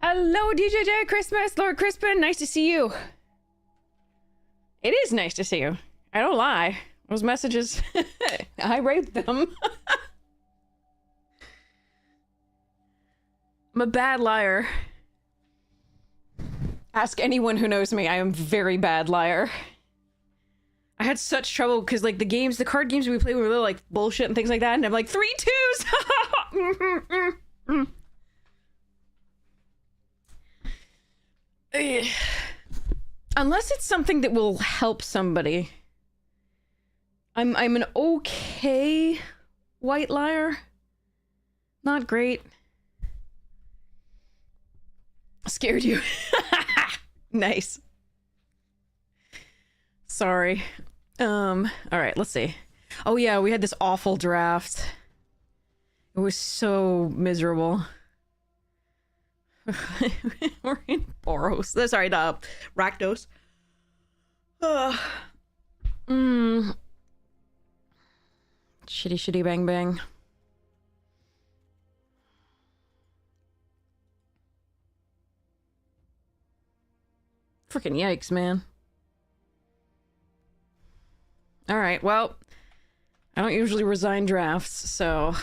Hello, DJJ Christmas, Lord Crispin. Nice to see you. It is nice to see you. I don't lie. Those messages, I write them. I'm a bad liar. Ask anyone who knows me. I am a very bad liar. I had such trouble because, like, the card games we played were really, like, bullshit and things like that, and I'm like, 3 twos! Unless it's something that will help somebody. I'm an okay white liar. Not great. Scared you. Nice. Sorry. All right, let's see. Oh yeah, we had this awful draft. It was so miserable. We're in Boros. Sorry, Rakdos. Shitty bang bang. Freaking yikes, man. Alright, well, I don't usually resign drafts, so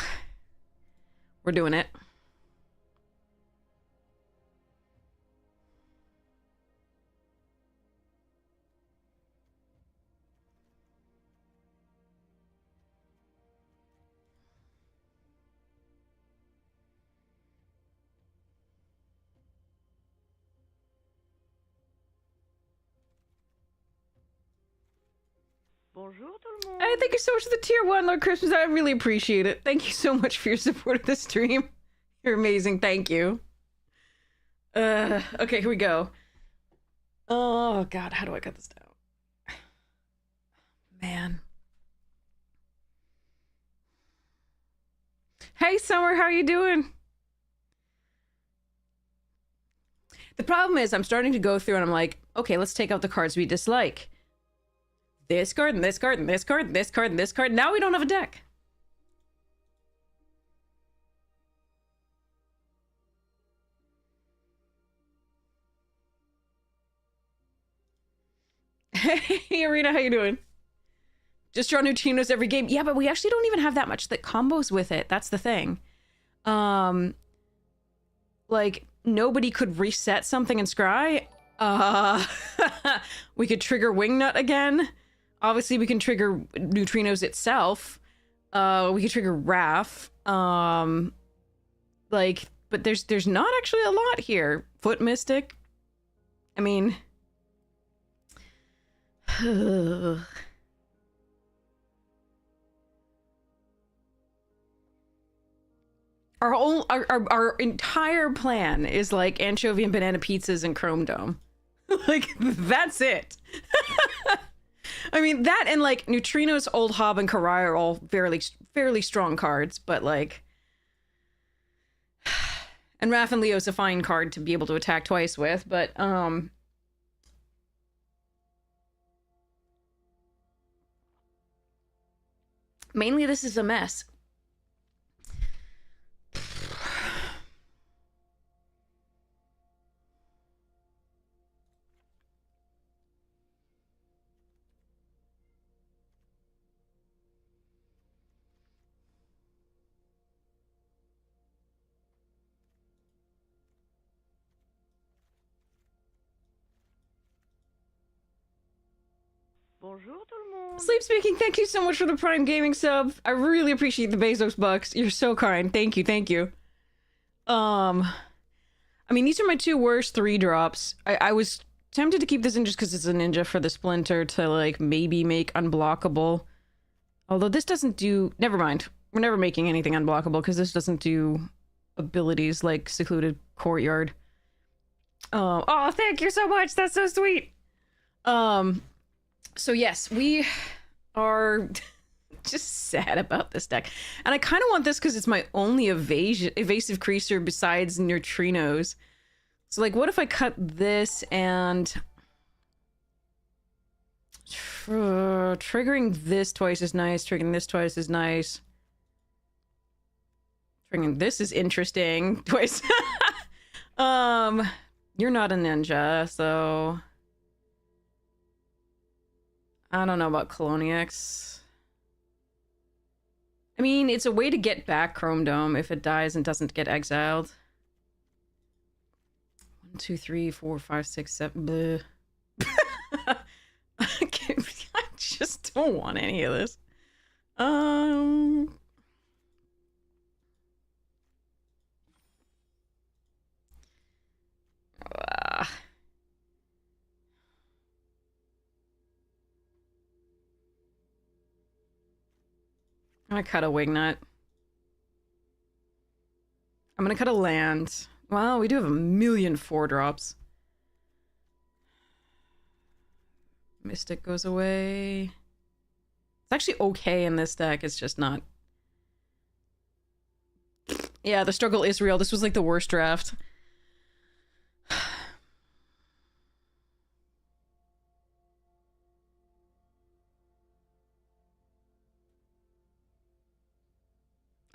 we're doing it. Bonjour tout le monde. Hey, thank you so much for the tier 1, Lord Christmas. I really appreciate it. Thank you so much for your support of the stream. You're amazing. Thank you. Okay, here we go. Oh, God. How do I cut this down? Man. Hey, Summer. How are you doing? The problem is I'm starting to go through and I'm like, okay, let's take out the cards we dislike. This card, and this card, and this card, and this card, and this card. Now we don't have a deck. Hey, Arena, how you doing? Just draw neutrinos every game. Yeah, but we actually don't even have that much that combos with it. That's the thing. Like, nobody could reset something in Scry. We could trigger Wingnut again. Obviously, we can trigger neutrinos itself. We could trigger Wrath. Like, but there's not actually a lot here. Foot Mystic. I mean, our entire plan is like anchovy and banana pizzas and Chrome Dome. Like, that's it. I mean, that and, like, Neutrinos, Old Hob, and Karai are all fairly strong cards, but, like... And Raph and Leo's a fine card to be able to attack twice with, but, mainly this is a mess. Bonjour tout le monde. Sleep Speaking, thank you so much for the Prime Gaming sub. I really appreciate the Bezos bucks. You're so kind. Thank you. I mean, these are my 2 worst 3-drops. I was tempted to keep this in just because it's a ninja for the Splinter to, like, maybe make unblockable. Although this doesn't do... Never mind. We're never making anything unblockable because this doesn't do abilities like Secluded Courtyard. Oh, thank you so much. That's so sweet. So yes, we are just sad about this deck. And I kind of want this because it's my only evasive creature besides neutrinos. So, like, what if I cut this and... triggering this twice is nice. Triggering this twice is nice. Triggering this is interesting. Twice. Um, you're not a ninja, so I don't know about Coloniax. I mean, it's a way to get back Chrome Dome if it dies and doesn't get exiled. 1, 2, 3, 4, 5, 6, 7. Bleh. I just don't want any of this. Ah. I'm gonna cut a Wingnut. I'm gonna cut a land. Well, we do have a million 4-drops. Mystic goes away. It's actually okay in this deck, it's just not... Yeah, the struggle is real. This was like the worst draft. I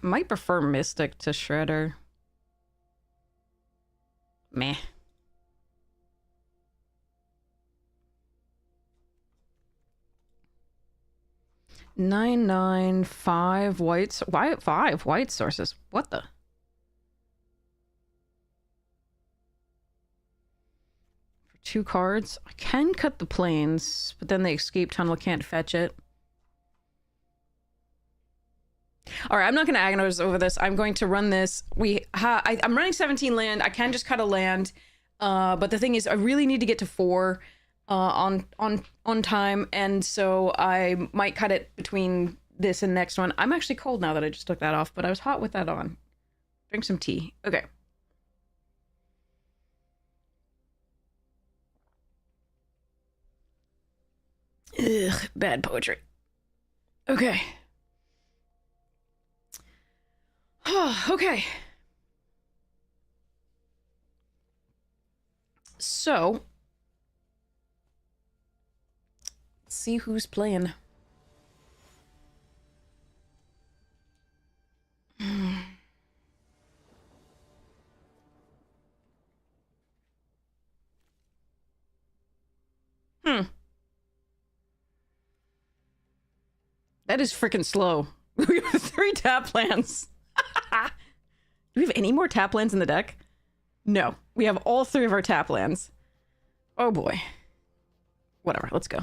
might prefer Mystic to Shredder. Meh. 995 whites. Why 5 white sources? What the? For 2 cards, I can cut the plains, but then the escape tunnel can't fetch it. All right, I'm not going to agonize over this. I'm going to run this. I'm running 17 land. I can just cut a land, but the thing is, I really need to get to 4 on time, and so I might cut it between this and next one. I'm actually cold now that I just took that off, but I was hot with that on. Drink some tea. Okay. Ugh, bad poetry. Okay. Okay. So, let's see who's playing. That is freaking slow. We have 3 tap lands. Do we have any more tap lands in the deck? No. We have all 3 of our tap lands. Oh boy. Whatever, let's go.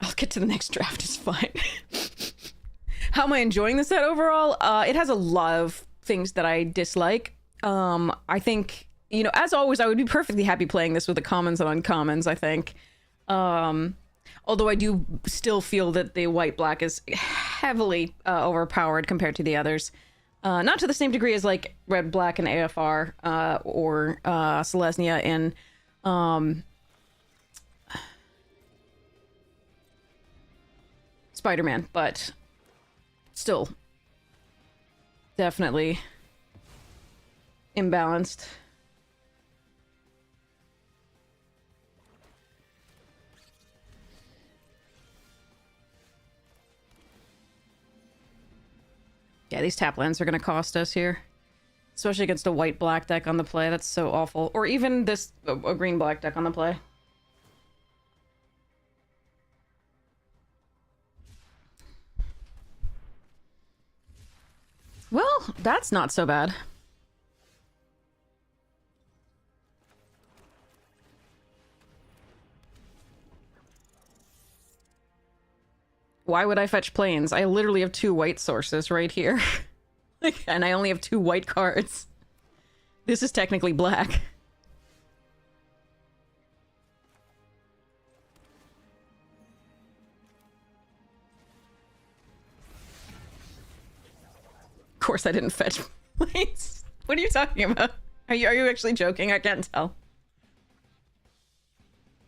I'll get to the next draft, it's fine. How am I enjoying the set overall? It has a lot of things that I dislike. I think, you know, as always, I would be perfectly happy playing this with the commons and uncommons, I think. Although I do still feel that the white-black is heavily overpowered compared to the others. Not to the same degree as, like, red-black and AFR or Selesnya in Spider-Man, but still definitely imbalanced. Yeah, these tap lands are going to cost us here. Especially against a white-black deck on the play. That's so awful. Or even this, a green-black deck on the play. Well, that's not so bad. Why would I fetch plains? I literally have 2 white sources right here. And I only have 2 white cards. This is technically black. Of course I didn't fetch plains. What are you talking about? Are you actually joking? I can't tell.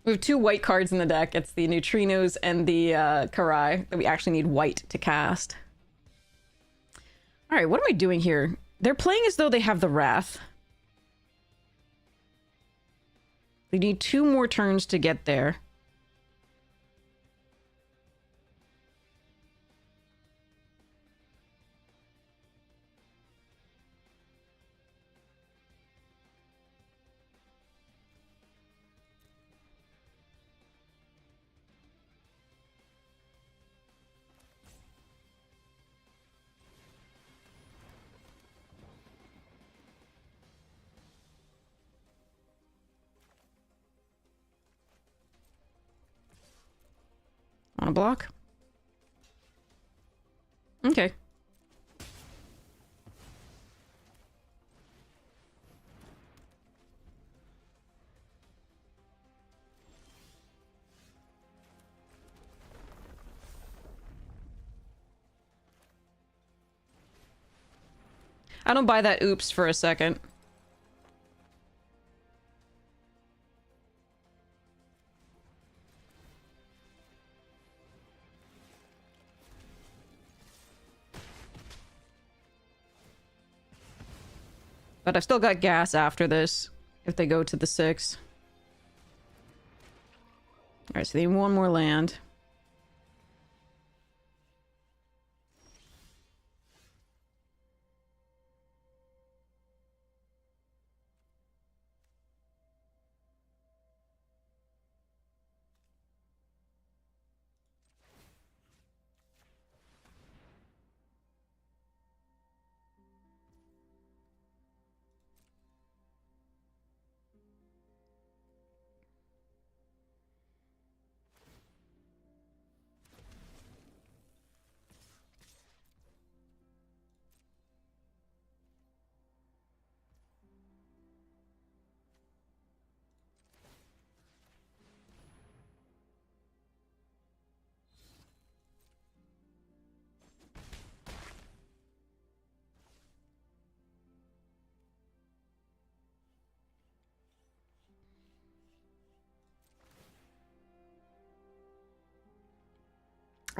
We have 2 white cards in the deck. It's the Neutrinos and the Karai that we actually need white to cast. Alright, what am I doing here? They're playing as though they have the Wrath. We need 2 more turns to get there. want to block? Okay. I don't buy that oops for a second. But I've still got gas after this, if they go to the 6. Alright, so they need one more land.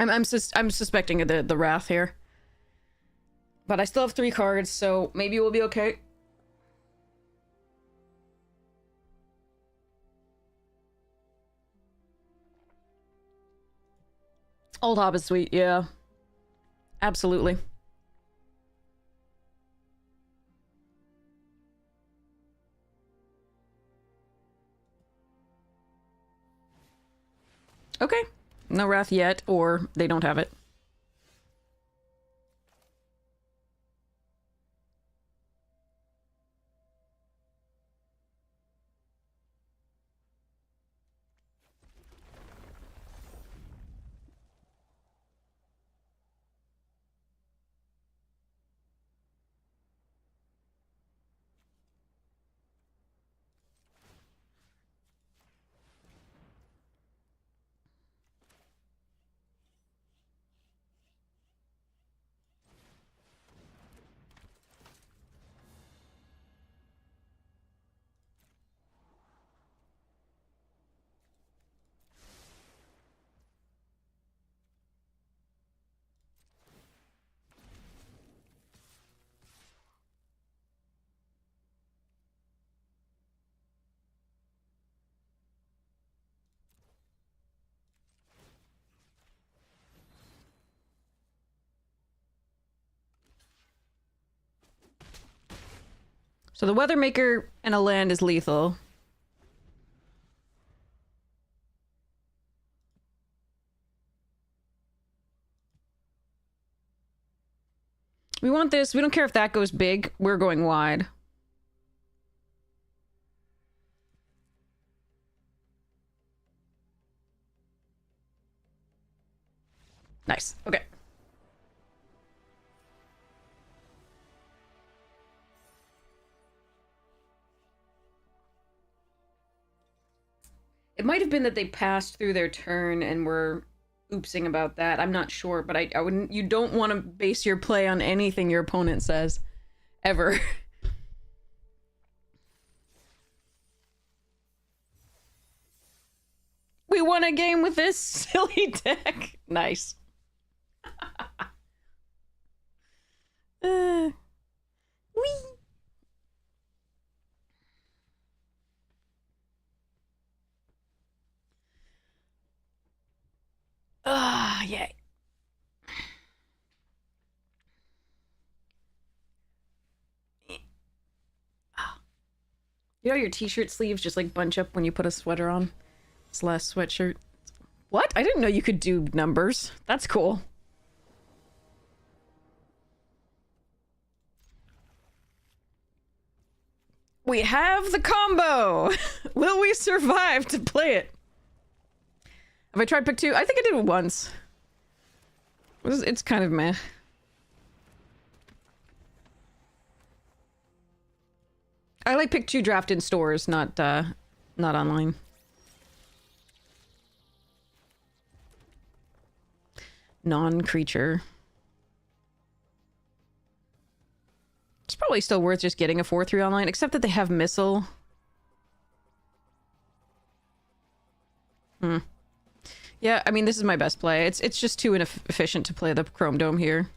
I'm suspecting the Wrath here. But I still have 3 cards, so maybe we'll be okay. Old Hob is sweet, yeah. Absolutely. Okay. No Wrath yet, or they don't have it. So the Weathermaker and a land is lethal. We want this. We don't care if that goes big. We're going wide. Nice. Okay. It might have been that they passed through their turn and were oopsing about that. I'm not sure, but I wouldn't. You don't want to base your play on anything your opponent says, ever. We won a game with this silly deck. Nice. Whee. Ah, yay. You know your t-shirt sleeves just like bunch up when you put a sweater on? Slash sweatshirt. What? I didn't know you could do numbers. That's cool. We have the combo! Will we survive to play it? Have I tried pick 2? I think I did it once. It's kind of meh. I like pick 2 draft in stores, not online. Non-creature. It's probably still worth just getting a 4/3 online, except that they have missile. Yeah, I mean, this is my best play. It's just too inefficient to play the Chrome Dome here.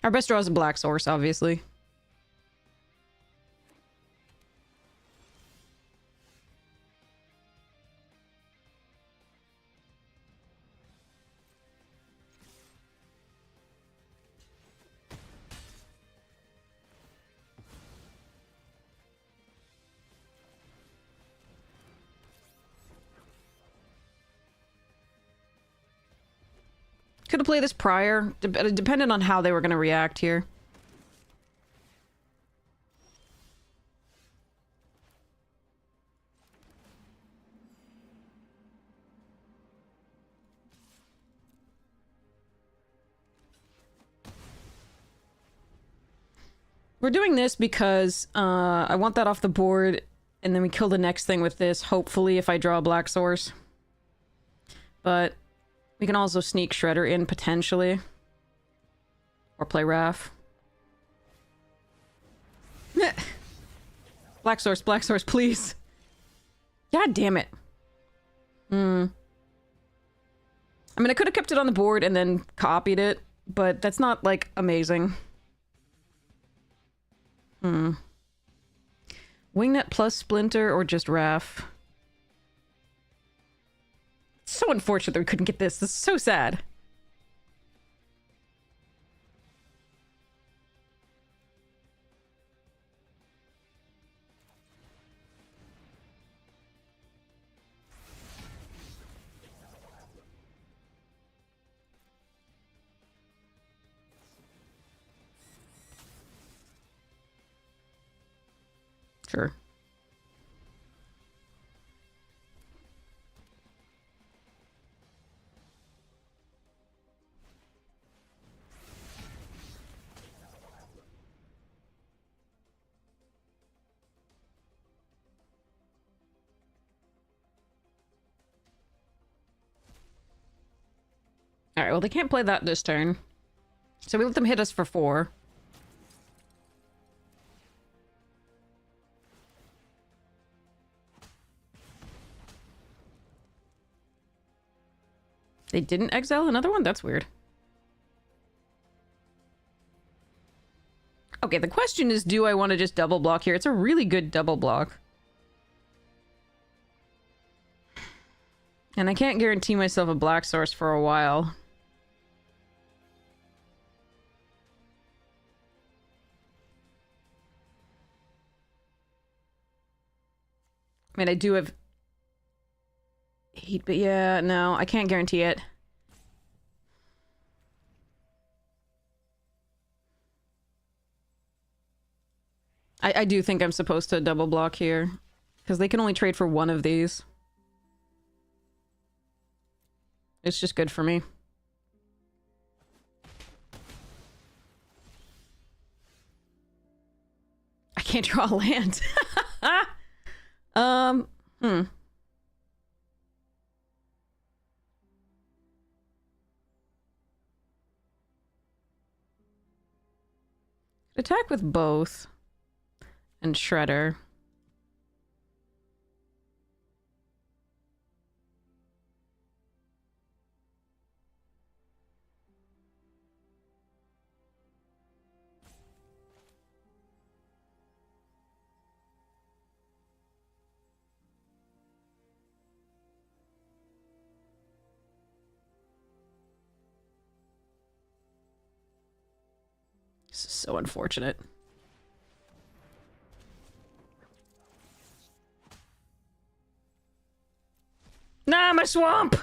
Our best draw is a Black Source, obviously. Could have played this prior. Depended on how they were going to react here. We're doing this because I want that off the board, and then we kill the next thing with this, hopefully, if I draw a Black Source. But we can also sneak Shredder in, potentially. Or play Raph. Black Source, please. God damn it. I mean, I could have kept it on the board and then copied it, but that's not, like, amazing. Wingnet plus Splinter or just Raph? It's so unfortunate that we couldn't get this. This is so sad. Sure. Alright, well, they can't play that this turn. So we let them hit us for 4. They didn't exile another one? That's weird. Okay, the question is, do I want to just double block here? It's a really good double block. And I can't guarantee myself a Black Source for a while. I mean, I do have heat, but yeah, no, I can't guarantee it. I do think I'm supposed to double block here, because they can only trade for one of these. It's just good for me. I can't draw a land. Attack with both. And Shredder. This is so unfortunate. Nah, I'm a swamp!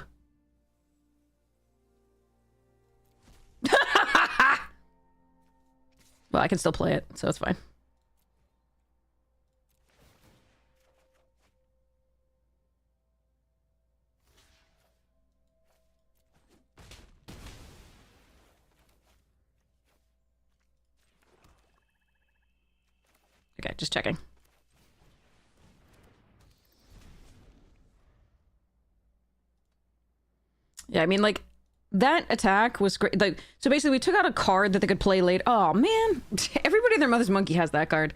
Well, I can still play it, so it's fine. Okay, just checking. Yeah, I mean, like, that attack was great. Like, so basically, we took out a card that they could play late. Oh, man. Everybody and their mother's monkey has that card.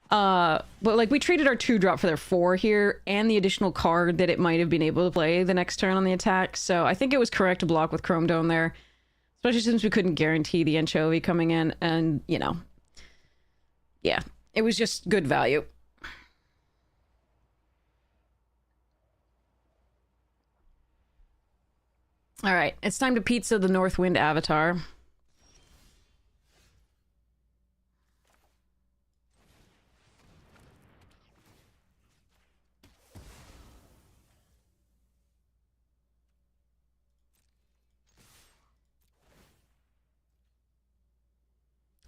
But, like, we traded our 2-drop for their 4 here, and the additional card that it might have been able to play the next turn on the attack. So I think it was correct to block with Chrome Dome there. Especially since we couldn't guarantee the Anchovy coming in, and, you know. Yeah, it was just good value. All right, it's time to pizza the Northwind Avatar.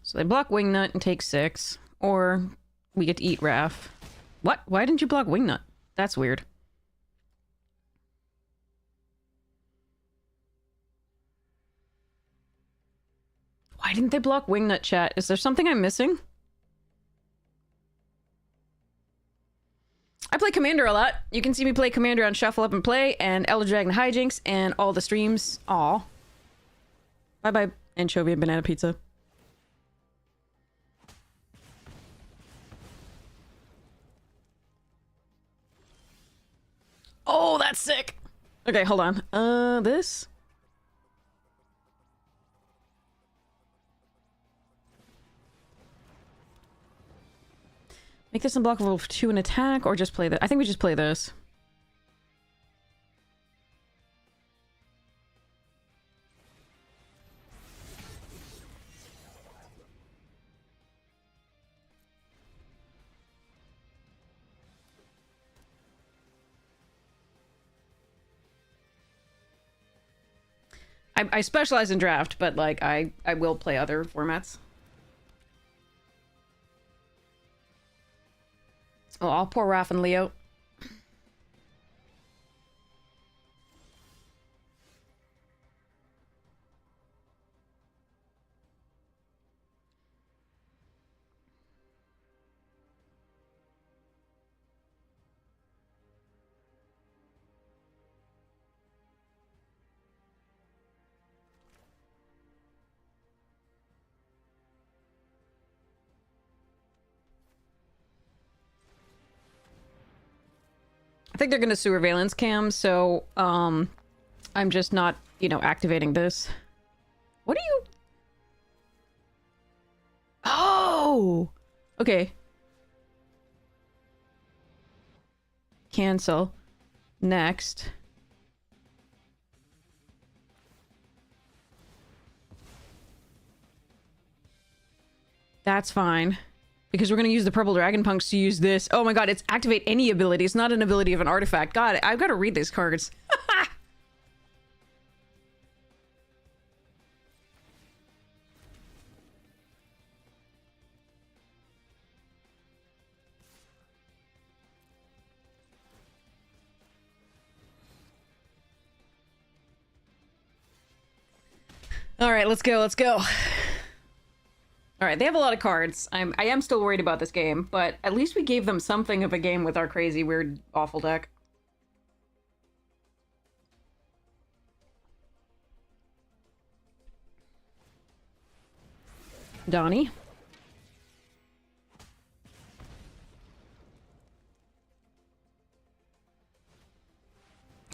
So they block Wingnut and take 6, or we get to eat Raph. What? Why didn't you block Wingnut? That's weird. Why didn't they block Wingnut, chat? Is there something I'm missing? I play Commander a lot. You can see me play Commander on Shuffle Up and Play and Elder Dragon Hijinks and all the streams. Aw. Bye-bye, Anchovy and Banana Pizza. Oh, that's sick. Okay, hold on. This? Make this unblockable to an attack, or just play that? I think we just play this. I specialize in draft, but like I will play other formats. Oh, I'll pour Raph and Leo. I think they're gonna surveillance cam, so I'm just not, you know, activating this. What are you? Oh, okay. Cancel. Next. That's fine. Because we're going to use the Purple Dragon Punks to use this. Oh my god, it's activate any ability. It's not an ability of an artifact. God, I've got to read these cards. Alright, let's go, let's go. Alright, they have a lot of cards. I am still worried about this game, but at least we gave them something of a game with our crazy, weird, awful deck. Donnie.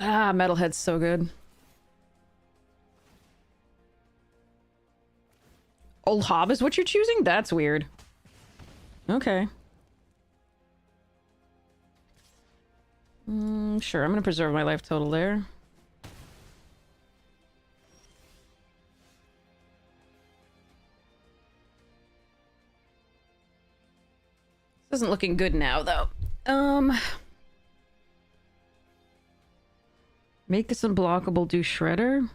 Ah, Metalhead's so good. Old Hob is what you're choosing? That's weird. Okay. Sure, I'm gonna preserve my life total there. This isn't looking good now, though. Make this unblockable, do Shredder?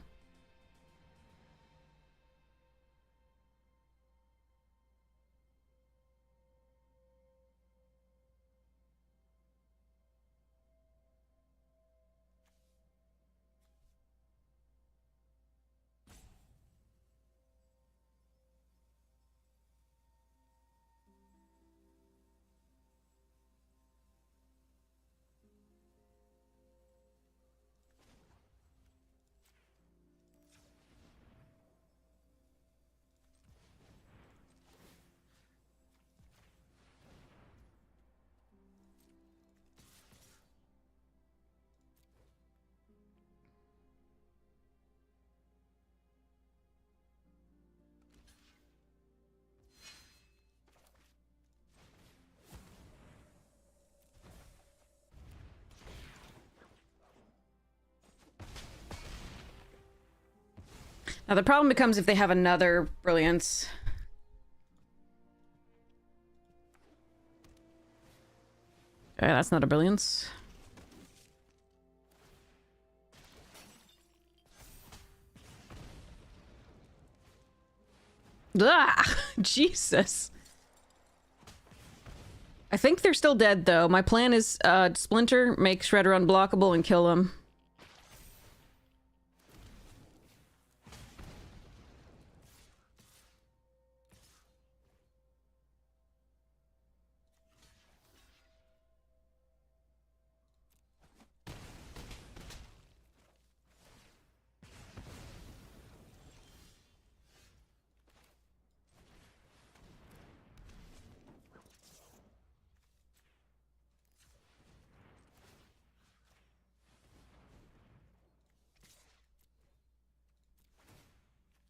Now the problem becomes if they have another brilliance. Okay, that's not a brilliance. Ah, Jesus. I think they're still dead, though. My plan is Splinter, make Shredder unblockable, and kill him.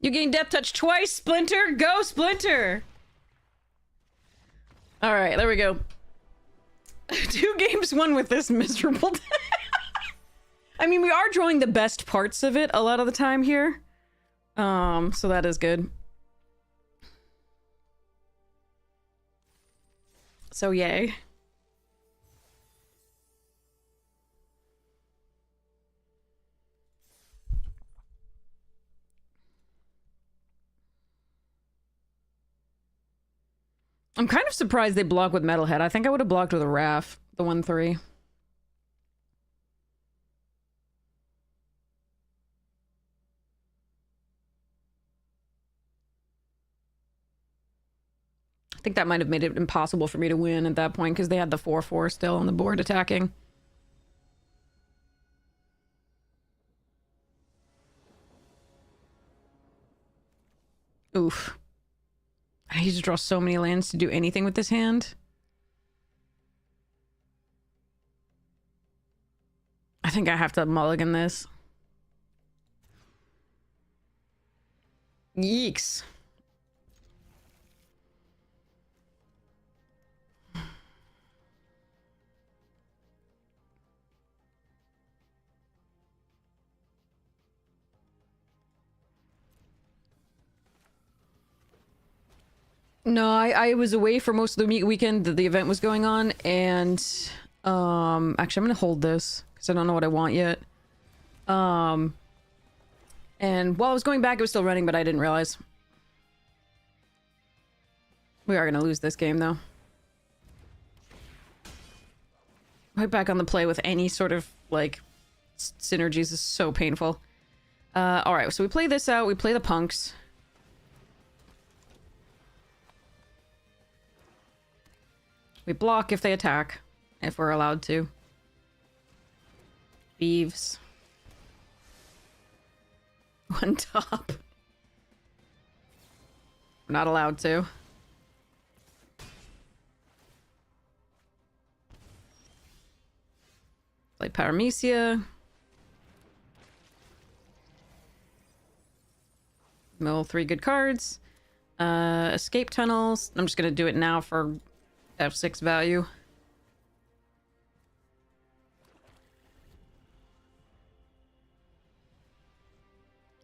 You gain Death Touch twice, Splinter! Go, Splinter! Alright, there we go. 2 games won with this miserable deck. I mean, we are drawing the best parts of it a lot of the time here. So that is good. So yay. I'm kind of surprised they block with Metalhead. I think I would have blocked with a Raph, the 1-3. I think that might have made it impossible for me to win at that point because they had the 4-4 still on the board attacking. Oof. I need to draw so many lands to do anything with this hand. I think I have to mulligan this. Yeeks. No, I was away for most of the weekend that the event was going on, and actually I'm gonna hold this because I don't know what I want yet. And while I was going back, it was still running, but I didn't realize. We are gonna lose this game though. Right back on the play with any sort of like synergies is so painful. All right, so we play this out. We play the punks. We block if they attack, if we're allowed to. Beeves. One top. We're not allowed to. Play Paramecia. Mill 3 good cards. Escape tunnels. I'm just gonna do it now for F6 value.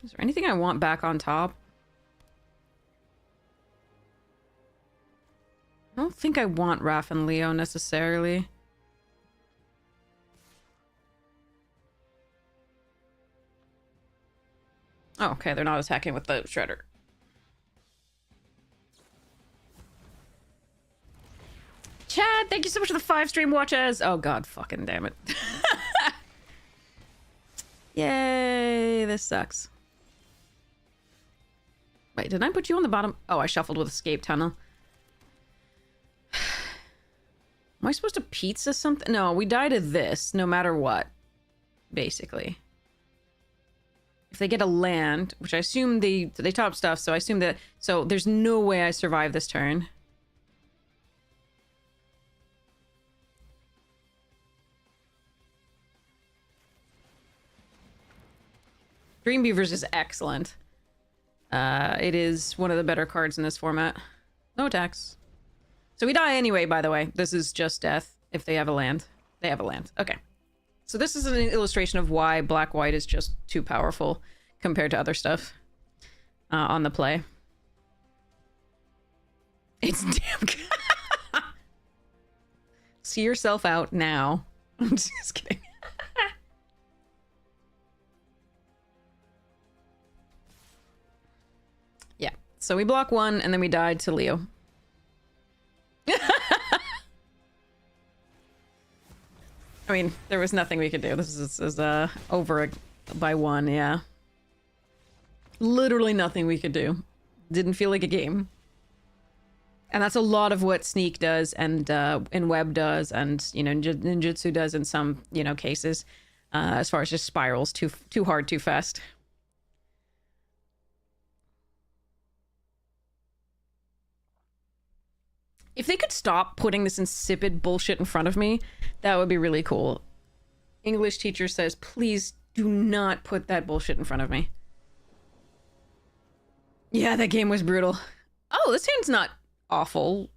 Is there anything I want back on top? I don't think I want Raph and Leo necessarily. Oh, okay, they're not attacking with the Shredder. Chad, thank you so much for the 5 stream watches. Oh god, fucking damn it. Yay, this sucks. Wait, did I put you on the bottom? Oh, I shuffled with Escape Tunnel. Am I supposed to pizza something? No, we die to this no matter what, basically. If they get a land, which I assume they top stuff, so I assume that... So there's no way I survive this turn. Dreambeavers is excellent. It is one of the better cards in this format. No attacks. So we die anyway, by the way. This is just death if they have a land. They have a land. Okay. So this is an illustration of why black-white is just too powerful compared to other stuff. on the play. It's damn good. See yourself out now. I'm just kidding. Yeah. So we block one, and then we died to Leo. I mean, there was nothing we could do. This is over by one, yeah. Literally nothing we could do. Didn't feel like a game. And that's a lot of what Sneak does, and Web does, and, you know, Ninjutsu does in some, you know, cases. As far as just spirals too hard, too fast. If they could stop putting this insipid bullshit in front of me, that would be really cool. English teacher says, please do not put that bullshit in front of me. Yeah, that game was brutal. Oh, this hand's not awful.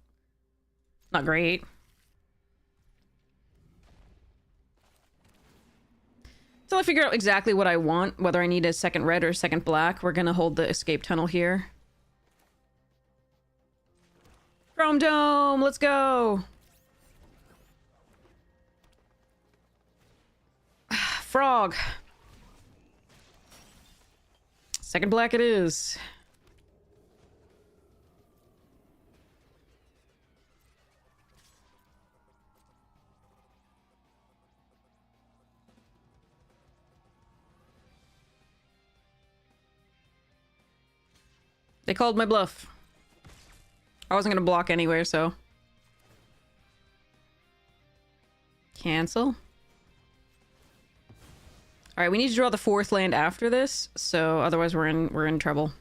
Not great. Until I figure out exactly what I want, whether I need a second red or a second black, we're gonna hold the escape tunnel here. Chrome Dome, let's go! Frog. Second black it is. They called my bluff. I wasn't gonna block anywhere, so... Cancel. Alright, we need to draw the fourth land after this, so otherwise we're in trouble.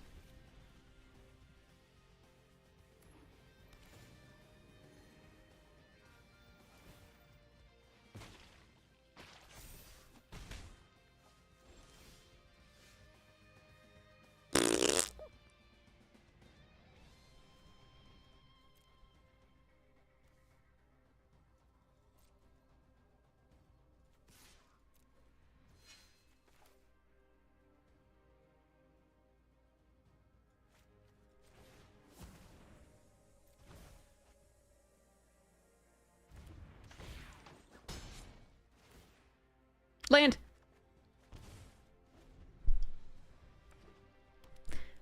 Land!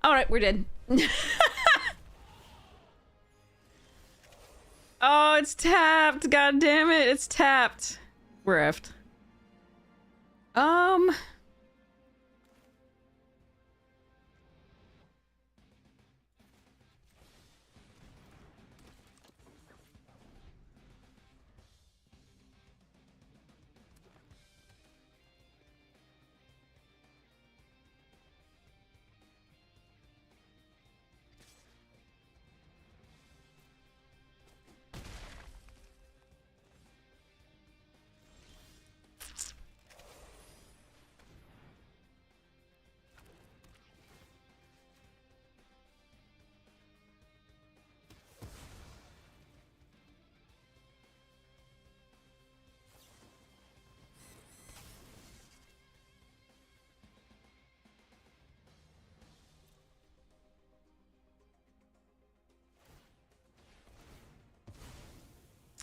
Alright, we're dead. Oh, it's tapped! God damn it, it's tapped. We're effed.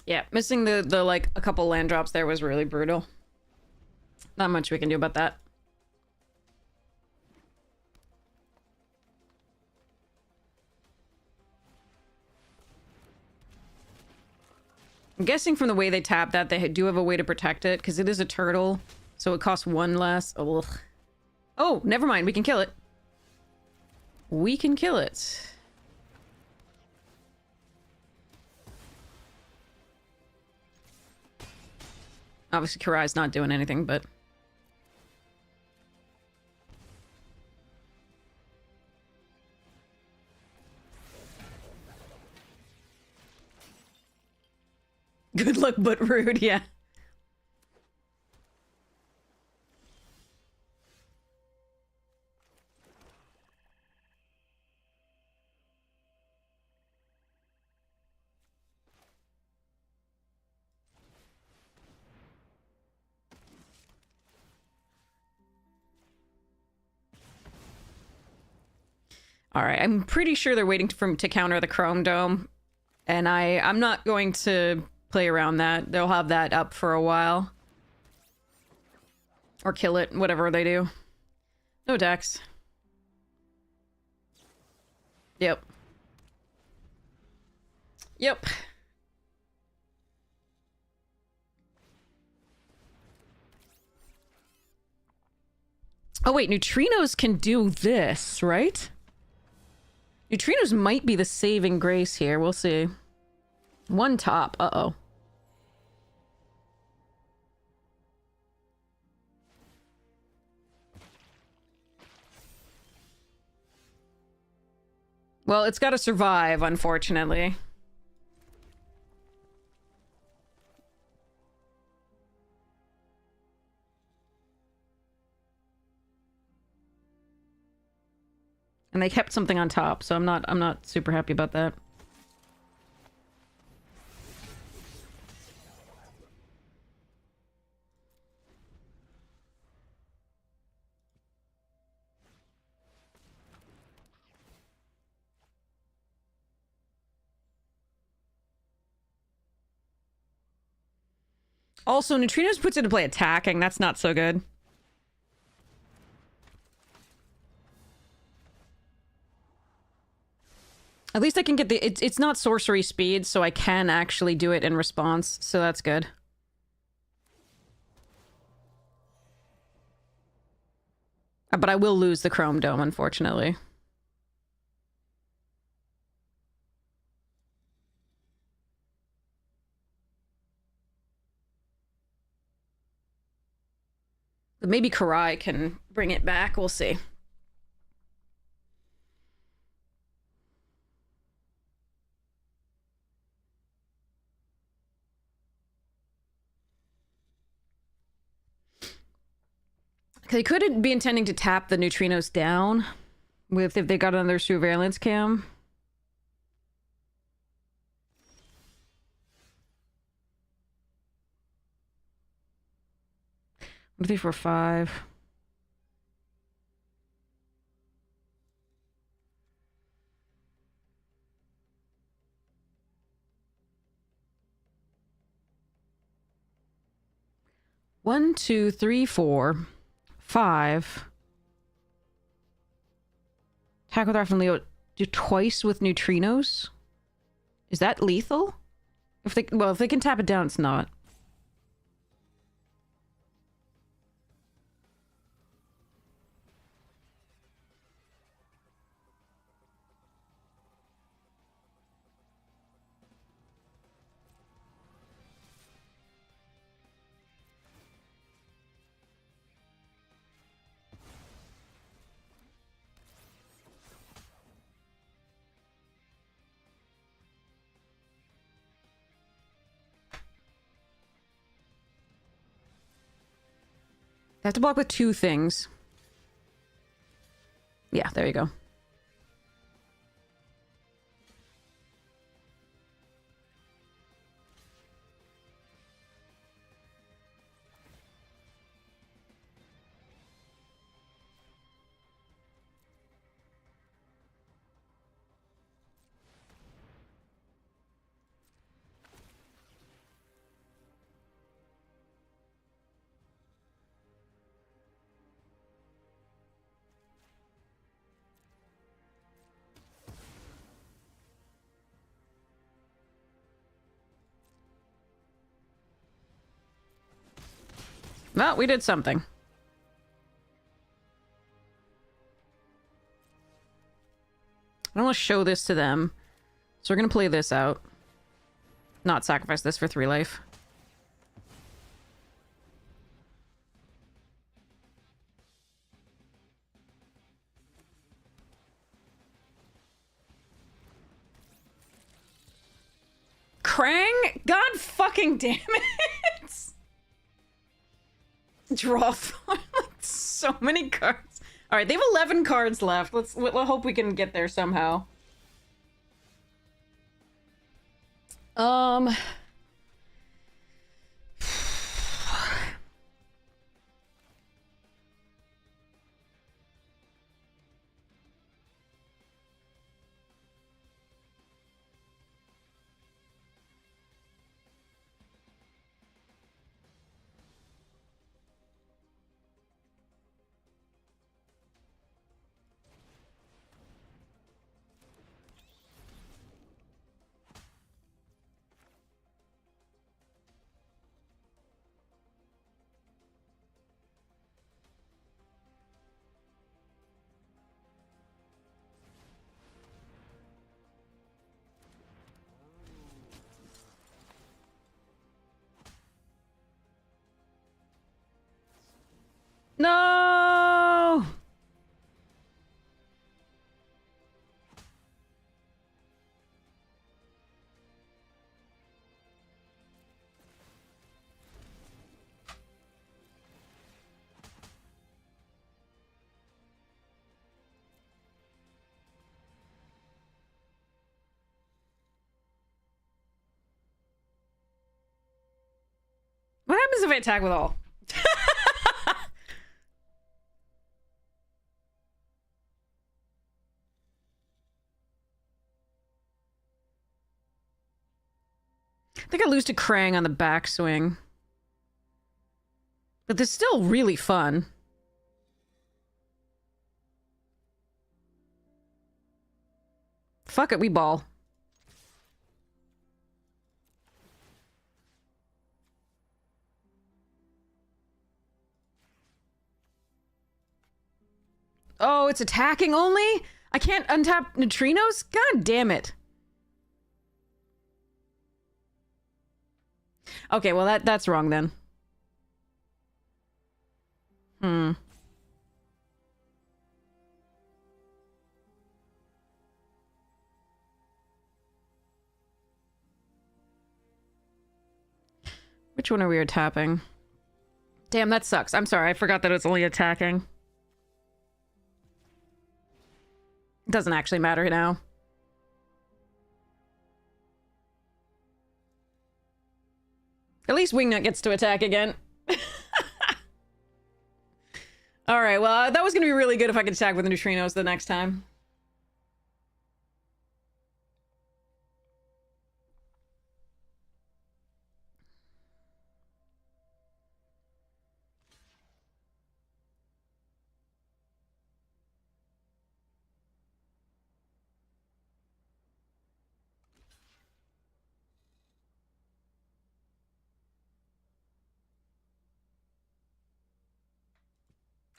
Yeah, missing the like a couple land drops there was really brutal. Not much we can do about that. I'm guessing from the way they tap that, they do have a way to protect it, because it is a turtle, so it costs one less. Ugh. Oh, never mind, we can kill it. We can kill it. Obviously, Kurai's not doing anything, but... Good luck, but rude, yeah. Alright, I'm pretty sure they're waiting to counter the Chrome Dome. And I'm not going to play around that. They'll have that up for a while. Or kill it, whatever they do. No Dex. Yep. Yep. Oh wait, neutrinos can do this, right? Neutrinos might be the saving grace here. We'll see. One top. Uh-oh. Well, it's got to survive, unfortunately. And they kept something on top, so I'm not super happy about that. Also, Neutrinos puts into play attacking. That's not so good. At least I can get the... It's not sorcery speed, so I can actually do it in response, so that's good. But I will lose the Chrome Dome, unfortunately. But maybe Karai can bring it back. We'll see. They could be intending to tap the neutrinos down with if they got another surveillance cam. 1, 2, 3, 4, 5. One, 2, 3, 4, 5. Attack with Raph and Leo do twice with neutrinos? Is that lethal? If they can tap it down, it's not. I have to block with 2 things. Yeah, there you go. Well, we did something. I don't want to show this to them. So we're going to play this out. Not sacrifice this for 3 life. Krang? God fucking damn it! Draw so many cards. All right, they have 11 cards left. Let's hope we can get there somehow. What happens if I attack with all? I think I lose to Krang on the backswing. But this is still really fun. Fuck it, we ball. Oh, it's attacking only? I can't untap neutrinos? God damn it. Okay, well that's wrong then. Which one are we tapping? Damn, that sucks. I'm sorry, I forgot that it's only attacking. It doesn't actually matter now. At least Wingnut gets to attack again. Alright, well, that was gonna be really good if I could attack with the neutrinos the next time.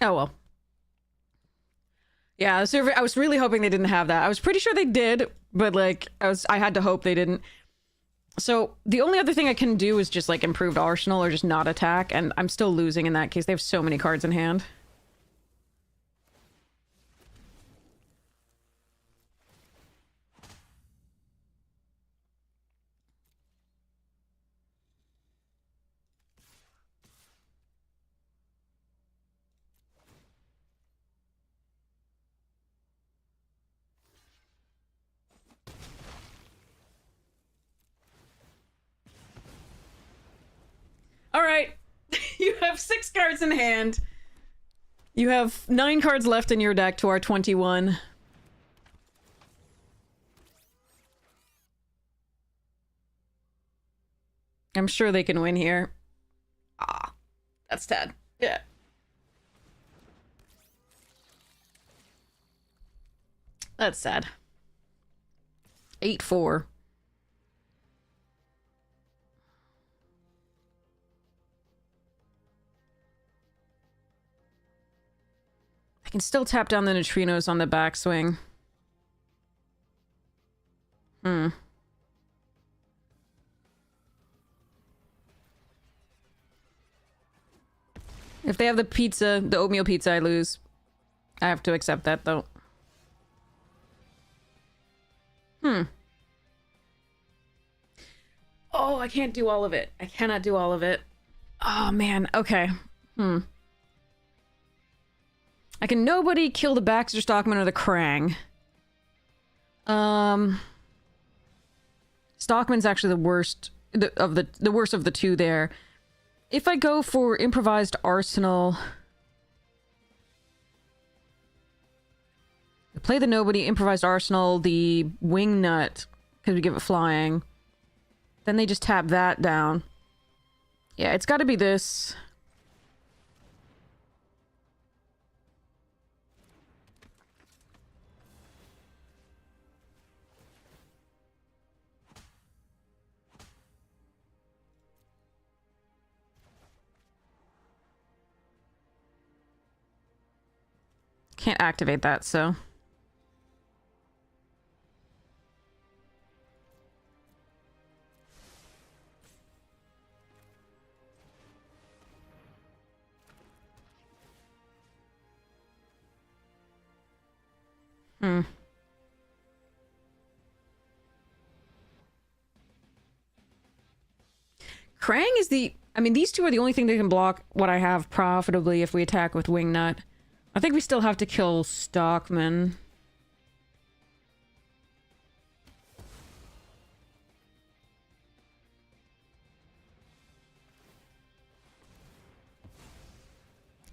Oh well. Yeah, I was really hoping they didn't have that. I was pretty sure they did, but like I had to hope they didn't. So the only other thing I can do is just like improved arsenal or just not attack, and I'm still losing in that case. They have so many cards in hand. All right, you have 6 cards in hand. You have 9 cards left in your deck to our 21. I'm sure they can win here. Ah, that's sad. Yeah. That's sad. 8-4. I can still tap down the neutrinos on the backswing. If they have the pizza, the oatmeal pizza, I lose. I have to accept that, though. Oh, I can't do all of it. I cannot do all of it. Oh, man. Okay. I can nobody kill the Baxter Stockman or the Krang. Stockman's actually the worst of the worst of the two there. If I go for improvised arsenal, play the nobody, improvised arsenal, the Wingnut, because we give it flying. Then they just tap that down. Yeah, it's got to be this. Can't activate that, so... Krang is the... I mean, these two are the only thing that can block what I have profitably if we attack with Wingnut. I think we still have to kill Stockman.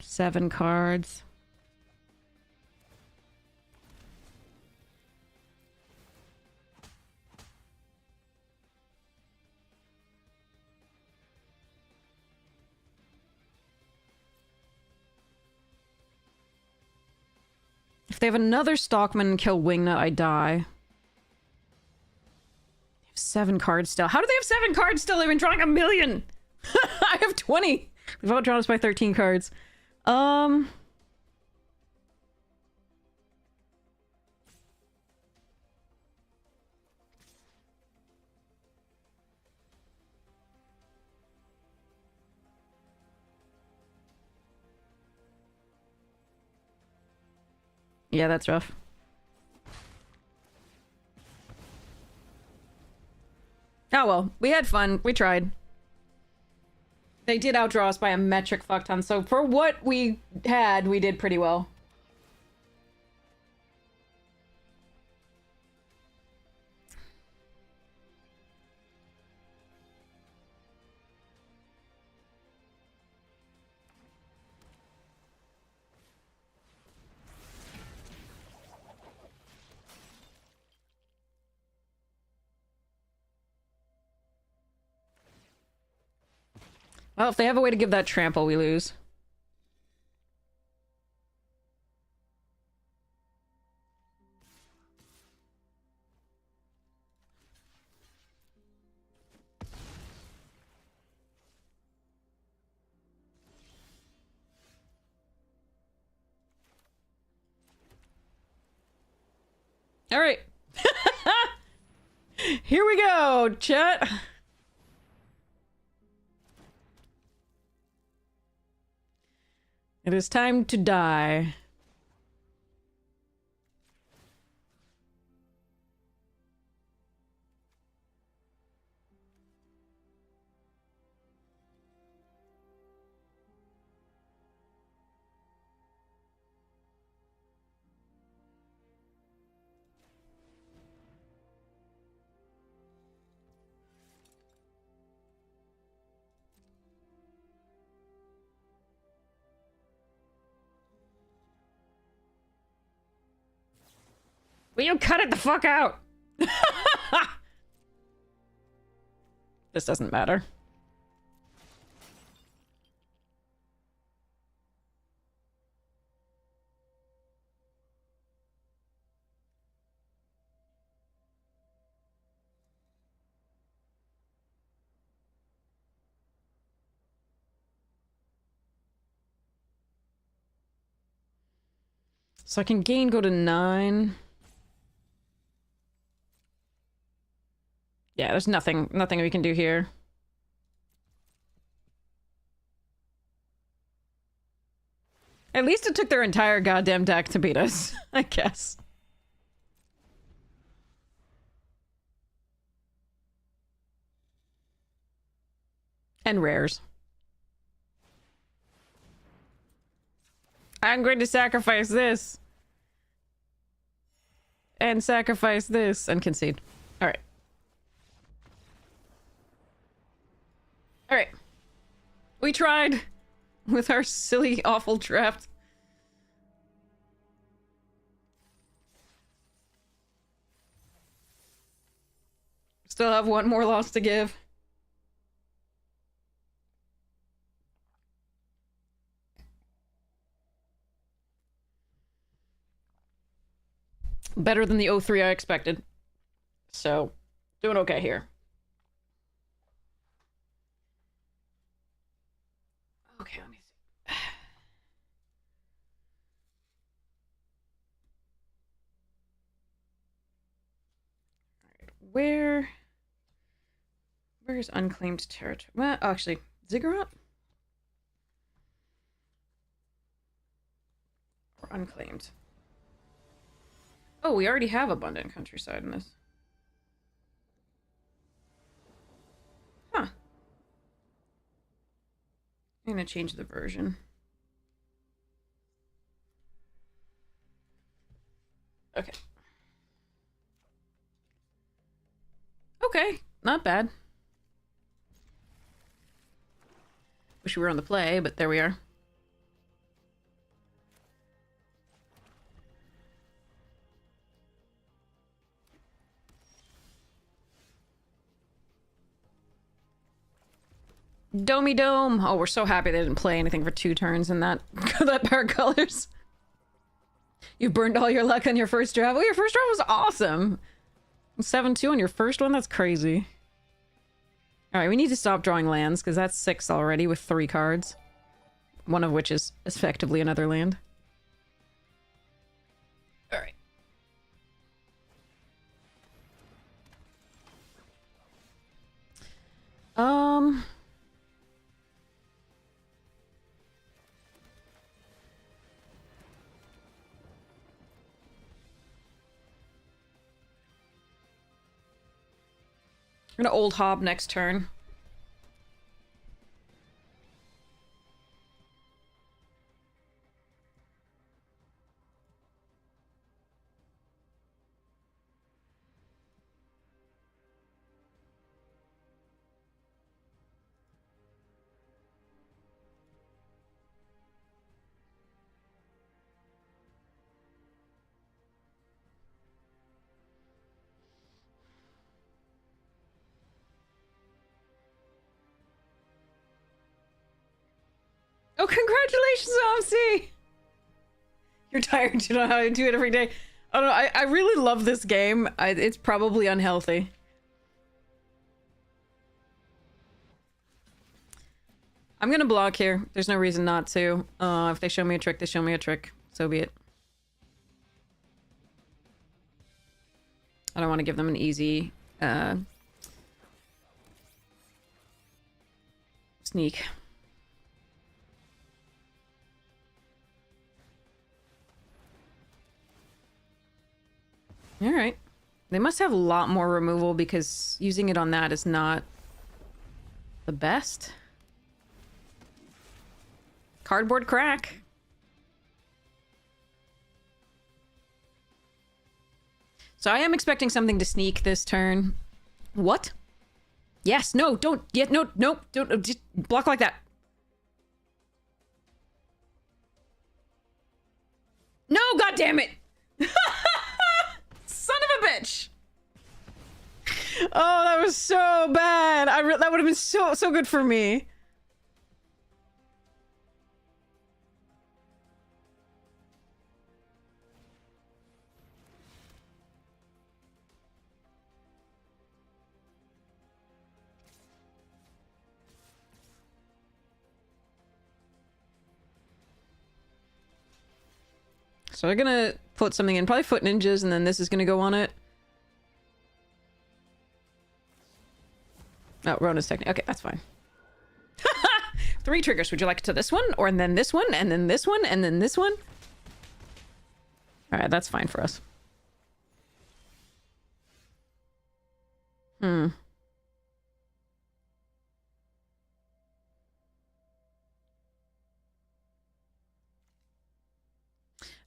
7 cards. If they have another Stalkman and kill Wingnut, I die. They have 7 cards still. How do they have 7 cards still? They've been drawing 1,000,000! I have 20! We've outdrawn us by 13 cards. Yeah, that's rough. Oh well, we had fun. We tried. They did outdraw us by a metric fuck ton, so for what we had, we did pretty well. Well, if they have a way to give that trample, we lose. All right. Here we go, chat. It is time to die. Will you cut it the fuck out? This doesn't matter. So I can gain go to 9. Yeah, there's nothing we can do here. At least it took their entire goddamn deck to beat us, I guess. And rares. I'm going to sacrifice this. And sacrifice this and concede. Alright. Alright. We tried with our silly, awful draft. Still have one more loss to give. Better than the 0-3 I expected. So, doing okay here. Okay, let me see. Alright, where's unclaimed territory? Well, actually, Ziggurat? Or unclaimed? Oh, we already have abundant countryside in this. Huh. I'm gonna change the version. Okay. Okay, not bad. Wish we were on the play, but there we are. Domey Dome. Oh, we're so happy they didn't play anything for 2 turns in that that pair of colors. You burned all your luck on your first draft. Well, your first draft was awesome. 7-2 on your first one? That's crazy. Alright, we need to stop drawing lands, because that's 6 already with 3 cards. One of which is effectively another land. Alright. I'm gonna Old Hob next turn. Oh, congratulations, OMC! You're tired, you know how I do it every day. I don't know, I really love this game. It's probably unhealthy. I'm gonna block here. There's no reason not to. If they show me a trick, they show me a trick. So be it. I don't want to give them an easy, sneak. Alright. They must have a lot more removal because using it on that is not the best. Cardboard crack. So I am expecting something to sneak this turn. What? Yes, no, don't, yet, no, no, don't, just block like that. No, goddammit! Son of a bitch! Oh, that was so bad. That would have been so good for me. So we're gonna put something in, probably Foot Ninjas, and then this is gonna go on it. Oh, Rona's technique. Okay, that's fine. 3 triggers. Would you like to this one, or and then this one, and then this one, and then this one? Alright, that's fine for us.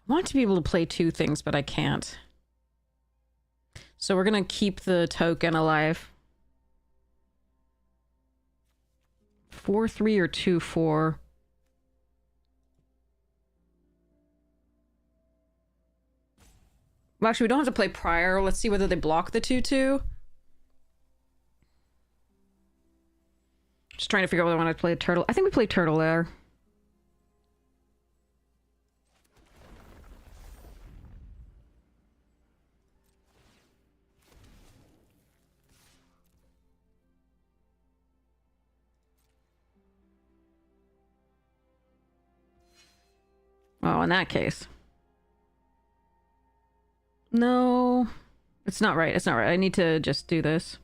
I want to be able to play 2 things, but I can't. So we're gonna keep the token alive. 4-3 or 2-4. Well, actually, we don't have to play prior. Let's see whether they block the 2-2. Just trying to figure out whether I want to play a turtle. I think we played turtle there. Oh, in that case. No. It's not right. It's not right. I need to just do this.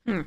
Hmm.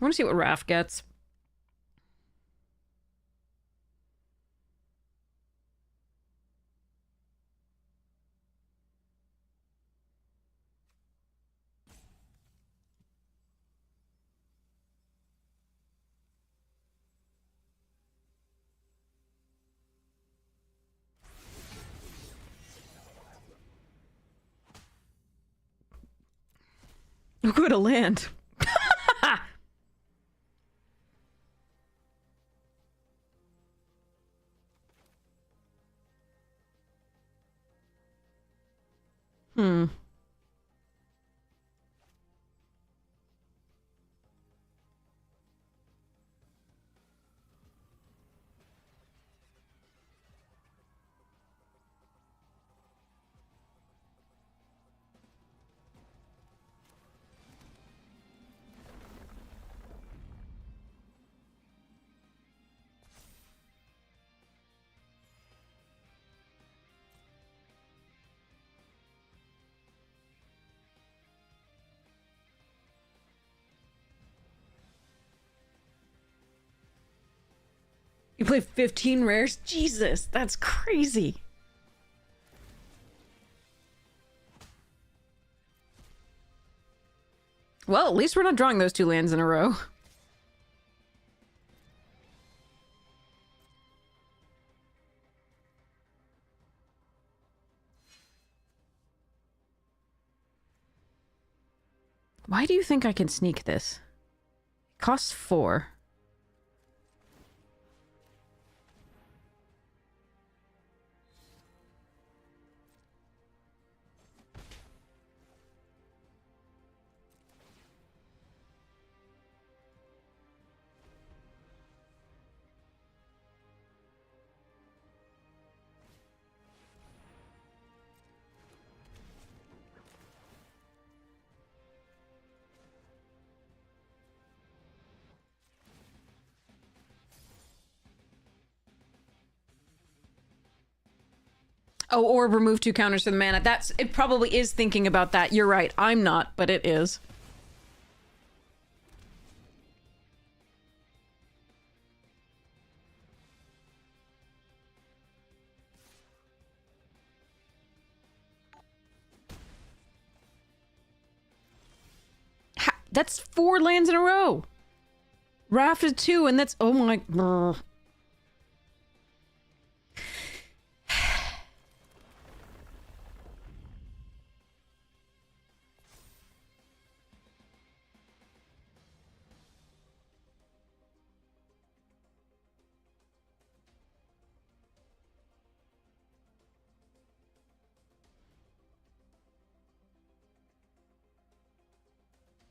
I want to see what Raph gets. Oh, good, a land. Hmm. You play 15 rares? Jesus, that's crazy. Well, at least we're not drawing those two lands in a row. Why do you think I can sneak this? It costs 4. Oh, or remove 2 counters to the mana. It probably is thinking about that. You're right. I'm not, but it is. That's 4 lands in a row. Raft is 2, and that's, oh my. Brr.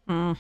Hmm.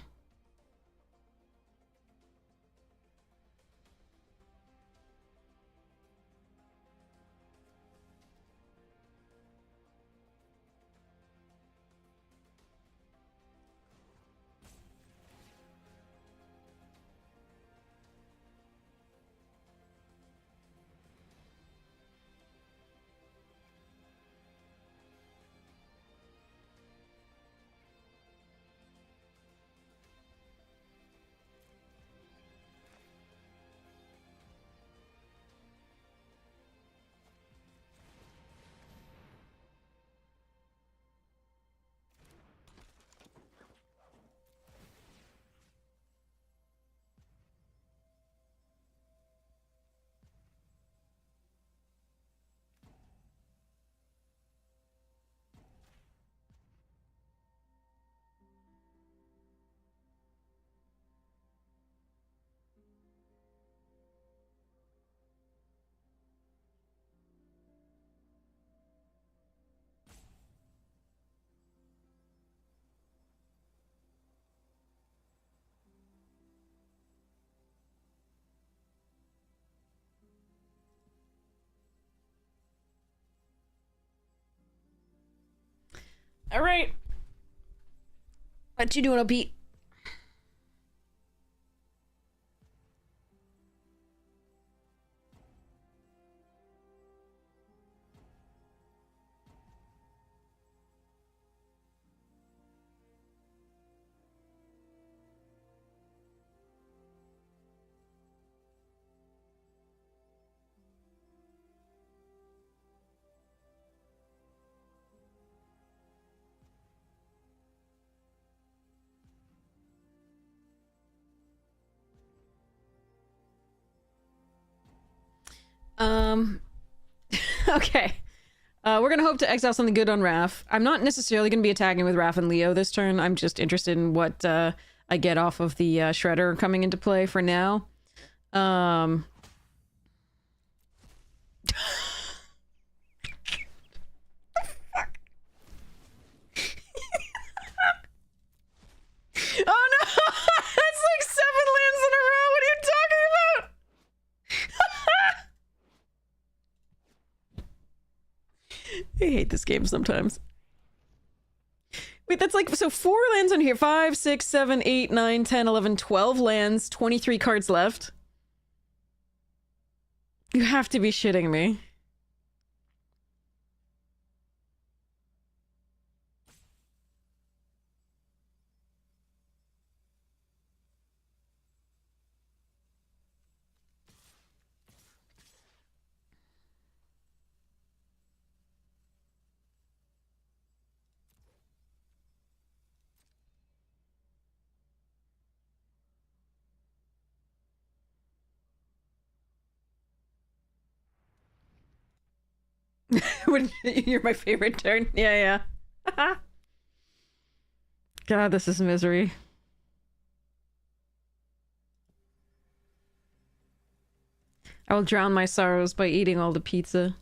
All right. What you doing, Pete? Okay. We're gonna hope to exile something good on Raph. I'm not necessarily gonna be attacking with Raph and Leo this turn. I'm just interested in what I get off of the Shredder coming into play for now. Oh no! That's like 7 lands in a row! What are you talking about? I hate this game sometimes. Wait, that's like, so 4 lands on here. 5, 6, 7, 8, 9, 10, 11, 12 lands, 23 cards left. You have to be shitting me. You're my favorite turn. Yeah, yeah. God, this is misery. I will drown my sorrows by eating all the pizza.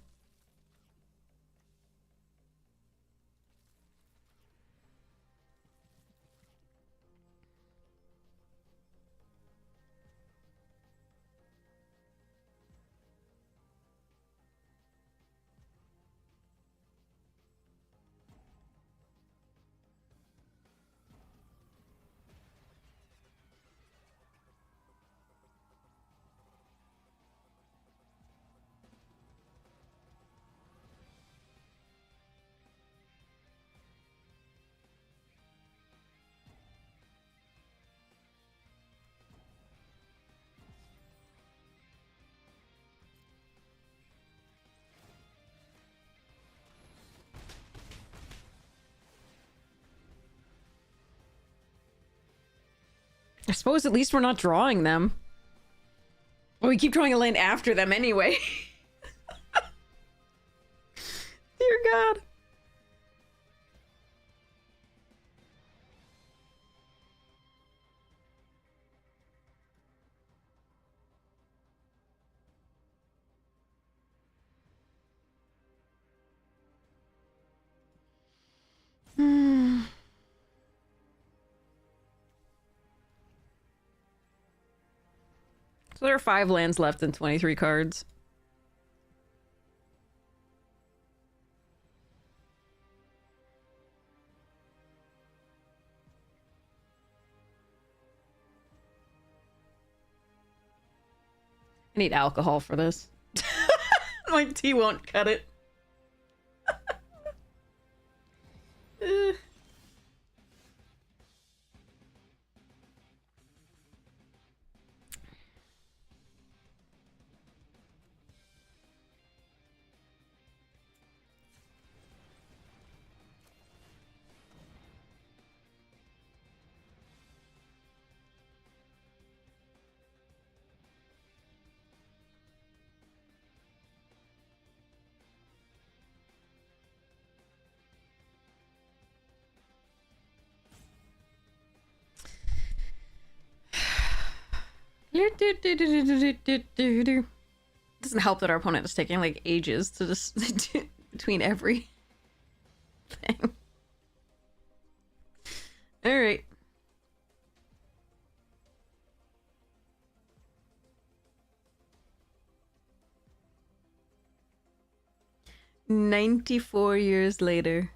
I suppose at least we're not drawing them. Well, we keep drawing a land after them anyway. Dear God. Hmm. So there are 5 lands left and 23 cards. I need alcohol for this. My tea won't cut it. Doesn't help that our opponent is taking like ages to just between every thing. All right. "94 years later."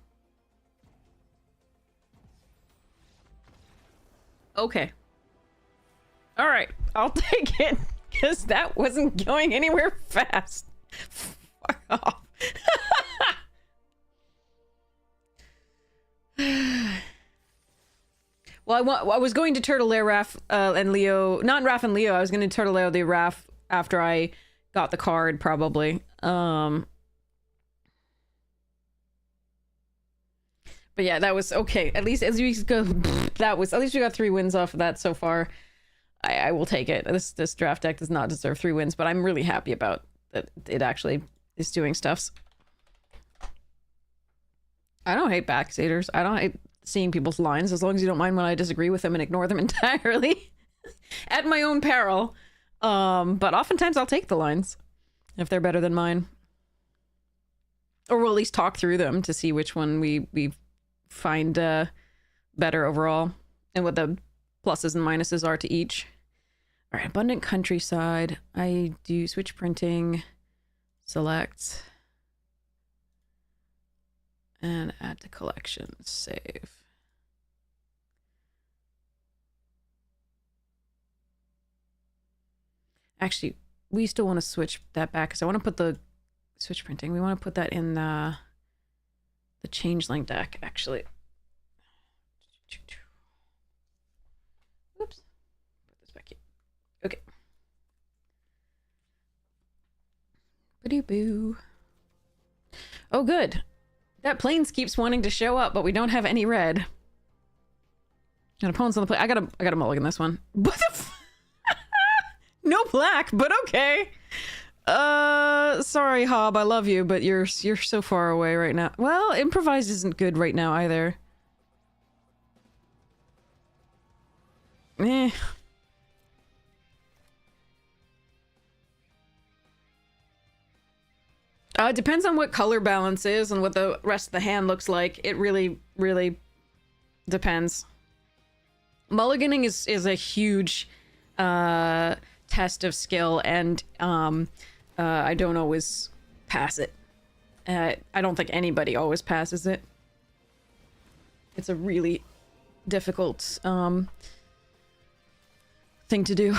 Okay. All right, I'll take it because that wasn't going anywhere fast. Fuck off. Well, I was going to Turtle Lair Raph and Leo, not Raph and Leo. I was going to Turtle Lair the Raph after I got the card, probably. But yeah, that was okay. At least as we go, that was at least we got 3 wins off of that so far. I will take it. This draft deck does not deserve 3 wins, but I'm really happy about that it actually is doing stuffs. I don't hate backseaters. I don't hate seeing people's lines as long as you don't mind when I disagree with them and ignore them entirely at my own peril. But oftentimes I'll take the lines if they're better than mine, or we'll at least talk through them to see which one we find better overall and what the pluses and minuses are to each. All right, abundant countryside. I do switch printing, select, and add to collection. Save. Actually, we still want to switch that back because I want to put the switch printing. We want to put that in the changeling deck, actually. Oops. Put this back here. Okay. Ba-doo-boo. Oh, good. That plains keeps wanting to show up, but we don't have any red. And opponents on the play. I gotta mulligan this one. What the f No black, but okay. Sorry, Hob, I love you, but you're so far away right now. Well, improvise isn't good right now either. Eh. It depends on what color balance is and what the rest of the hand looks like. It really, really depends. Mulliganing is a huge test of skill, and I don't always pass it. I don't think anybody always passes it. It's a really difficult thing to do.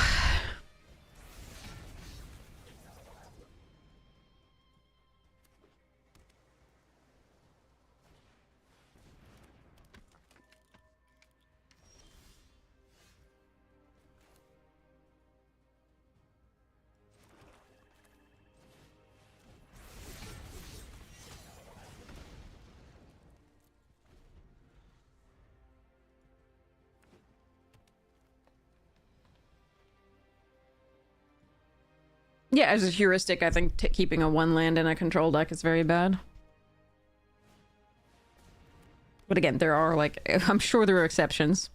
Yeah, as a heuristic, I think keeping a 1 land in a control deck is very bad. But again, there are, like, I'm sure there are exceptions.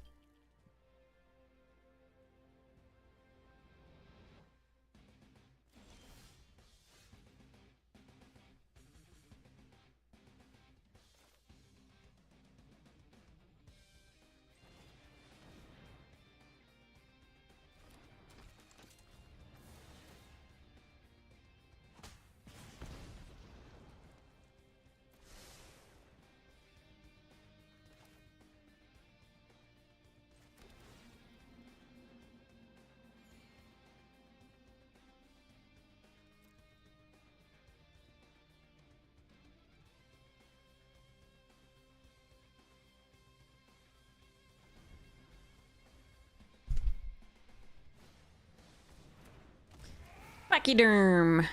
Pachyderm.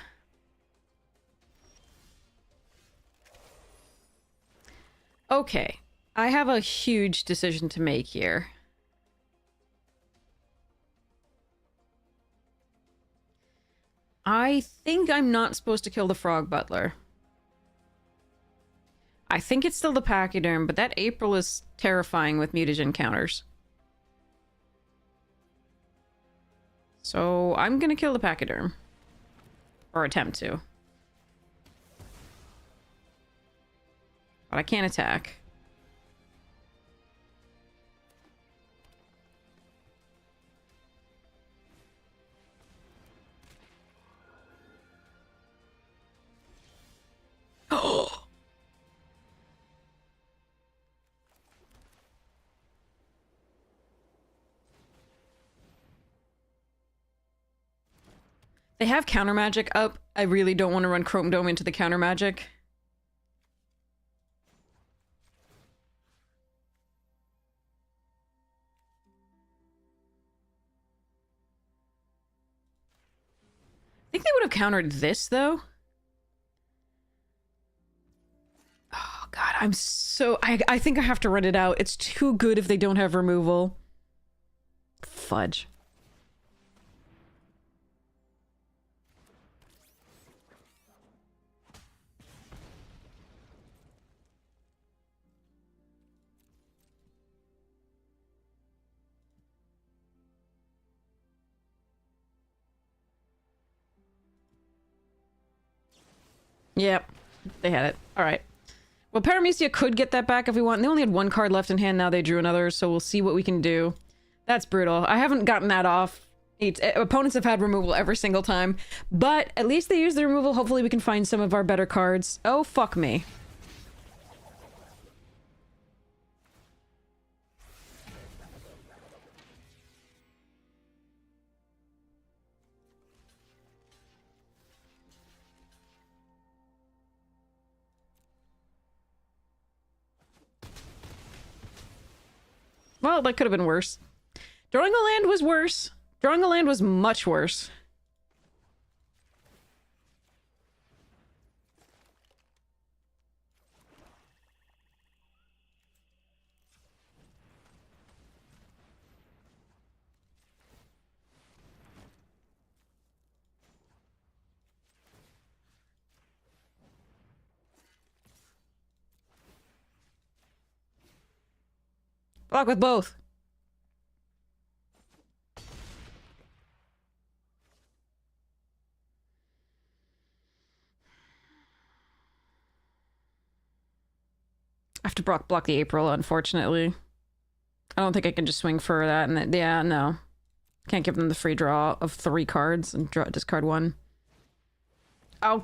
Okay, I have a huge decision to make here. I think I'm not supposed to kill the Frog Butler. I think it's still the Pachyderm, but that April is terrifying with mutagen counters. So I'm gonna kill the Pachyderm. Or attempt to. But I can't attack. Oh! They have counter magic up. I really don't want to run Chrome Dome into the counter magic. I think they would have countered this, though. Oh, God, I'm so... I think I have to run it out. It's too good if they don't have removal. Fudge. Yep, they had it. All right. Well, Paramecia could get that back if we want. They only had one card left in hand. Now they drew another, so we'll see what we can do. That's brutal. I haven't gotten that off. Opponents have had removal every single time, but at least they use the removal. Hopefully we can find some of our better cards. Oh, fuck me. Well, that could have been worse. Drawing a land was worse. Drawing a land was much worse. Block with both. I have to block the April, unfortunately. I don't think I can just swing for that. And yeah, no. Can't give them the free draw of 3 cards and discard 1. Oh.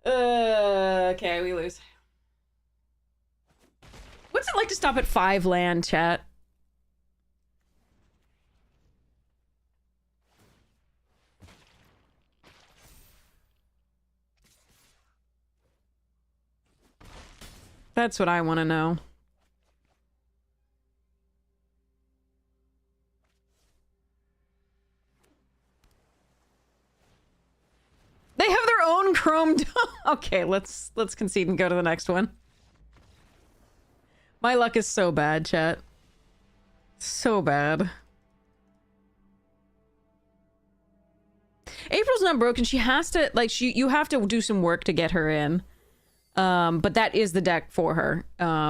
Okay, we lose. What's it like to stop at 5 land, chat? That's what I want to know. They have their own Chrome Dome. Okay, let's concede and go to the next one. My luck is so bad, chat. So bad. April's not broken. She has to, like, you have to do some work to get her in. But that is the deck for her.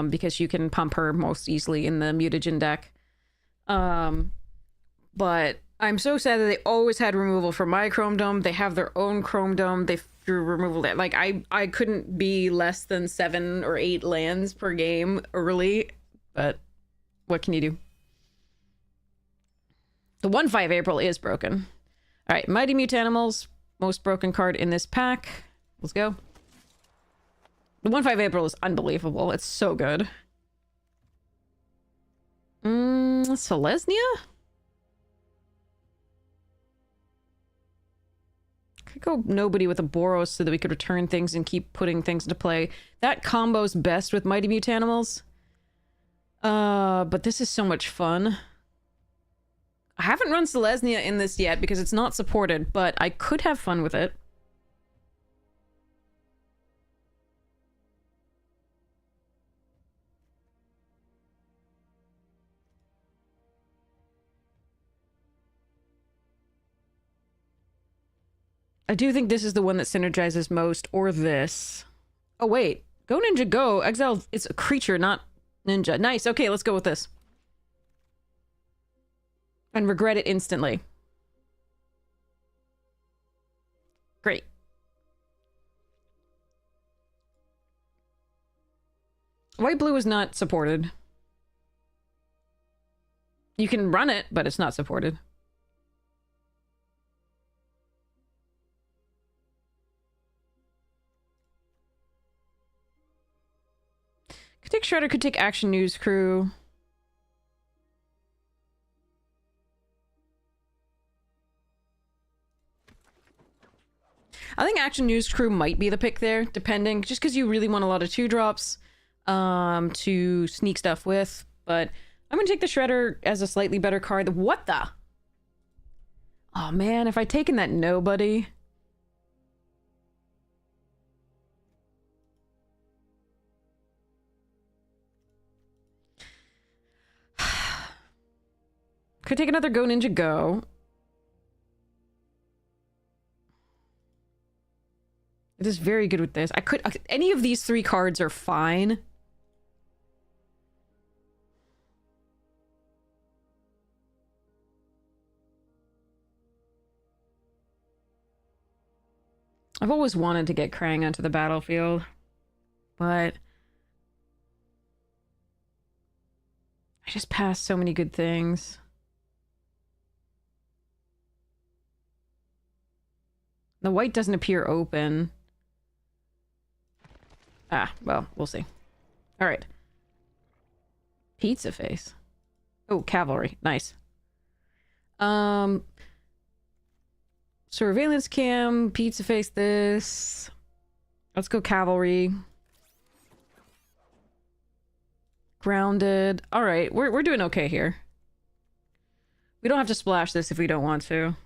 Because you can pump her most easily in the mutagen deck. But I'm so sad that they always had removal for my Chrome Dome. They have their own Chrome Dome. They threw removal there. Like, I couldn't be less than 7 or 8 lands per game early. But what can you do? The 1/5 April is broken. All right, Mighty Mutanimals. Most broken card in this pack. Let's go. The 1/5 April is unbelievable. It's so good. Selesnya? Could go nobody with a Boros so that we could return things and keep putting things into play. That combo's best with Mighty Mutanimals. But this is so much fun. I haven't run Selesnya in this yet because it's not supported, but I could have fun with it. I do think this is the one that synergizes most, or this. Oh, wait. Go Ninja Go. Exile, it's a creature, not ninja. Nice. Okay, let's go with this. And regret it instantly. Great. White-blue is not supported. You can run it, but it's not supported. Could take Shredder, could take Action News Crew. Action News Crew might be the pick there, depending, just because you really want a lot of 2-drops to sneak stuff with. But I'm gonna take the Shredder as a slightly better card. What the? Oh man, if I'd taken that Nobody. Could take another Go Ninja Go. It is very good with this. I could... Any of these 3 cards are fine. I've always wanted to get Krang onto the battlefield, but I just passed so many good things. The white doesn't appear open. Ah, well, we'll see. All right. Pizza Face. Oh, Cavalry. Nice. Surveillance Cam, Pizza Face this. Let's go Cavalry. Grounded. All right, we're doing okay here. We don't have to splash this if we don't want to.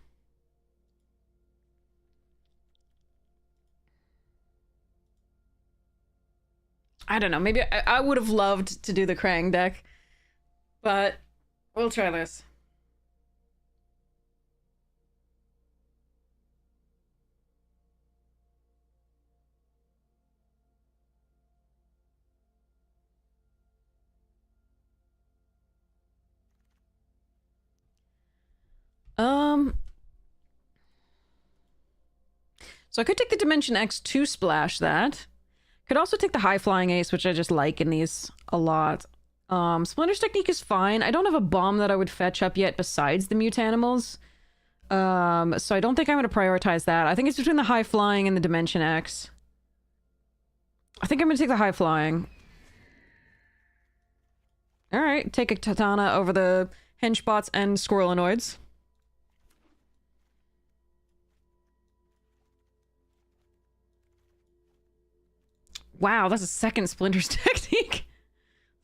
I don't know. Maybe I would have loved to do the Krang deck, but we'll try this. So I could take the Dimension X to splash that. Could also take the High Flying Ace, which I just like in these a lot. Splinter's Technique is fine. I don't have a bomb that I would fetch up yet besides the Mutanimals. So I don't think I'm going to prioritize that. I think it's between the High Flying and the Dimension X. I think I'm going to take the High Flying. Alright, take a Katana over the Henchbots and Squirrelinoids. Wow, that's a second Splinter's Technique.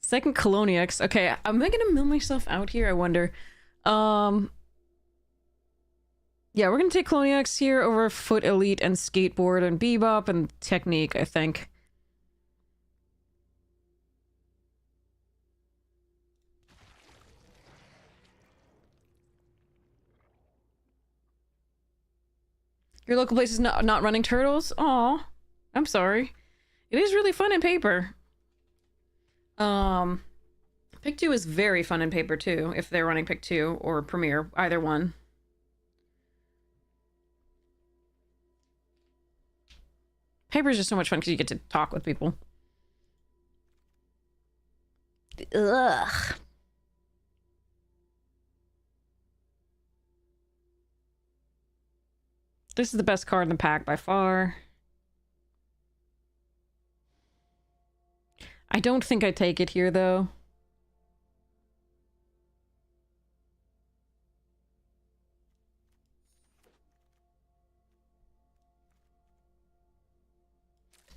Second Coloniax. Okay, am I gonna mill myself out here? I wonder. Yeah, we're gonna take Coloniax here over Foot Elite and Skateboard and Bebop and Technique, I think. Your local place is not running turtles? Aw, I'm sorry. It is really fun in paper. Pick 2 is very fun in paper too, if they're running Pick 2 or Premiere, either one. Paper is just so much fun because you get to talk with people. Ugh. This is the best card in the pack by far. I don't think I take it here, though.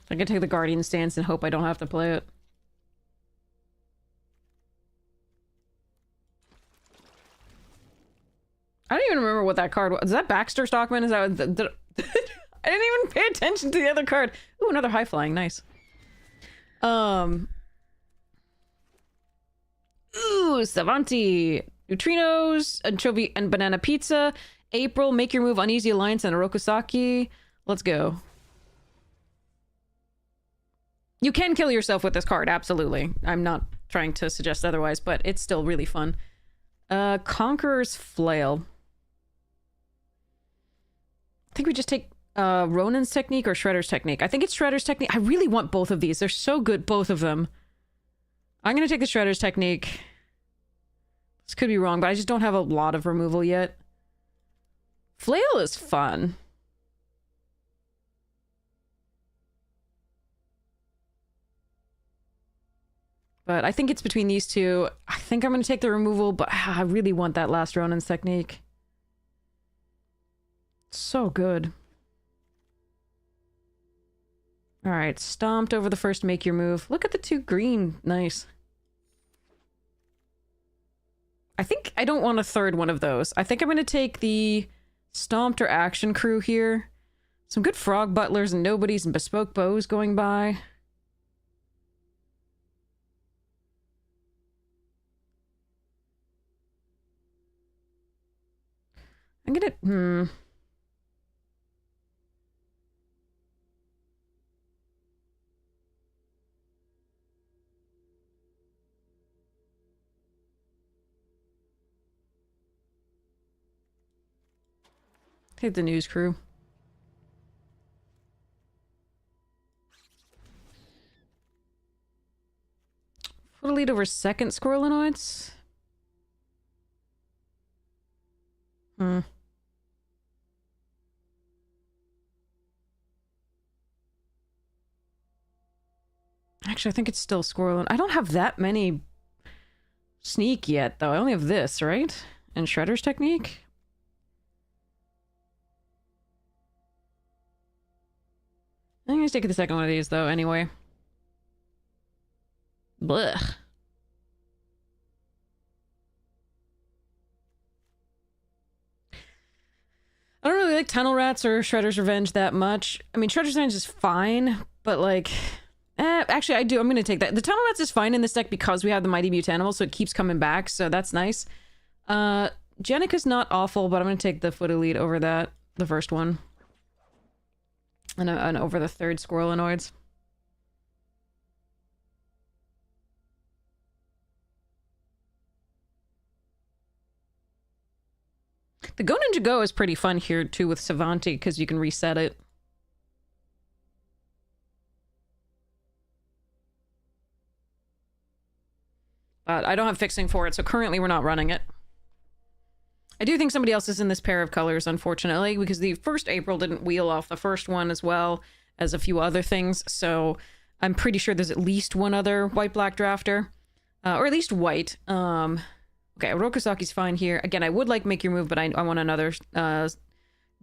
I can take the Guardian stance and hope I don't have to play it. I don't even remember what that card was. Is that Baxter Stockman? Is that... I didn't even pay attention to the other card. Ooh, another High Flying. Nice. Ooh, Savanti. Neutrinos, Anchovy, and Banana Pizza. April, Make Your Move, Uneasy Alliance, and Orokusaki. Let's go. You can kill yourself with this card, absolutely. I'm not trying to suggest otherwise, but it's still really fun. Conqueror's Flail. I think we just take Ronin's Technique or Shredder's Technique. I think it's Shredder's Technique. I really want both of these. They're so good, both of them. I'm going to take the Shredder's Technique. This could be wrong, but I just don't have a lot of removal yet. Flail is fun. But I think it's between these two. I think I'm going to take the removal, but I really want that last Ronin's Technique. So good. All right, stomped over the first make your move. Look at the two green. Nice. I think I don't want a third one of those. I think I'm going to take the stomped or action crew here. Some good frog butlers and nobodies and bespoke bows going by. I'm gonna... Take the news crew. Put a lead over second Squirrelinoids. Actually, I think it's still Squirrelin. I don't have that many sneak yet, though. I only have this, right? And Shredder's technique? I'm gonna take the second one of these, though, anyway. Blech. I don't really like Tunnel Rats or Shredder's Revenge that much. I mean, Shredder's Revenge is fine, but like... actually, I do. I'm gonna take that. The Tunnel Rats is fine in this deck because we have the Mighty Mutanimals, so it keeps coming back, so that's nice. Jenica's not awful, but I'm gonna take the Foot Elite over that. The first one. And over the third Squirrelinoids. The Go Ninja Go is pretty fun here, too, with Savanti, because you can reset it. But I don't have fixing for it, so currently we're not running it. I do think somebody else is in this pair of colors, unfortunately, because the first April didn't wheel off the first one as well as a few other things, so I'm pretty sure there's at least one other white-black drafter. Or at least white. Okay, Orokasaki's fine here. Again, I would like Make Your Move, but I want another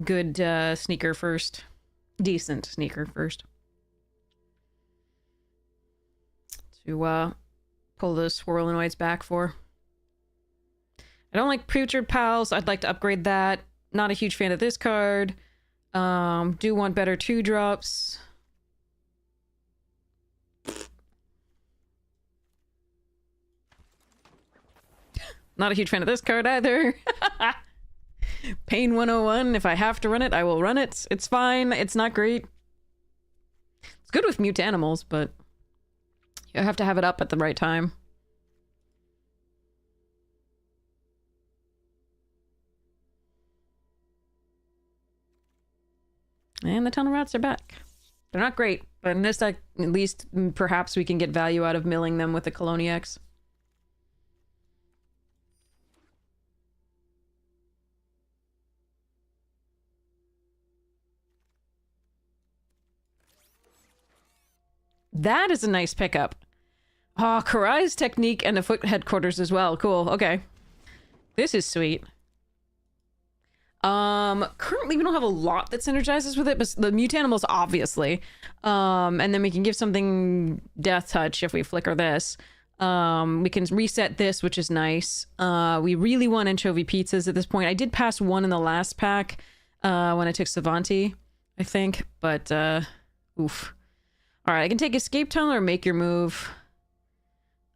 good sneaker first. Decent sneaker first. To pull those Swirlinoids back for. I don't like Putrid Pals. I'd like to upgrade that. Not a huge fan of this card. Do want better 2-drops. Not a huge fan of this card either. Pain 101. If I have to run it, I will run it. It's fine. It's not great. It's good with Mutanimals, but you have to have it up at the right time. And the Tunnel Rats are back. They're not great, but in this deck, at least perhaps we can get value out of milling them with the Coloniax. That is a nice pickup. Oh, Karai's technique and the foot headquarters as well. Cool. Okay. This is sweet. Currently we don't have a lot that synergizes with it, but the Mutanimals obviously. And then we can give something Death Touch if we flicker this. We can reset this, which is nice. We really want anchovy pizzas at this point. I did pass one in the last pack, when I took Savanti, I think, but, oof. Alright, I can take Escape Tunnel or Make Your Move.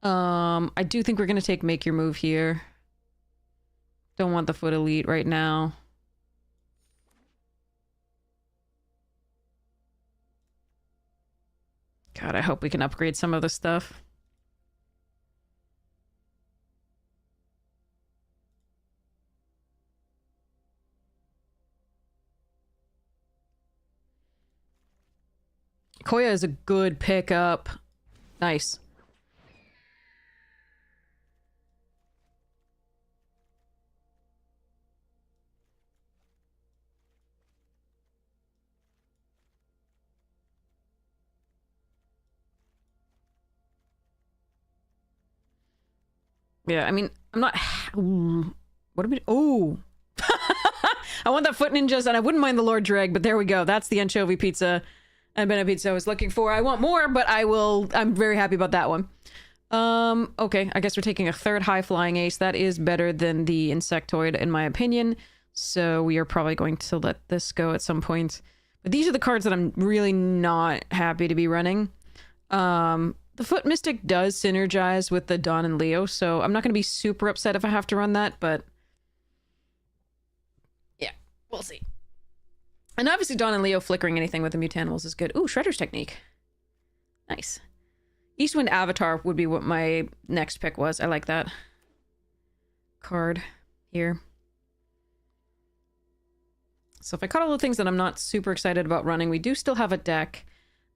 I do think we're gonna take Make Your Move here. Don't want the Foot Elite right now. God, I hope we can upgrade some of the stuff. Koya is a good pickup. Nice. Yeah, I mean, I'm not... Ooh. What are we... Oh! I want that Foot Ninjas, and I wouldn't mind the Lord Dreg, but there we go. That's the anchovy pizza. and Benefiz I was looking for. I want more, but I'm very happy about that one. Okay, I guess we're taking a third high flying ace. That is better than the insectoid in my opinion. So we are probably going to let this go at some point. But these are the cards that I'm really not happy to be running. The Foot Mystic does synergize with the Dawn and Leo, so I'm not going to be super upset if I have to run that, but yeah, we'll see. And obviously Dawn and Leo flickering anything with the Mutanimals is good. Ooh, Shredder's Technique. Nice. Eastwind Avatar would be what my next pick was. I like that card here. So if I cut all the things that I'm not super excited about running, we do still have a deck.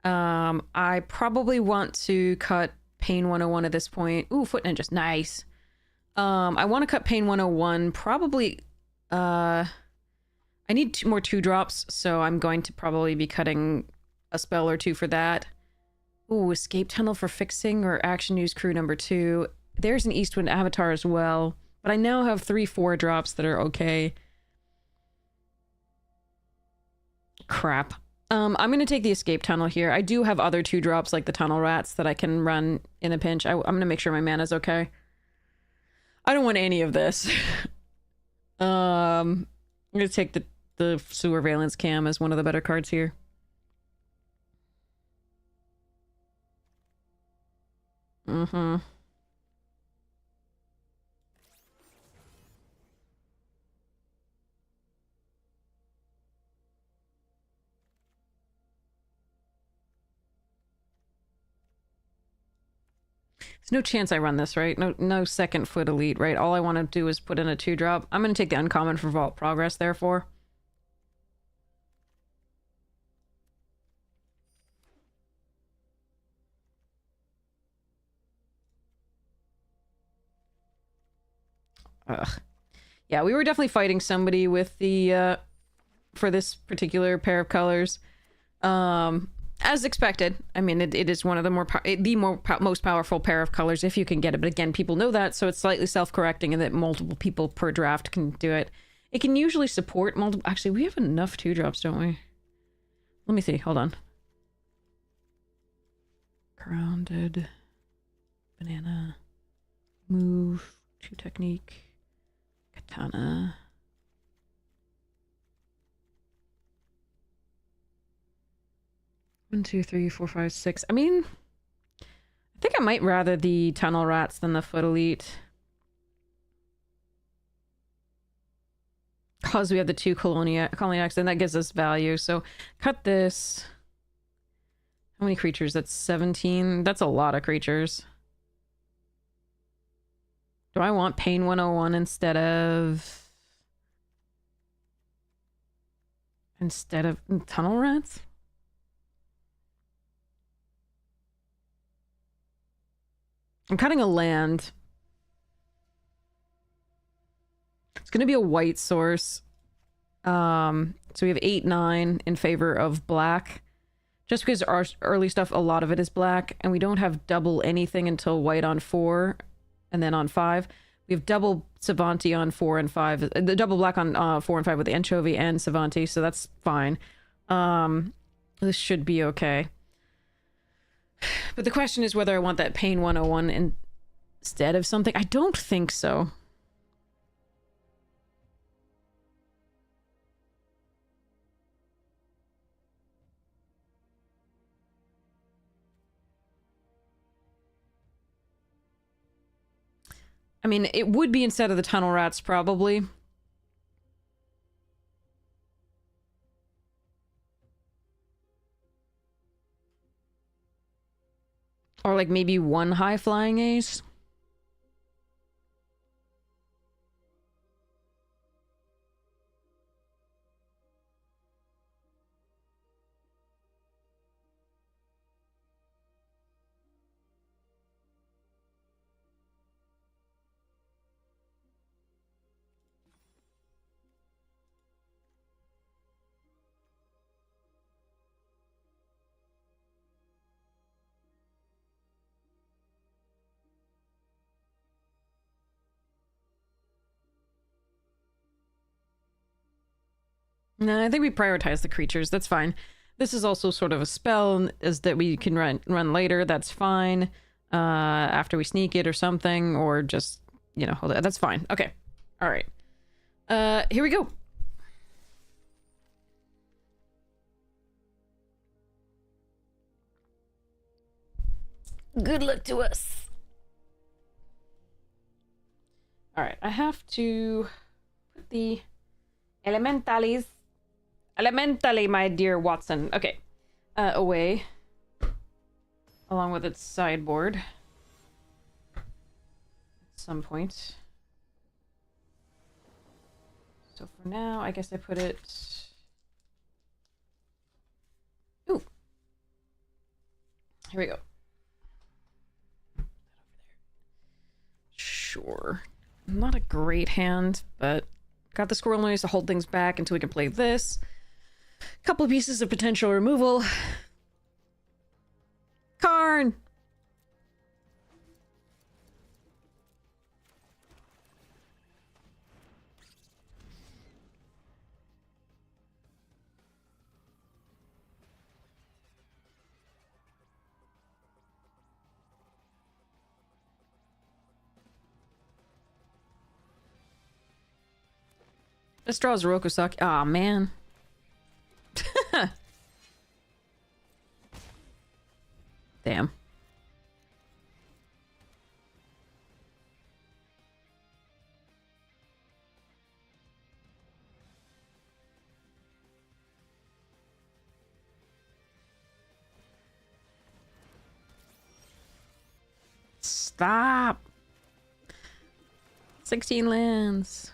I probably want to cut Pain 101 at this point. Ooh, Foot Ninjas, nice. I want to cut Pain 101, probably, I need more 2-drops, so I'm going to probably be cutting a spell or two for that. Ooh, Escape Tunnel for fixing, or Action News Crew number 2. There's an Eastwind Avatar as well, but I now have 3 4-drops that are okay. Crap. I'm going to take the Escape Tunnel here. I do have other 2-drops like the Tunnel Rats that I can run in a pinch. I'm going to make sure my mana's okay. I don't want any of this. I'm going to take the Sewer Valence Cam as one of the better cards here. Mm-hmm. There's no chance I run this, right? No second Foot Elite, right? All I want to do is put in a 2-drop. I'm going to take the uncommon for Vault Progress, therefore. Ugh. Yeah, we were definitely fighting somebody with the, for this particular pair of colors. As expected. I mean, it is one of the most powerful pair of colors if you can get it. But again, people know that, so it's slightly self-correcting and that multiple people per draft can do it. It can usually support multiple... Actually, we have enough 2-drops, don't we? Let me see. Hold on. Grounded. Banana. Move. 2 technique. Katana. One, two, three, four, five, six. I mean, I think I might rather the Tunnel Rats than the Foot Elite. Because we have the 2 Coloniacs, and that gives us value. So, cut this. How many creatures? That's 17. That's a lot of creatures. Do I want Pain 101 instead of Tunnel Rats? I'm cutting a land. It's going to be a white source. So we have 8, 9 in favor of black. Just because our early stuff, a lot of it is black, and we don't have double anything until white on 4, and then on 5. We have double Savanti on 4 and 5. The double black on 4 and 5 with the Anchovy and Savanti, so that's fine. This should be okay. But the question is whether I want that Pain 101 instead of something. I don't think so. I mean, it would be instead of the Tunnel Rats, probably. Or like maybe 1 high flying ace. No, I think we prioritize the creatures. That's fine. This is also sort of a spell is that we can run later. That's fine. After we sneak it or something, or just, you know, hold it. That's fine. Okay. All right. Here we go. Good luck to us. All right. I have to put the elementally, my dear Watson. Okay. Away. Along with its sideboard. At some point. So for now, I guess I put it... Ooh. Here we go. Sure. Not a great hand, but got the squirrel noise to hold things back until we can play this. A couple of pieces of potential removal. Karn! This draws Rokusaki. Aw, man. Damn. Stop. 16 lands.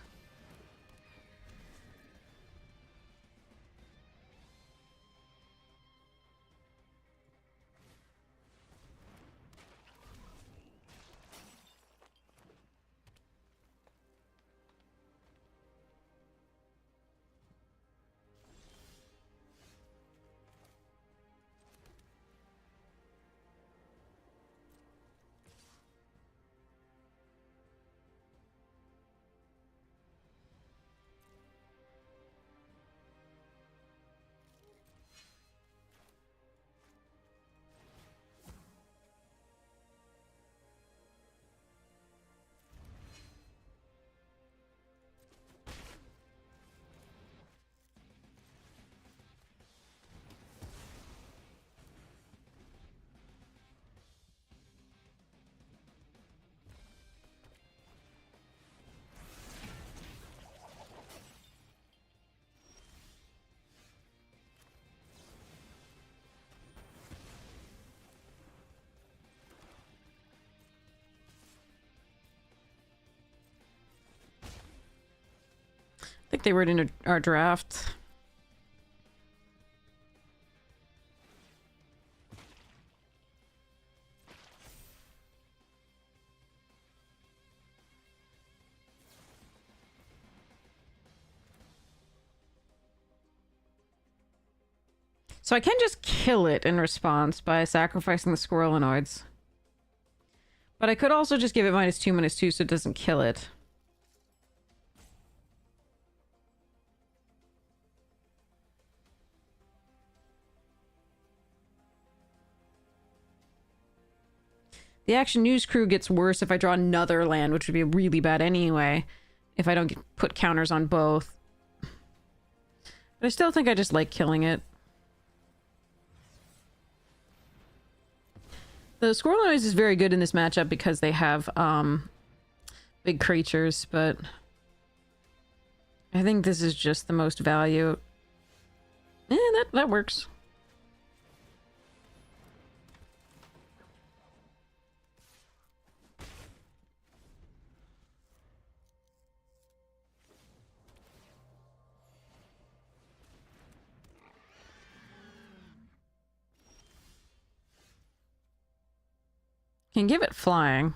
I think they were in our draft. So I can just kill it in response by sacrificing the Squirrelinoids. But I could also just give it -2/-2 so it doesn't kill it. The Action News Crew gets worse if I draw another land, which would be really bad anyway, if I don't put counters on both. But I still think I just like killing it. The Squirrelinoids is very good in this matchup because they have big creatures, but I think this is just the most value. That works. Can give it flying.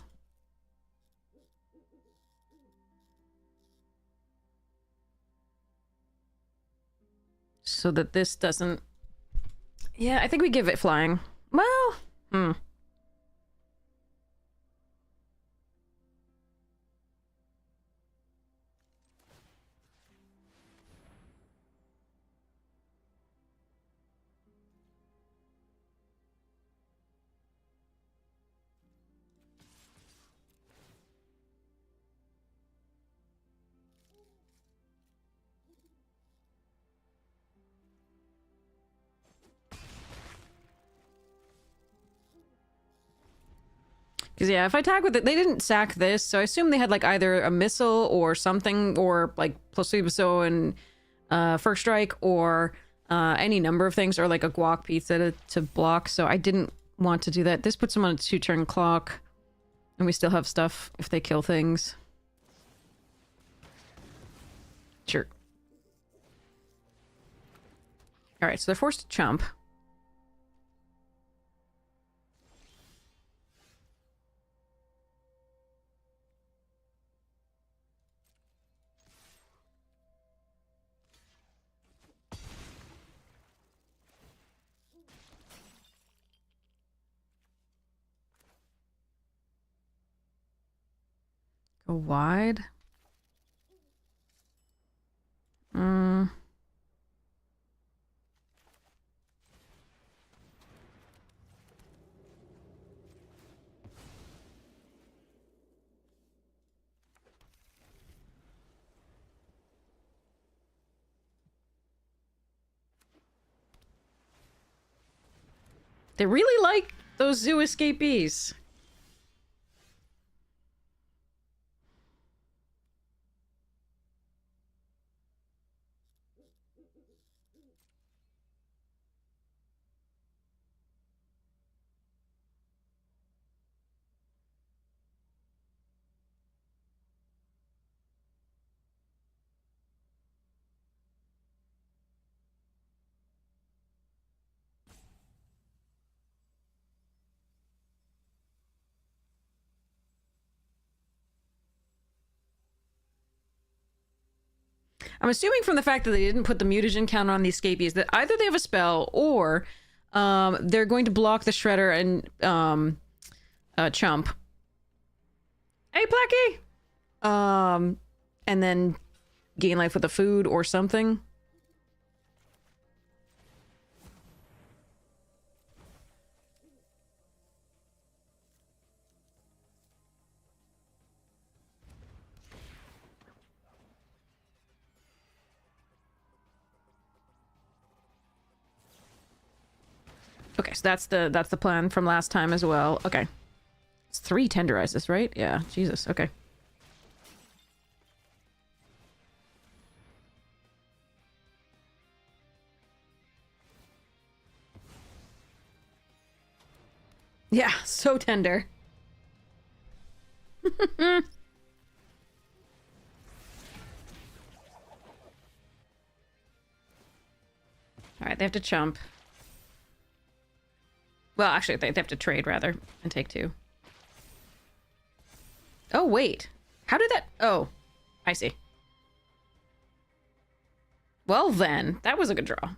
So that this doesn't... Yeah, I think we give it flying. Well, Because, yeah, if I attack with it, they didn't sack this, so I assume they had, like, either a missile or something, or, like, Placebo and First Strike, or any number of things, or, like, a guac pizza to block, so I didn't want to do that. This puts them on a 2-turn clock, and we still have stuff if they kill things. Sure. Alright, so they're forced to chump. Go wide. They really like those zoo escapees. I'm assuming from the fact that they didn't put the mutagen counter on the escapees that either they have a spell or they're going to block the Shredder and Chump. Hey, Placky! And then gain life with the food or something. Okay, so that's the plan from last time as well. Okay. It's 3 tenderizes, right? Yeah, Jesus, okay. Yeah, so tender. Alright, they have to chump. Well, actually, they have to trade, rather, and take 2. Oh, wait. How did that... Oh, I see. Well, then. That was a good draw.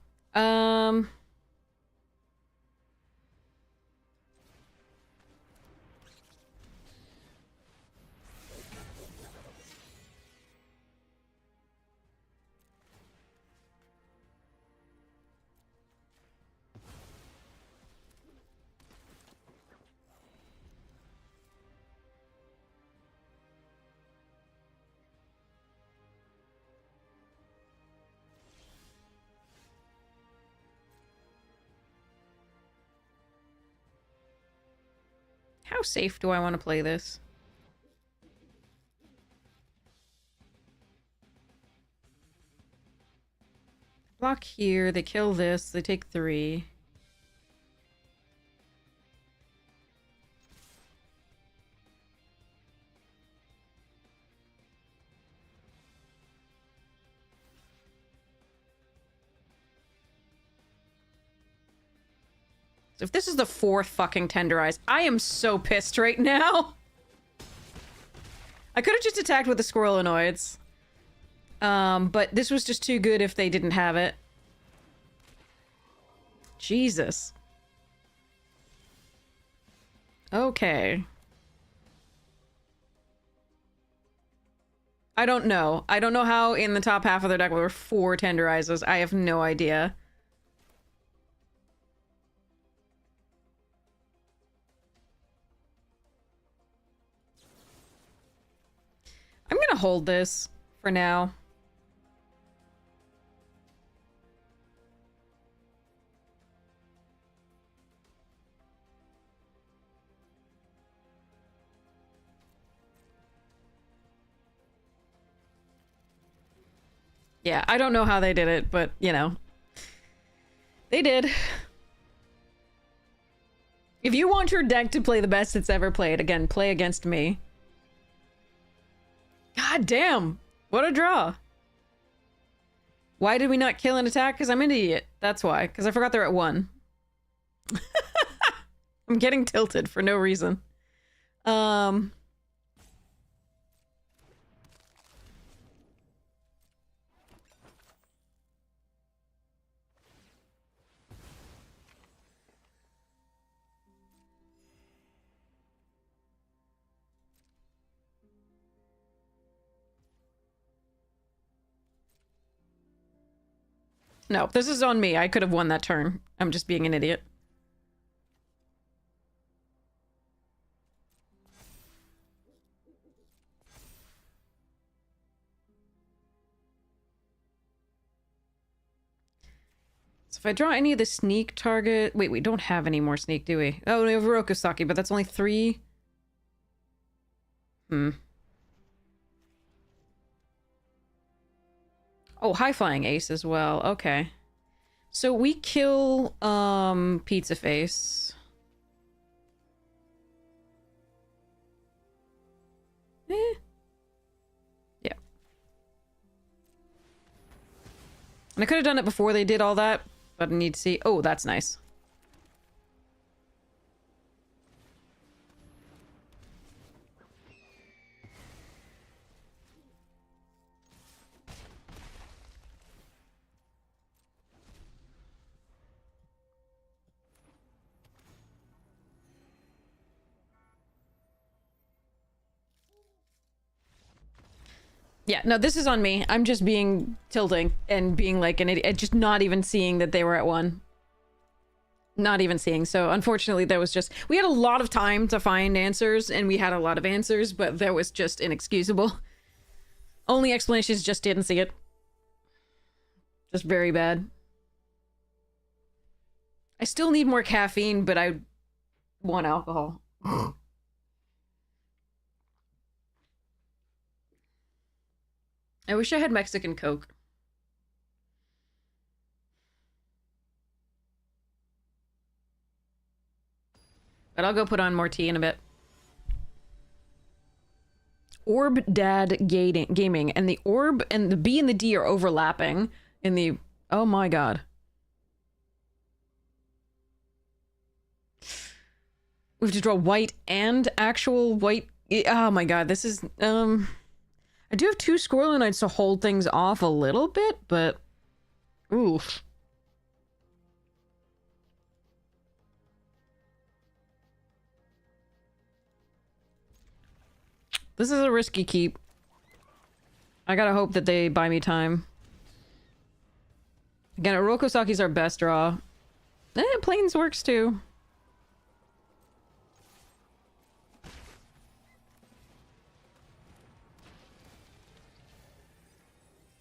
How safe do I want to play this? Block here, they kill this, they take 3. So if this is the 4th fucking tenderize, I am so pissed right now. I could have just attacked with the Squirrelinoids. But this was just too good if they didn't have it. Jesus. Okay. I don't know. I don't know how in the top half of their deck there were 4 tenderizes. I have no idea. I'm gonna hold this for now. Yeah, I don't know how they did it, but, you know. They did. If you want your deck to play the best it's ever played, again, play against me. God damn! What a draw. Why did we not kill an attack? Because I'm an idiot. That's why. Because I forgot they're at 1. I'm getting tilted for no reason. No, this is on me. I could have won that turn. I'm just being an idiot. So if I draw any of the sneak target... Wait, we don't have any more sneak, do we? Oh, we have Rokosaki, but that's only 3. Oh, high-flying ace as well. Okay. So we kill, Pizza Face. Yeah. And I could have done it before they did all that, but I need to see... Oh, that's nice. Yeah, no, this is on me. I'm just being tilting and being like an idiot, just not even seeing that they were at 1. Not even seeing. So unfortunately, there was just... We had a lot of time to find answers, and we had a lot of answers, but that was just inexcusable. Only explanation is just didn't see it. Just very bad. I still need more caffeine, but I want alcohol. I wish I had Mexican Coke. But I'll go put on more tea in a bit. Orb Dad Gaming. And the orb and the B and the D are overlapping in the... Oh my god. We have to draw white and actual white... Oh my god, this is... I do have 2 Squirrelinites to hold things off a little bit, but... Oof. This is a risky keep. I gotta hope that they buy me time. Again, Orokosaki's our best draw. Plains works too.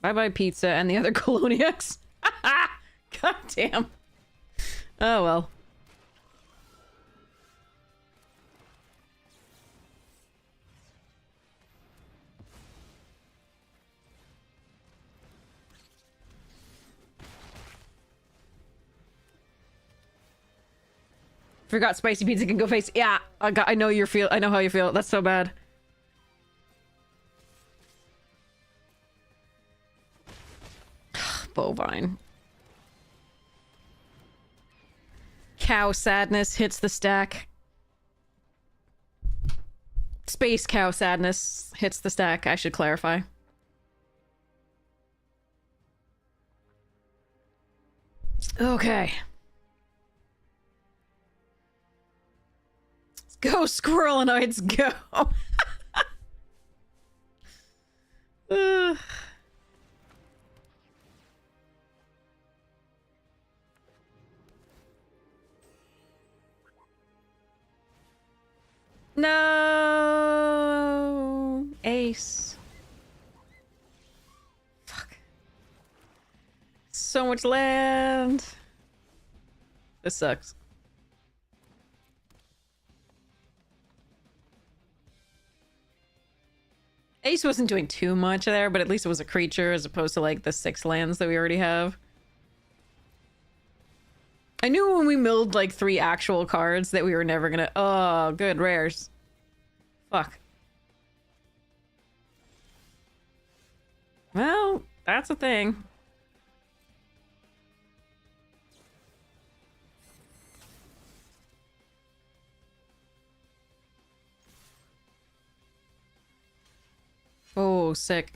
Bye-bye pizza and the other Coloniacs. God damn. Oh well. Forgot spicy pizza can go face. Yeah, I know you feel. I know how you feel. That's so bad. Bovine. Cow sadness hits the stack. Space cow sadness hits the stack, I should clarify. Okay. Let's go, Squirrelinoids, go! No, ace. Fuck. So much land. This sucks. Ace wasn't doing too much there, but at least it was a creature as opposed to like the 6 lands that we already have. I knew when we milled like 3 actual cards that we were never gonna... Oh, good, rares. Fuck. Well, that's a thing. Oh, sick.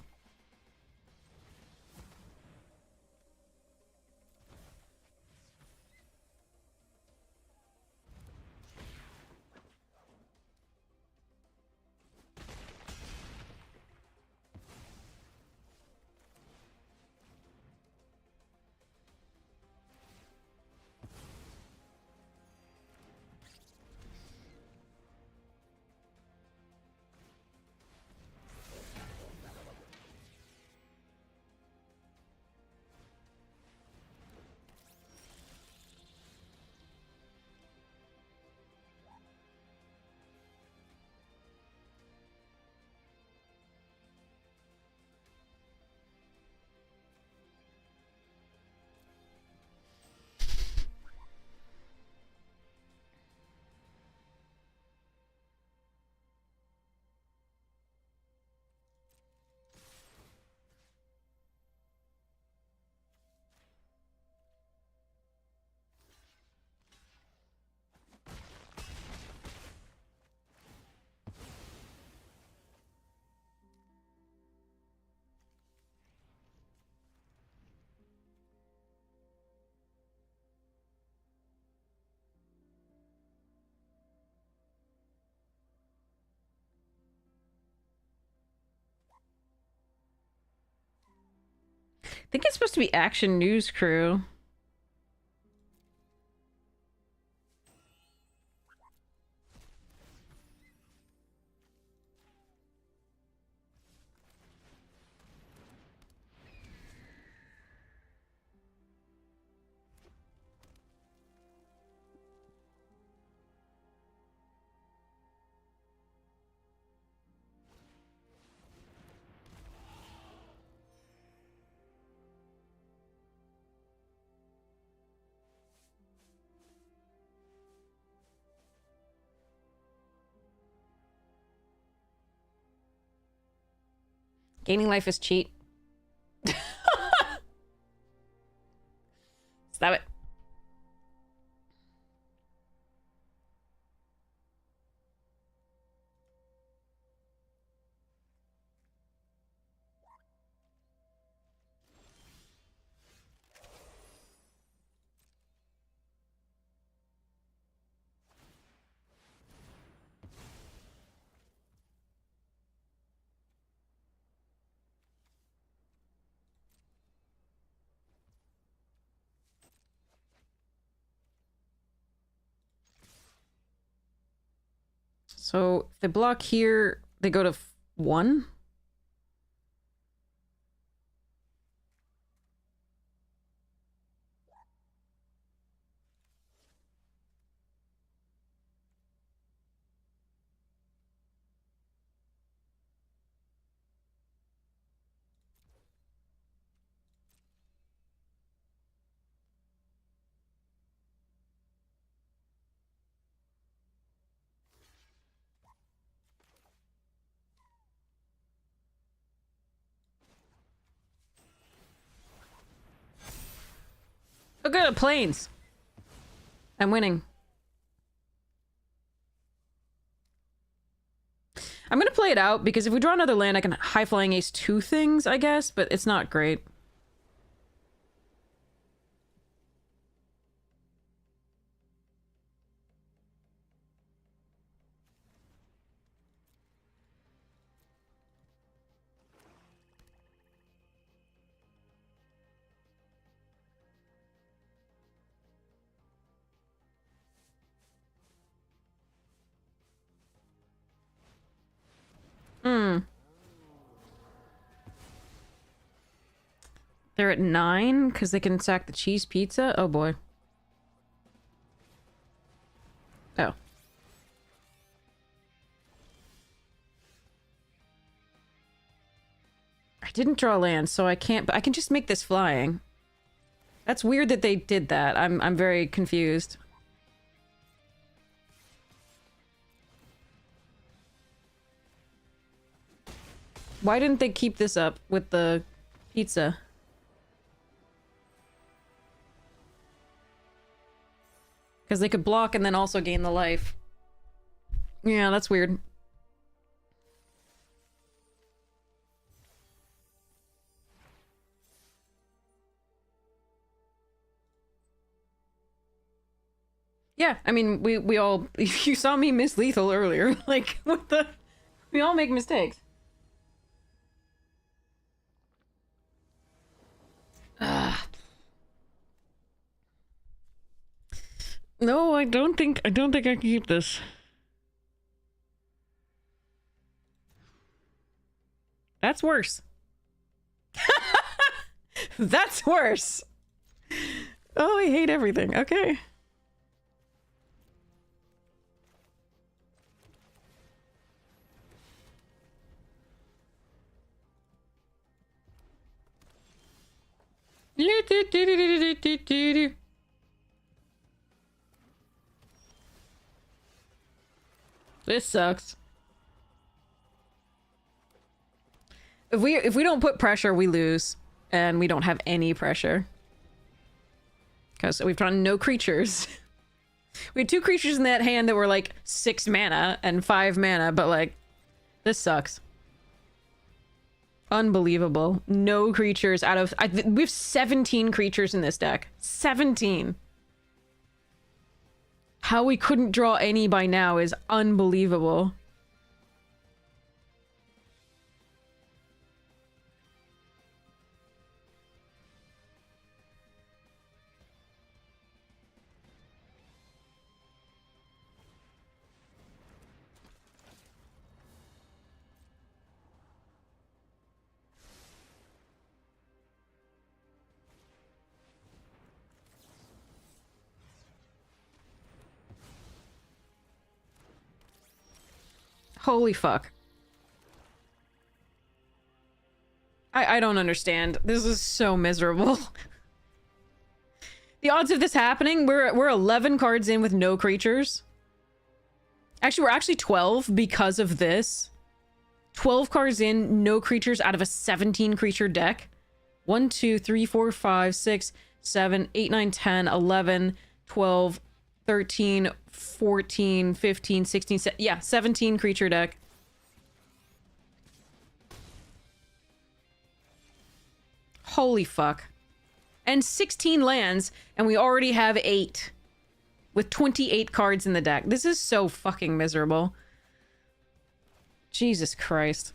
I think it's supposed to be Action News Crew. Gaining life is cheat. Stop it. So if they block here, they go to 1. Oh, good at planes. I'm winning. I'm gonna play it out because if we draw another land, I can high flying ace 2 things, I guess, but it's not great. Hmm. They're at 9 because they can sack the cheese pizza. Oh boy. Oh. I didn't draw land, so I can't, but I can just make this flying. That's weird that they did that. I'm very confused. Why didn't they keep this up with the pizza? Because they could block and then also gain the life. Yeah, that's weird. Yeah, I mean, we all... You saw me miss lethal earlier. Like, what the... We all make mistakes. No, I don't think I can keep this. That's worse. That's worse. Oh, I hate everything. Okay. This sucks. If we don't put pressure, we lose. And we don't have any pressure. Because we've drawn no creatures. We had 2 creatures in that hand that were like 6 mana and 5 mana, but like, this sucks. Unbelievable. No creatures out of... we have 17 creatures in this deck. 17. How we couldn't draw any by now is unbelievable. Holy fuck. I don't understand. This is so miserable. The odds of this happening, we're 11 cards in with no creatures. Actually, we're actually 12 because of this. 12 cards in, no creatures out of a 17 creature deck. 1, 2, 3, 4, 5, 6, 7, 8, 9, 10, 11, 12, 13, 14, 15, 16, yeah, 17 creature deck. Holy fuck. And 16 lands, and we already have 8. With 28 cards in the deck. This is so fucking miserable. Jesus Christ.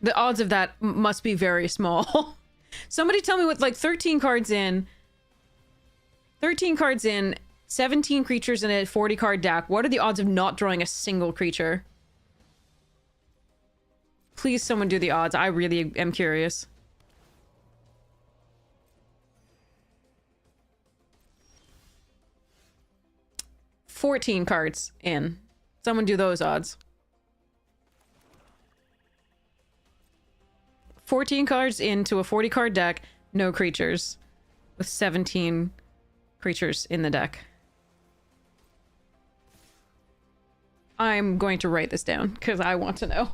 The odds of that must be very small. Somebody tell me with like 13 cards in, 17 creatures in a 40 card deck, what are the odds of not drawing a single creature? Please someone do the odds. I really am curious. "14 cards in. Someone do those odds. 14 cards into a 40 card deck, no creatures. With 17 creatures in the deck. I'm going to write this down, because I want to know.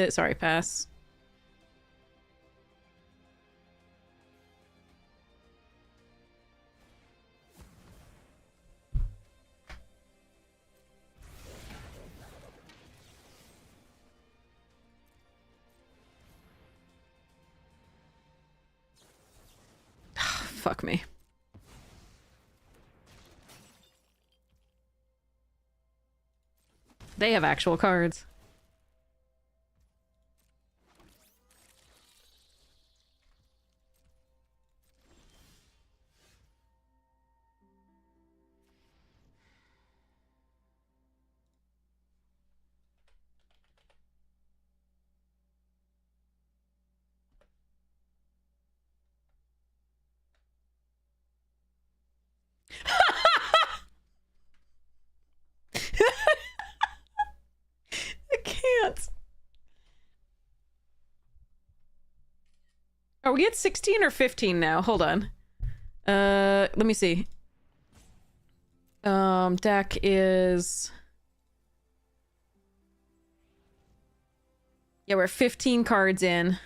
Sorry, pass. Fuck me. They have actual cards. Are we at 16 or 15 now? Hold on. Let me see. Deck is... Yeah, we're 15 cards in.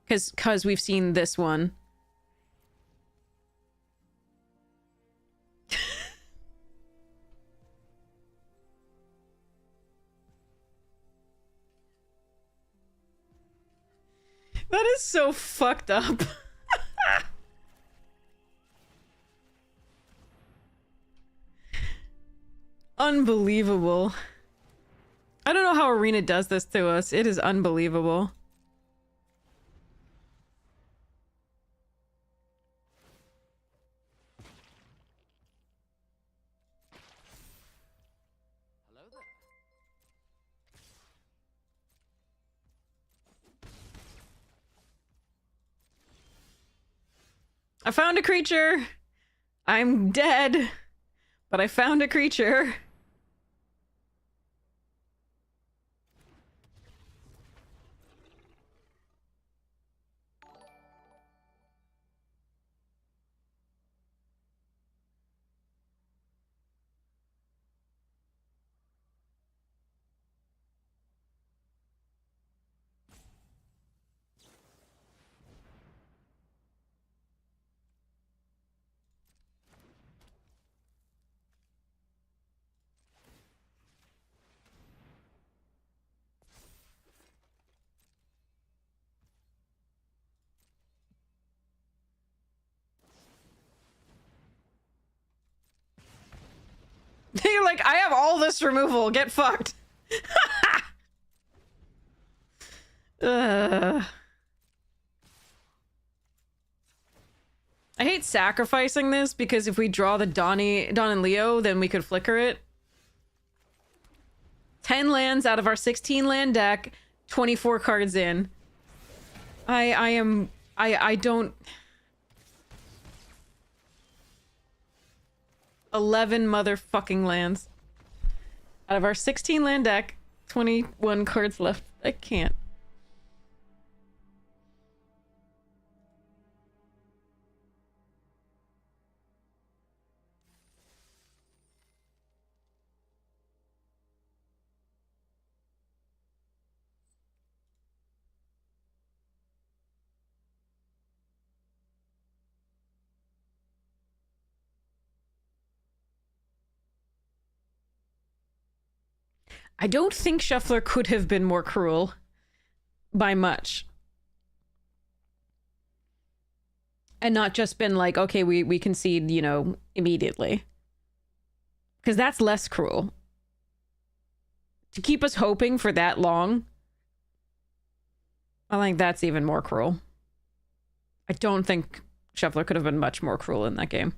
Cause we've seen this one. That is so fucked up. Unbelievable. I don't know how Arena does this to us. It is unbelievable. Hello there. I found a creature. I'm dead. But I found a creature. You're like, I have all this removal. Get fucked. I hate sacrificing this because if we draw the Don and Leo, then we could flicker it. 10 lands out of our 16 land deck, 24 cards in. I don't... 11 motherfucking lands. Out of our 16 land deck, 21 cards left. I can't. I don't think Shuffler could have been more cruel. By much. And not just been like, okay, we concede, you know, immediately. Because that's less cruel. To keep us hoping for that long, I think that's even more cruel. I don't think Shuffler could have been much more cruel in that game.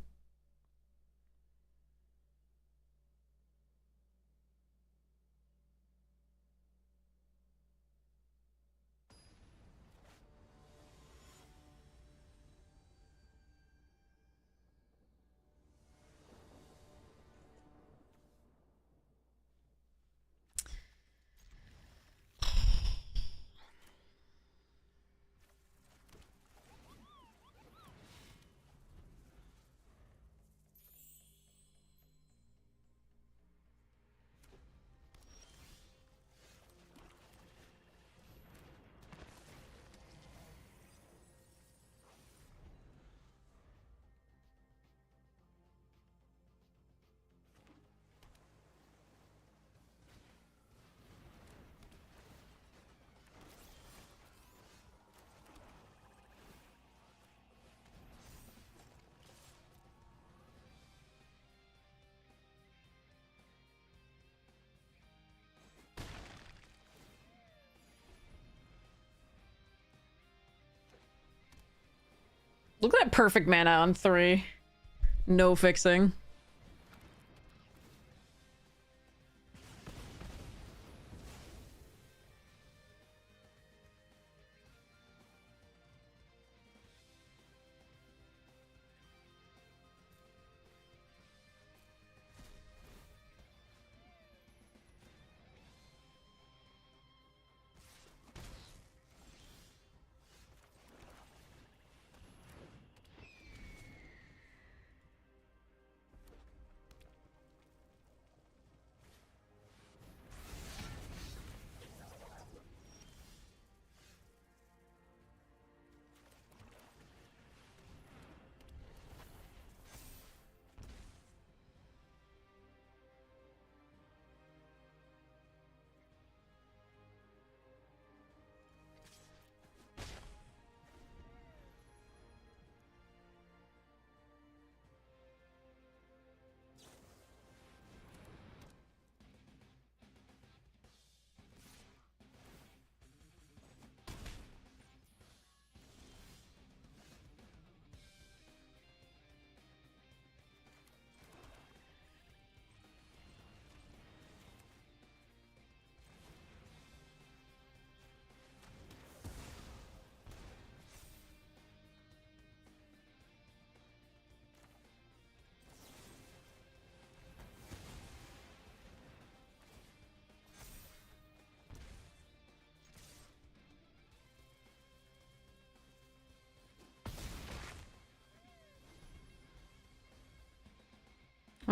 Look at that perfect mana on 3. No fixing.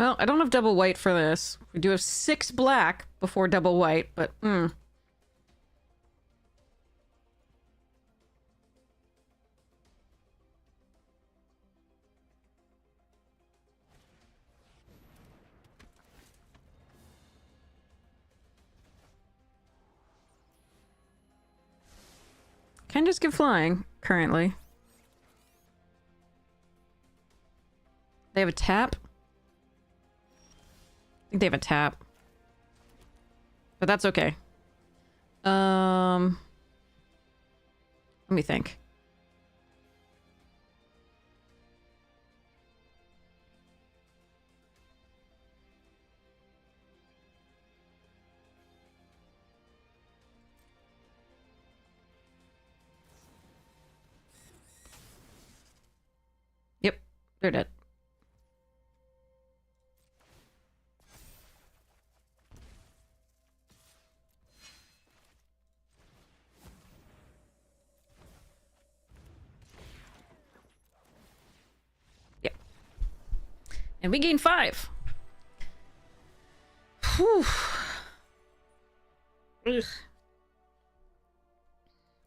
Well, I don't have double white for this. We do have 6 black before double white, but can just get flying currently. They have a tap? I think they have a tap. But that's okay. Let me think. Yep, they're dead. Yep. And we gain 5. Whew. Ugh.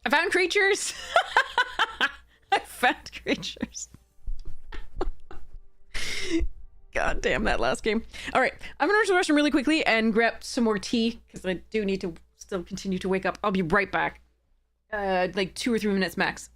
I found creatures! I found creatures. God damn that last game. Alright, I'm gonna rush the restroom really quickly and grab some more tea, because I do need to still continue to wake up. I'll be right back. Like 2 or 3 minutes max.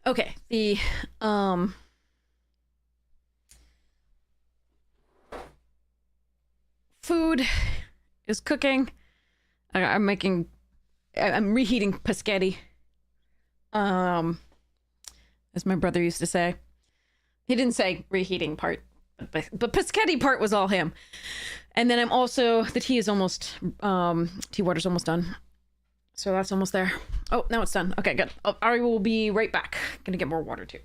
Okay, the food is cooking. I'm making. I'm reheating paschetti. As my brother used to say. He didn't say reheating part, but paschetti part was all him. And then I'm also the tea is almost tea water's almost done. So that's almost there. Oh, now it's done. Okay, good. Oh, I will be right back. Gonna get more water too.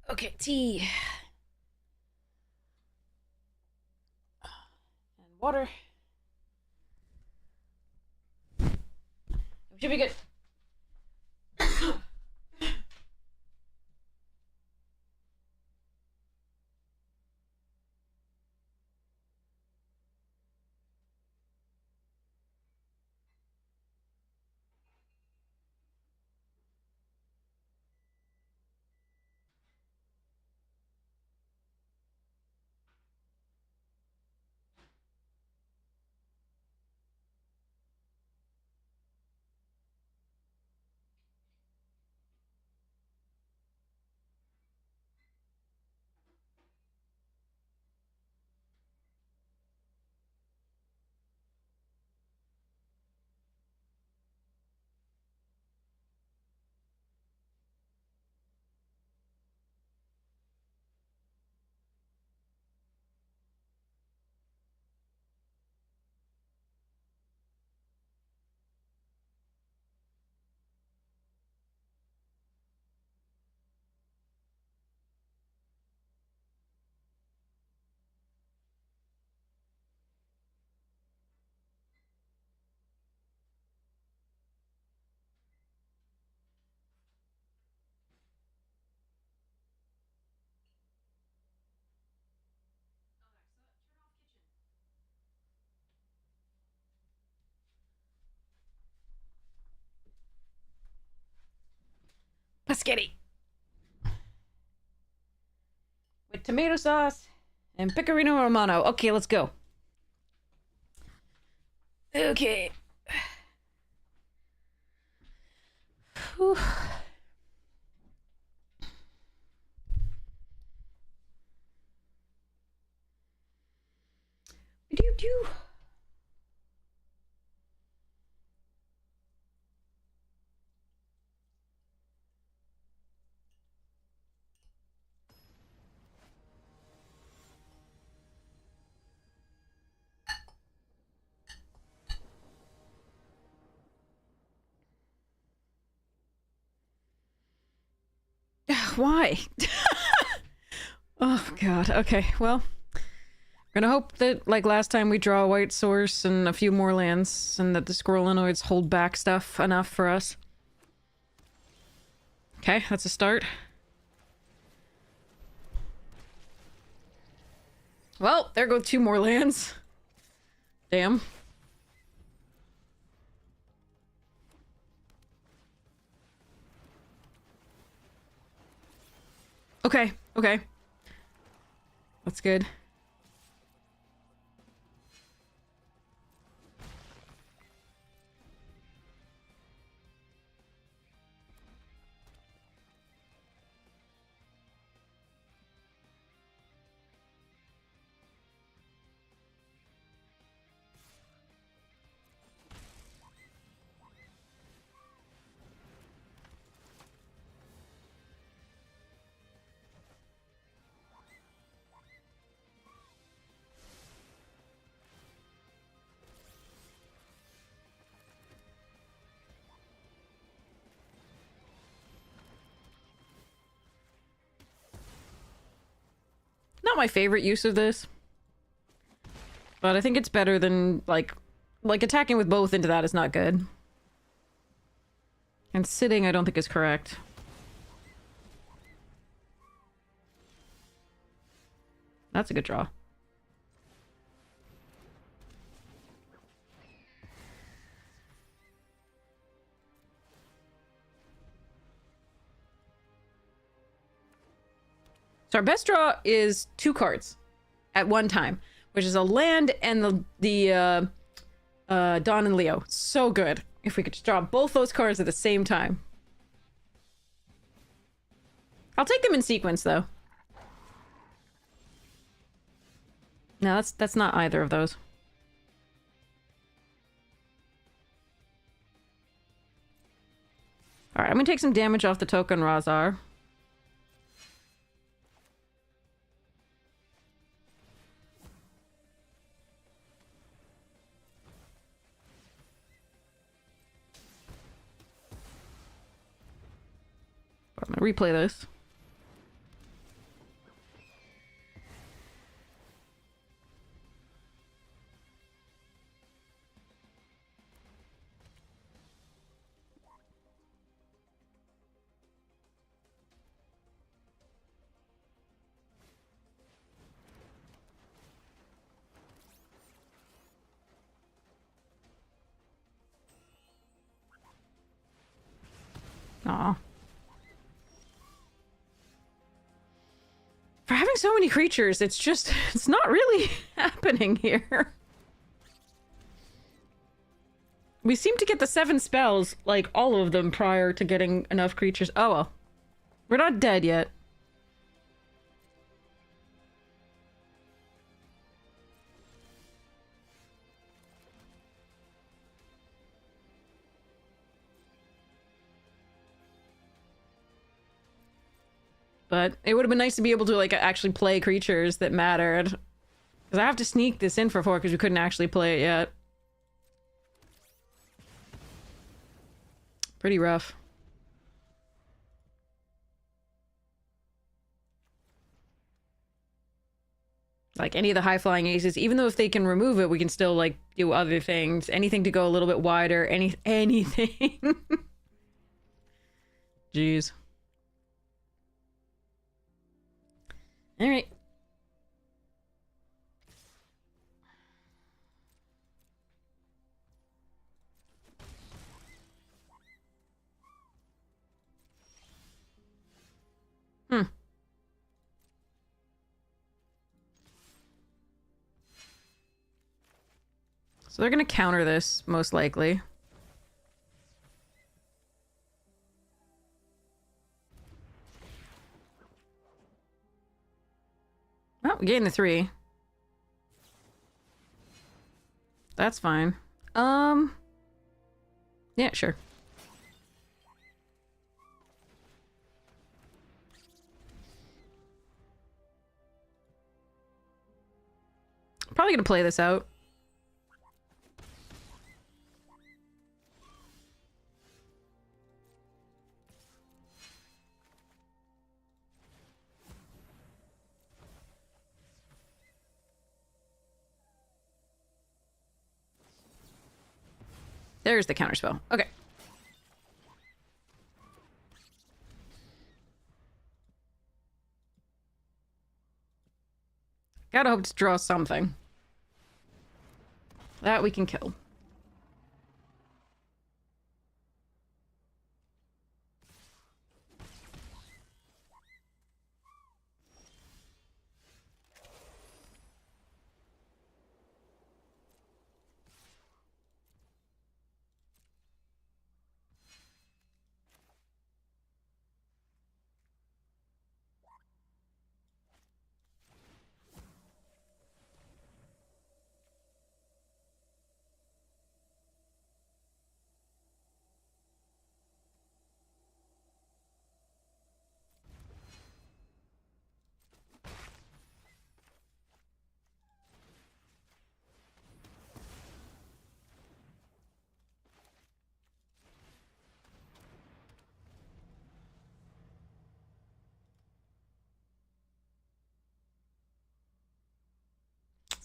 Okay, tea. And water. Should be good. Paschetti. With tomato sauce and pecorino romano. Okay, let's go. Okay. Whew. Do. Why? Oh god. Okay. Well, we're gonna hope that, like last time, we draw a white source and a few more lands, and that the Squirrelinoids hold back stuff enough for us. Okay, that's a start. Well, there go 2 more lands. Damn. Okay, okay. That's good. not my favorite use of this. But I think it's better than, like attacking with both into that is not good. And sitting I don't think is correct. That's a good draw. So our best draw is 2 cards at one time, which is a land and the Dawn and Leo. So good. If we could just draw both those cards at the same time. I'll take them in sequence, though. No, that's not either of those. Alright, I'm gonna take some damage off the token Razar. I'm gonna replay this. Aw. For having so many creatures, it's just, it's not really happening here. We seem to get the 7 spells, like, all of them prior to getting enough creatures. Oh well. We're not dead yet. But it would have been nice to be able to, like, actually play creatures that mattered. Because I have to sneak this in for 4 because we couldn't actually play it yet. Pretty rough. Like, any of the high-flying aces, even though if they can remove it, we can still, like, do other things. Anything to go a little bit wider. Anything. Jeez. Alright. So they're gonna counter this, most likely. Oh, we gained the 3. That's fine. Yeah, sure. Probably gonna play this out. There's the counterspell. Okay. Gotta hope to draw something. That we can kill.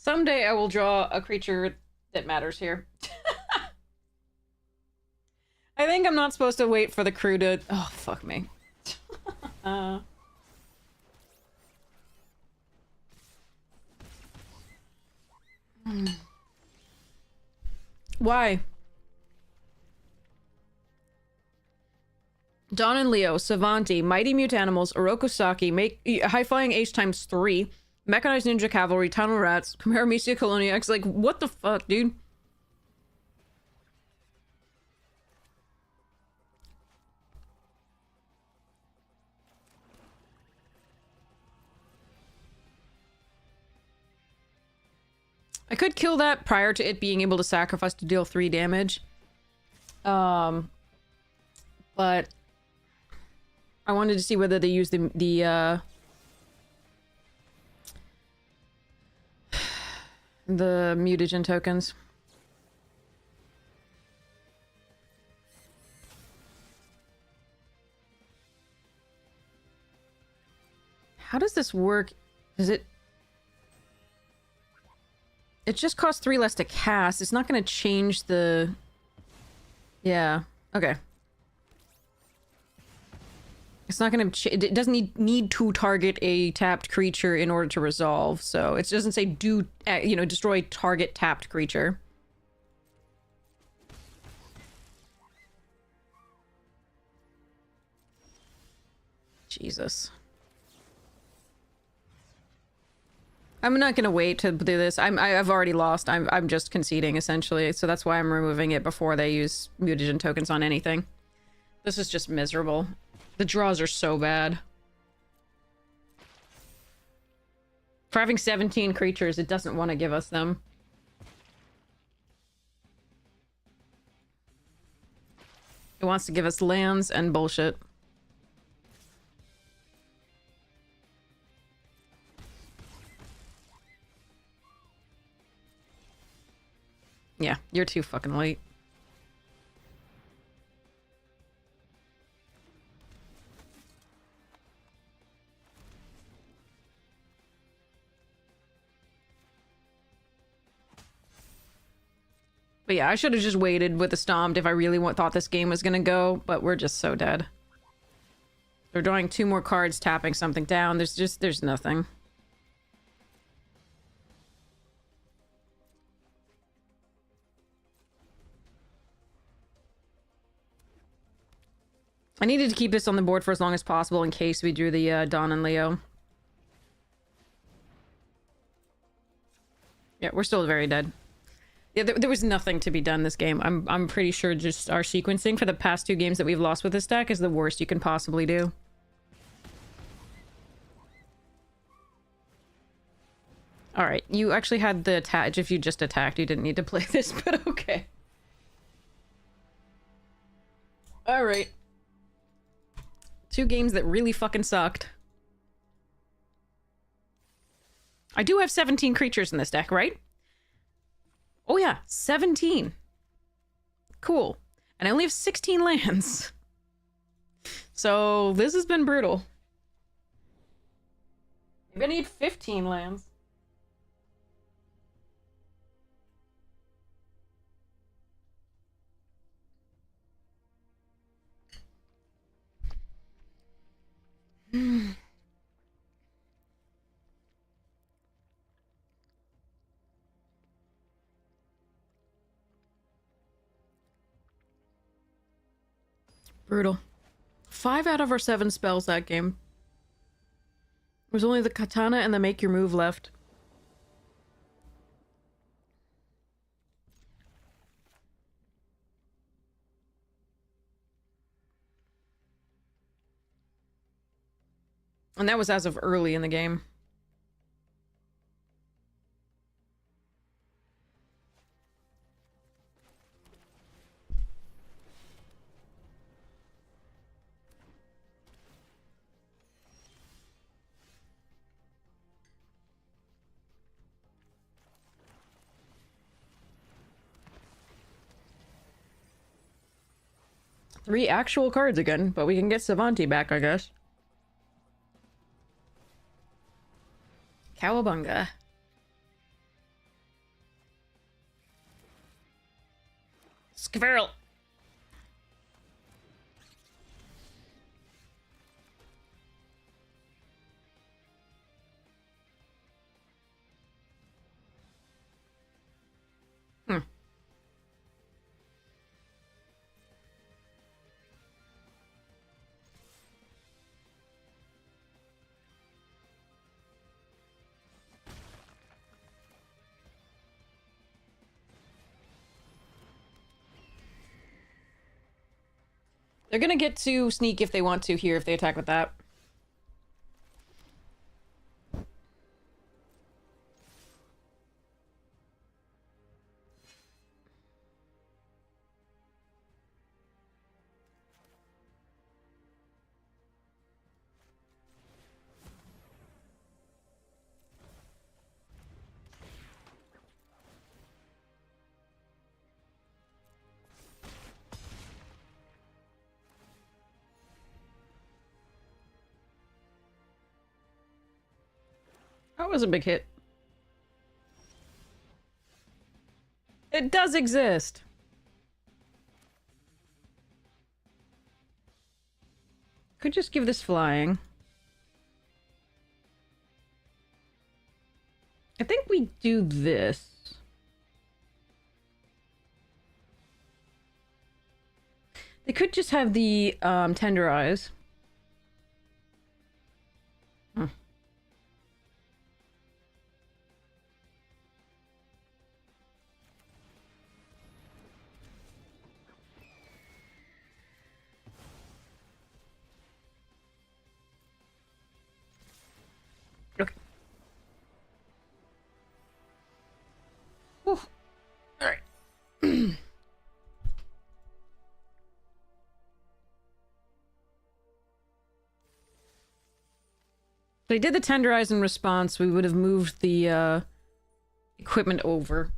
Someday I will draw a creature that matters here. I think I'm not supposed to wait for the crew to... Oh, fuck me. Why? Don and Leo, Savanti, Mighty Mutanimals, Orokusaki, High Flying Ace times 3, Mechanized Ninja Cavalry, Tunnel Rats, Paramecia Coloniacs. Like, what the fuck, dude? I could kill that prior to it being able to sacrifice to deal 3 damage. But I wanted to see whether they use the mutagen tokens. How does this work? Is it... It just costs 3 less to cast. It's not going to change the... Yeah. Okay. It's not going to... It doesn't need to target a tapped creature in order to resolve. So it doesn't say do... You know, destroy target tapped creature. Jesus. I'm not gonna wait to do this. I've already lost. I'm just conceding essentially, so that's why I'm removing it before they use mutagen tokens on anything. This is just miserable. The draws are so bad. For having 17 creatures, it doesn't want to give us them. It wants to give us lands and bullshit. Yeah, you're too fucking late. But yeah, I should have just waited with the Stomped if I really thought this game was gonna go, but we're just so dead. They're drawing 2 more cards, tapping something down. There's nothing. I needed to keep this on the board for as long as possible in case we drew the Don and Leo. Yeah, we're still very dead. Yeah, there was nothing to be done this game. I'm pretty sure just our sequencing for the past 2 games that we've lost with this deck is the worst you can possibly do. Alright, you actually had the attach. If you just attacked, you didn't need to play this, but okay. Alright. 2 games that really fucking sucked. I do have 17 creatures in this deck, right? Oh yeah, 17. Cool. And I only have 16 lands. So this has been brutal. Maybe I need 15 lands. Brutal. 5 out of our 7 spells that game. There was only the Katana and the Make Your Move left. And that was as of early in the game. Three actual cards again, but we can get Savanti back, I guess. Cowabunga. Squirrel. Hmm. They're gonna get to sneak if they want to here if they attack with that. That was a big hit. It does exist. Could just give this flying. I think we do this. They could just have the tenderize. Hmm. Okay. Whew. All right. They did the tenderize in response. We would have moved the equipment over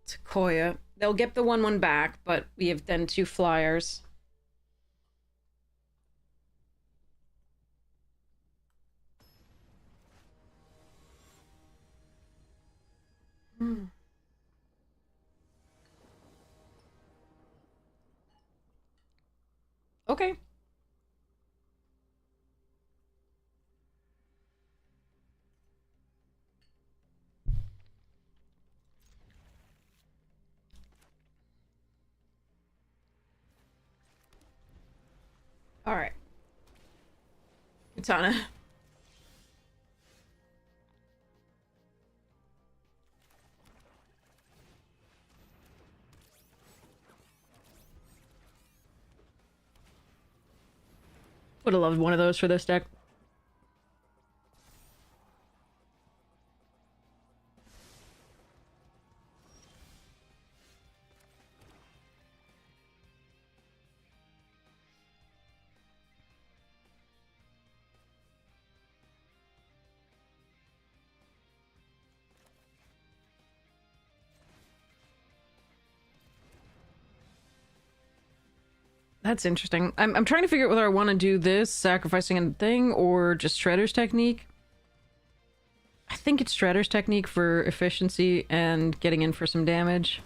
to Koya. They'll get the 1/1 back, but we have then 2 flyers. Hmm. Okay. All right. Katana. Would have loved one of those for this deck. That's interesting. I'm trying to figure out whether I want to do this, sacrificing a thing, or just Shredder's technique. I think it's Shredder's technique for efficiency and getting in for some damage.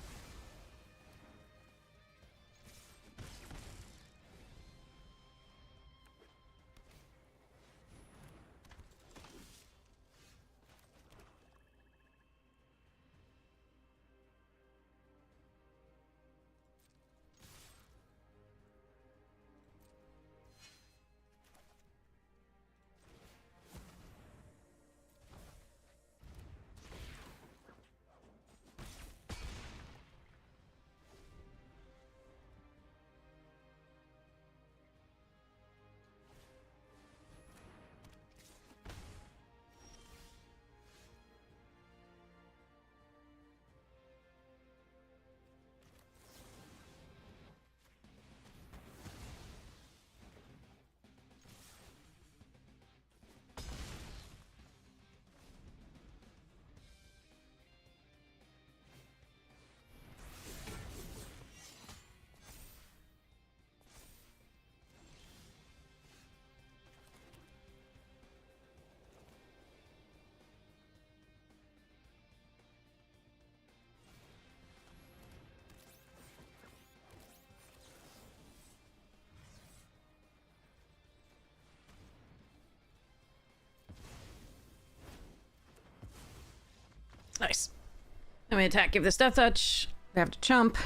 I'm gonna attack, give this death touch. We have to jump.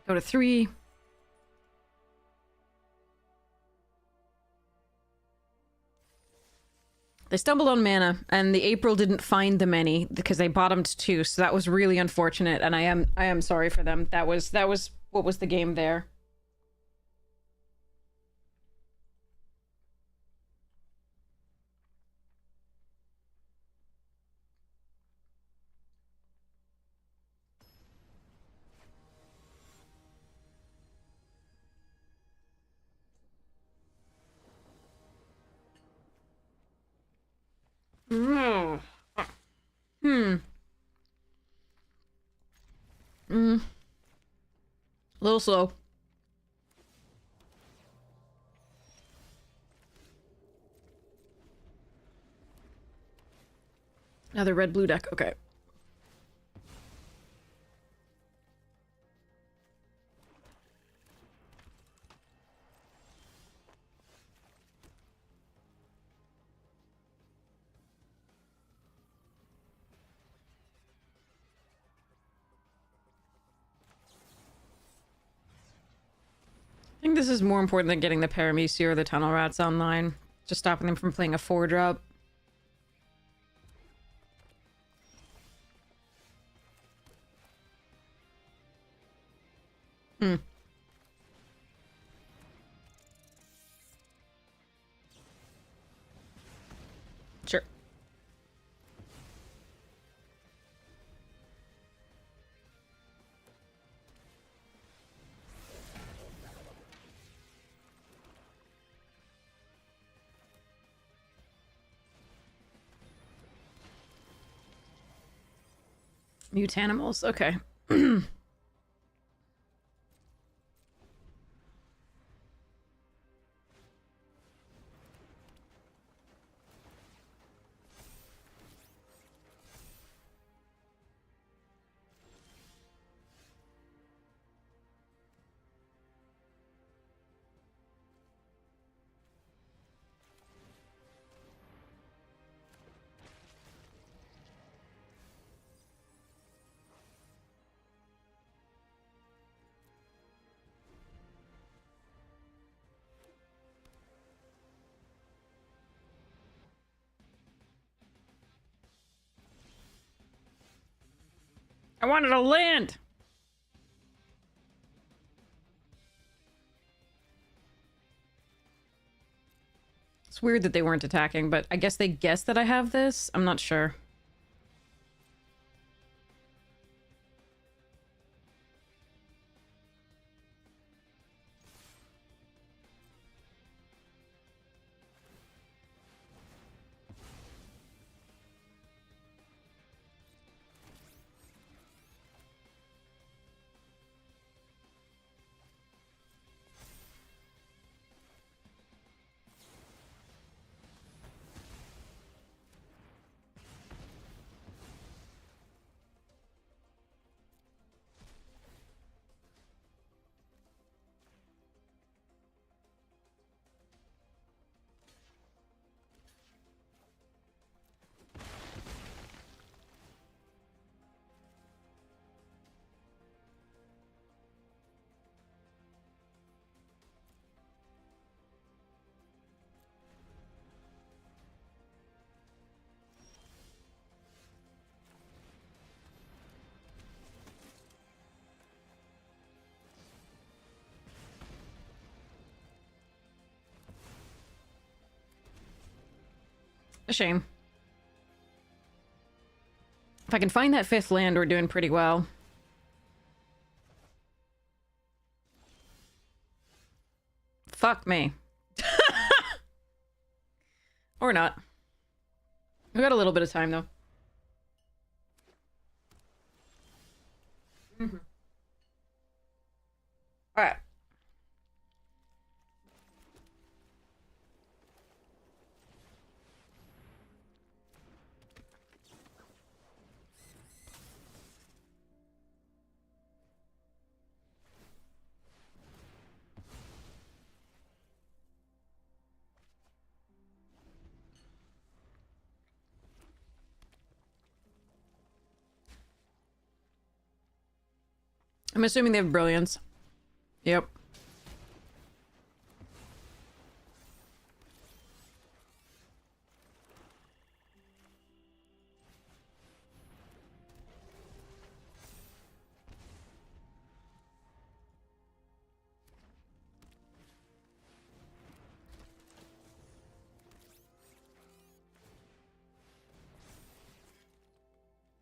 Go to 3. They stumbled on mana, and the April didn't find them any because they bottomed 2, so that was really unfortunate, and I am sorry for them. That was what was the game there. Hmm. A little slow. Another red-blue deck. Okay. I think this is more important than getting the Paramecia or the Tunnel Rats online. Just stopping them from playing a 4-drop. Sure. Mutanimals. Okay. I wanted to land! It's weird that they weren't attacking, but I guess they guessed that I have this? I'm not sure. A shame. If I can find that 5th land, we're doing pretty well. Fuck me. Or not. We got a little bit of time, though. Alright. I'm assuming they have brilliance. Yep.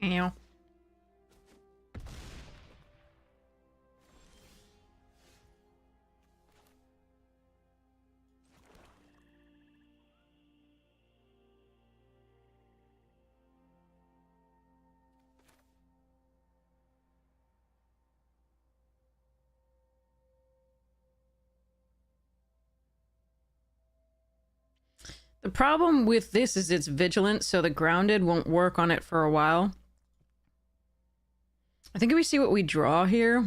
Ew. The problem with this is it's vigilant, so the grounded won't work on it for a while. I think if we see what we draw here.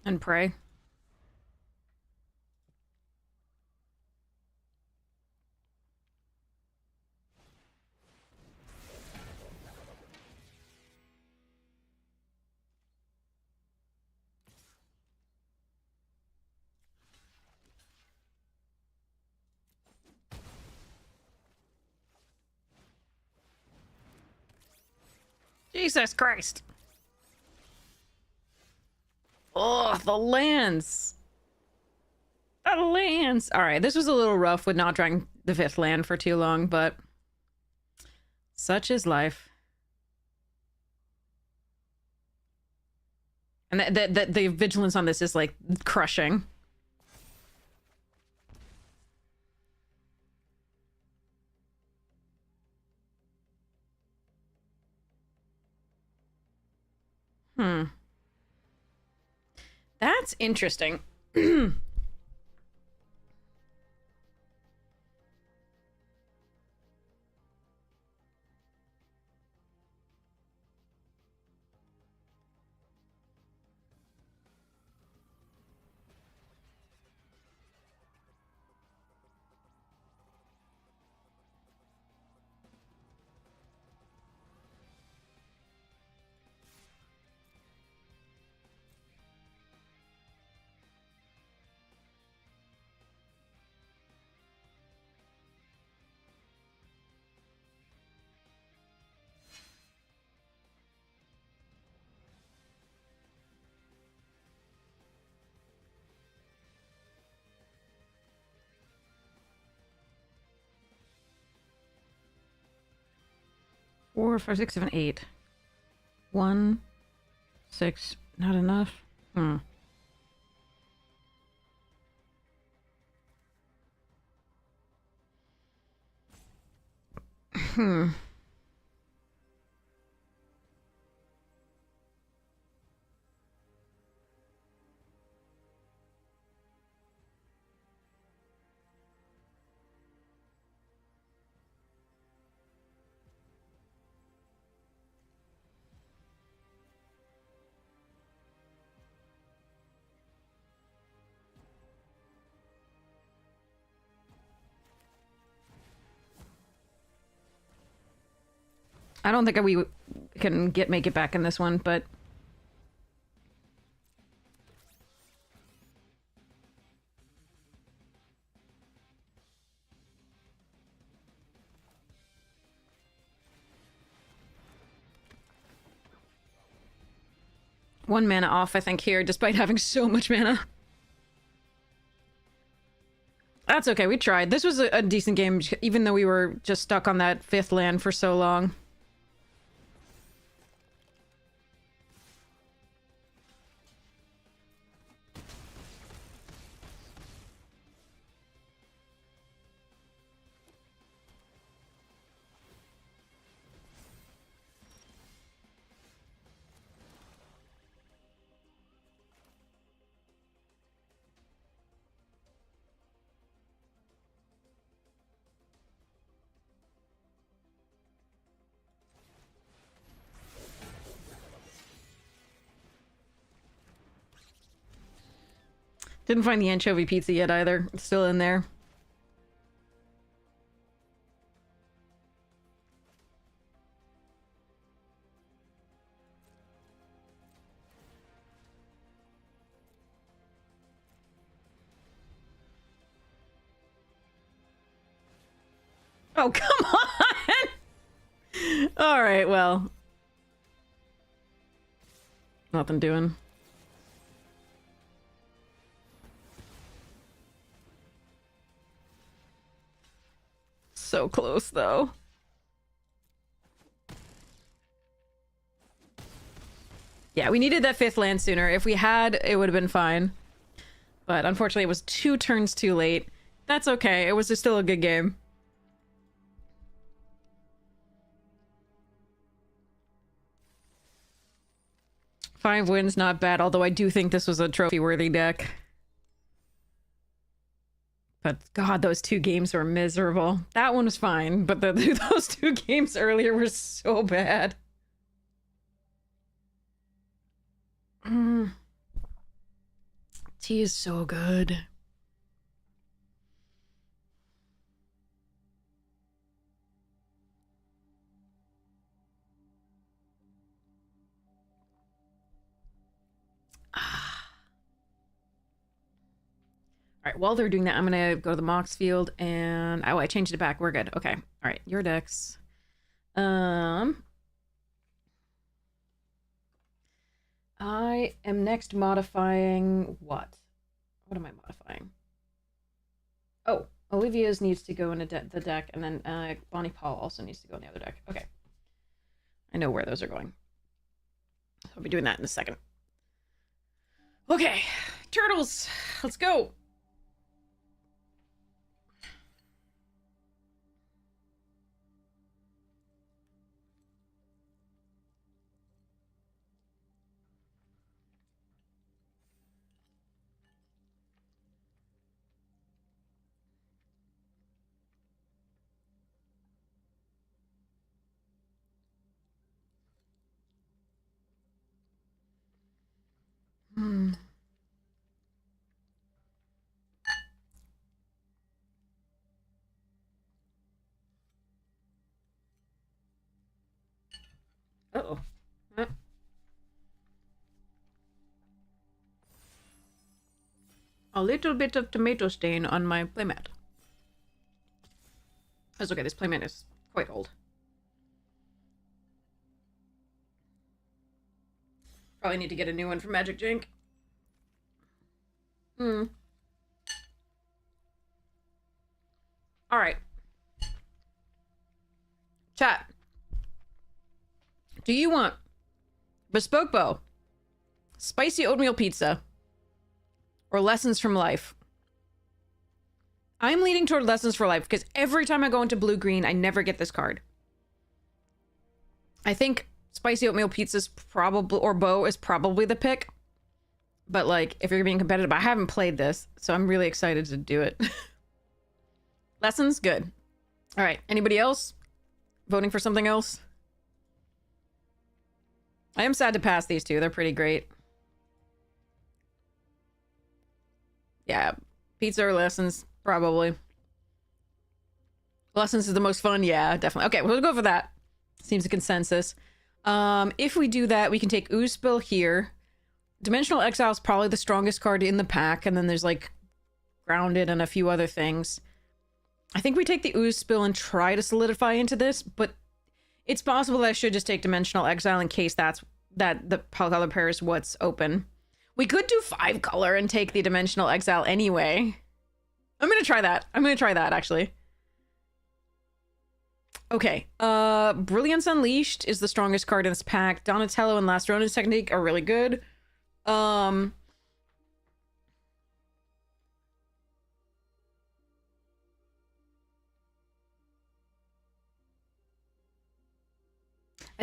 And pray. Jesus Christ. Oh, the lands. The lands. All right, this was a little rough with not drawing the 5th land for too long, but such is life. And the vigilance on this is like crushing. That's interesting. 4, 5, 6, 7, 8. 1, 6. Not enough. I don't think we can make it back in this one, but one mana off, I think, here, despite having so much mana. That's okay, we tried. This was a decent game, even though we were just stuck on that 5th land for so long. Didn't find the anchovy pizza yet either. It's still in there. Oh, come on! Alright, well. Nothing doing. So close, though. Yeah, we needed that 5th land sooner. If we had, it would have been fine. But unfortunately, it was 2 turns too late. That's okay. It was just still a good game. Five wins, not bad, although I do think this was a trophy-worthy deck. But god, those 2 games were miserable. That one was fine, but those 2 games earlier were so bad. Tea is so good. All right, while they're doing that, I'm gonna go to the Mox field and oh, I changed it back. We're good. Okay. All right, your decks. I am next modifying what? What am I modifying? Oh, Olivia's needs to go in the deck, and then Bonnie Paul also needs to go in the other deck. Okay. I know where those are going. I'll be doing that in a second. Okay, turtles, let's go. Uh-oh. A little bit of tomato stain on my playmat. That's okay, this playmat is quite old. Probably need to get a new one for Magic Jink. Alright. Chat. Do you want Bespoke Bow, Spicy Oatmeal Pizza, or Lessons from Life? I'm leaning toward Lessons for Life because every time I go into blue-green, I never get this card. I think Spicy Oatmeal Pizza's probably, or Bow is probably the pick. But, like, if you're being competitive, I haven't played this, so I'm really excited to do it. Lessons? Good. All right. Anybody else? Voting for something else? I am sad to pass these 2. They're pretty great. Yeah. Pizza or Lessons? Probably. Lessons is the most fun? Yeah, definitely. Okay, we'll go for that. Seems a consensus. If we do that, we can take Ooze Spill here. Dimensional Exile is probably the strongest card in the pack, and then there's, like, Grounded and a few other things. I think we take the Ooze Spill and try to solidify into this, but it's possible that I should just take Dimensional Exile in case that the color pair is what's open. We could do 5 color and take the Dimensional Exile anyway. I'm gonna try that. I'm gonna try that, actually. Okay. Brilliance Unleashed is the strongest card in this pack. Donatello and Last Ronin's Technique are really good. I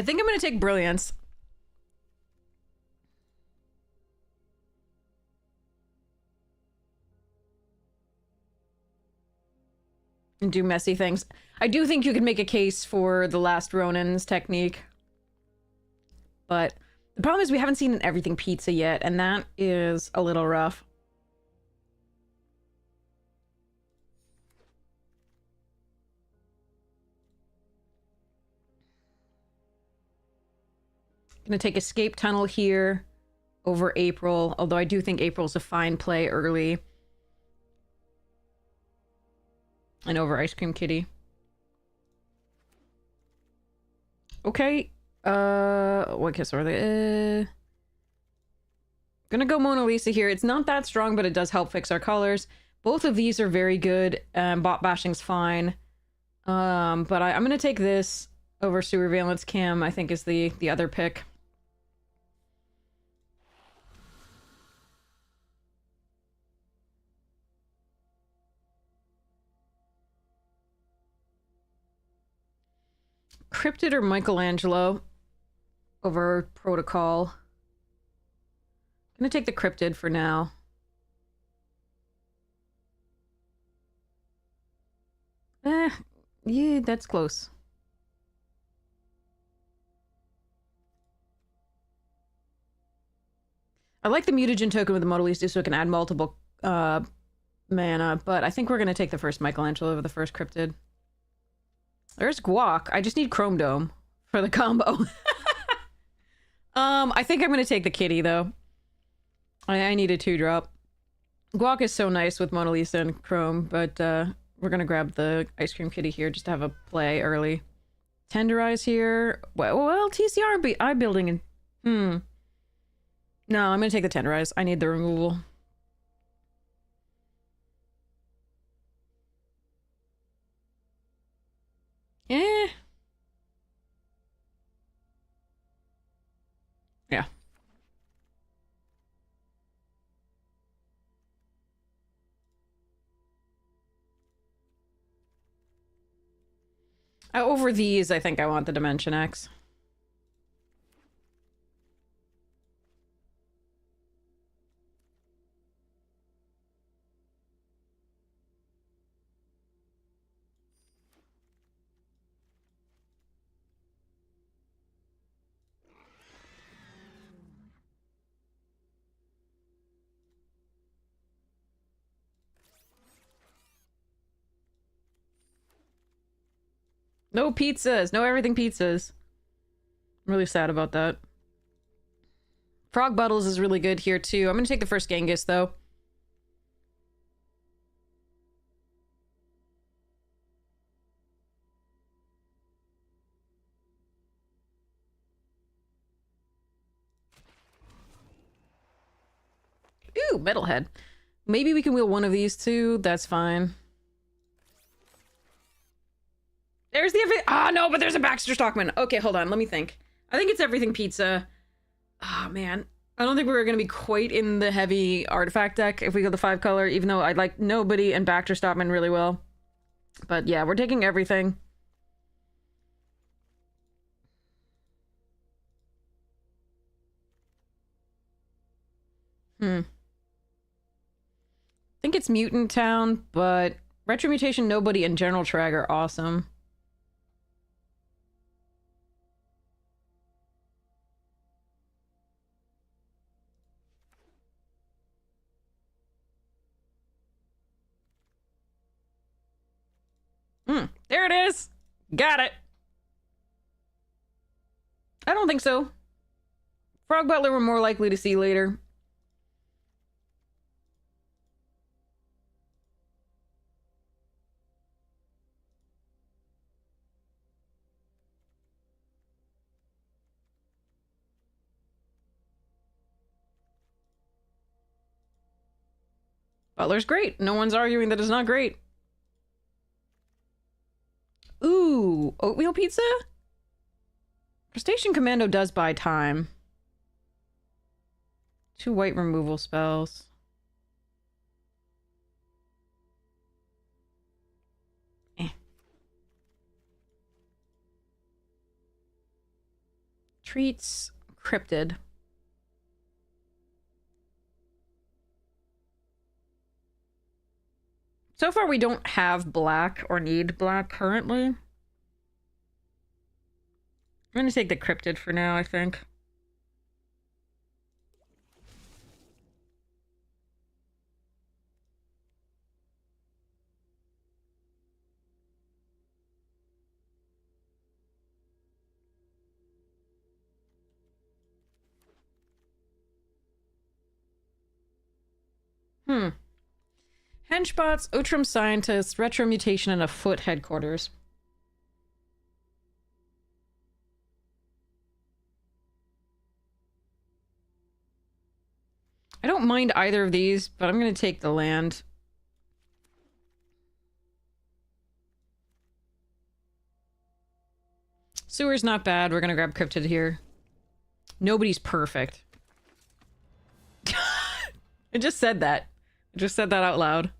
think I'm gonna take Brilliance. And do messy things. I do think you could make a case for the Last Ronin's Technique. But the problem is we haven't seen an Everything Pizza yet, and that is a little rough. Gonna take Escape Tunnel here over April, although I do think April's a fine play early. And over Ice Cream Kitty. Okay. What kiss are they? Gonna go Mona Lisa here. It's not that strong, but it does help fix our colors. Both of these are very good. Bot bashing's fine. But I'm gonna take this over Surveillance Cam, I think is the other pick. Cryptid or Michelangelo over Protocol. I'm gonna take the Cryptid for now. Yeah, that's close. I like the mutagen token with the Mona Lisa so it can add multiple mana, but I think we're gonna take the first Michelangelo over the first Cryptid. There's Guac. I just need Chrome Dome for the combo. I think I'm gonna take the kitty though. I need a 2-drop. Guac is so nice with Mona Lisa and Chrome, but we're gonna grab the Ice Cream Kitty here just to have a play early. Tenderize here. Well, TCR eye building and no, I'm gonna take the Tenderize. I need the removal. Eh. Yeah. Over these, I think I want the Dimension X. No pizzas. No everything pizzas. I'm really sad about that. Frog Bottles is really good here, too. I'm gonna take the first Genghis, though. Ooh, Metalhead. Maybe we can wheel one of these two. That's fine. There's the... Ah, no, but there's a Baxter Stockman. Okay, hold on. Let me think. I think it's everything pizza. Ah, man. I don't think we're going to be quite in the heavy artifact deck if we go the 5-color, even though I like Nobody and Baxter Stockman really well. But yeah, we're taking everything. I think it's Mutant Town, but Retro Mutation, Nobody, and General Trag are awesome. There it is! Got it! I don't think so. Frog Butler we're more likely to see later. Butler's great. No one's arguing that it's not great. Ooh, oatmeal pizza? Crustacean Commando does buy time. 2 white removal spells. Treats Cryptid. So far, we don't have black or need black currently. I'm gonna take the Cryptid for now, I think. Hmm. Henchbots, Outram scientists, retro mutation, and a foot headquarters. I don't mind either of these, but I'm going to take the land. Sewer's not bad. We're going to grab Cryptid here. Nobody's perfect. I just said that. I just said that out loud.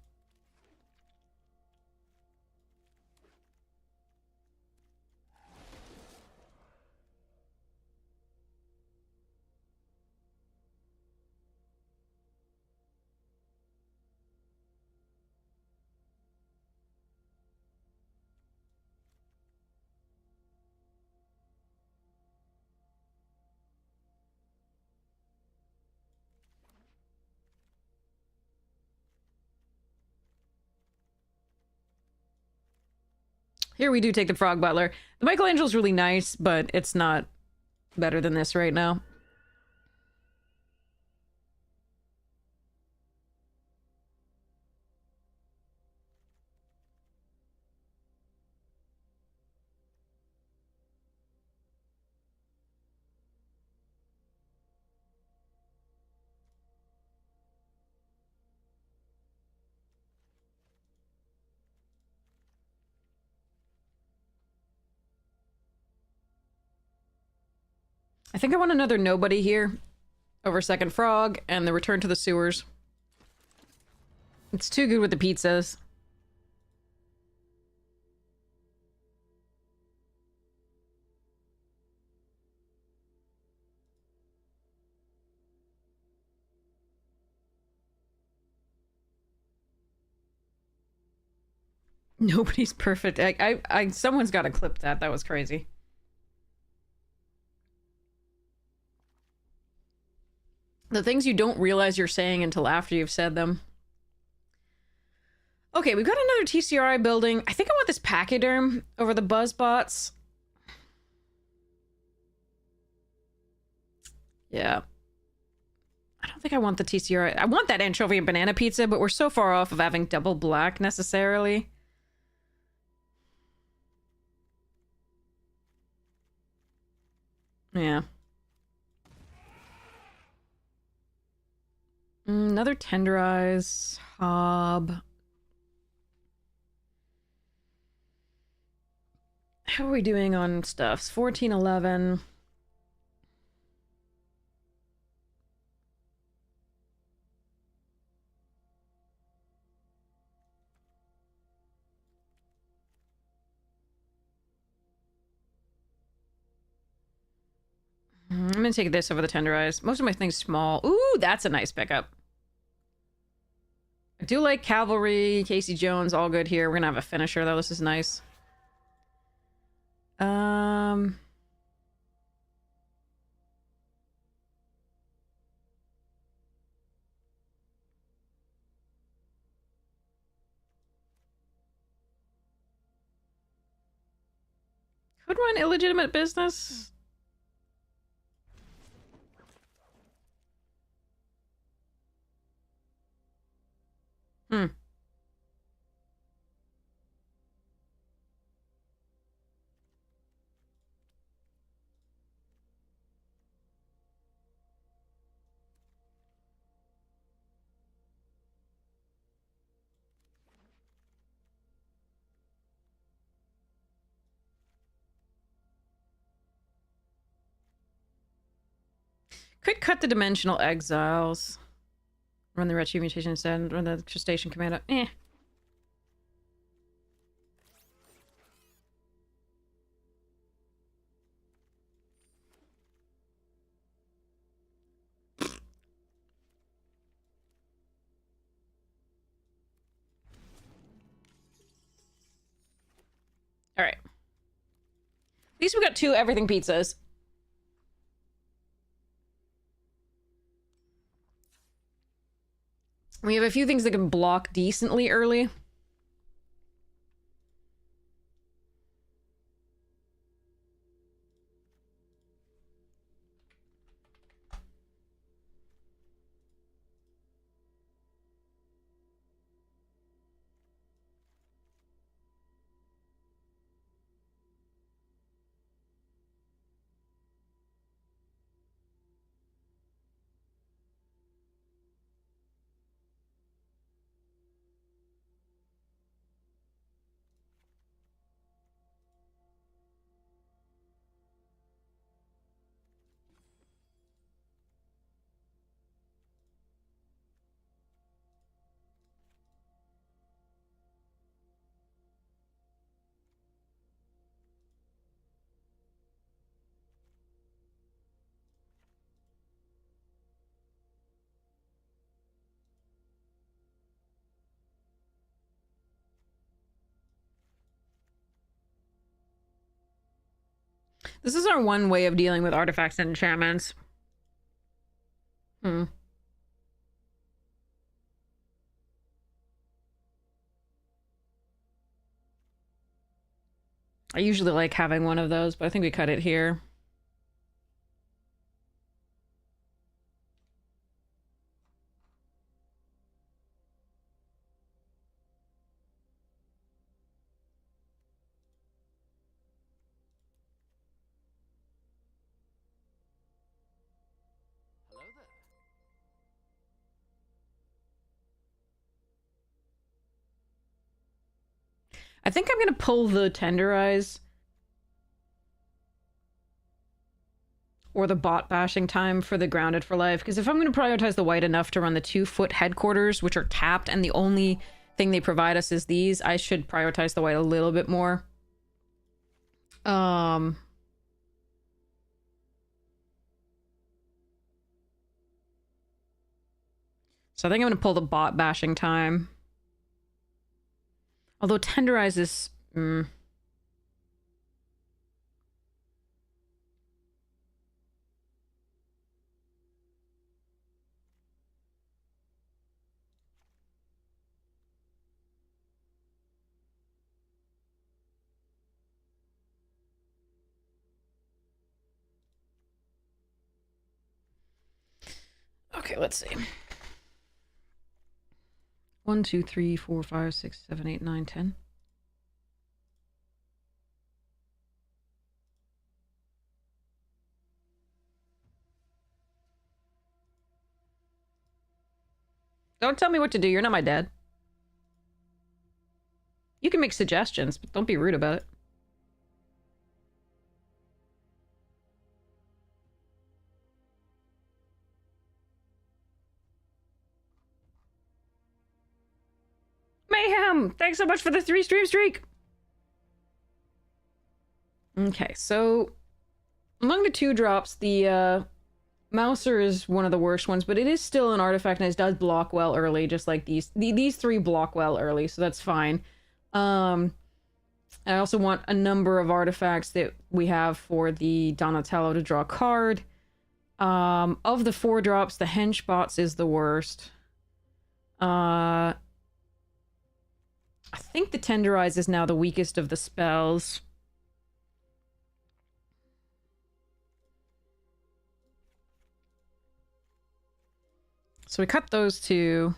Here we do take the Frog Butler. The Michelangelo's really nice, but it's not better than this right now. I think I want another nobody here over Second Frog and the return to the sewers. It's too good with the pizzas. Nobody's perfect. Someone's got to clip that. That was crazy. The things you don't realize you're saying until after you've said them. Okay, we've got another TCRI building. I think I want this Pachyderm over the Buzzbots. Yeah. I don't think I want the TCRI. I want that anchovy and banana pizza, but we're so far off of having double black necessarily. Yeah. Another tenderize. Hob. How are we doing on stuffs? 1411. I'm gonna take this over the tenderize. Most of my things small. Ooh, that's a nice pickup. I do like cavalry, Casey Jones, all good here. We're gonna have a finisher though. This is nice. Could run illegitimate business. Hmm. Could cut the dimensional exiles. Run the retro mutation instead. Run the crustacean commando. Eh. All right. At least we got 2 everything pizzas. We have a few things that can block decently early. This is our one way of dealing with artifacts and enchantments. Hmm. I usually like having one of those, but I think we cut it here. I think I'm gonna pull the Tenderize or the bot bashing time for the Grounded for Life, because if I'm gonna prioritize the white enough to run the 2-foot headquarters, which are tapped, and the only thing they provide us is these, I should prioritize the white a little bit more. So I think I'm gonna pull the bot bashing time. Although Tenderize is... Okay, let's see. 1, 2, 3, 4, 5, 6, 7, 8, 9, 10. Don't tell me what to do. You're not my dad. You can make suggestions, but don't be rude about it. Mayhem! Thanks so much for the 3-stream streak! Okay, so... among the 2 drops, the, Mouser is one of the worst ones, but it is still an artifact and it does block well early, just like these. These 3 block well early, so that's fine. I also want a number of artifacts that we have for the Donatello to draw a card. Of the 4 drops, the Henchbots is the worst. I think the Tenderize is now the weakest of the spells. So we cut those 2.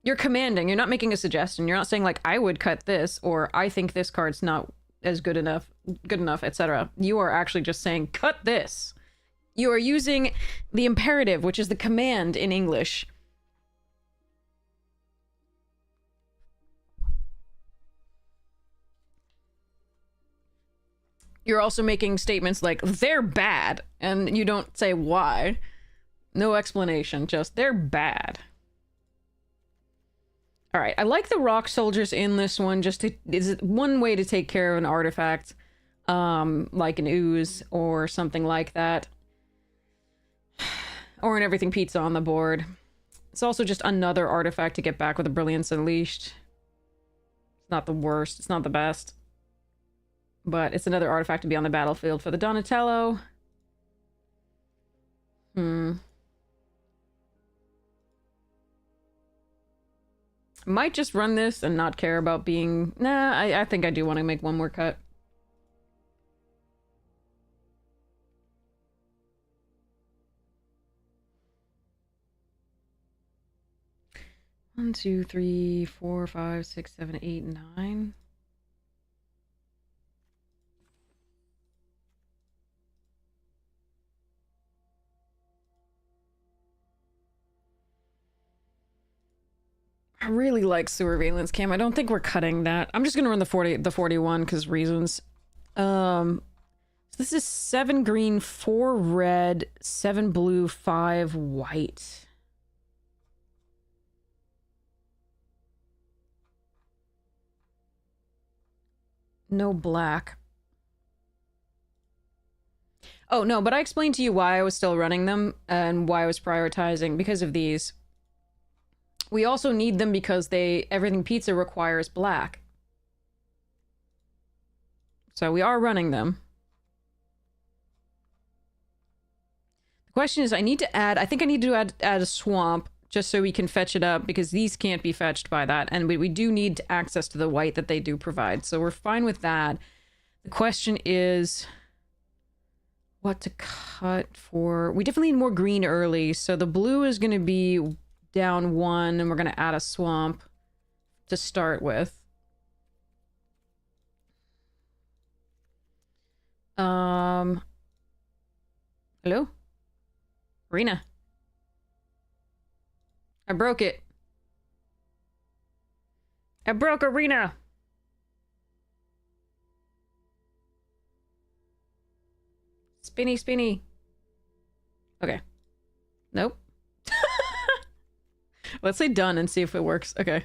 You're commanding. You're not making a suggestion. You're not saying, like, I would cut this, or I think this card's not as good enough, etc. You are actually just saying, cut this. You are using the imperative, which is the command in English. You're also making statements like, they're bad, and you don't say why. No explanation, just, they're bad. Alright, I like the rock soldiers in this one, just to, is one way to take care of an artifact, like an ooze, or something like that. Or an everything pizza on the board. It's also just another artifact to get back with a Brilliance Unleashed. It's not the worst, it's not the best. But it's another artifact to be on the battlefield for the Donatello. Might just run this and not care about being... Nah, I think I do want to make one more cut. One, 2, 3, 4, 5, 6, 7, 8, 9. I really like Surveillance Cam. I don't think we're cutting that. I'm just gonna run the 41 because reasons. So this is 7 green, 4 red, 7 blue, 5 white. No black. Oh, no, but I explained to you why I was still running them and why I was prioritizing because of these. We also need them because everything pizza requires black. So we are running them. The question is, I think I need to add a swamp just so we can fetch it up, because these can't be fetched by that. And we do need access to the white that they do provide. So we're fine with that. The question is what to cut for. We definitely need more green early. So the blue is going to be down 1, and we're going to add a swamp to start with. Hello? Arena. I broke it. I broke Arena. Spinny, spinny. Okay. Nope. Let's say done and see if it works. Okay.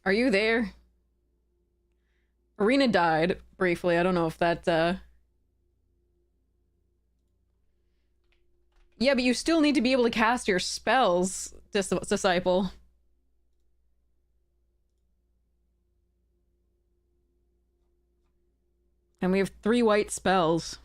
Are you there? Arena died briefly. I don't know if that, Yeah, but you still need to be able to cast your spells, Disciple. And we have 3 white spells.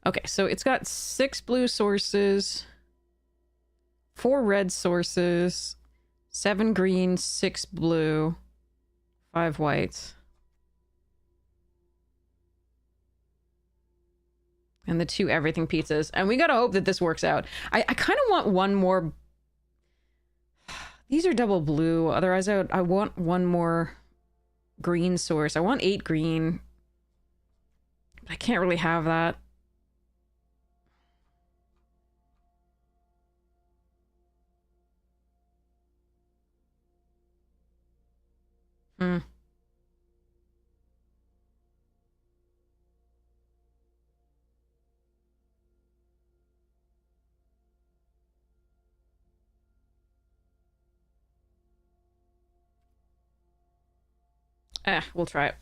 Okay, so it's got 6 blue sources, 4 red sources, 7 green, 6 blue, 5 white. And the 2 everything pizzas. And we gotta hope that this works out. I kind of want one more. These are double blue. Otherwise, I want one more green source. I want 8 green. But I can't really have that. Hmm. We'll try it.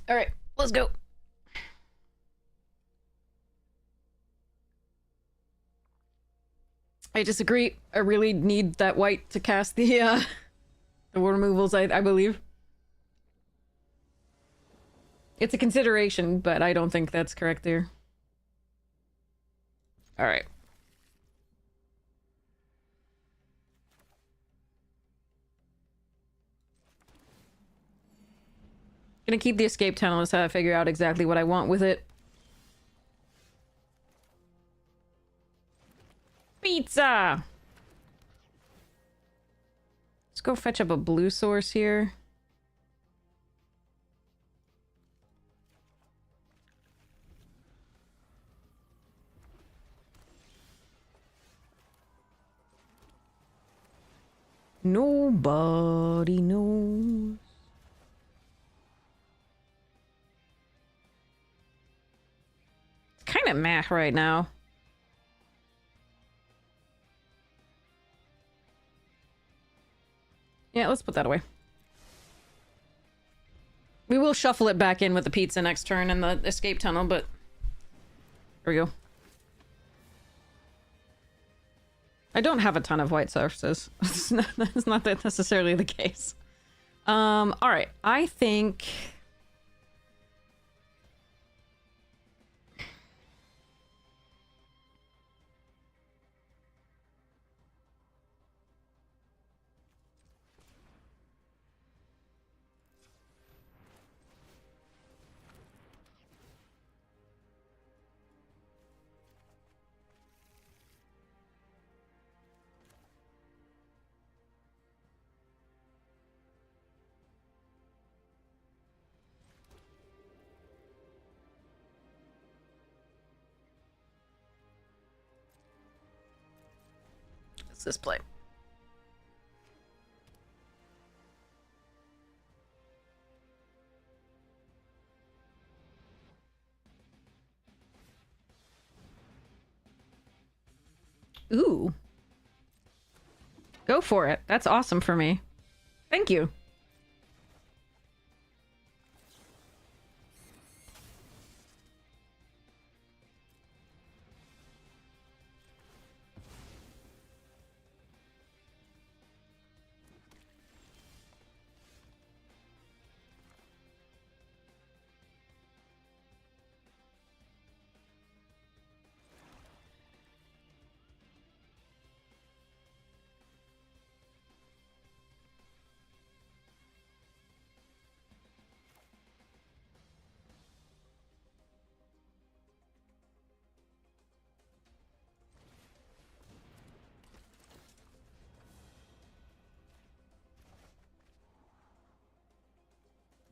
All right, let's go. I disagree. I really need that white to cast the war removals, I believe. It's a consideration, but I don't think that's correct there. All right. Gonna keep the escape tunnel until I figure out exactly what I want with it. Pizza! Let's go fetch up a blue source here. Nobody knows. It's kind of meh right now. Yeah, let's put that away. We will shuffle it back in with the pizza next turn and the escape tunnel, but... There we go. I don't have a ton of white sources. That's not necessarily the case. Alright. I think... What's this play? Ooh. Go for it. That's awesome for me. Thank you.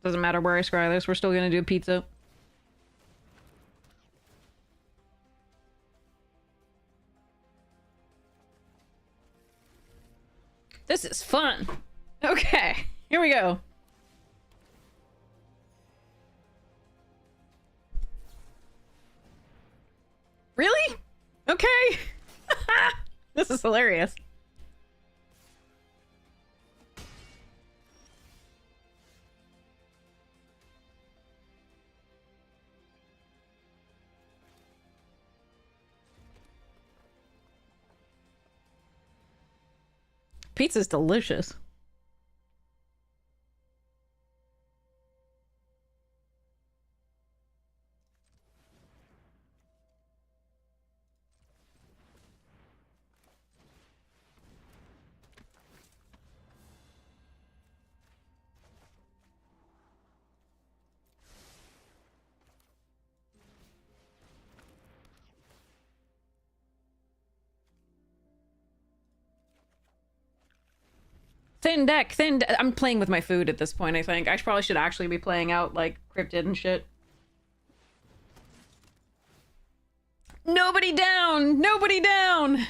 Doesn't matter where I scry this, we're still gonna do pizza. This is fun. Okay, here we go. Really? Okay. This is hilarious. Pizza's delicious. Thin deck, I'm playing with my food at this point, I think. I probably should actually be playing out, like, Cryptid and shit. Nobody down! Nobody down!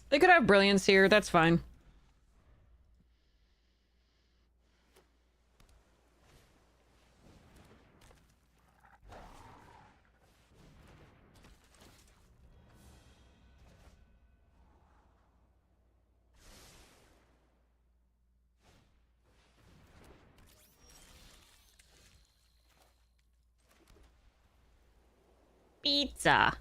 They could have brilliance here, that's fine. Pizza.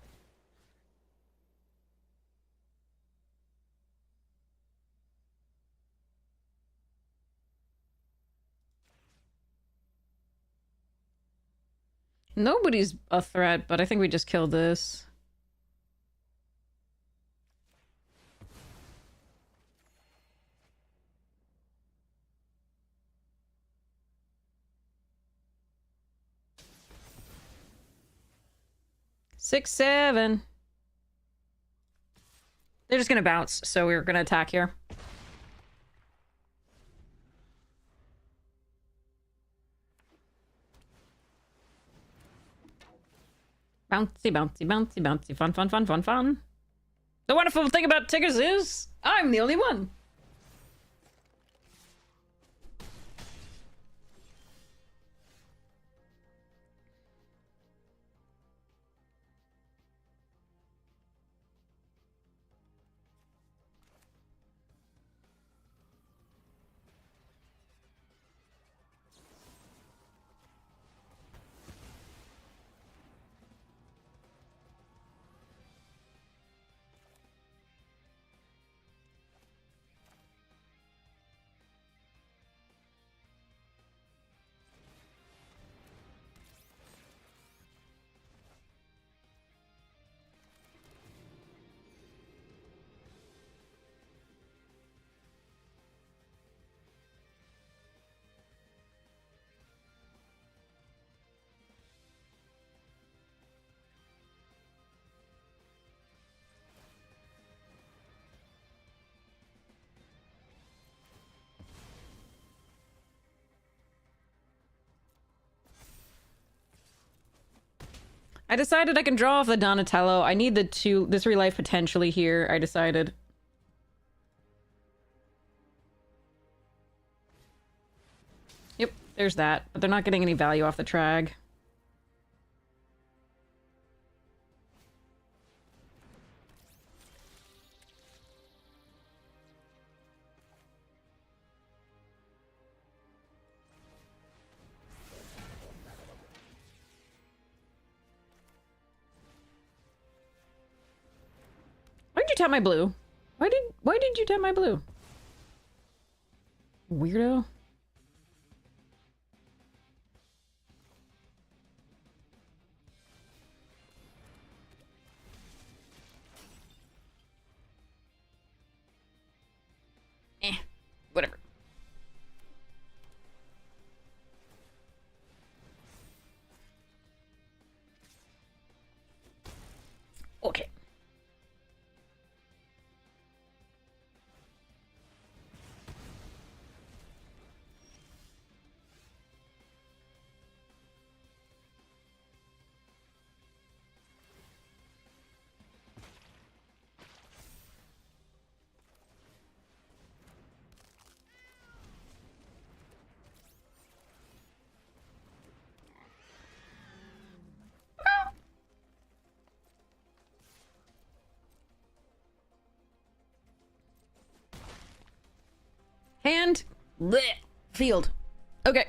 Nobody's a threat, but I think we just killed this. Six, seven. They're just gonna bounce, so we're gonna attack here. Bouncy, bouncy, bouncy, bouncy. Fun, fun, fun, fun, fun. The wonderful thing about tickers is I'm the only one. I decided I can draw off the Donatello. I need this relife potentially here, I decided. There's that, but they're not getting any value off the Trag. Why'd you tap my blue? Why did you tap my blue? Weirdo. Whatever. Okay. Hand. Blech. Field. Okay.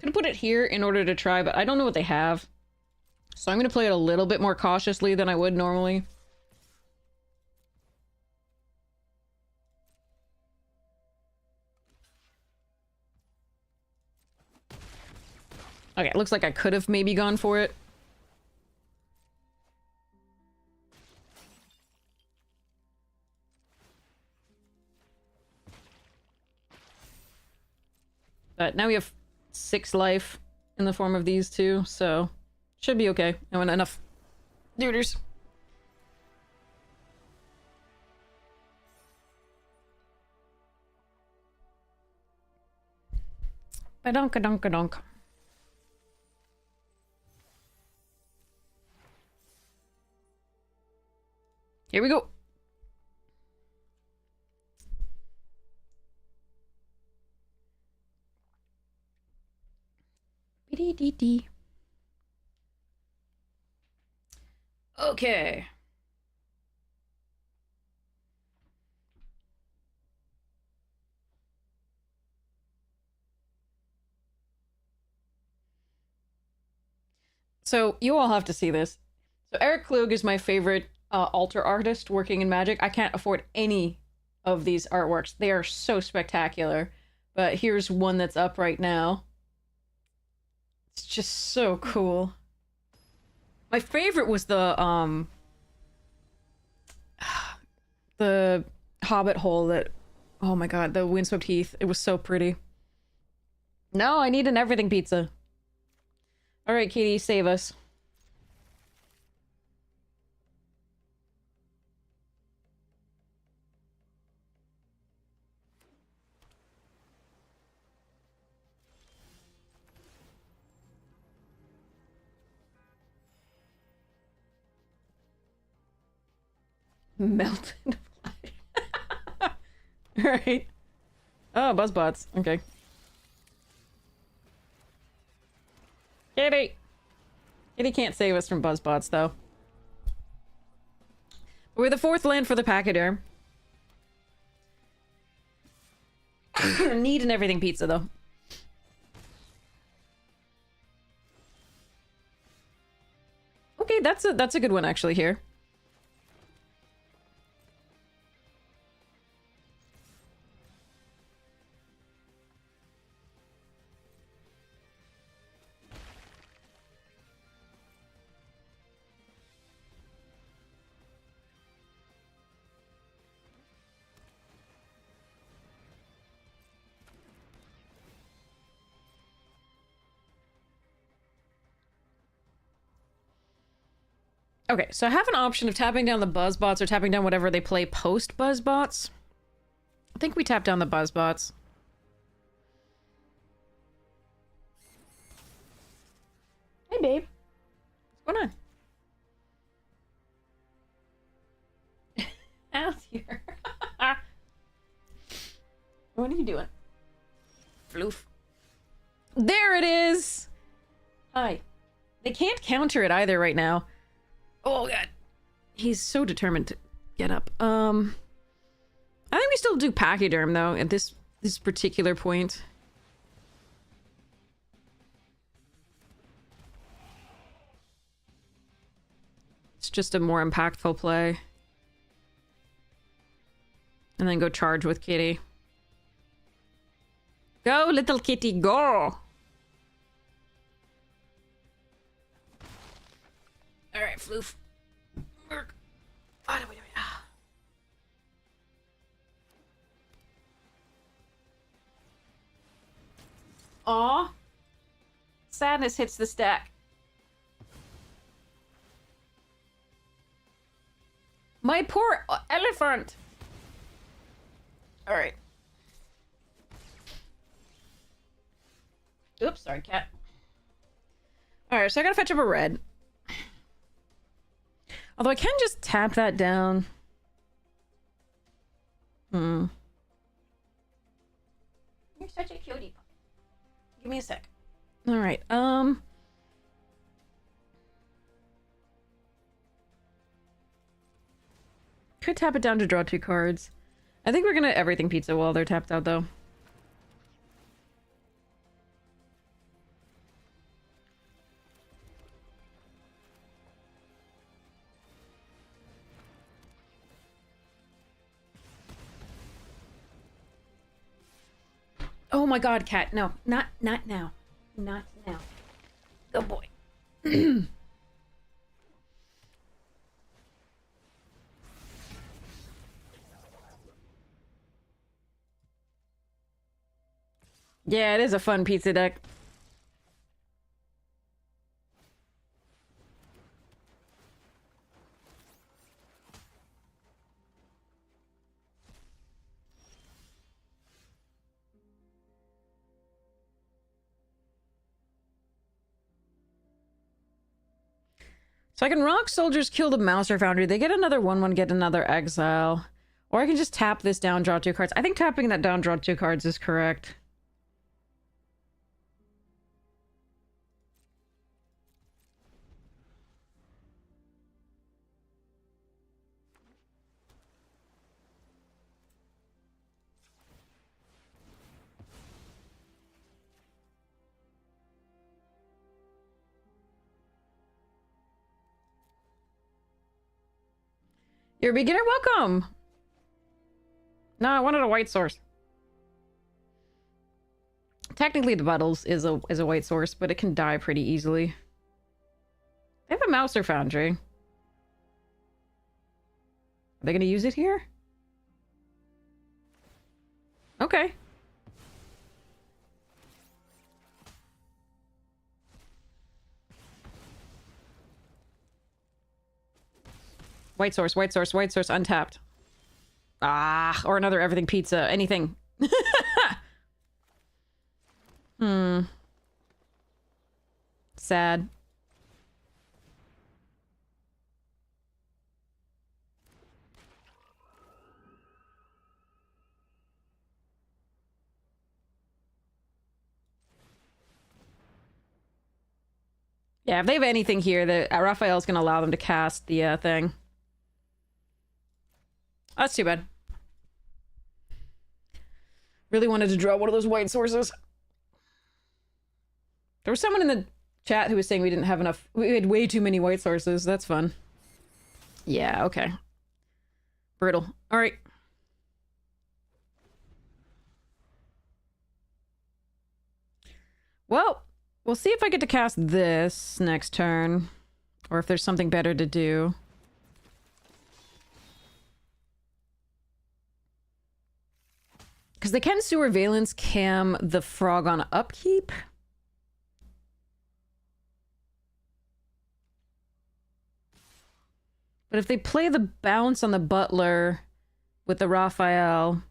Could have put it here in order to try, but I don't know what they have. So I'm going to play it a little bit more cautiously than I would normally. Okay, it looks like I could have maybe gone for it. But now we have 6 life in the form of these two, so should be okay. I want enough duders. Ba-donka-donka-donk. Here we go. Dee-dee-dee-dee. Okay. So you all have to see this. So Eric Klug is my favorite altar artist working in Magic. I can't afford any of these artworks. They are so spectacular. But here's one that's up right now. It's just so cool. My favorite was the Hobbit hole that, oh my god, the Windswept Heath. It was so pretty. No, I need an everything pizza. Alright, Katie, save us. Melted flash. Alright. Oh, Buzzbots. Okay. Kitty! Kitty can't save us from Buzzbots, though. We're the 4th land for the Pachyderm. Need an everything pizza, though. Okay, that's a good one, actually, here. Okay, so I have an option of tapping down the buzz bots or tapping down whatever they play post buzz bots. I think we tap down the buzz bots. Hey, babe. What's going on? Al's here. What are you doing? Floof. There it is! Hi. They can't counter it either right now. Oh, God. He's so determined to get up. I think we still do Pachyderm, though, at this particular point. It's just a more impactful play. And then go charge with Kitty. Go, little kitty, go! Alright, Floof. Aw. Sadness hits the stack. My poor elephant! Alright. Oops, sorry, cat. Alright, so I gotta fetch up a red. Although I can just tap that down. You're such a cutie. Give me a sec. Alright, could tap it down to draw 2 cards. I think we're gonna everything pizza while they're tapped out, though. Oh my god, cat. No, not now. Not now. Good boy. Yeah, it is a fun pizza deck. So I can Rock Soldiers, kill the Mouser Foundry. They get another 1/1, get another exile. Or I can just tap this down, draw 2 cards. I think tapping that down, draw 2 cards is correct. You're a beginner, welcome! No, I wanted a white source. Technically, the Buttles is a white source, but it can die pretty easily. They have a Mouser Foundry. Are they gonna use it here? Okay. White source, white source, white source, untapped. Ah, or another everything pizza, anything. Sad. Yeah, if they have anything here, that Raphael's gonna allow them to cast the thing. That's too bad. Really wanted to draw one of those white sources. There was someone in the chat who was saying we didn't have enough. We had way too many white sources. That's fun. Yeah, okay. Brutal. All right. Well, we'll see if I get to cast this next turn. Or if there's something better to do. Because they can Sewer Valence cam the frog on upkeep. But if they play the bounce on the Butler with the Raphael,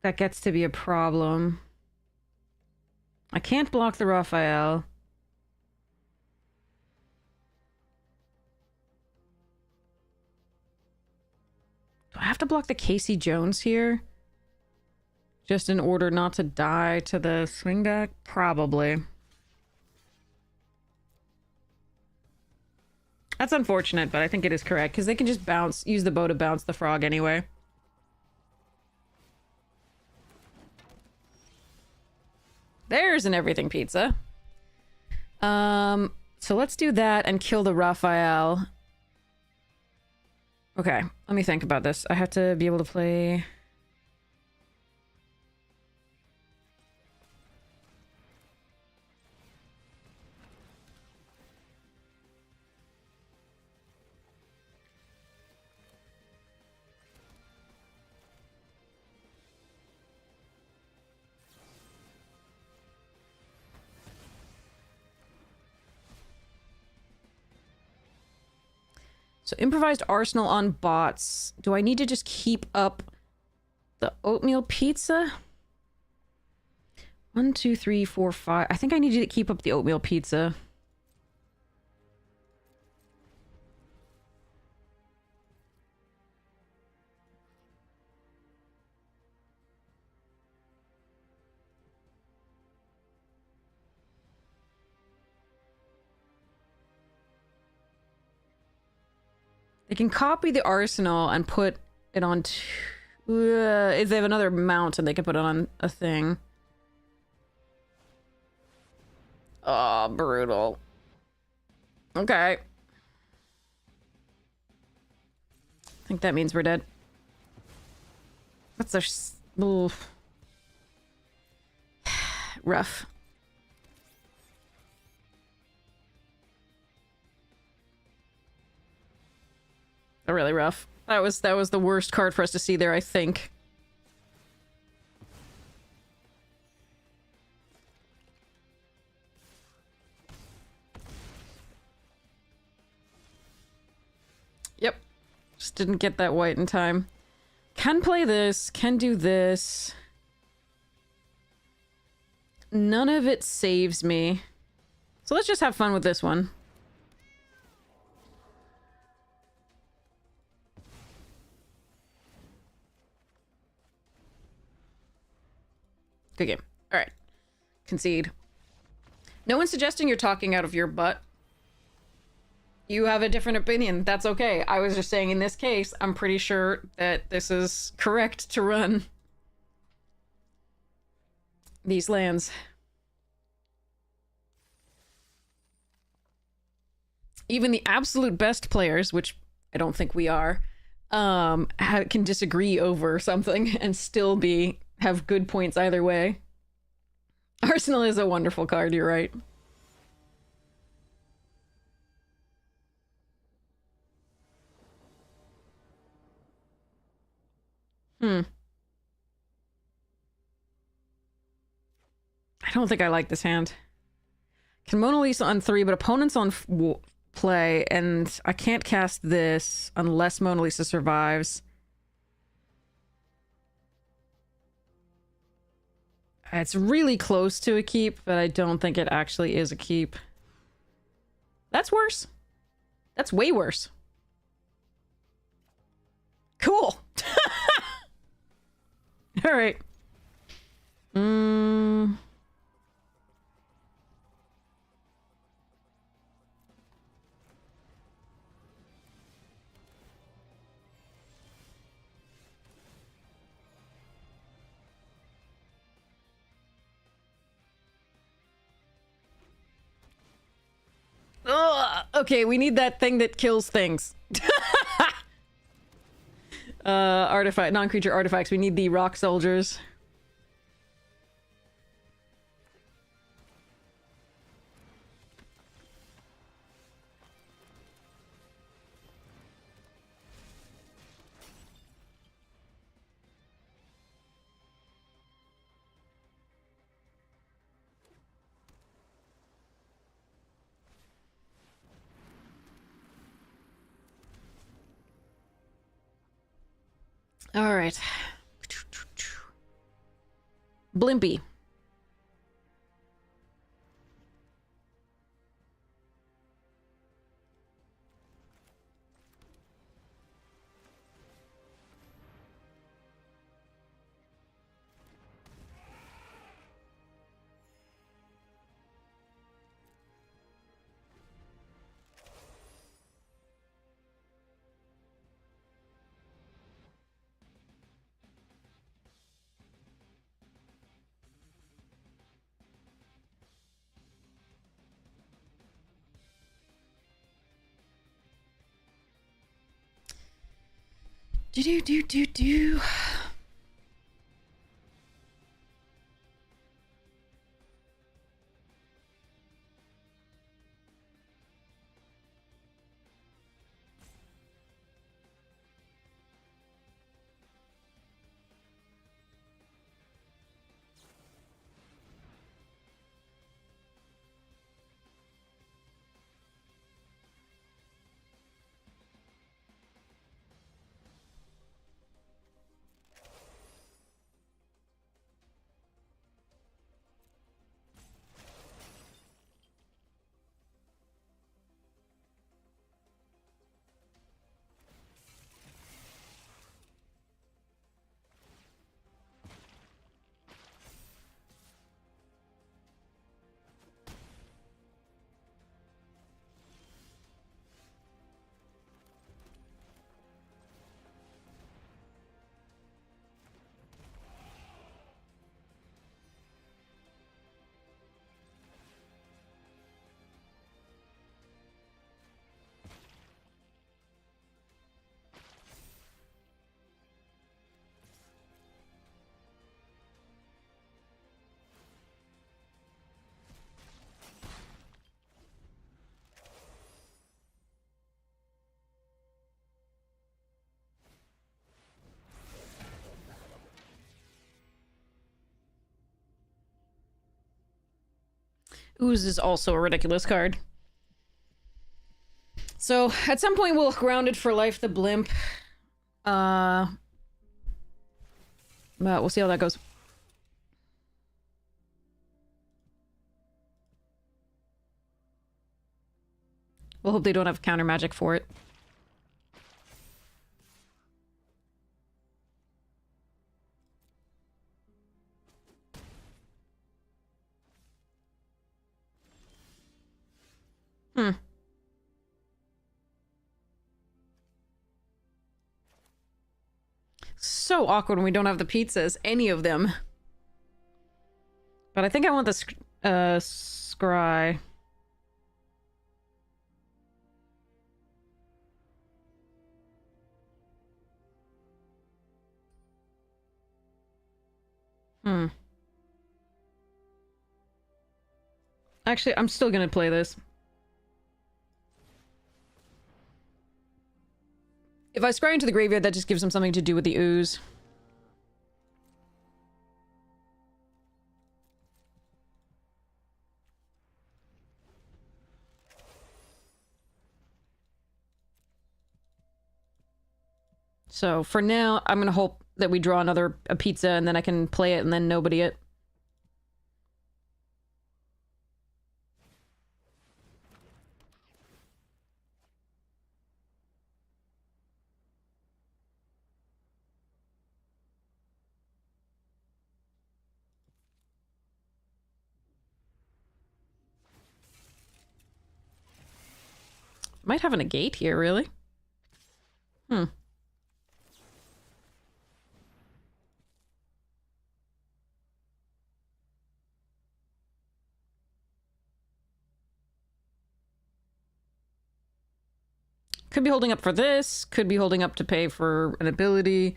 that gets to be a problem. I can't block the Raphael. Do I have to block the Casey Jones here? Just in order not to die to the swing back? Probably. That's unfortunate, but I think it is correct, because they can just bounce, use the bow to bounce the frog anyway. There's an everything pizza. So let's do that and kill the Raphael. Okay, let me think about this. I have to be able to play... So improvised arsenal on bots. Do I need to just keep up the oatmeal pizza? 1, 2, 3, 4, 5. I think I need to keep up the oatmeal pizza. They can copy the arsenal and put it on... if they have another mount and they can put it on a thing. Oh, brutal. Okay. I think that means we're dead. That's a... Oof. Rough. Really rough. That was the worst card for us to see there, I think. Yep. Just didn't get that white in time. Can play this, can do this. None of it saves me. So let's just have fun with this one. Good game. All right. Concede. No one's suggesting you're talking out of your butt. You have a different opinion. That's okay. I was just saying in this case, I'm pretty sure that this is correct to run these lands. Even the absolute best players, which I don't think we are, can disagree over something and still have good points either way. Arsenal is a wonderful card, you're right. I don't think I like this hand. Can Mona Lisa on 3, but opponent's on play, and I can't cast this unless Mona Lisa survives. It's really close to a keep, but I don't think it actually is a keep. That's worse. That's way worse. Cool. All right. Ugh. Okay, we need that thing that kills things. Artifact, non-creature artifacts. We need the rock soldiers. All right. Blimpy. Do. Ooze is also a ridiculous card. So, at some point we'll Grounded for Life the Blimp. But we'll see how that goes. We'll hope they don't have counter magic for it. So awkward when we don't have the pizzas, any of them. But I think I want the scry. Actually, I'm still gonna play this. If I scry into the graveyard, that just gives them something to do with the ooze. So for now, I'm gonna hope that we draw a pizza and then I can play it and then nobody it. Might have a negate here, really. Could be holding up for this. Could be holding up to pay for an ability.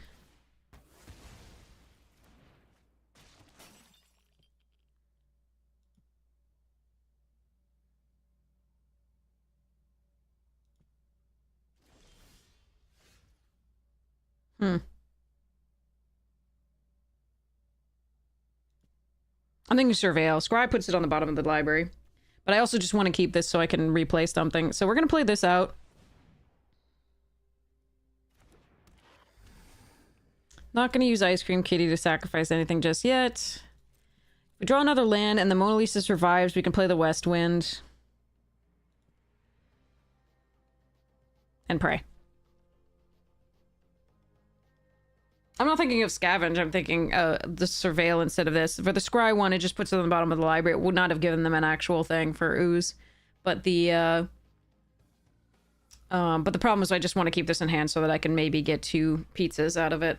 I'm thinking Surveil. Scry puts it on the bottom of the library. But I also just want to keep this so I can replay something. So we're going to play this out. Not going to use Ice Cream Kitty to sacrifice anything just yet. If we draw another land and the Mona Lisa survives, we can play the West Wind. And pray. I'm not thinking of Scavenge, I'm thinking the Surveil instead of this. For the Scry one, it just puts it on the bottom of the library. It would not have given them an actual thing for Ooze. But the problem is I just want to keep this in hand so that I can maybe get 2 pizzas out of it.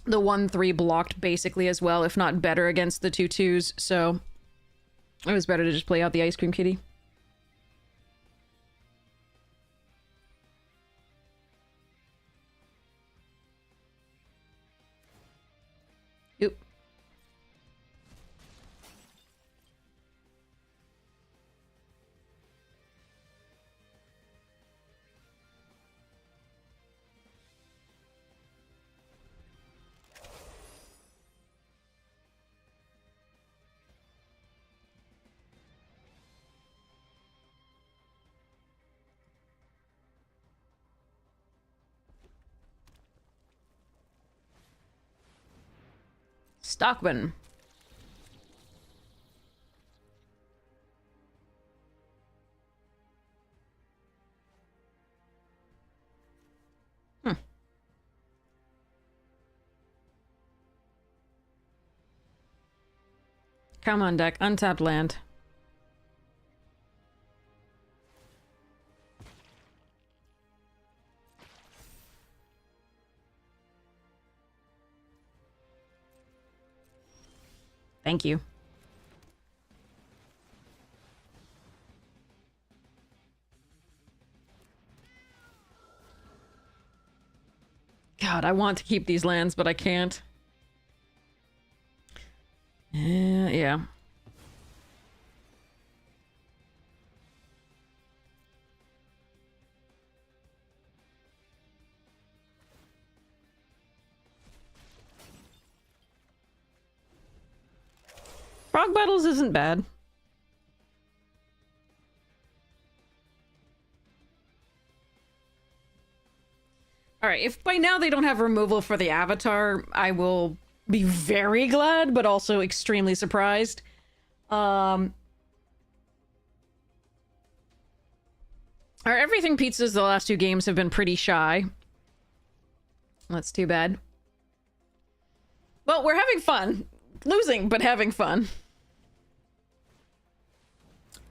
The 1/3 blocked basically as well, if not better against the 2/2s, so it was better to just play out the Ice Cream Kitty. Oop. Stockman. Come on, deck. Untapped land. Thank you. God, I want to keep these lands, but I can't. Yeah. Frog Battles isn't bad. Alright, if by now they don't have removal for the Avatar, I will be very glad, but also extremely surprised. Our everything pizzas the last 2 games have been pretty shy. That's too bad. Well, we're having fun. Losing, but having fun.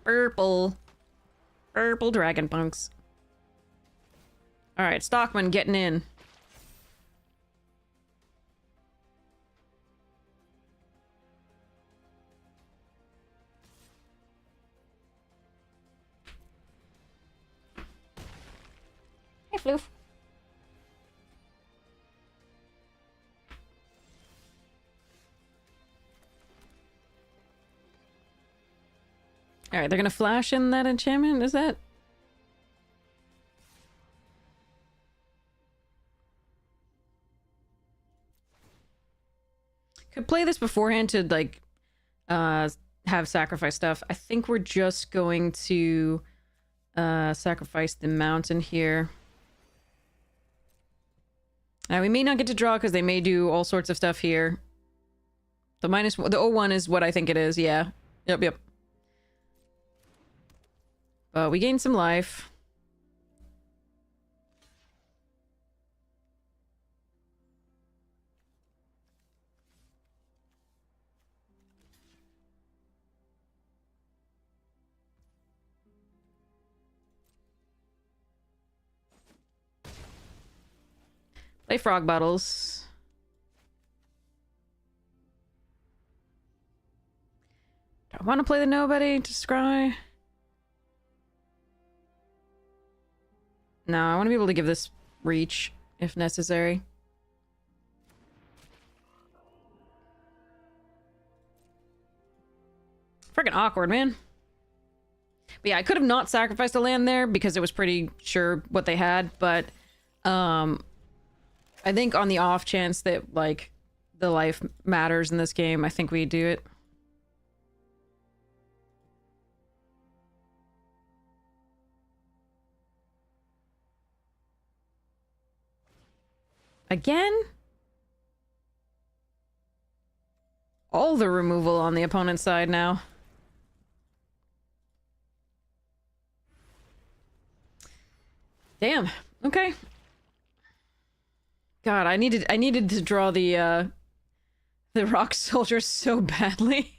Purple. Purple Dragon Punks. Alright, Stockman getting in. Hey, Floof. Alright, they're gonna flash in that enchantment? Is that... Could play this beforehand to, like, have sacrifice stuff. I think we're just going to sacrifice the mountain here. Now, we may not get to draw because they may do all sorts of stuff here. The O1 is what I think it is, yeah. Yep. But we gained some life. Play Frog Battles. Do I want to play the Nobody to scry? No, I want to be able to give this reach if necessary. Freaking awkward, man. But yeah, I could have not sacrificed a land there because it was pretty sure what they had, but I think on the off chance that, like, the life matters in this game, I think we do it. Again? All the removal on the opponent's side now. Damn. Okay. God, I needed to draw the rock soldier so badly.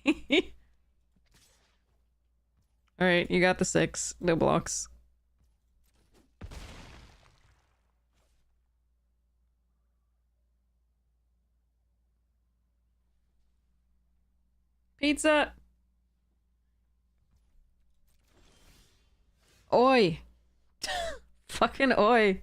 Alright, you got the 6. No blocks. Pizza! Oi! Fucking oi!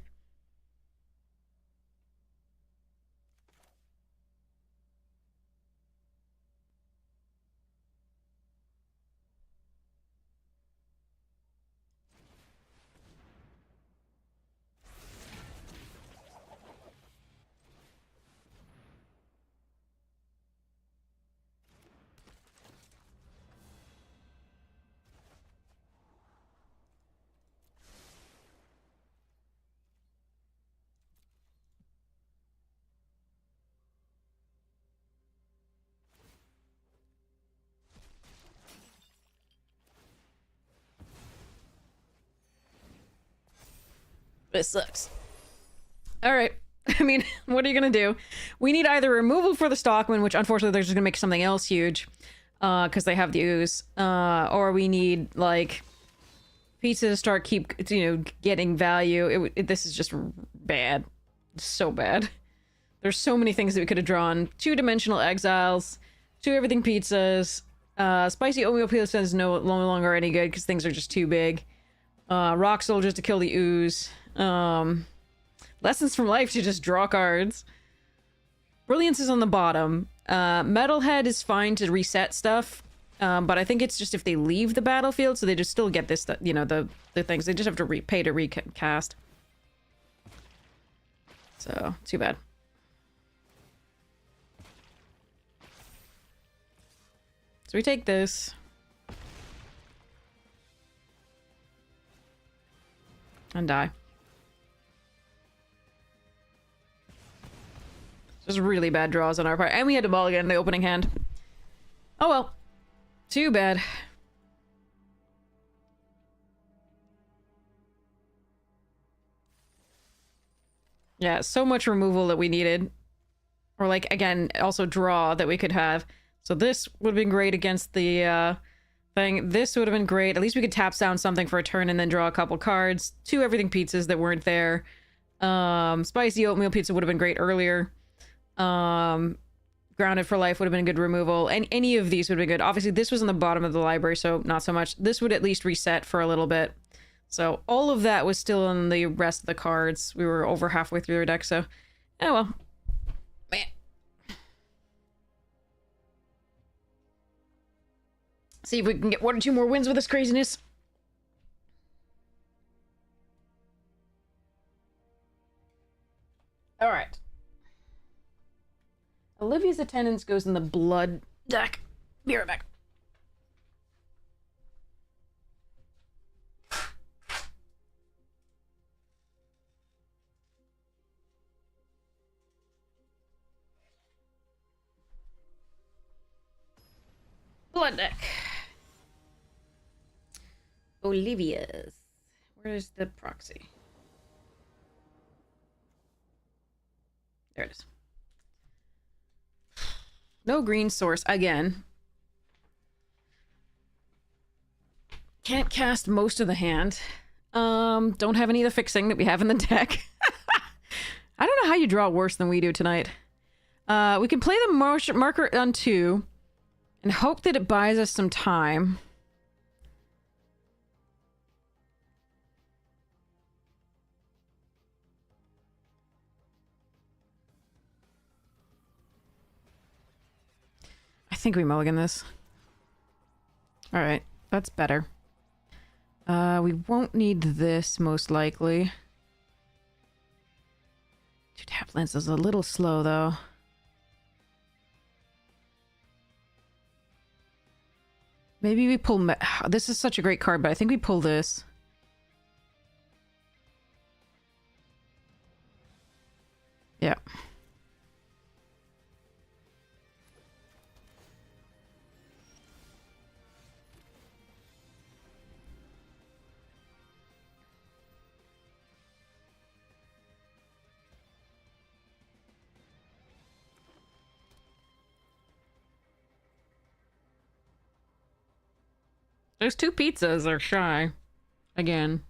This sucks. Alright. I mean, what are you gonna do? We need either removal for the Stockman, which unfortunately they're just gonna make something else huge. Because they have the ooze. Or we need, like, pizza to start getting value. This is just bad. So bad. There's so many things that we could have drawn. 2-dimensional exiles. 2 everything pizzas. Spicy oatmeal pizza is no longer any good because things are just too big. Rock soldiers to kill the ooze. Lessons from life to just draw cards. Brilliance is on the bottom. Metalhead is fine to reset stuff. But I think it's just if they leave the battlefield, so they just still get this, the things. They just have to pay to recast. So, too bad. So we take this. And die. Just really bad draws on our part. And we had to mulligan in the opening hand. Oh well. Too bad. Yeah, so much removal that we needed. Or like, again, also draw that we could have. So this would have been great against the thing. This would have been great. At least we could tap down something for a turn and then draw a couple cards. 2 everything pizzas that weren't there. Spicy oatmeal pizza would have been great earlier. Grounded for life would have been a good removal. And any of these would have been good. Obviously, this was in the bottom of the library, so not so much. This would at least reset for a little bit. So all of that was still in the rest of the cards. We were over halfway through our deck, so... Oh well. Man. See if we can get 1 or 2 more wins with this craziness. Alright. Olivia's attendance goes in the blood deck. Be right back. Blood deck. Olivia's. Where's the proxy? There it is. No green source again. Can't cast most of the hand. Don't have any of the fixing that we have in the deck. I don't know how you draw worse than we do tonight. We can play the marker on 2 and hope that it buys us some time. I think we mulligan this. Alright, that's better. We won't need this, most likely. 2 tap lands is a little slow, though. Maybe we pull... This is such a great card, but I think we pull this. Yeah. Those two pizzas are shy. Again.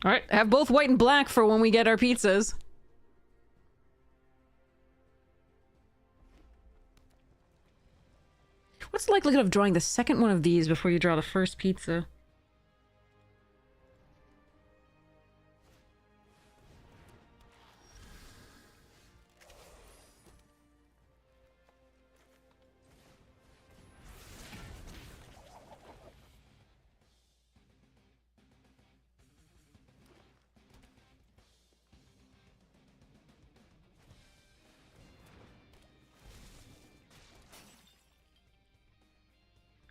Alright, have both white and black for when we get our pizzas. What's the likelihood of drawing the second one of these before you draw the first pizza?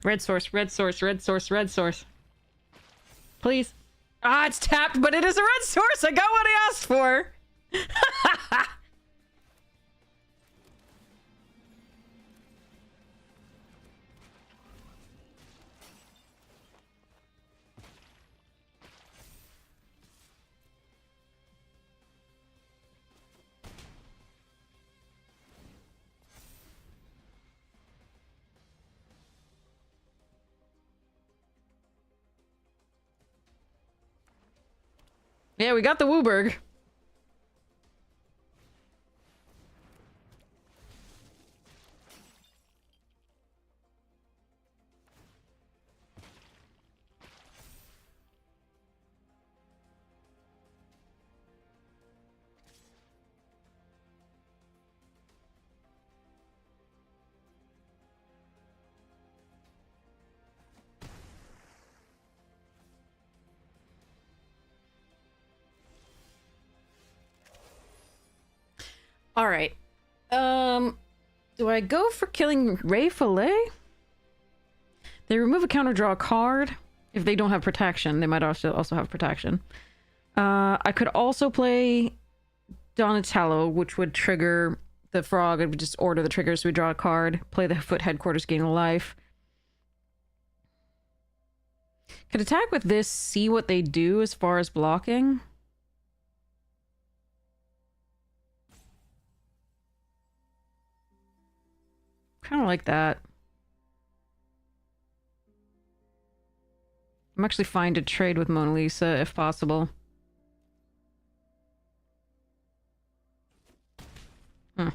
Red source, red source, red source, red source. Please. Ah, it's tapped, but it is a red source! I got what I asked for! Yeah, we got the Wooburg. Alright. Do I go for killing Ray Fillet? They remove a counter, draw a card. If they don't have protection, they might also have protection. I could also play Donatello, which would trigger the frog. It would just order the triggers, so we draw a card. Play the foot headquarters, gain a life. Could attack with this, see what they do as far as blocking. Kind of like that. I'm actually fine to trade with Mona Lisa if possible. Hmm.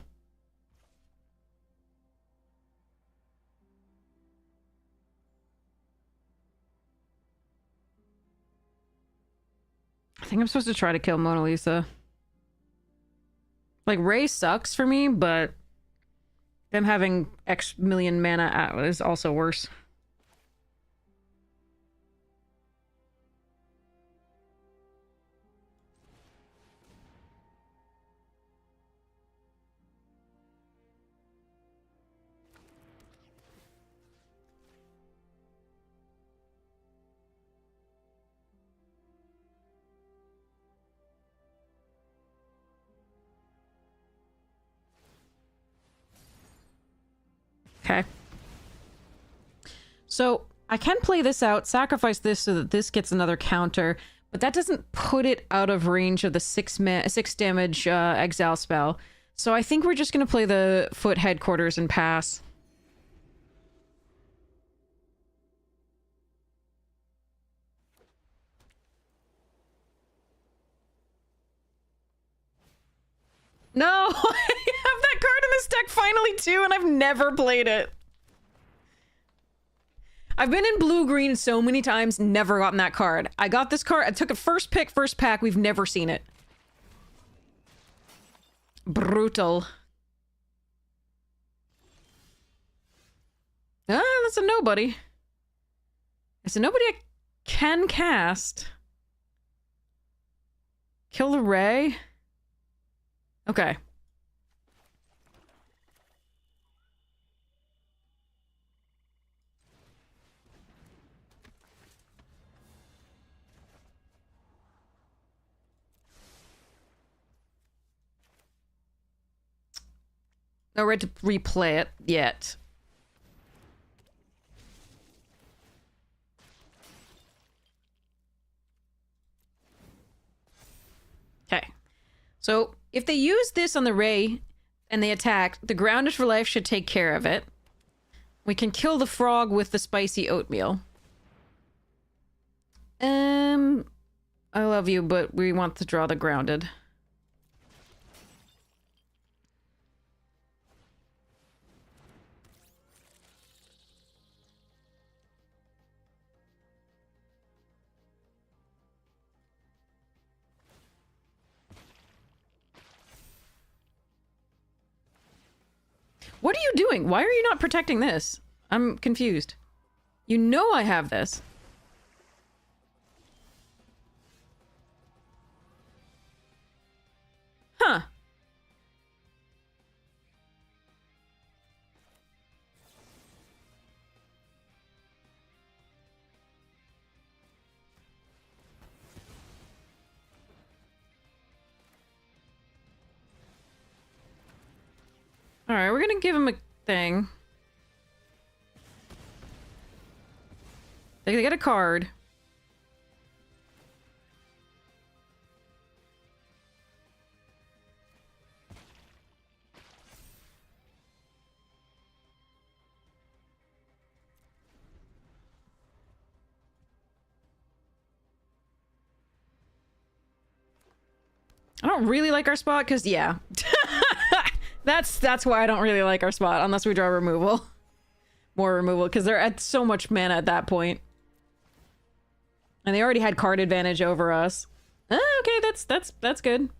I think I'm supposed to try to kill Mona Lisa. Like, Ray sucks for me, but them having X million mana is also worse. Okay. So, I can play this out, sacrifice this so that this gets another counter, but that doesn't put it out of range of the 6 damage exile spell. So I think we're just gonna play the foot headquarters and pass. No! I have that card in this deck finally too, and I've never played it. I've been in blue-green so many times, never gotten that card. I got this card, I took it first pick, first pack, we've never seen it. Brutal. Ah, that's a nobody. It's a nobody I can cast. Kill the Ray? Okay. No right to replay it yet. Okay. So, if they use this on the Ray and they attack, the Grounded for Life should take care of it. We can kill the frog with the spicy oatmeal. I love you, but we want to draw the Grounded. What are you doing? Why are you not protecting this? I'm confused. You know I have this. Huh. Alright, we're gonna give him a thing. They get a card. I don't really like our spot, because, yeah. That's why I don't really like our spot, unless we draw removal. More removal, because they're at so much mana at that point. And they already had card advantage over us. Okay, that's good.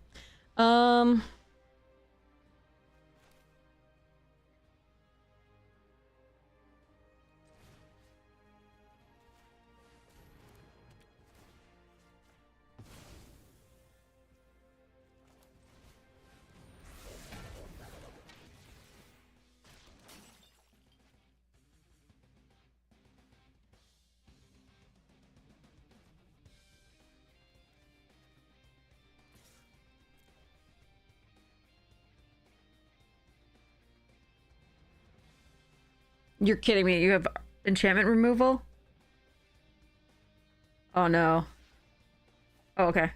You're kidding me. You have enchantment removal? Oh, no. Oh, okay.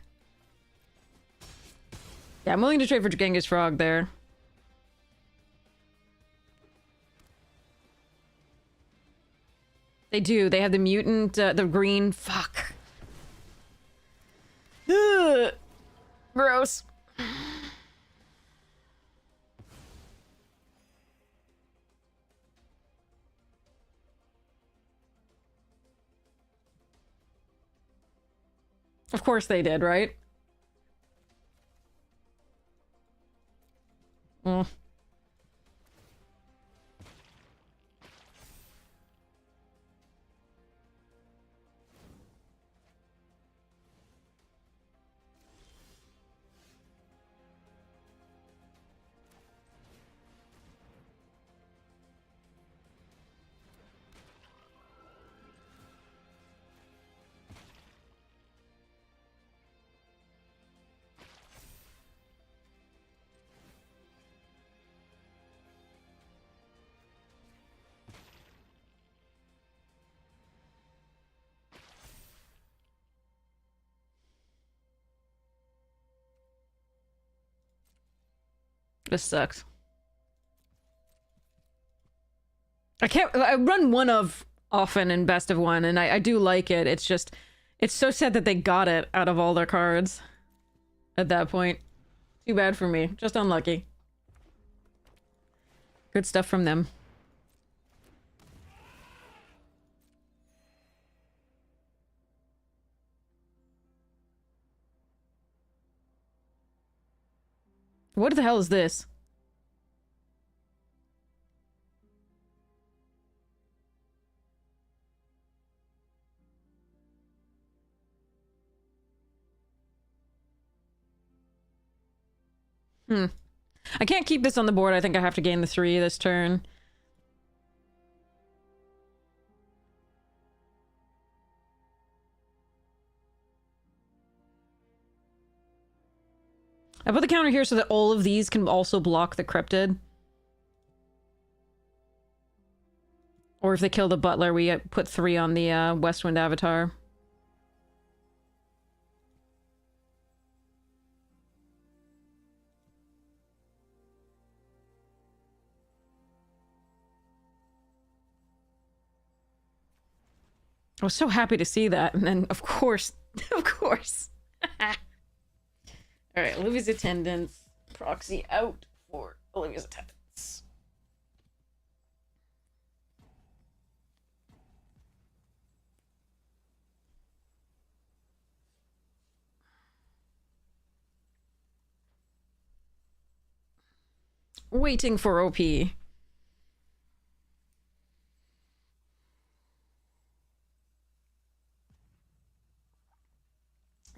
Yeah, I'm willing to trade for Genghis Frog there. They do. They have the mutant, the green. Fuck. Ugh. Gross. Of course they did, right? Mm. This sucks. I run one of often in best of one, and I do like it. It's just, it's so sad that they got it out of all their cards at that point. Too bad for me. Just unlucky. Good stuff from them. What the hell is this? I can't keep this on the board. I think I have to gain the 3 this turn. I put the counter here so that all of these can also block the Cryptid. Or if they kill the butler, we put 3 on the Westwind avatar. I was so happy to see that, and then, of course, of course. Alright, Olivia's attendance. Proxy out for Olivia's attendance. Waiting for OP.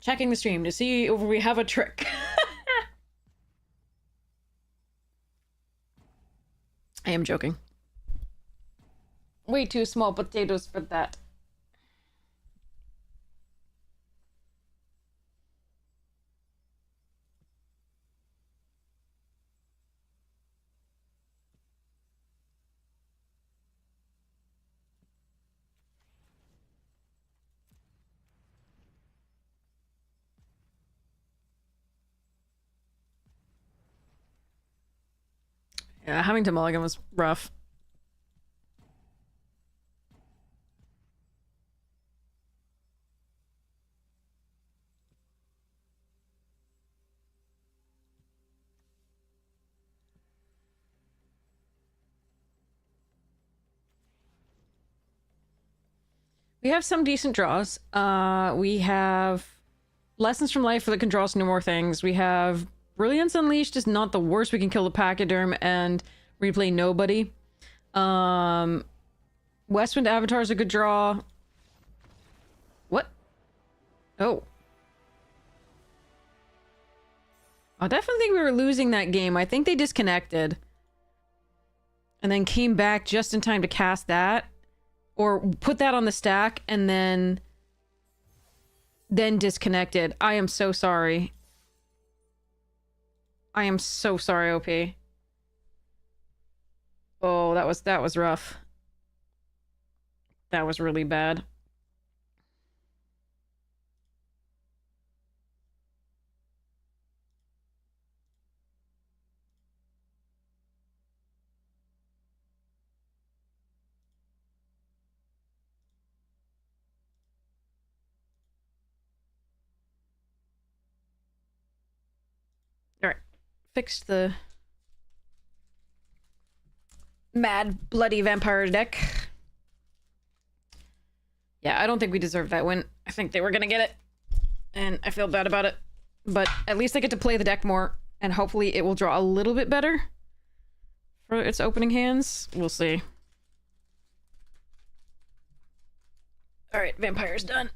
Checking the stream to see if we have a trick. I am joking. Way too small potatoes for that. Yeah, having to mulligan was rough. We have some decent draws. We have Lessons from Life that can draw us no more things. We have Brilliance Unleashed is not the worst. We can kill the Pachyderm and replay Nobody. Westwind Avatar is a good draw. What? Oh. I definitely think we were losing that game. I think they disconnected. And then came back just in time to cast that. Or put that on the stack and then disconnected. I am so sorry. I am so sorry, OP. Oh, that was rough. That was really bad. Alright. Fixed the mad bloody vampire deck. Yeah, I don't think we deserved that win. I think they were gonna get it. And I feel bad about it. But at least I get to play the deck more. And hopefully it will draw a little bit better for its opening hands. We'll see. Alright, vampire's done.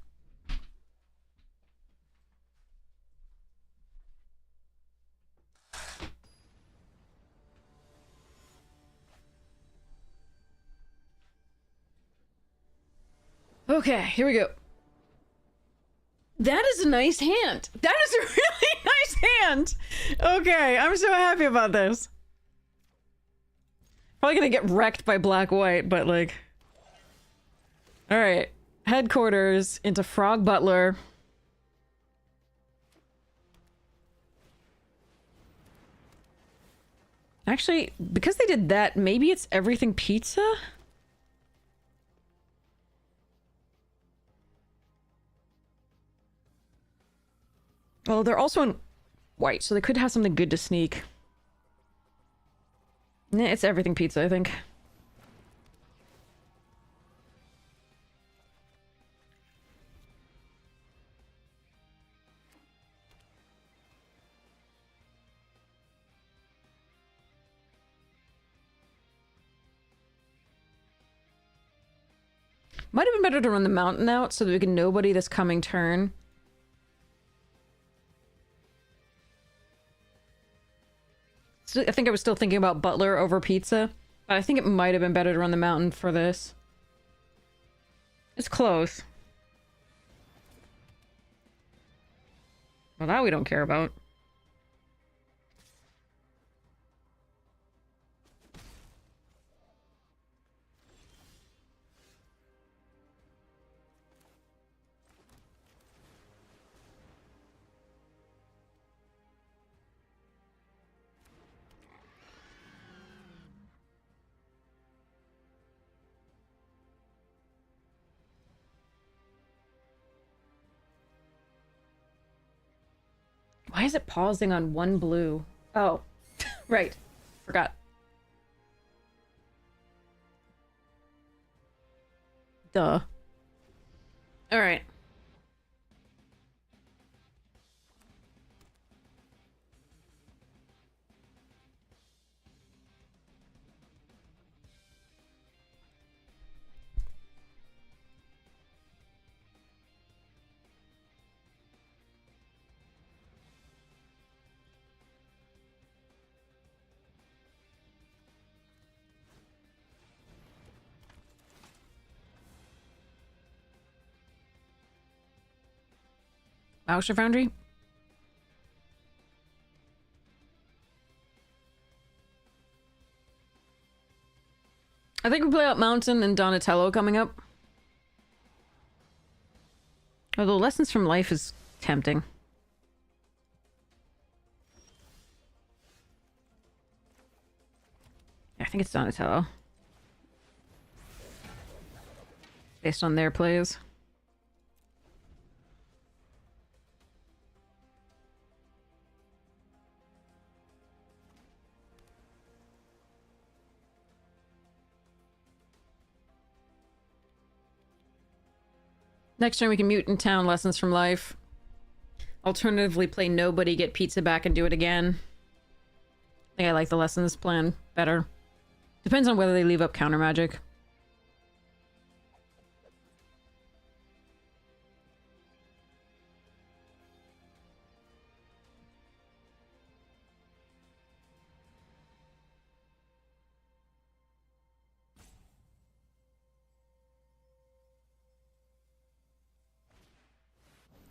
Okay, here we go. That is a nice hand. That is a really nice hand. Okay, I'm so happy about this. Probably gonna get wrecked by black-white, but like... Alright. Headquarters into Frog Butler. Actually, because they did that, maybe it's Everything Pizza? Well, they're also in white, so they could have something good to sneak. Nah, it's Everything Pizza, I think. Might have been better to run the mountain out so that we can nobody this coming turn. So I think I was still thinking about Butler over Pizza, but I think it might have been better to run the mountain for this. It's close. Well, that we don't care about. Why is it pausing on one blue? Oh, right. Forgot. Duh. Alright. Mouser Foundry? I think we play out Mountain and Donatello coming up. Although Lessons from Life is tempting. I think it's Donatello. Based on their plays. Next turn we can mute in town Lessons from Life. Alternatively, play Nobody, get pizza back, and do it again. I think I like the Lessons plan better. Depends on whether they leave up counter magic.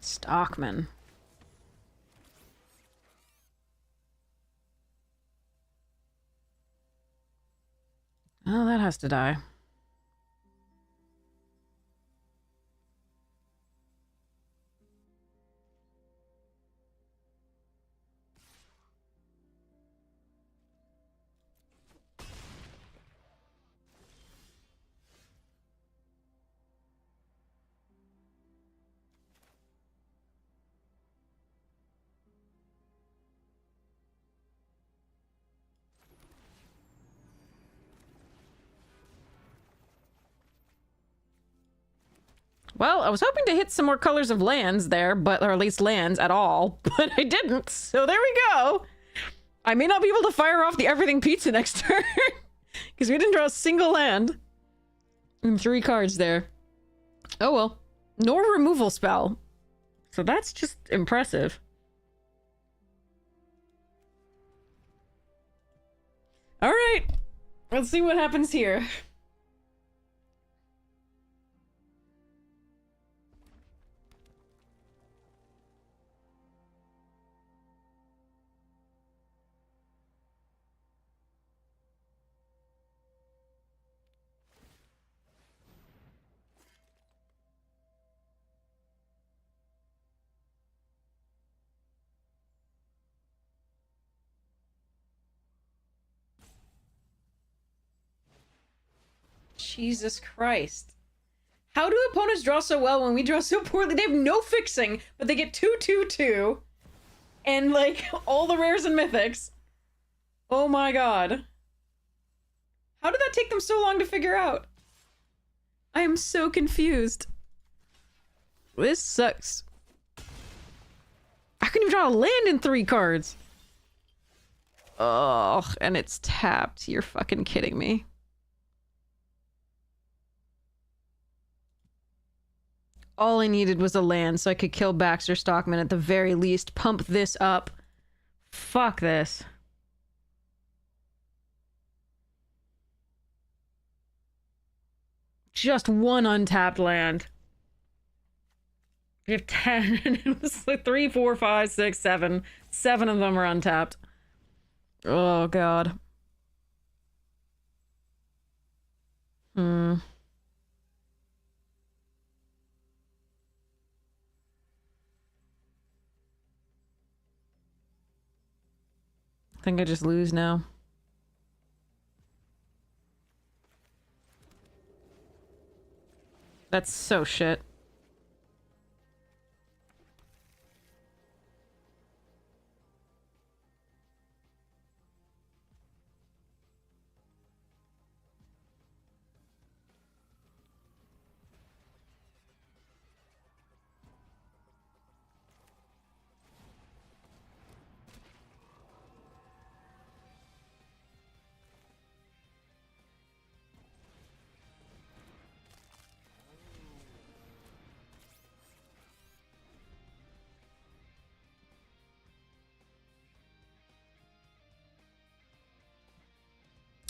Stockman. Oh, that has to die. Well, I was hoping to hit some more colors of lands there, or at least lands at all, but I didn't, so there we go. I may not be able to fire off the Everything Pizza next turn, because we didn't draw a single land. And 3 cards there. Oh well. Nor removal spell. So that's just impressive. Alright. Let's see what happens here. Jesus Christ. How do opponents draw so well when we draw so poorly? They have no fixing, but they get 2/2/2. And, like, all the rares and mythics. Oh my god. How did that take them so long to figure out? I am so confused. This sucks. I couldn't even draw a land in 3 cards. Ugh, and it's tapped. You're fucking kidding me. All I needed was a land so I could kill Baxter Stockman at the very least. Pump this up. Fuck this. Just 1 untapped land. We have 10, and it was like 3, 4, 5, 6, 7. 7 of them are untapped. Oh, God. I think I just lose now. That's so shit.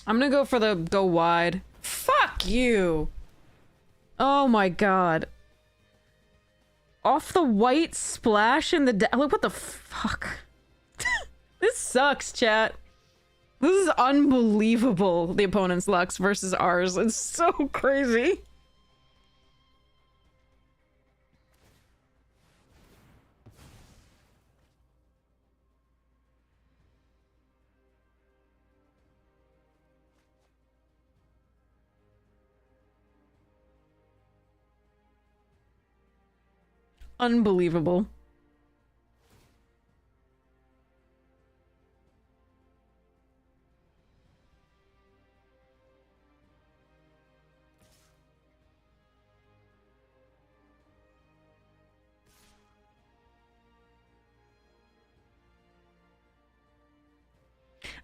I'm gonna go for the go wide. Fuck you! Oh my god. Off the white splash in the like, what the fuck? This sucks, chat. This is unbelievable, the opponent's Lux versus ours. It's so crazy. Unbelievable.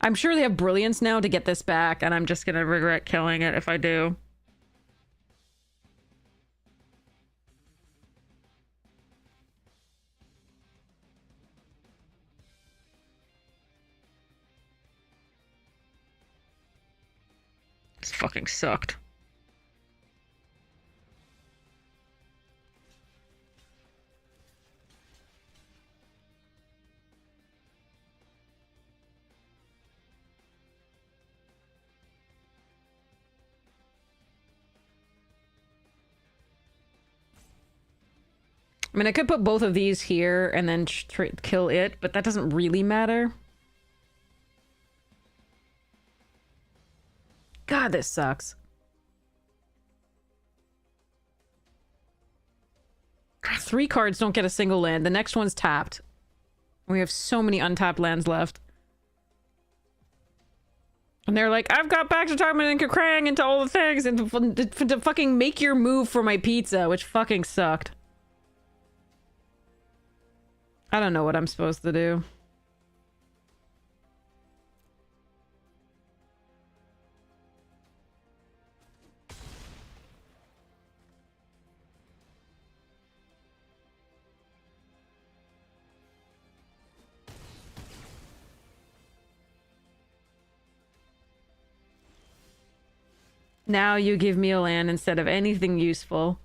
I'm sure they have Brilliance now to get this back, and I'm just gonna regret killing it if I do. This fucking sucked. I mean, I could put both of these here and then kill it, but that doesn't really matter. God, this sucks. 3 cards don't get a single land. The next one's tapped. We have so many untapped lands left. And they're like, I've got back to Tarman and Kakrang into all the things and to fucking make your move for my pizza, which fucking sucked. I don't know what I'm supposed to do. Now you give me a land instead of anything useful.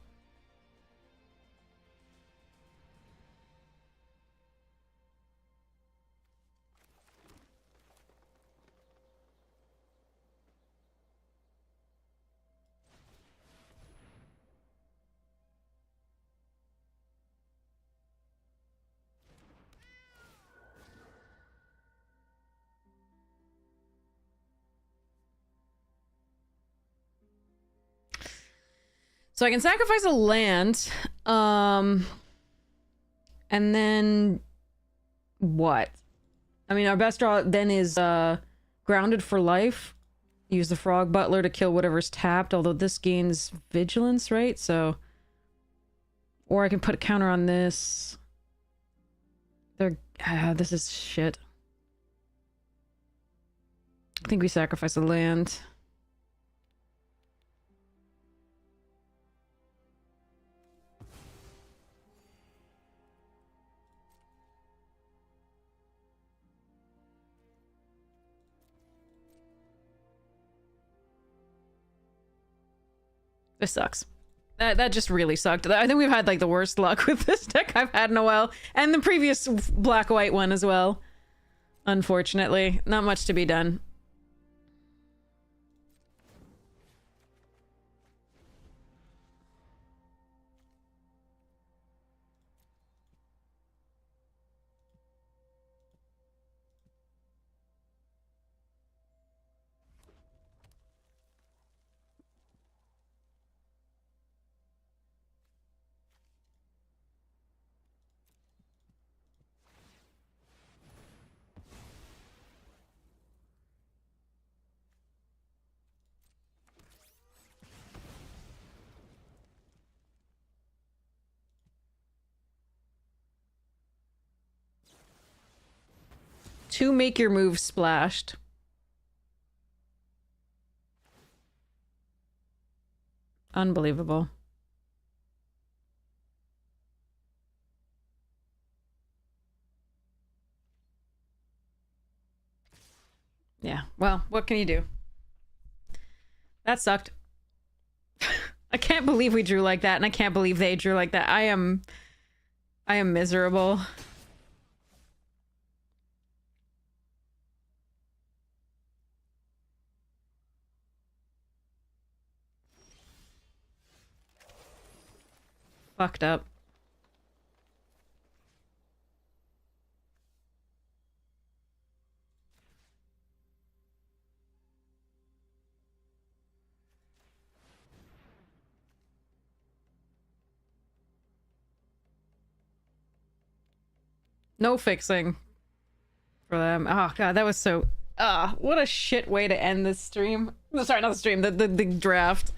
So I can sacrifice a land, and then what? I mean, our best draw then is Grounded for Life. Use the Frog Butler to kill whatever's tapped, although this gains Vigilance, right? So, or I can put a counter on this. This is shit. I think we sacrifice a land. This sucks. That just really sucked. I think we've had like the worst luck with this deck I've had in a while. And the previous black-white one as well. Unfortunately. Not much to be done. To make your move splashed. Unbelievable. Yeah, well, what can you do? That sucked. I can't believe we drew like that, and I can't believe they drew like that. I am miserable. Fucked up. No fixing for them. Oh god, that was so... what a shit way to end this stream. No, sorry, not the stream, the draft.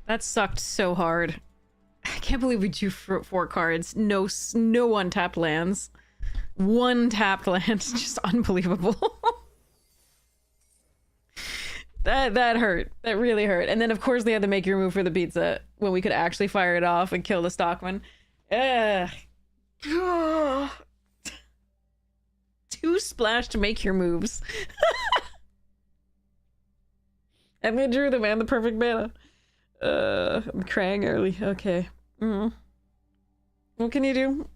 That sucked so hard. I can't believe we drew 4 cards. No untapped lands. 1 tapped land. Just unbelievable. That hurt. That really hurt. And then of course they had to make your move for the pizza when we could actually fire it off and kill the Stockman. Ugh. 2 splash to make your moves. And they drew the man the perfect mana. I'm crying early. Okay. What can you do?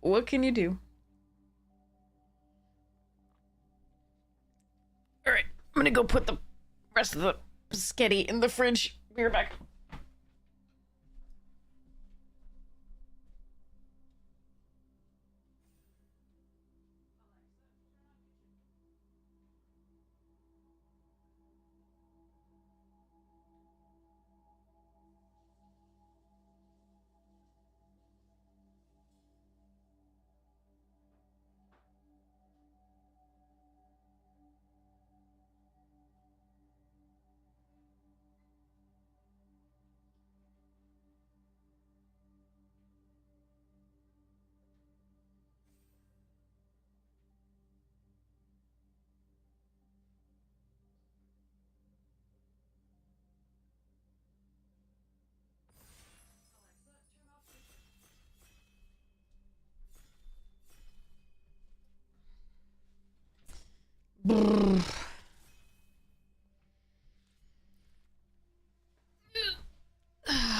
What can you do? Alright, I'm gonna go put the rest of the spaghetti in the fridge. Be right back.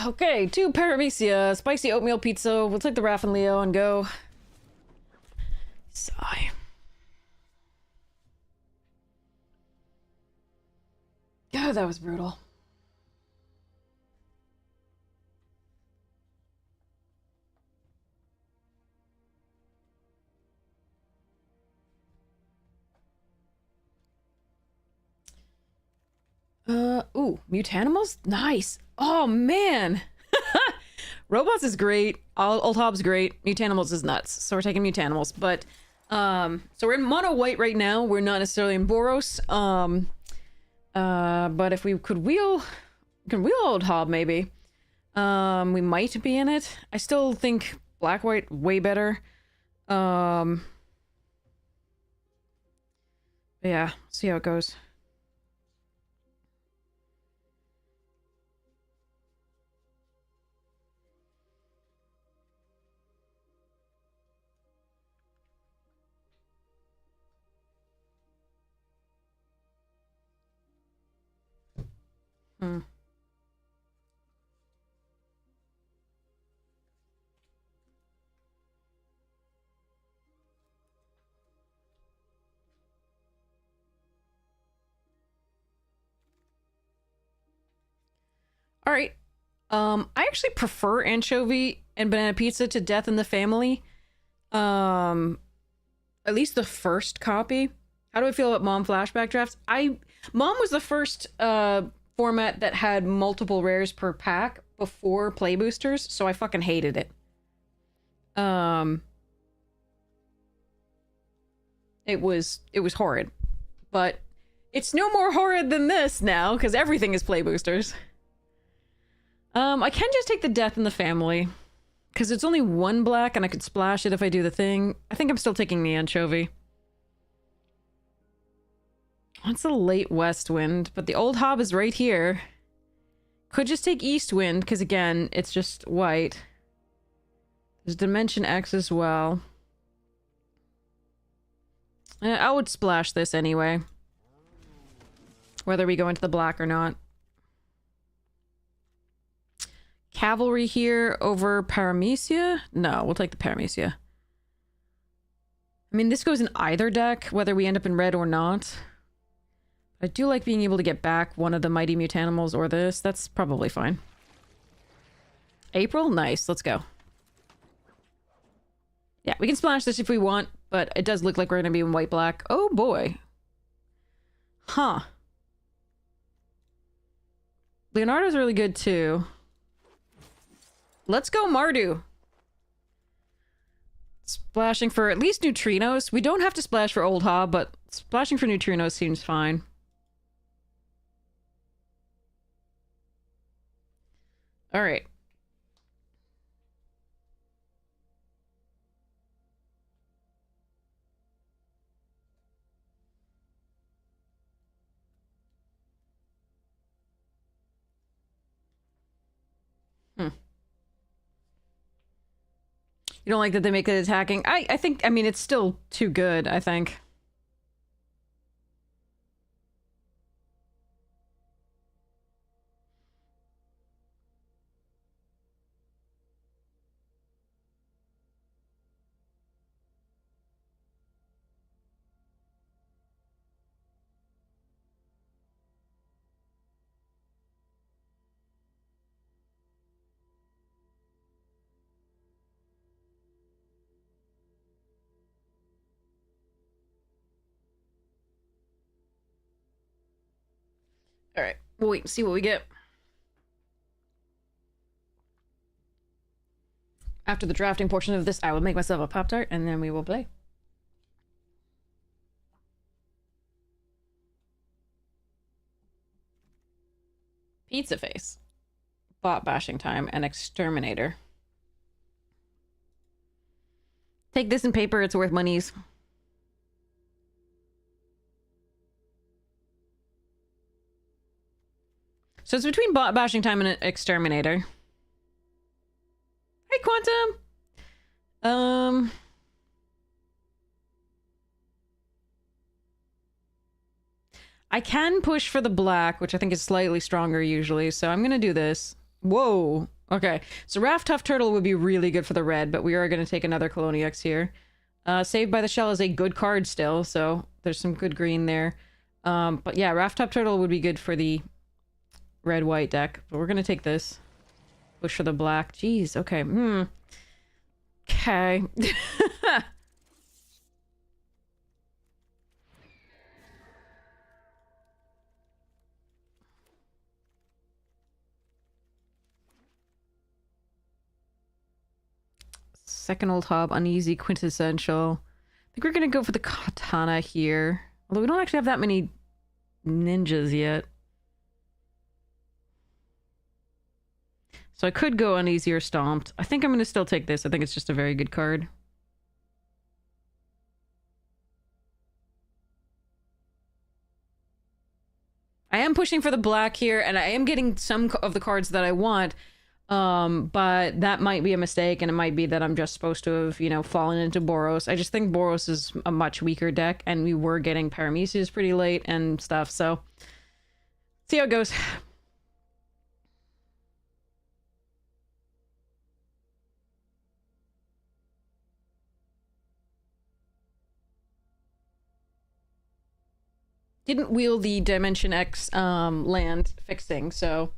Okay, 2 Paramecia, spicy oatmeal pizza. We'll take the Raph and Leo and go. Sigh. God, that was brutal. Ooh, Mutanimals? Nice. Oh, man. Robots is great. Old Hobbs great. Mutanimals is nuts. So we're taking Mutanimals. But, so we're in mono white right now. We're not necessarily in Boros. But if we could wheel Old Hob, maybe. We might be in it. I still think black-white way better. Yeah, see how it goes. All right. I actually prefer anchovy and banana pizza to Death in the Family. At least the first copy. How do I feel about Mom flashback drafts? Mom was the first format that had multiple rares per pack before play boosters, so I fucking hated it. It was horrid. But it's no more horrid than this now, because everything is play boosters. I can just take the death in the family. Because it's only one black and I could splash it if I do the thing. I think I'm still taking the anchovy. That's a late west wind, but the old hob is right here. Could just take east wind, because again, it's just white. There's Dimension X as well. I would splash this anyway. Whether we go into the black or not. Cavalry here over Paramecia? No, we'll take the Paramecia. I mean, this goes in either deck, whether we end up in red or not. I do like being able to get back one of the Mighty Mutanimals or this. That's probably fine. April? Nice. Let's go. Yeah, we can splash this if we want, but it does look like we're going to be in white-black. Oh, boy. Huh. Leonardo's really good, too. Let's go Mardu. Splashing for at least neutrinos. We don't have to splash for Old Hob, but splashing for neutrinos seems fine. Alright. You don't like that they make it attacking? I think, I mean, it's still too good, I think. Alright, we'll wait and see what we get. After the drafting portion of this, I will make myself a Pop-Tart, and then we will play. Pizza Face. Bot Bashing Time, and Exterminator. Take this in paper, it's worth monies. So it's between Bot Bashing Time and Exterminator. Hey, Quantum! I can push for the black, which I think is slightly stronger usually, so I'm gonna do this. Whoa! Okay, so Raft Tough Turtle would be really good for the red, but we are gonna take another Coloniax here. Saved by the Shell is a good card still, so there's some good green there. But yeah, Raft Tough Turtle would be good for the red-white deck, but we're gonna take this. Push for the black. Jeez, okay. Okay. Second Old Hob, Uneasy, Quintessential. I think we're gonna go for the Katana here. Although we don't actually have that many ninjas yet. So I could go Uneasy or Stomped. I think I'm going to still take this. I think it's just a very good card. I am pushing for the black here, and I am getting some of the cards that I want. But that might be a mistake, and it might be that I'm just supposed to have, you know, fallen into Boros. I just think Boros is a much weaker deck, and we were getting Paramecias pretty late and stuff, so... see how it goes. Didn't wheel the Dimension X land fixing, so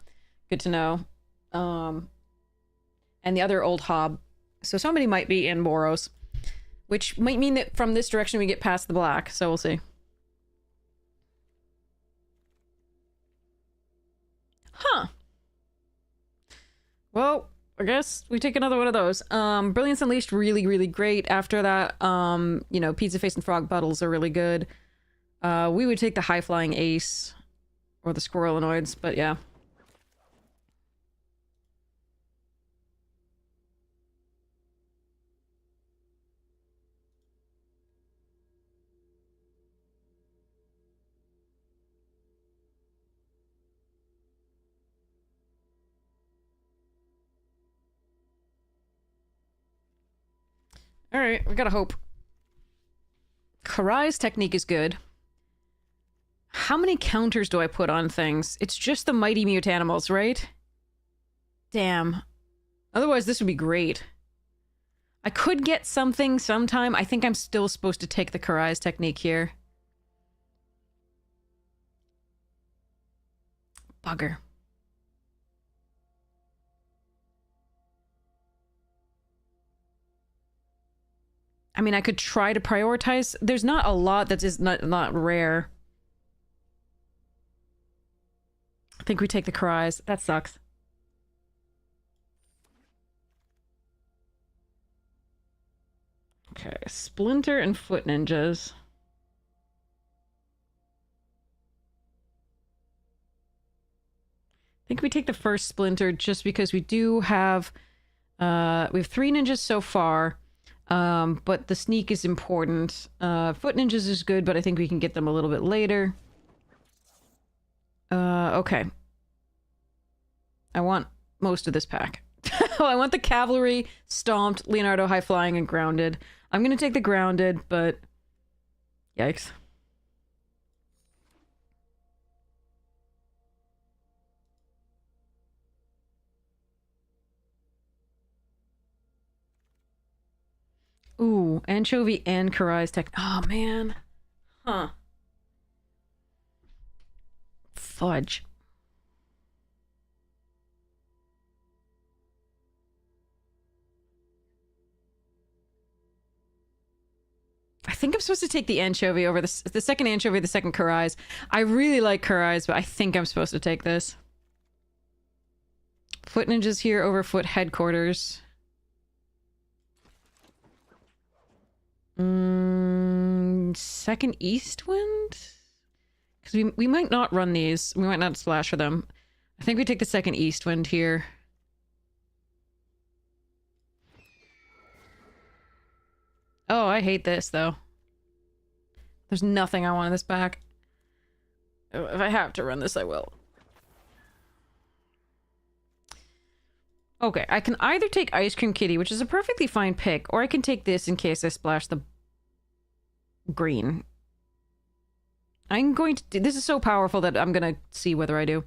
good to know. And the other Old Hob. So somebody might be in Boros, which might mean that from this direction we get past the black, so we'll see. Huh. Well, I guess we take another one of those. Brilliance Unleashed, really, really great. After that, you know, Pizza Face and Frog Puddles are really good. We would take the High Flying Ace or the Squirrelinoids, but yeah. Alright, we gotta hope. Karai's technique is good. How many counters do I put on things? It's just the Mighty Mutanimals, right? Damn. Otherwise, this would be great. I could get something sometime. I think I'm still supposed to take the Karai's technique here. Bugger. I mean, I could try to prioritize. There's not a lot that is not rare. I think we take the Karai's. That sucks. Okay, Splinter and Foot Ninjas. I think we take the first Splinter just because we do have... we have 3 ninjas so far, but the sneak is important. Foot Ninjas is good, but I think we can get them a little bit later. Okay. I want most of this pack. Oh, I want the Cavalry, Stomped, Leonardo High Flying, and Grounded. I'm gonna take the Grounded, but... Yikes. Ooh, Anchovy and Karai's tech. Oh, man. Huh. Fudge. I think I'm supposed to take the Anchovy over the second Anchovy, the second Karai's. I really like Karai's, but I think I'm supposed to take this. Foot Ninjas here over Foot Headquarters. Second Eastwind? Because we might not run these. We might not splash for them. I think we take the second Eastwind here. Oh, I hate this, though. There's nothing I want in this pack. If I have to run this, I will. Okay, I can either take Ice Cream Kitty, which is a perfectly fine pick, or I can take this in case I splash the green. I'm going to do... This is so powerful that I'm gonna see whether I do.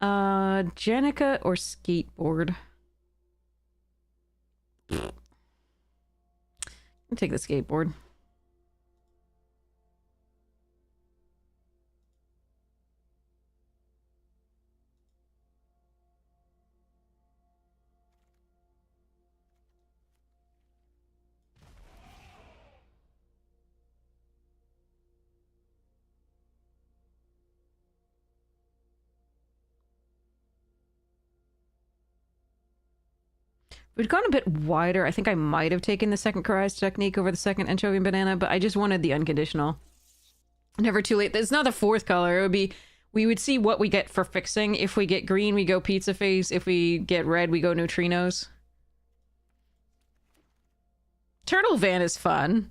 Jenica or Skateboard? I'll take the Skateboard. We'd gone a bit wider. I think I might have taken the second Karai's technique over the second Anchovy and Banana, but I just wanted the unconditional. Never too late. It's not the fourth color. It would be... We would see what we get for fixing. If we get green, we go Pizza Face. If we get red, we go Neutrinos. Turtle Van is fun.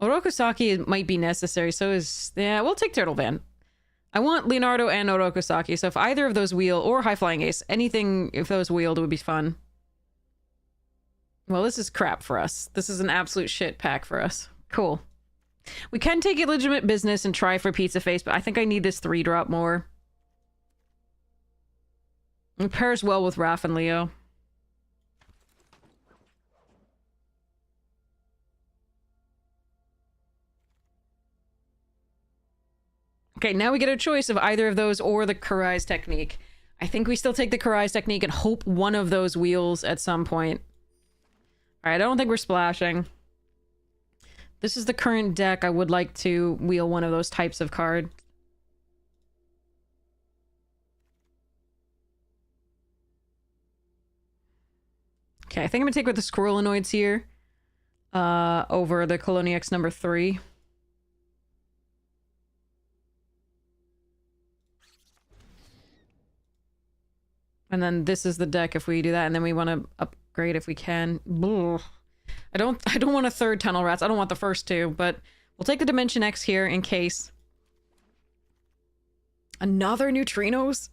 Orokosaki might be necessary, so is... Yeah, we'll take Turtle Van. I want Leonardo and Orokosaki, so if either of those wheel, or High Flying Ace, anything if those wheeled would be fun. Well, this is crap for us. This is an absolute shit pack for us. Cool. We can take Illegitimate Business and try for Pizza Face, but I think I need this 3-drop more. It pairs well with Raph and Leo. Okay, now we get a choice of either of those or the Karai's technique. I think we still take the Karai's technique and hope one of those wheels at some point. Alright, I don't think we're splashing. This is the current deck. I would like to wheel one of those types of card. Okay, I think I'm gonna take with the Squirrelinoids here. Over the Coloniax number 3. And then this is the deck if we do that, and then we want to upgrade if we can. Ugh. I don't want a third Tunnel Rats. I don't want the first two, but we'll take the Dimension X here in case. Another Neutrinos?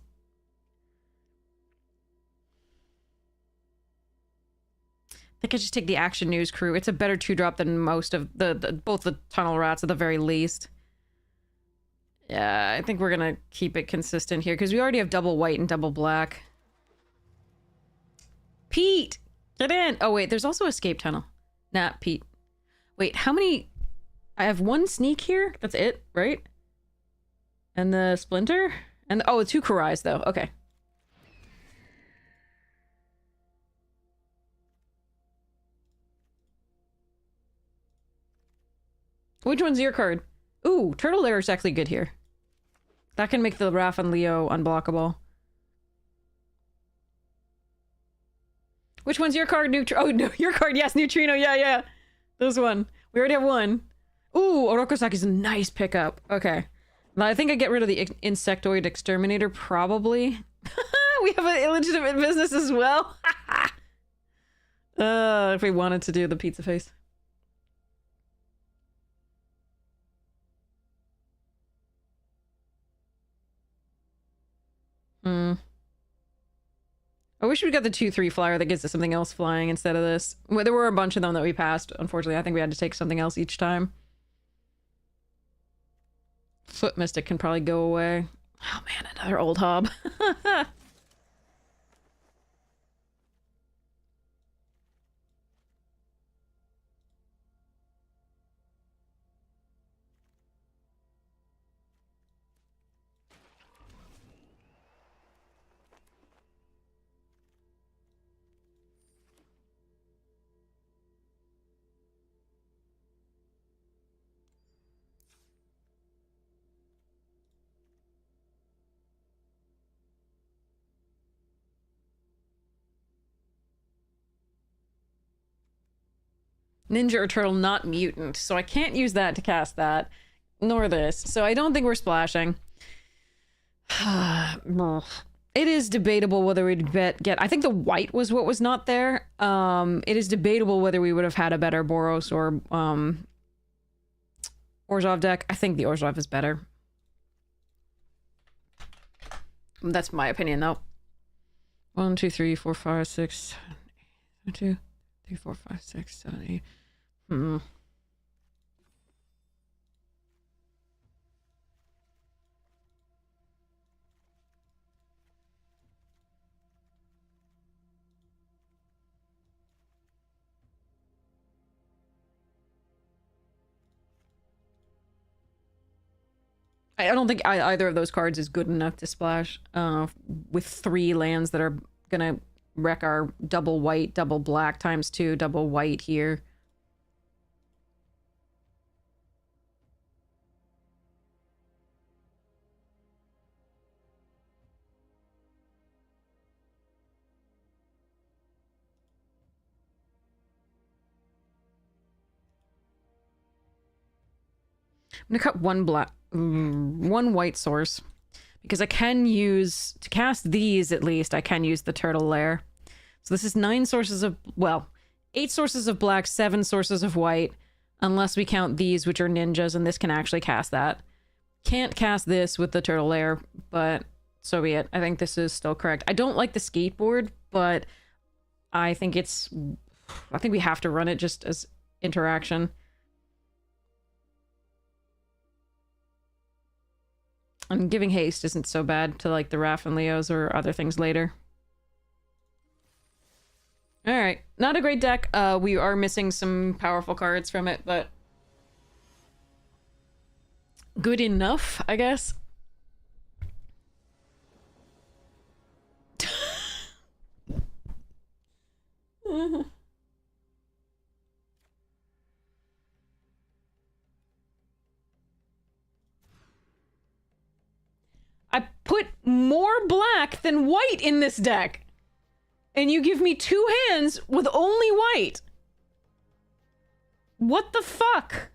think I just take the Action News Crew. It's a better 2-drop than most of both the Tunnel Rats at the very least. Yeah, I think we're gonna keep it consistent here because we already have double white and double black. Pete! Get in! Oh wait, there's also Escape Tunnel. Nah, Pete. Wait, how many... I have 1 sneak here? That's it, right? And the Splinter? And oh, 2 Kurais though. Okay. Which one's your card? Ooh, Turtle Lair is actually good here. That can make the Raph and Leo unblockable. Which one's your card? Oh, no, your card. Yes, Neutrino. Yeah, yeah. This one. We already have 1. Ooh, Orokosaki's a nice pickup. Okay. Well, I think I get rid of the Insectoid Exterminator, probably. We have an illegitimate business as well. If we wanted to do the pizza face. I wish we got the 2/3 flyer that gives us something else flying instead of this. Well, there were a bunch of them that we passed. Unfortunately, I think we had to take something else each time. Foot Mystic can probably go away. Oh man, another old hob. Ninja or Turtle, not mutant. So I can't use that to cast that. Nor this. So I don't think we're splashing. It is debatable whether we'd get... I think the white was what was not there. It is debatable whether we would have had a better Boros or Orzhov deck. I think the Orzhov is better. That's my opinion, though. 1, 2, 3, 4, 5, 6, 7, 8. 1, 2, 3, 4, 5, 6, 7, 8. I don't think either of those cards is good enough to splash with 3 lands that are gonna wreck our double white, double black times 2, double white here. I'm gonna cut 1 white source because I can use, to cast these at least, I can use the Turtle Lair. So this is 9 sources of, well, 8 sources of black, 7 sources of white, unless we count these, which are ninjas, and this can actually cast that. Can't cast this with the Turtle Lair, but so be it. I think this is still correct. I don't like the skateboard, but I think we have to run it just as interaction. And giving haste isn't so bad to like the Raph and Leos or other things later. Alright, not a great deck. We are missing some powerful cards from it, but good enough, I guess. I put more black than white in this deck. And you give me 2 hands with only white. What the fuck?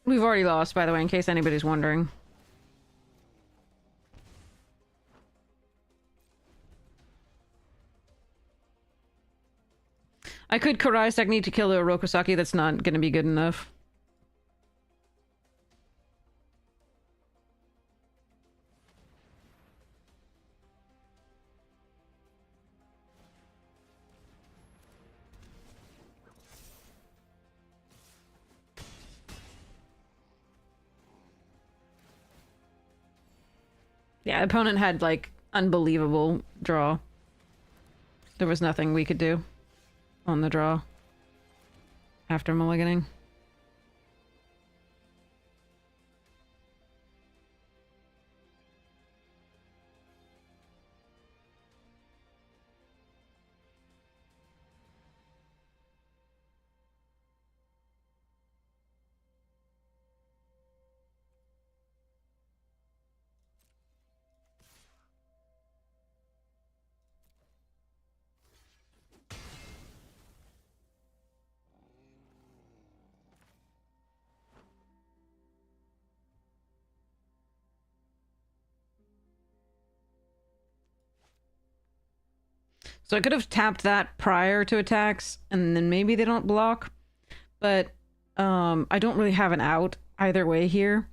We've already lost, by the way, in case anybody's wondering. I could Karai's technique to kill the Orokosaki, that's not gonna be good enough. Yeah, opponent had, like, unbelievable draw. There was nothing we could do on the draw after mulliganing. So I could have tapped that prior to attacks, and then maybe they don't block. But I don't really have an out either way here.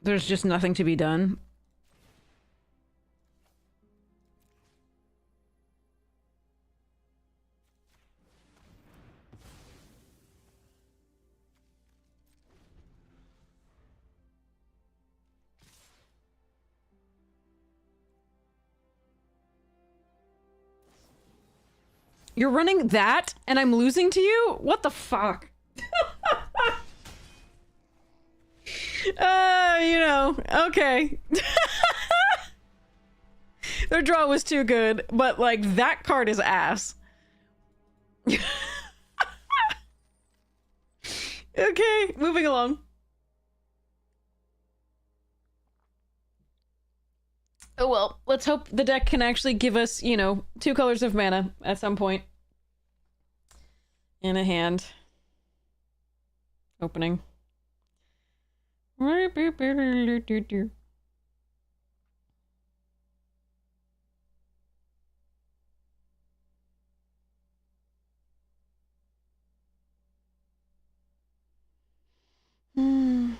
There's just nothing to be done. You're running that, and I'm losing to you? What the fuck? You know, okay. Their draw was too good, but, like, that card is ass. Okay, moving along. Oh well, let's hope the deck can actually give us, you know, 2 colors of mana at some point. In a hand. Opening. Hmm.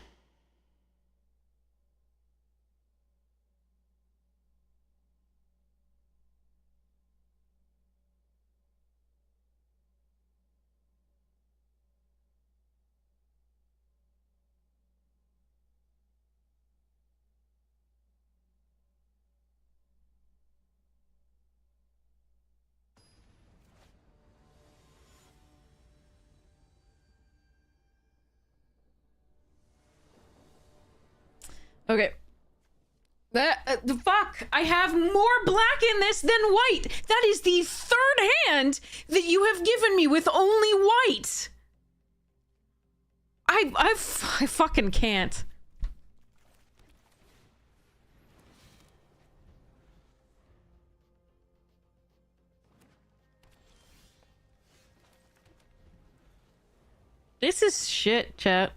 Okay. The fuck! I have more black in this than white! That is the 3rd hand that you have given me with only white! I fucking can't. This is shit, chat.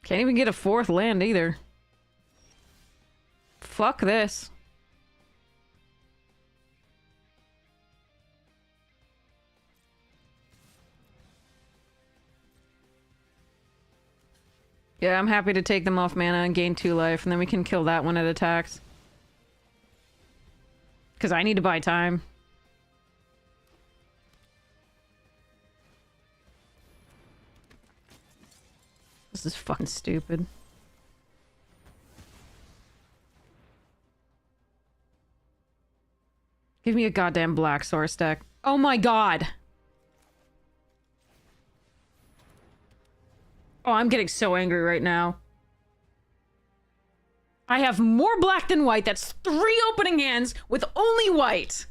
Can't even get a 4th land either. Fuck this. Yeah, I'm happy to take them off mana and gain 2 life, and then we can kill that one at attacks. Because I need to buy time. This is fucking stupid. Give me a goddamn black source deck. Oh my god! Oh, I'm getting so angry right now. I have more black than white. That's 3 opening hands with only white.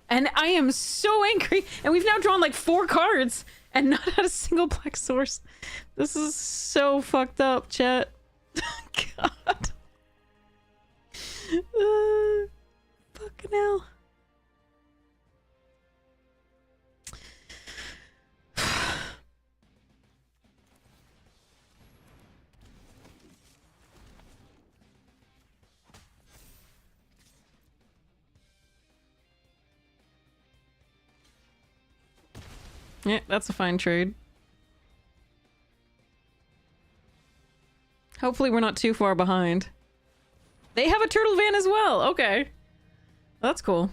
And I am so angry. And we've now drawn like 4 cards and not had a single black source. This is so fucked up, chat. God. Fucking hell. Yeah, that's a fine trade. Hopefully we're not too far behind. They have a turtle van as well. Okay. That's cool.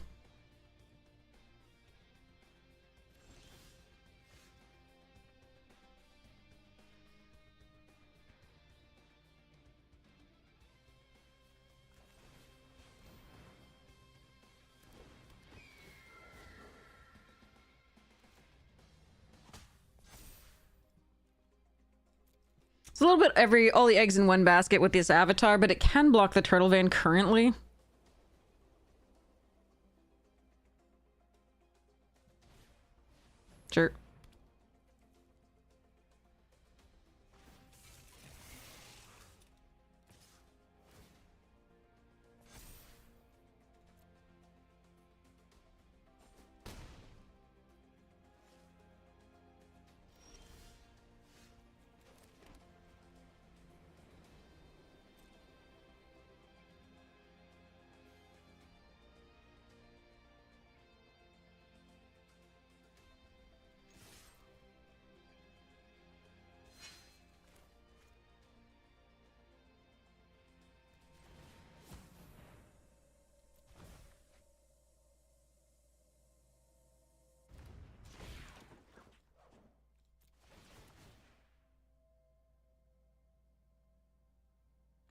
It's a little bit all the eggs in one basket with this avatar, but it can block the turtle van currently. Sure.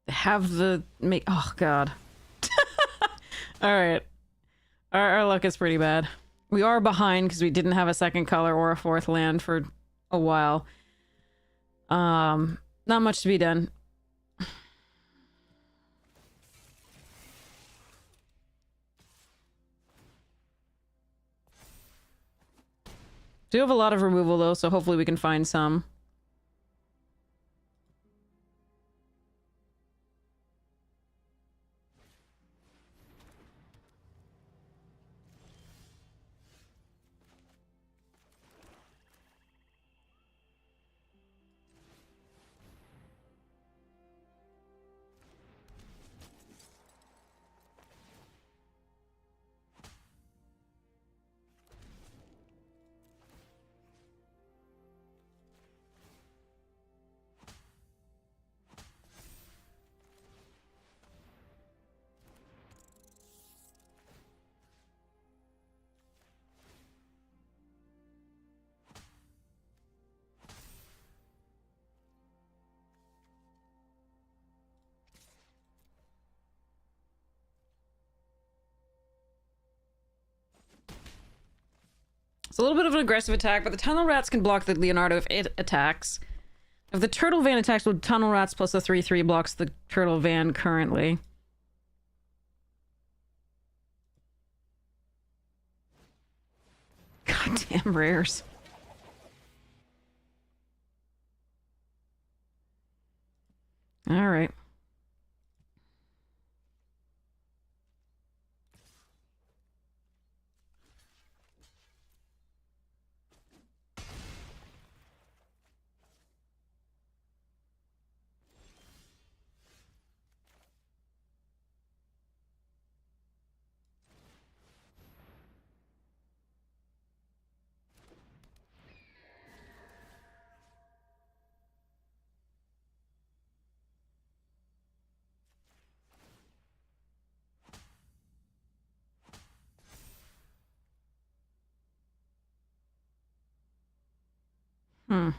Have the make. Oh god. All right. Our luck is pretty bad. We are behind because we didn't have a second color or a 4th land for a while. Not much to be done. Do have a lot of removal though, so hopefully we can find some. It's a little bit of an aggressive attack, but the tunnel rats can block the Leonardo if it attacks. If the turtle van attacks with tunnel rats plus the 3/3 blocks the turtle van currently. Goddamn rares. All right. Hmm.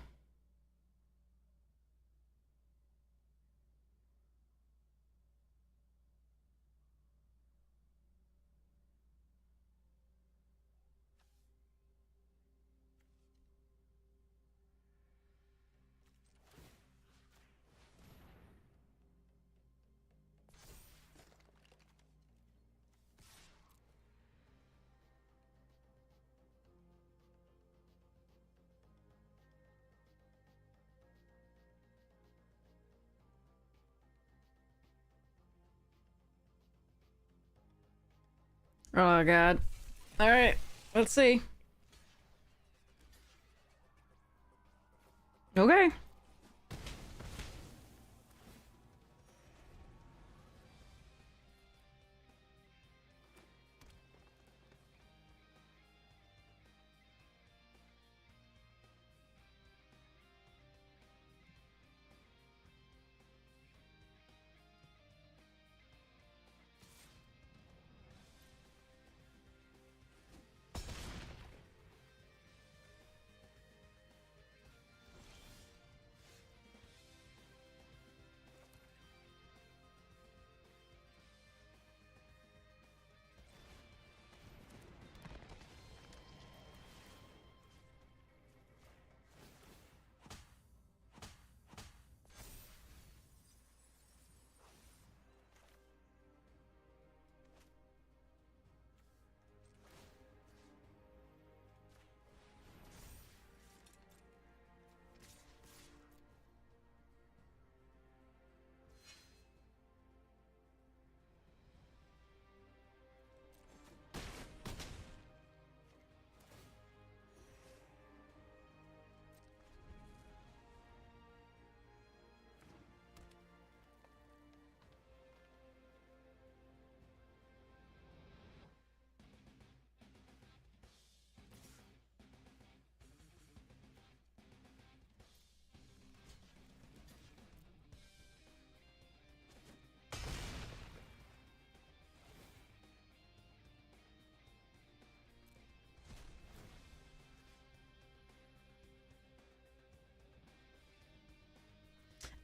Oh god. Alright, let's see. Okay.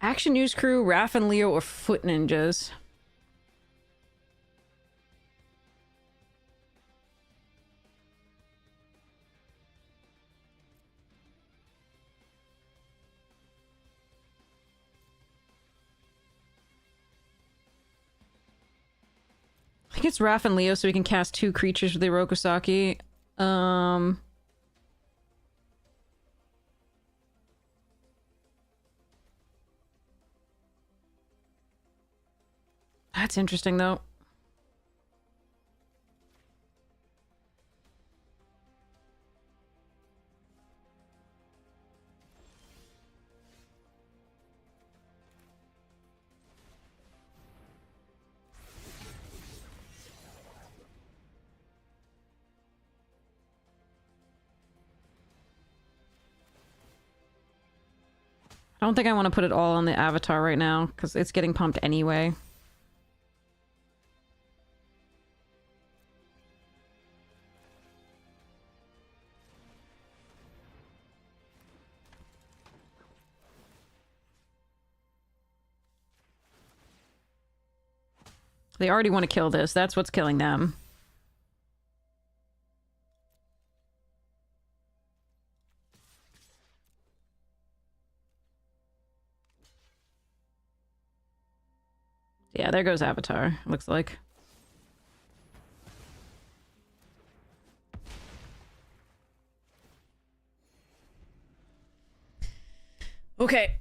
Action News Crew, Raph and Leo, or Foot Ninjas? I think it's Raph and Leo so we can cast 2 creatures with the Orokosaki. That's interesting, though. I don't think I want to put it all on the avatar right now, because it's getting pumped anyway. They already want to kill this. That's what's killing them. Yeah, there goes Avatar, looks like. Okay.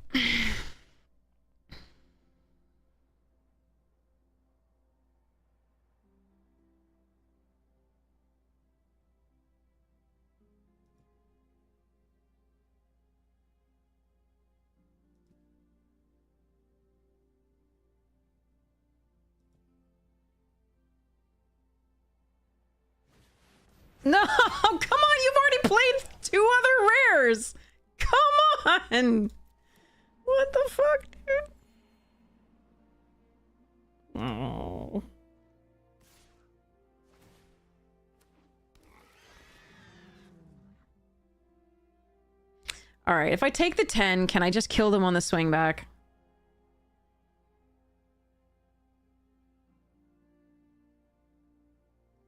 No, come on, you've already played 2 other rares. Come on. What the fuck, dude? Oh. All right, if I take the 10, can I just kill them on the swing back?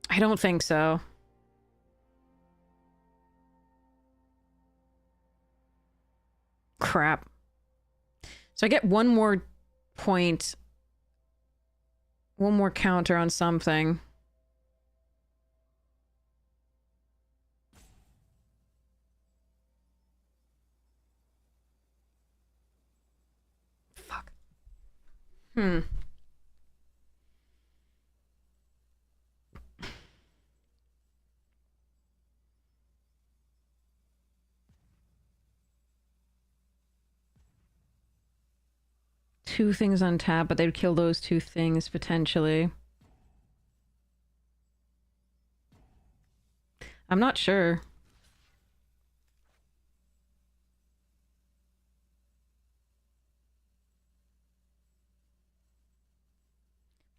I don't think so. Crap. So I get 1 more point. 1 more counter on something. Fuck. 2 things on tap, but they'd kill those 2 things potentially. I'm not sure.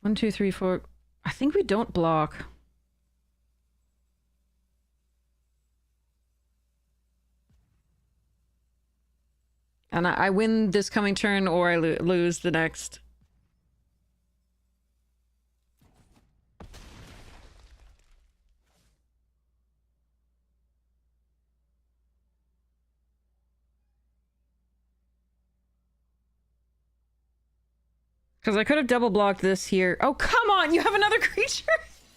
One, two, three, four. I think we don't block. And I win this coming turn, or I lose the next. Because I could have double blocked this here. Oh, come on! You have another creature?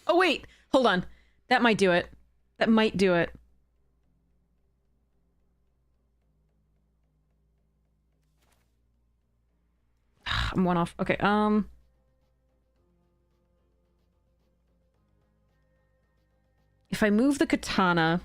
Oh, wait. Hold on. That might do it. That might do it. I'm one off. Okay, if I move the katana...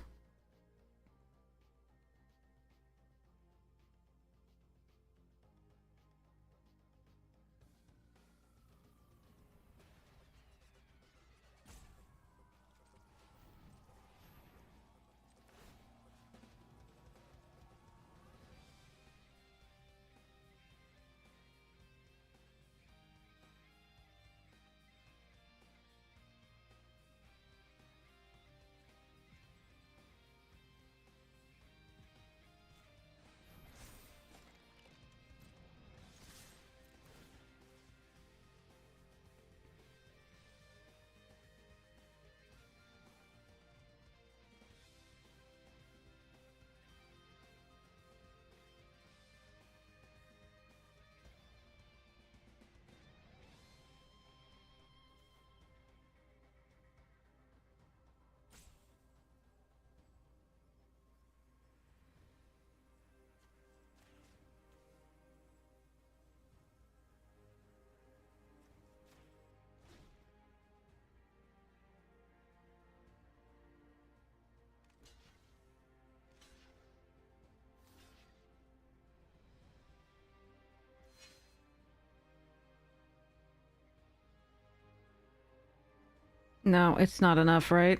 No, it's not enough, right?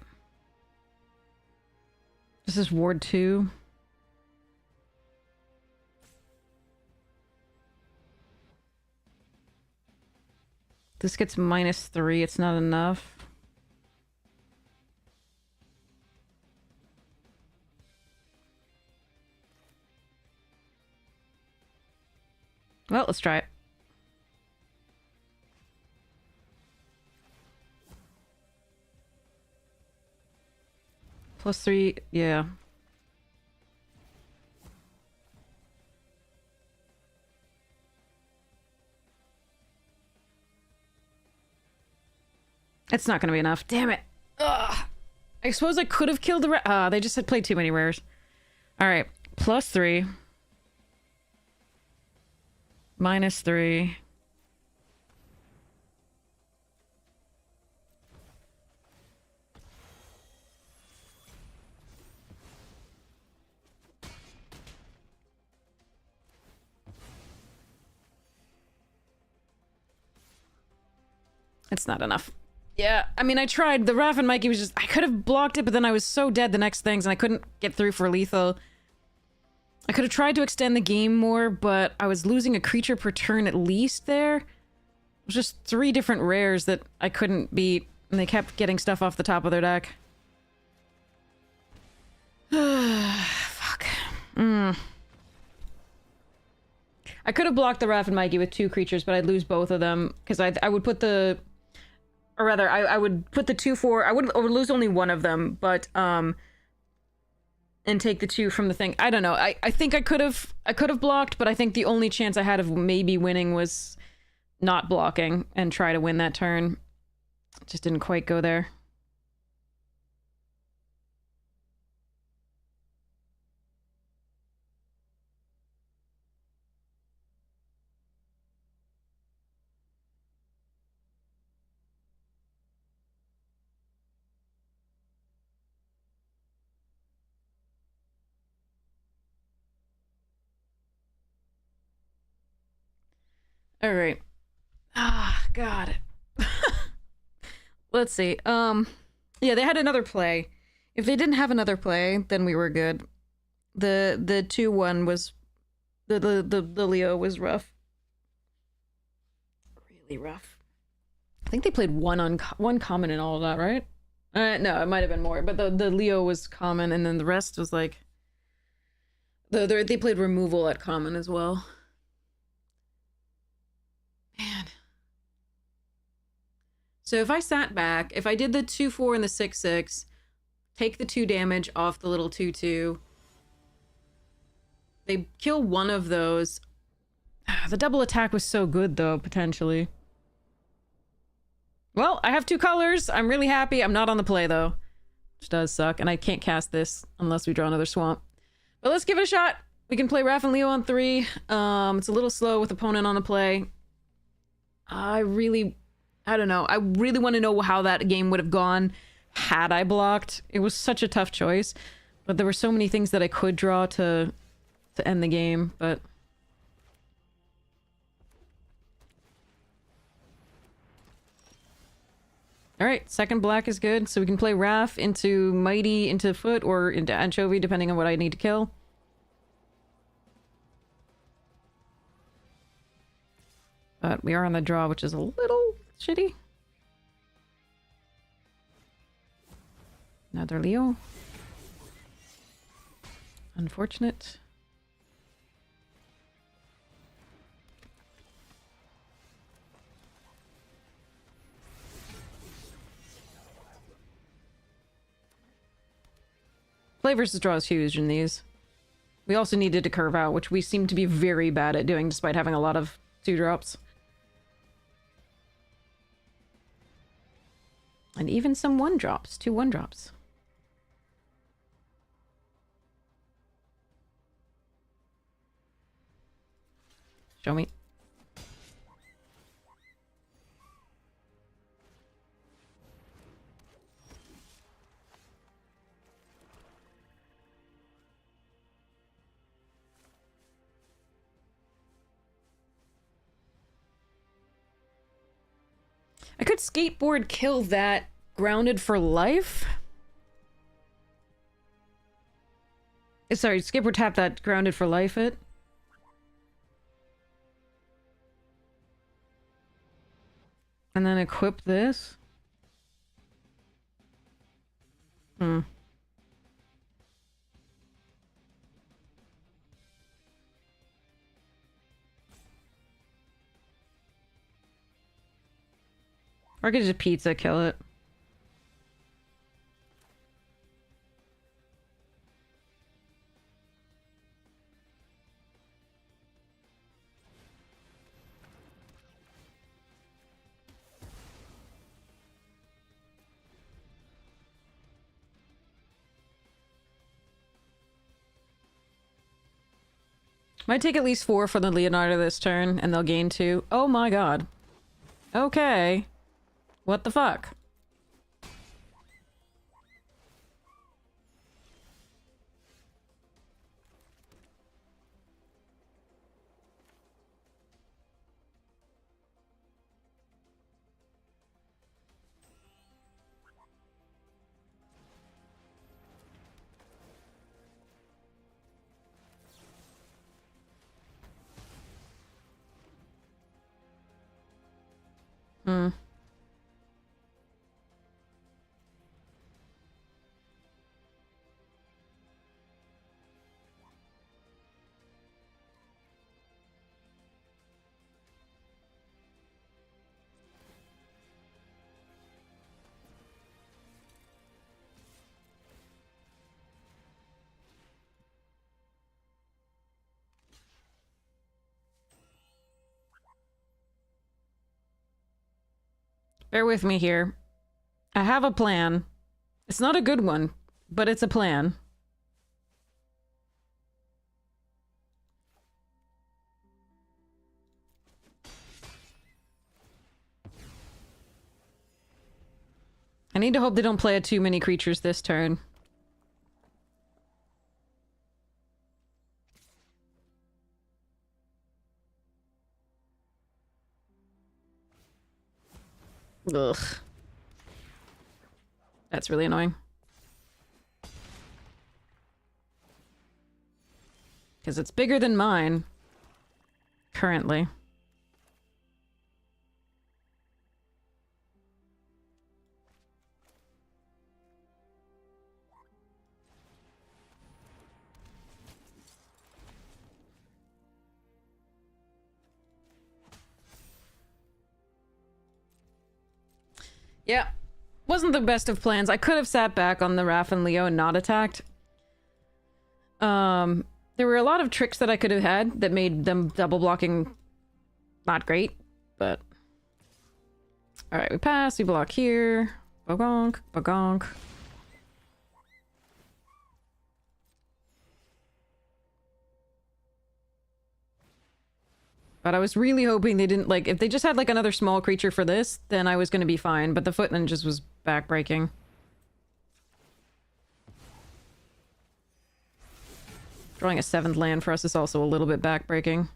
This is Ward 2. This gets -3, it's not enough. Well, let's try it. +3, yeah. It's not gonna be enough. Damn it. Ugh. I suppose I could have killed the they just had played too many rares. Alright. +3. -3. It's not enough. Yeah, I mean, I tried. The Raph and Mikey was just... I could have blocked it, but then I was so dead the next things, and I couldn't get through for lethal. I could have tried to extend the game more, but I was losing a creature per turn at least there. It was just 3 different rares that I couldn't beat, and they kept getting stuff off the top of their deck. Fuck. I could have blocked the Raph and Mikey with 2 creatures, but I'd lose both of them, because I would put the... Or rather, I would put the 2/4... I would lose only one of them, but, and take the 2 from the thing. I don't know. I think I could have blocked, but I think the only chance I had of maybe winning was not blocking and try to win that turn. It just didn't quite go there. All right. Ah, God. Let's see. Yeah, they had another play. If they didn't have another play, then we were good. The 2-1 was the Leo was rough. Really rough. I think they played one common and all of that, right? No, it might have been more, but the Leo was common, and then the rest was like they played removal at common as well. Man. So if I sat back, if I did the 2-4 and the 6-6, take the 2 damage off the little 2-2. They kill one of those. The double attack was so good, though, potentially. Well, I have 2 colors. I'm really happy. I'm not on the play, though. Which does suck, and I can't cast this unless we draw another swamp. But let's give it a shot. We can play Raph and Leo on 3. It's a little slow with opponent on the play. I don't know. I really want to know how that game would have gone had I blocked. It was such a tough choice, but there were so many things that I could draw to end the game, but... Alright, second black is good, so we can play Raph into Mighty, into Foot, or into Anchovy, depending on what I need to kill. But we are on the draw, which is a little shitty. Another Leo. Unfortunate. Play versus draw is huge in these. We also needed to curve out, which we seem to be very bad at doing despite having a lot of 2-drops. And even some 1-drops, 2 1-drops. Show me. I could skateboard kill that grounded for life. Sorry, skateboard tap that grounded for life it. And then equip this. Hmm. Or I could just pizza kill it. Might take at least 4 for the Leonardo this turn, and they'll gain 2. Oh my god. Okay. What the fuck? Hmm. Bear with me here. I have a plan. It's not a good one, but it's a plan. I need to hope they don't play too many creatures this turn. Ugh. That's really annoying. Because it's bigger than mine. Currently. Yeah. Wasn't the best of plans. I could have sat back on the Raph and Leo and not attacked. There were a lot of tricks that I could have had that made them double blocking not great, but... Alright, we pass, we block here. Bogonk, bogonk. But I was really hoping they didn't, like, if they just had, like, another small creature for this, then I was gonna be fine, but the Foot Ninjas was backbreaking. Drawing a 7th land for us is also a little bit backbreaking.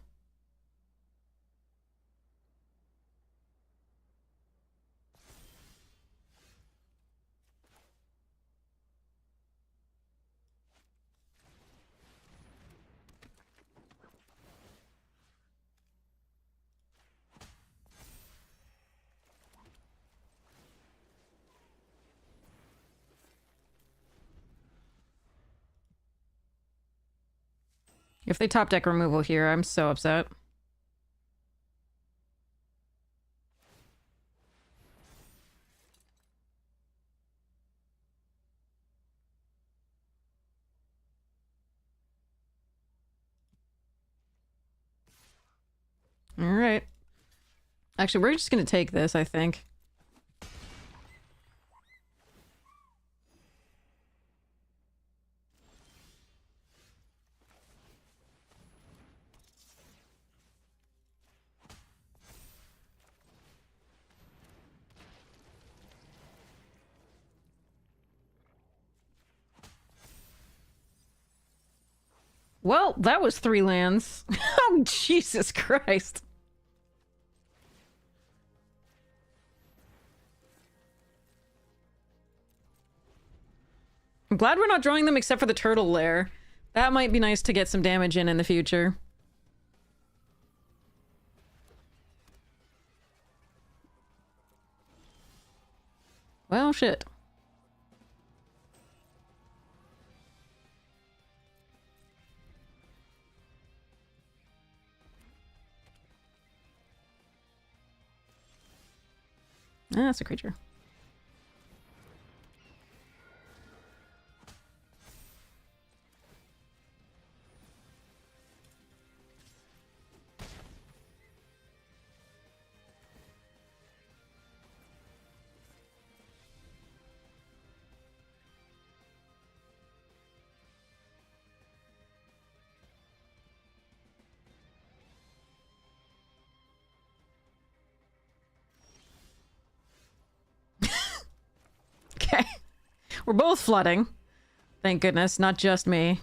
If they top deck removal here, I'm so upset. Alright. Actually, we're just gonna take this, I think. Well, that was 3 lands. Oh, Jesus Christ. I'm glad we're not drawing them except for the turtle lair. That might be nice to get some damage in the future. Well, shit. That's a creature. Okay. We're both flooding. Thank goodness, not just me.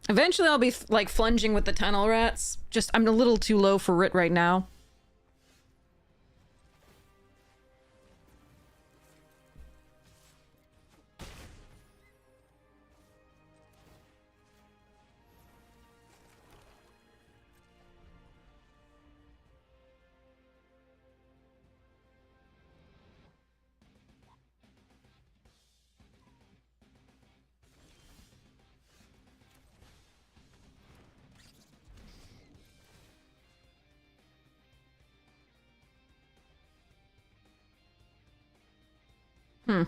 Eventually I'll be, like, flunging with the tunnel rats. Just, I'm a little too low for it right now. Hmm.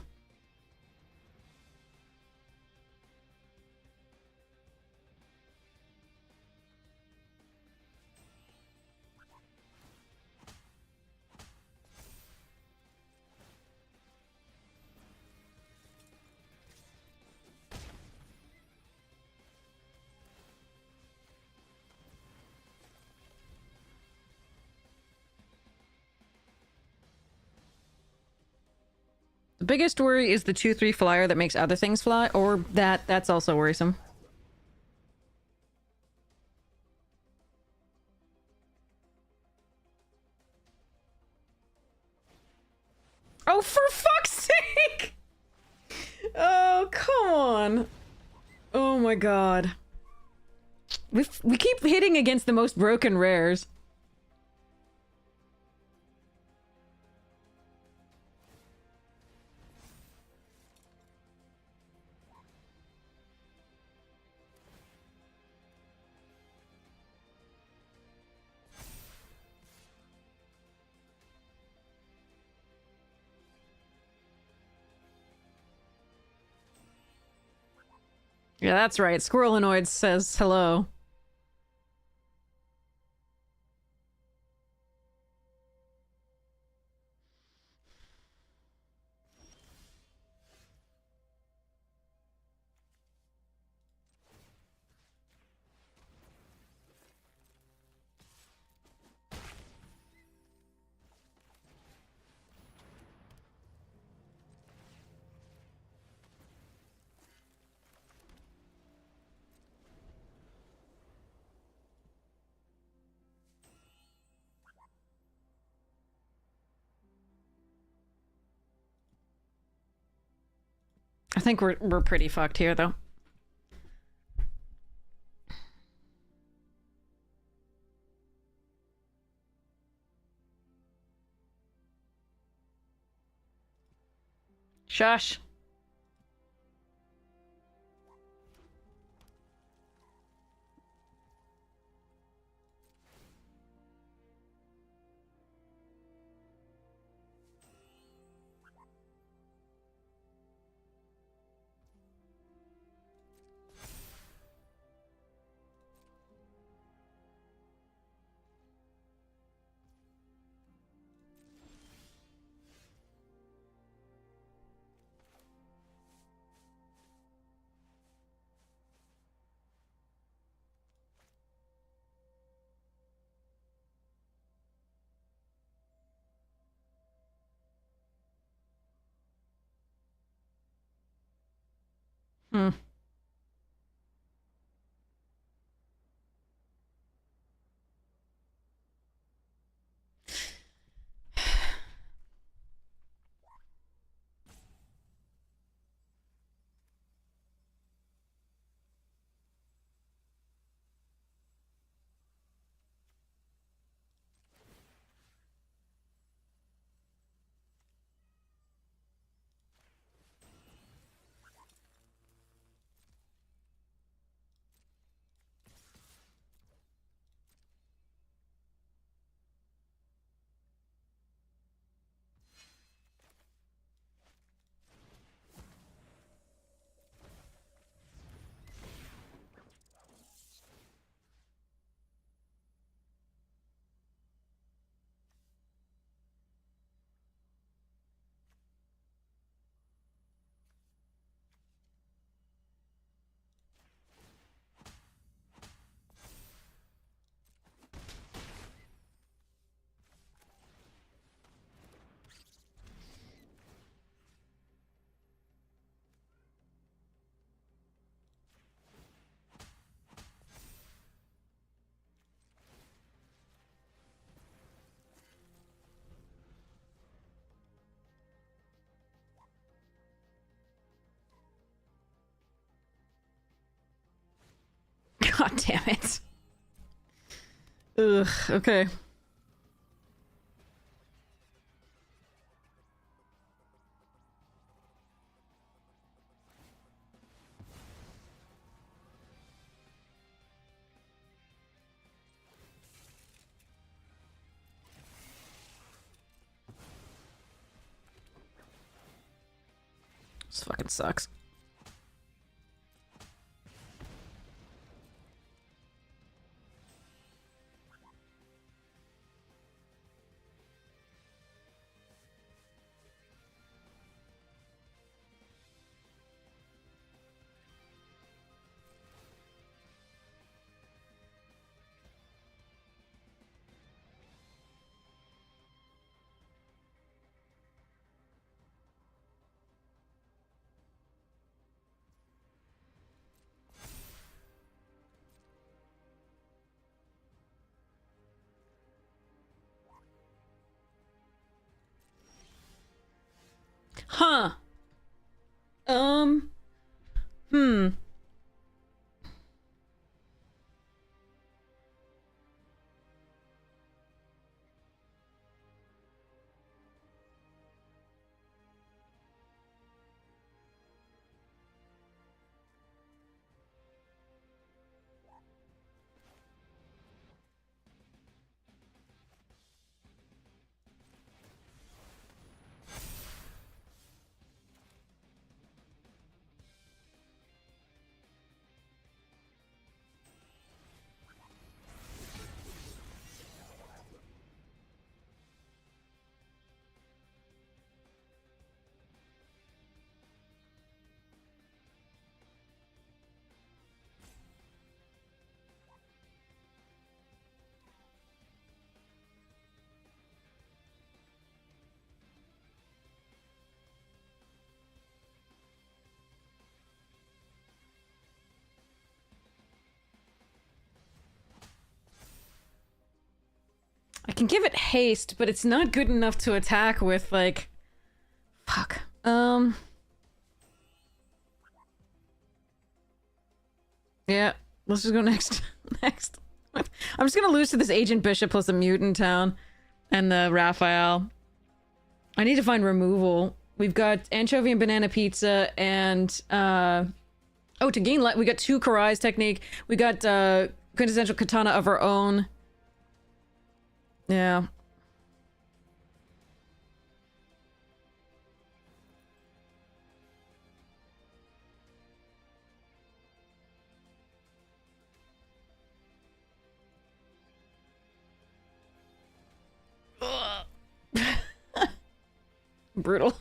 The biggest worry is the 2/3 flyer that makes other things fly, or that's also worrisome. Oh, for fuck's sake! Oh, come on. Oh my god. We keep hitting against the most broken rares. Yeah, that's right. Squirrelinoid says hello. I think we're pretty fucked here, though. Shush. Hmm. God damn it. Ugh, okay. This fucking sucks. Huh. Hmm. I can give it haste, but it's not good enough to attack with, like... Fuck. Yeah, let's just go next. Next. I'm just gonna lose to this Agent Bishop plus a Mutant Town and the Raphael. I need to find removal. We've got Anchovy and Banana Pizza and, oh, to gain life, we got 2 Karai's Technique. We got, Quintessential Katana of our own. Yeah. Brutal.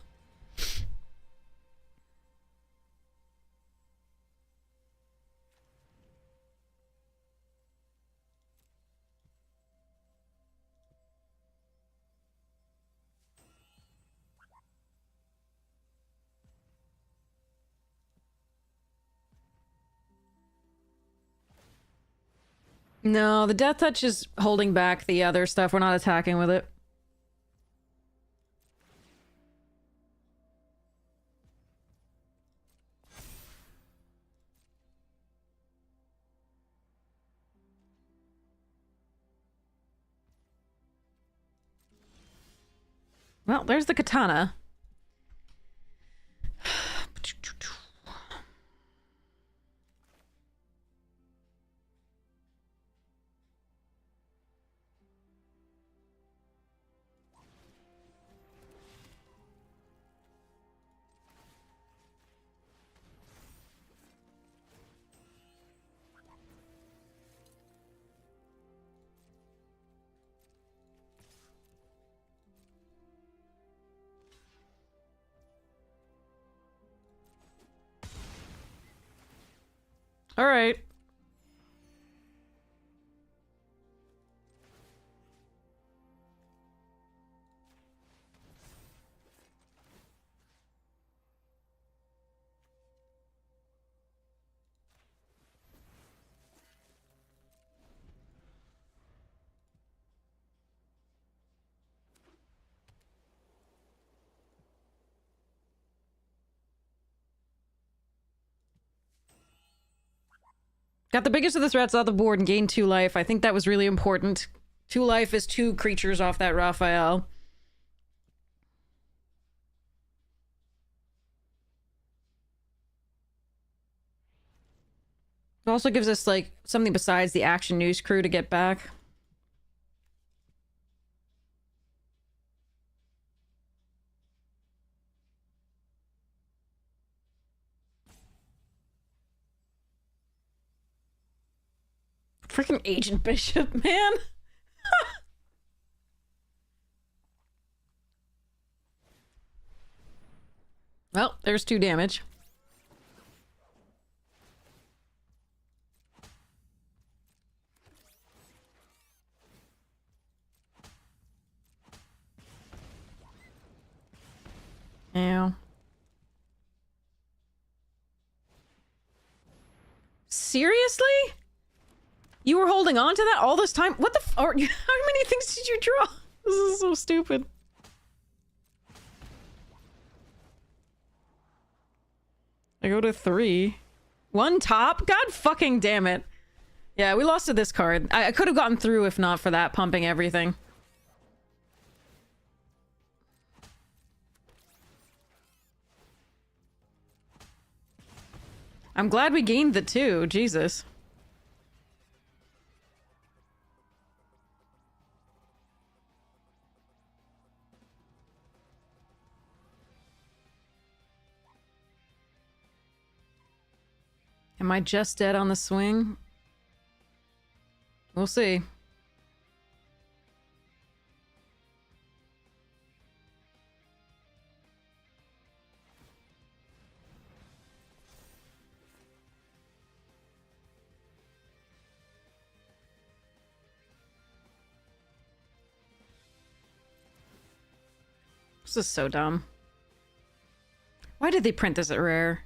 No, the Death Touch is holding back the other stuff. We're not attacking with it. Well, there's the katana. All right. Got the biggest of the threats on the board and gained 2 life. I think that was really important. 2 life is 2 creatures off that Raphael. It also gives us, like, something besides the Action News crew to get back. Freaking Agent Bishop, man. Well, there's 2 damage. Yeah. Seriously? You were holding on to that all this time? What the f- How many things did you draw? This is so stupid. I go to 3. 1 top? God fucking damn it. Yeah, we lost to this card. I could have gotten through if not for that pumping everything. I'm glad we gained the 2. Jesus. Am I just dead on the swing? We'll see. This is so dumb. Why did they print this at rare?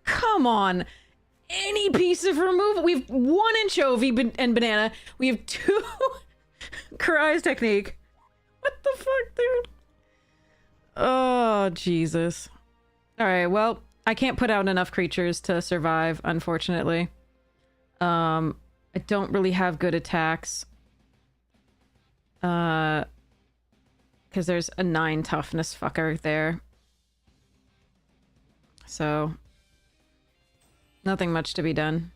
Come on. Any piece of removal. We have 1 anchovy and banana. We have 2 Karai's technique. What the fuck, dude? Oh, Jesus. Alright, well, I can't put out enough creatures to survive, unfortunately. I don't really have good attacks. Because there's a 9 toughness fucker there. So... nothing much to be done.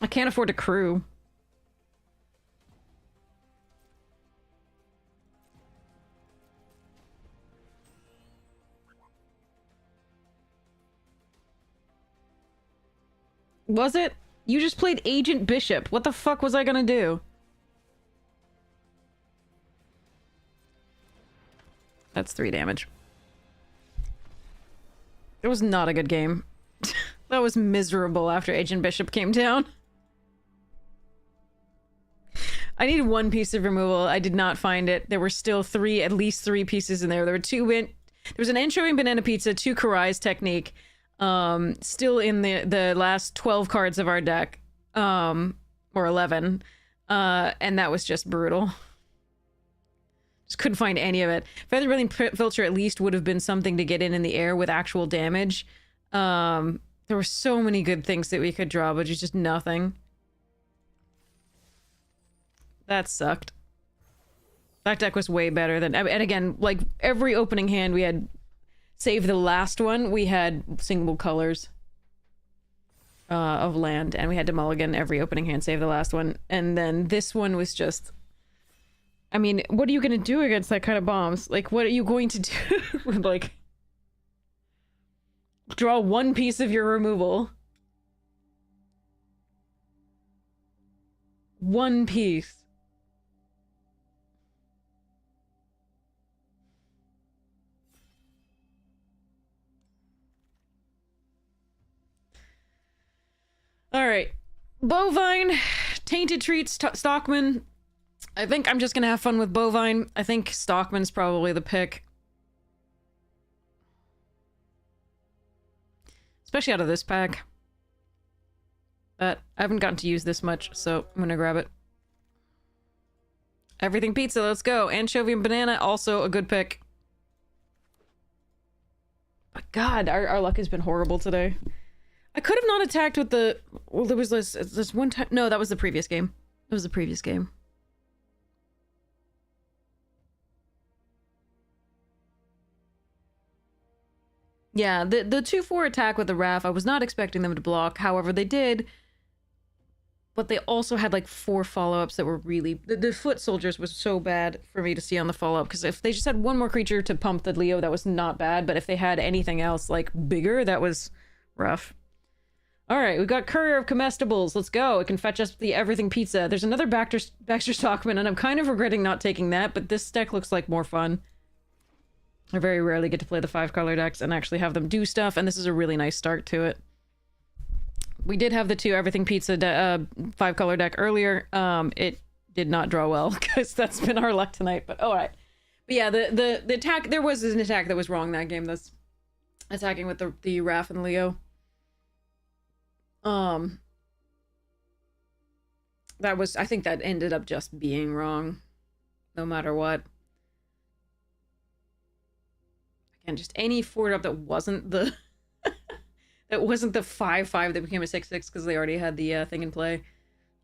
I can't afford a crew. Was it? You just played Agent Bishop. What the fuck was I gonna do? That's 3 damage. It was not a good game. That was miserable after Agent Bishop came down. I needed 1 piece of removal. I did not find it. There were still at least 3 pieces in there. There were 2 there was an anchovy and banana pizza, 2 Karai's technique. Still in the last 12 cards of our deck. Or 11. And that was just brutal. Just couldn't find any of it. Feather Breathing Filter at least would have been something to get in the air with actual damage. There were so many good things that we could draw, but just nothing. That sucked. That deck was way better than... And again, like, every opening hand we had... Save the last one, we had single colors of land, and we had to mulligan every opening hand, save the last one. And then this one was just... I mean, what are you going to do against that kind of bombs? Like, what are you going to do? Like... Draw 1 piece of your removal. 1 piece. Alright. Bovine, Tainted Treats, Stockman. I think I'm just gonna have fun with Bovine. I think Stockman's probably the pick. Especially out of this pack. But I haven't gotten to use this much, so I'm gonna grab it. Everything Pizza, let's go. Anchovy and Banana, also a good pick. But God, our luck has been horrible today. I could have not attacked with the... Well, there was this one time... No, that was the previous game. It was the previous game. Yeah, the 2-4 attack with the RAF, I was not expecting them to block. However, they did. But they also had like 4 follow-ups that were really... The foot soldiers was so bad for me to see on the follow-up. Because if they just had one more creature to pump the Leo, that was not bad. But if they had anything else like bigger, that was rough. Alright, we've got Courier of Comestibles. Let's go. It can fetch us the everything pizza. There's another Baxter Stockman, and I'm kind of regretting not taking that, but this deck looks like more fun. I very rarely get to play the 5-color decks and actually have them do stuff, and this is a really nice start to it. We did have the 2 everything pizza 5-color deck earlier. It did not draw well, because that's been our luck tonight, but alright. But yeah, the attack, there was an attack that was wrong that game, that's attacking with the RAF and Leo. That was, I think that ended up just being wrong, no matter what. Again, just any 4-drop that wasn't the, that wasn't the 5-5 that became a 6-6 because they already had the thing in play.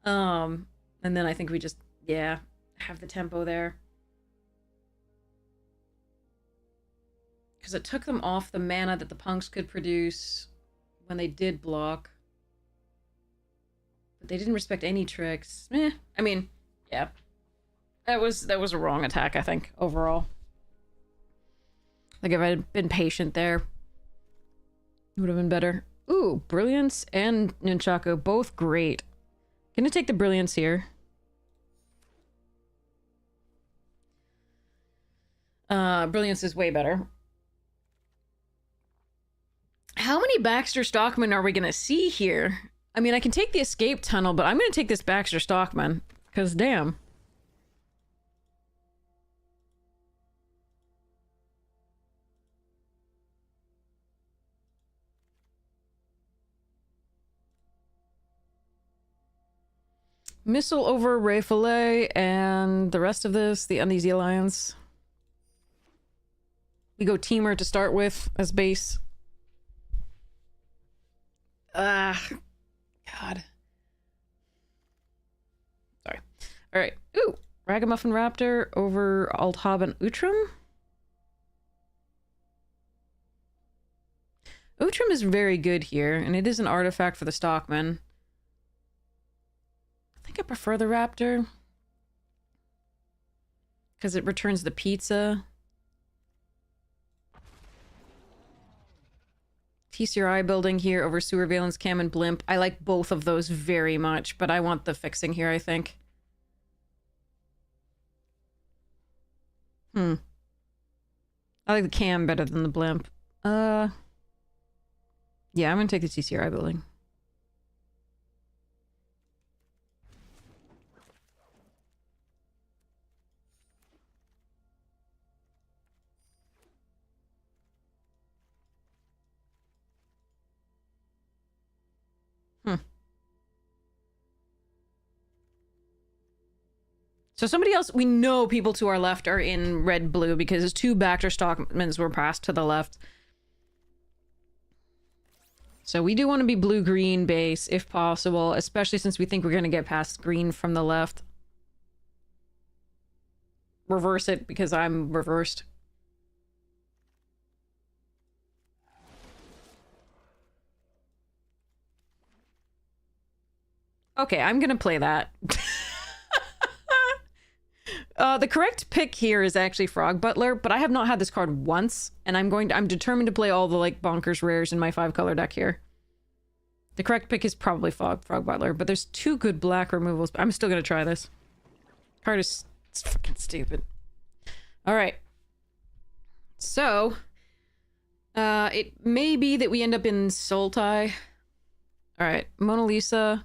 And then I think we just, yeah, have the tempo there. Because it took them off the mana that the punks could produce when they did block. They didn't respect any tricks. I mean, yeah. That was a wrong attack, I think, overall. Like, if I had been patient there, it would have been better. Ooh, Brilliance and Nunchaku, both great. Gonna take the Brilliance here. Brilliance is way better. How many Baxter Stockman are we gonna see here? I mean, I can take the escape tunnel, but I'm going to take this Baxter Stockman. Because, damn. Missile over Ray Fillet and the rest of this, the Uneasy Alliance. We go Teamer to start with as base. God. Sorry. Alright. Ooh! Ragamuffin Raptor over Althab and Utrum? Utrum is very good here, and it is an artifact for the Stockman. I think I prefer the Raptor. Because it returns the pizza. TCRI building here over Sewer Valence, Cam, and Blimp. I like both of those very much, but I want the fixing here, I think. I like the Cam better than the Blimp. Yeah, I'm gonna take the TCRI building. So somebody else, we know people to our left are in red-blue because 2 Baxter Stockmans were passed to the left. So we do want to be blue-green base if possible, especially since we think we're going to get past green from the left. Reverse it because I'm reversed. Okay, I'm going to play that. The correct pick here is actually Frog Butler, but I have not had this card once, and I'm determined to play all the, like, bonkers rares in my 5-color deck here. The correct pick is probably Frog Butler, but there's 2 good black removals. I'm still gonna try this. Card is fucking stupid. Alright. So, it may be that we end up in Sultai. Alright, Mona Lisa.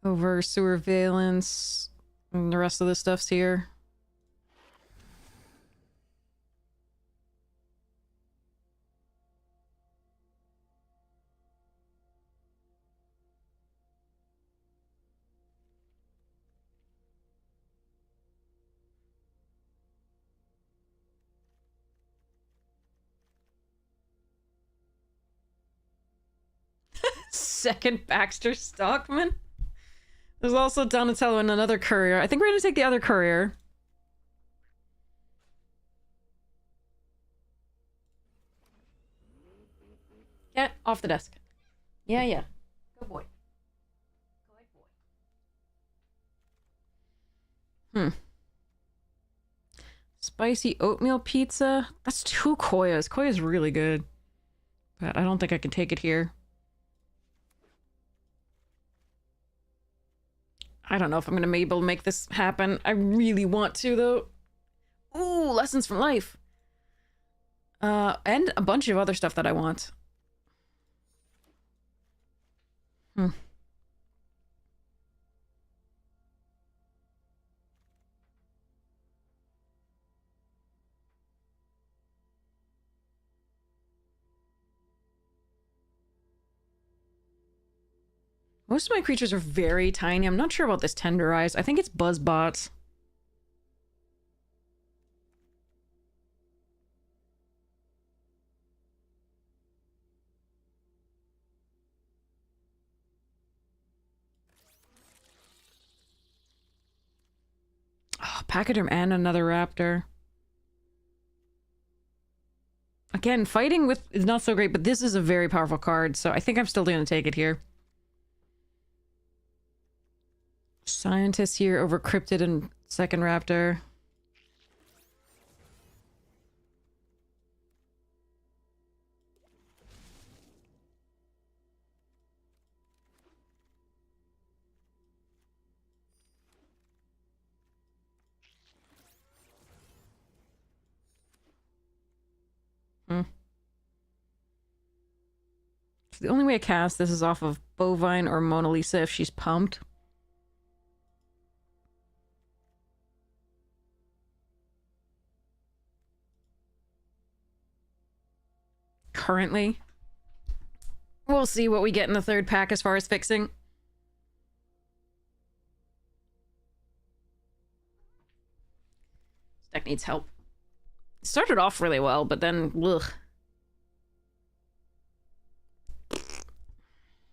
Over Sewer Valence, and the rest of the stuff's here. second Baxter Stockman. There's also Donatello and another courier. I think we're gonna take the other courier. Get off the desk. Yeah, yeah. Good boy. Good boy. Spicy oatmeal pizza? That's 2 Koyas. Koya's really good. But I don't think I can take it here. I don't know if I'm gonna be able to make this happen. I really want to, though. Ooh, lessons from life. And a bunch of other stuff that I want. Most of my creatures are very tiny. I'm not sure about this Tenderize. I think it's Buzzbots. Oh, Pachyderm and another Raptor. Again, fighting with is not so great, but this is a very powerful card, so I think I'm still going to take it here. Scientist here over Cryptid and second Raptor. The only way I cast this is off of Bovine or Mona Lisa if she's pumped. Currently. We'll see what we get in the third pack as far as fixing. This deck needs help. It started off really well, but then, ugh.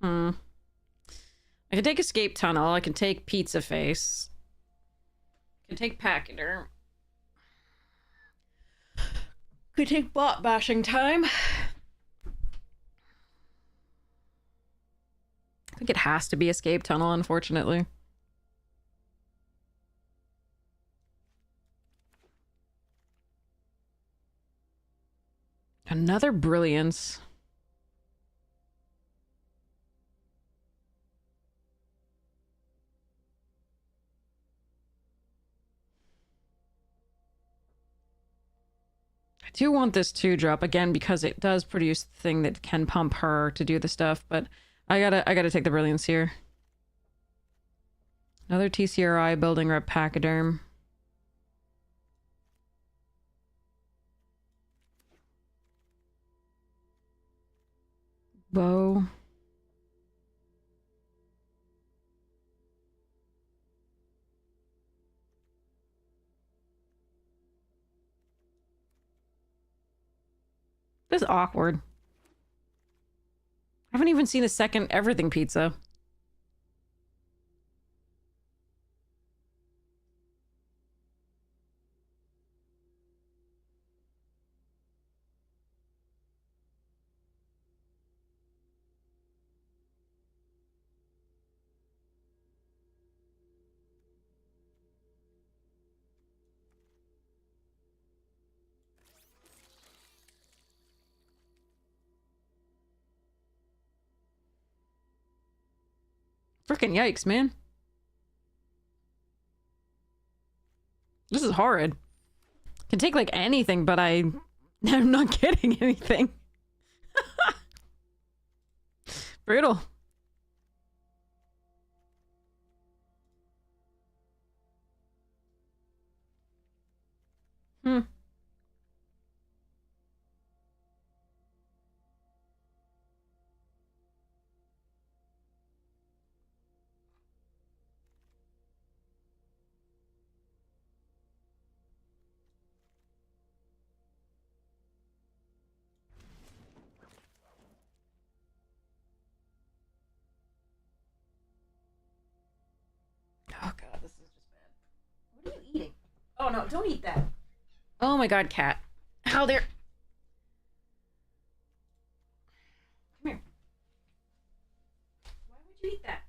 I can take Escape Tunnel. I can take Pizza Face. I can take Pachyderm. Could take Bot Bashing Time. I think it has to be Escape Tunnel, unfortunately. Another Brilliance. I do want this 2-drop again because it does produce the thing that can pump her to do the stuff, but I gotta take the Brilliance here. Another TCRI building rep Pachyderm. Bow. This is awkward. I haven't even seen a second Everything Pizza. Freaking yikes, man. This is horrid. Can take like anything, but I'm not getting anything. Brutal. this is just bad. What are you eating? Oh no, don't eat that. Oh my god, cat. How there? Come here. Why would you eat that?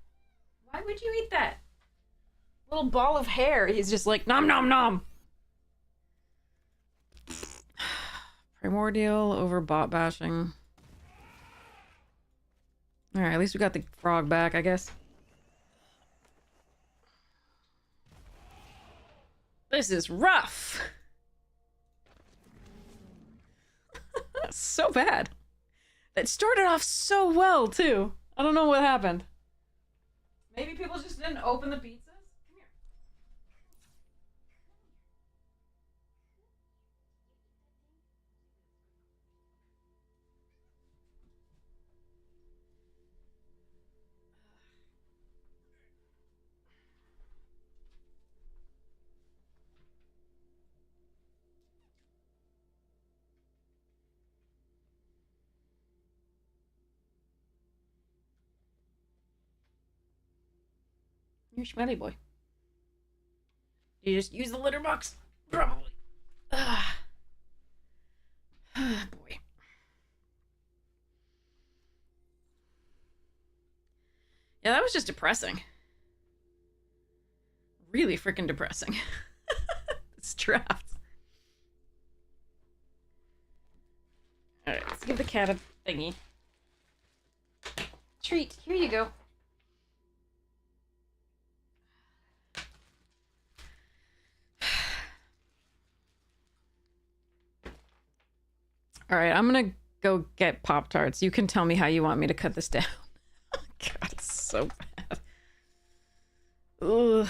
Why would you eat that? Little ball of hair. He's just like, nom nom nom. Primordial over bot bashing. Alright, at least we got the frog back, I guess. This is rough. So bad. It started off so well, too. I don't know what happened. Maybe people just didn't open the pizzas? Come here. You're smelly boy. You just use the litter box? Probably. Ah, boy. Yeah, that was just depressing. Really freaking depressing. This draft. Alright, let's give the cat a thingy. Treat. Here you go. Alright, I'm gonna go get Pop-Tarts. You can tell me how you want me to cut this down. God, it's so bad. Ugh.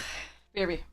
Baby.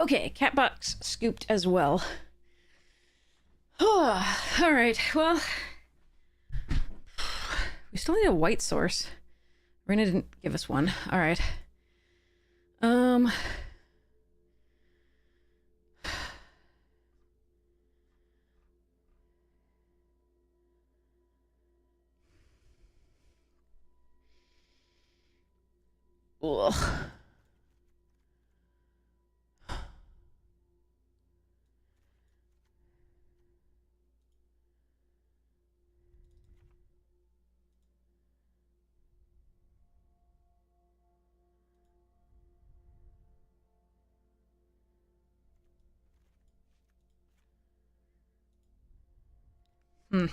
Okay, cat box scooped as well. All right, well, we still need a white source. Rena didn't give us one. All right. Ugh. Hmm.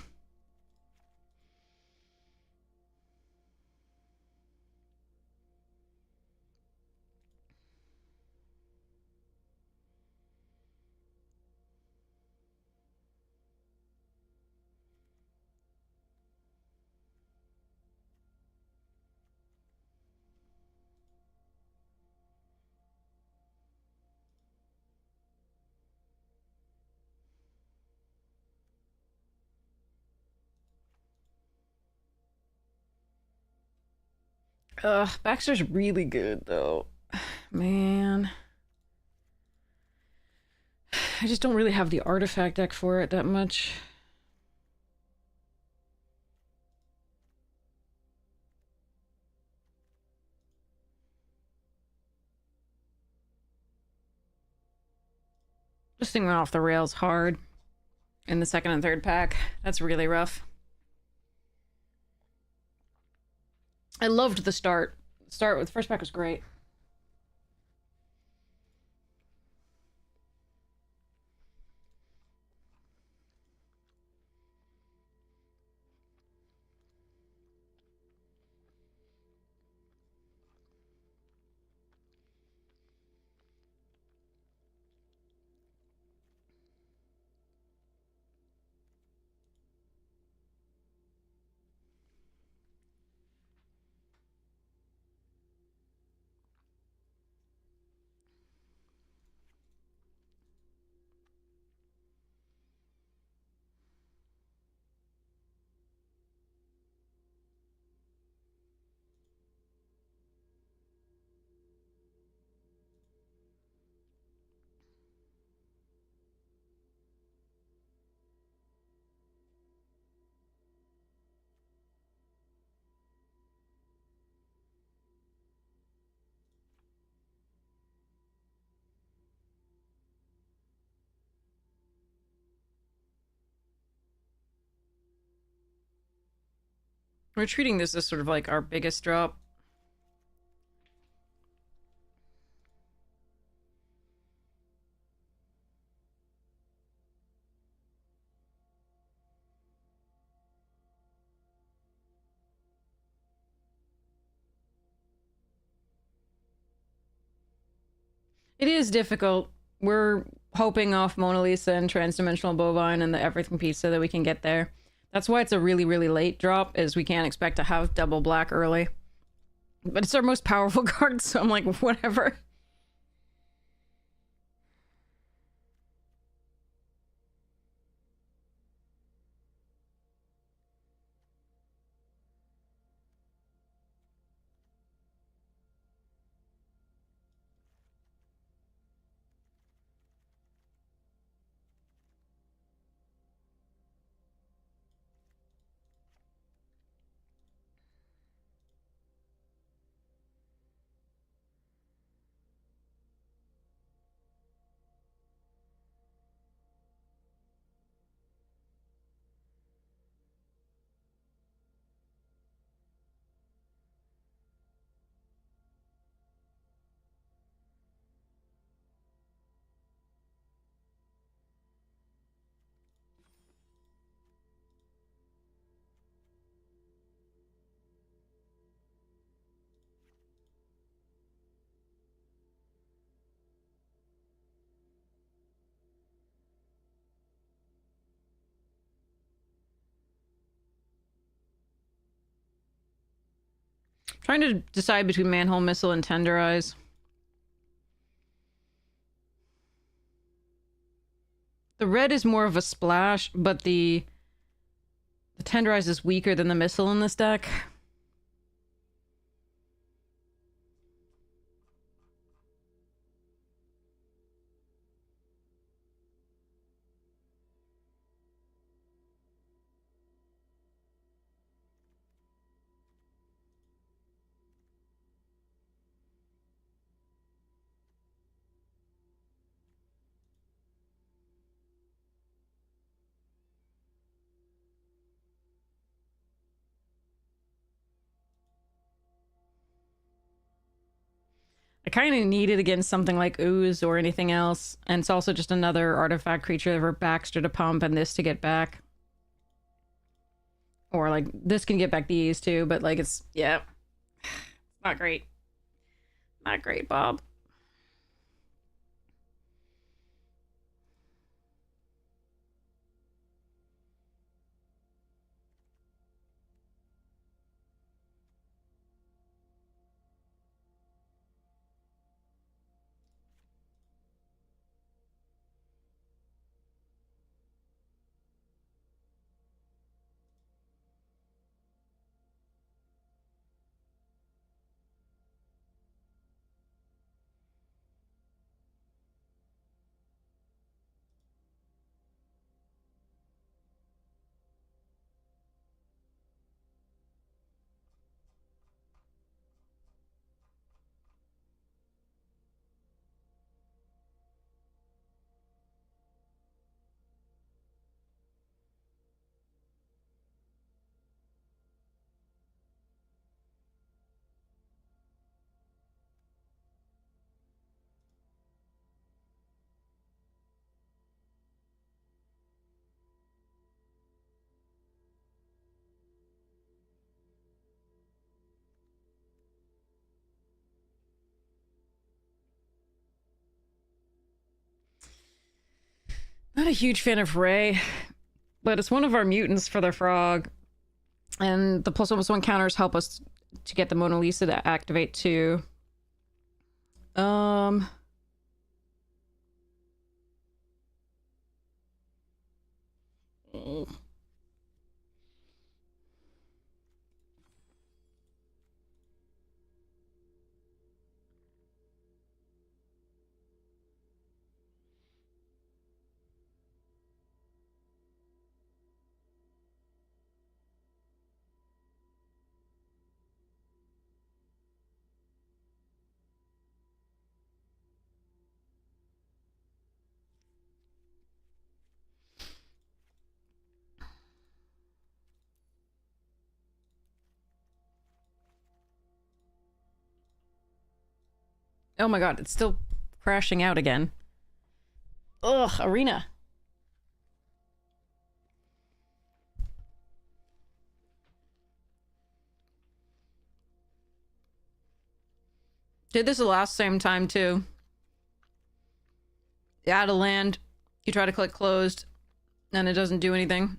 Baxter's really good, though. Man. I just don't really have the artifact deck for it that much. This thing went off the rails hard in the second and third pack. That's really rough. I loved the start. The first pack was great. We're treating this as sort of like our biggest drop. It is difficult. We're hoping off Mona Lisa and Transdimensional Bovine and the Everything Pizza that we can get there. That's why it's a really, really late drop, is we can't expect to have double black early. But it's our most powerful card, so I'm like, whatever. Trying to decide between Manhole Missile and Tenderize. The red is more of a splash, but the Tenderize is weaker than the Missile in this deck. I kind of need it against something like Ooze or anything else. And it's also just another artifact creature for Baxter to pump and this to get back. Or, like, this can get back these, too. But, like, it's... Yeah. Not great. Not great, Bob. Not a huge fan of Ray, but it's one of our mutants for the frog. And the +1/+1 counters help us to get the Mona Lisa to activate too. Oh my god, it's still crashing out again. Ugh, Arena. Did this the last same time too. You add a land, you try to click closed, and it doesn't do anything.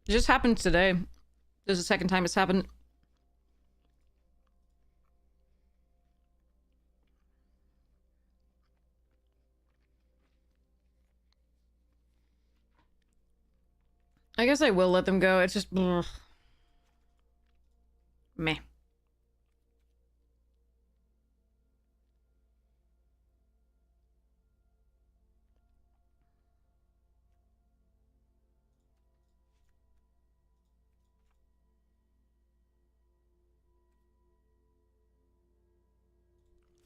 It just happened today. This is the second time it's happened. I guess I will let them go. It's just... Ugh. Meh.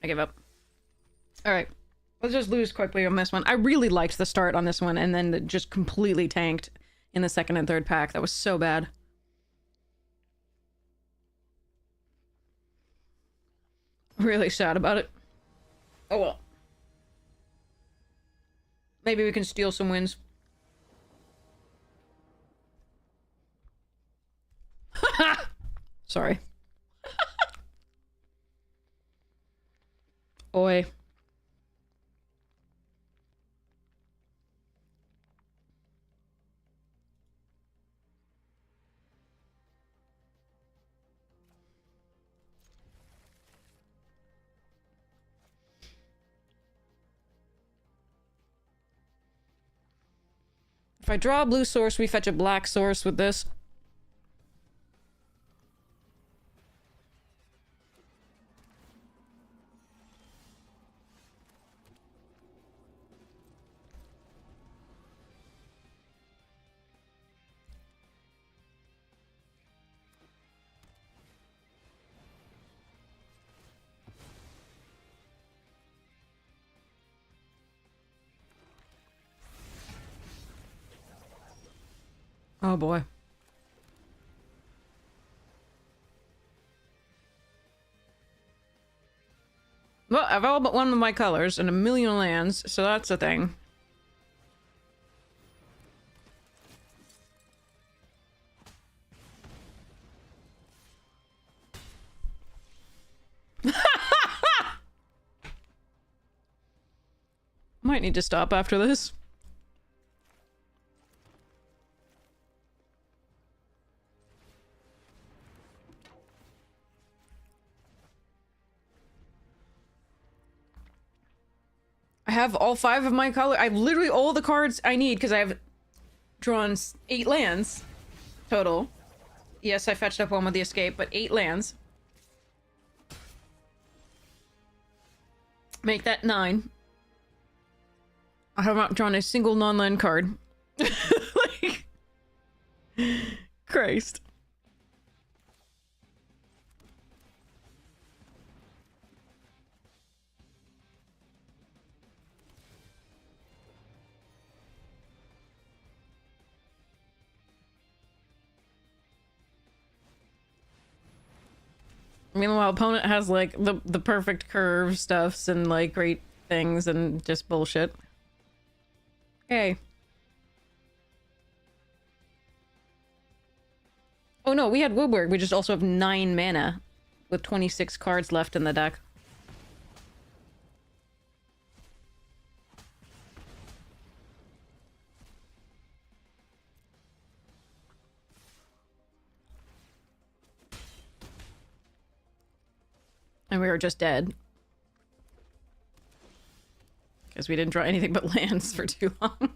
I give up. Alright. Let's just lose quickly on this one. I really liked the start on this one, and then it just completely tanked in the second and third pack. That was so bad. Really sad about it. Oh well. Maybe we can steal some wins. Sorry. Oi. If I draw a blue source, we fetch a black source with this. Oh boy. Well, I've all but one of my colors and a million lands, so that's a thing. Might need to stop after this. I have all 5 of my color. I have literally all the cards I need because I have drawn 8 lands total. Yes, I fetched up one with the escape, but 8 lands. Make that 9. I have not drawn a single non-land card. Like, Christ. Meanwhile, opponent has like the perfect curve stuffs and like great things and just bullshit. Hey. Oh no, we had Woodward. We just also have 9 mana with 26 cards left in the deck. And we were just dead. Because we didn't draw anything but lands for too long.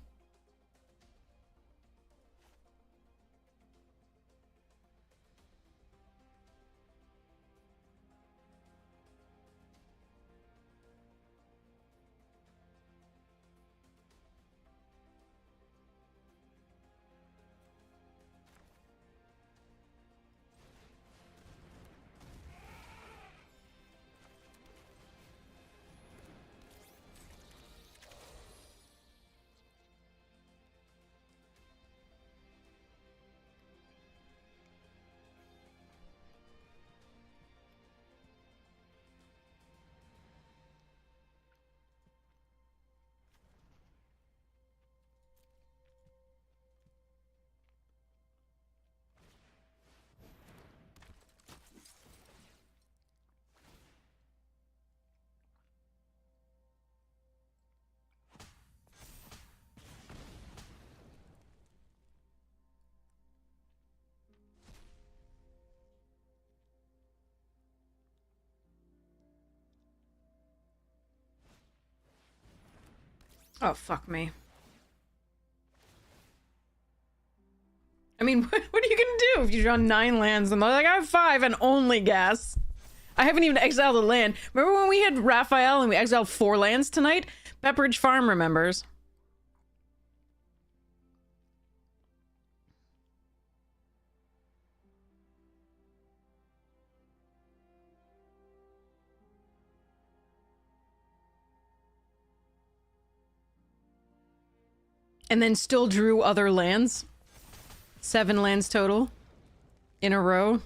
Oh, fuck me. I mean, what are you gonna do if you draw 9 lands and they're like, I have 5 and only gas? I haven't even exiled a land. Remember when we had Raphael and we exiled 4 lands tonight? Pepperidge Farm remembers. And then still drew other lands. 7 lands total. In a row.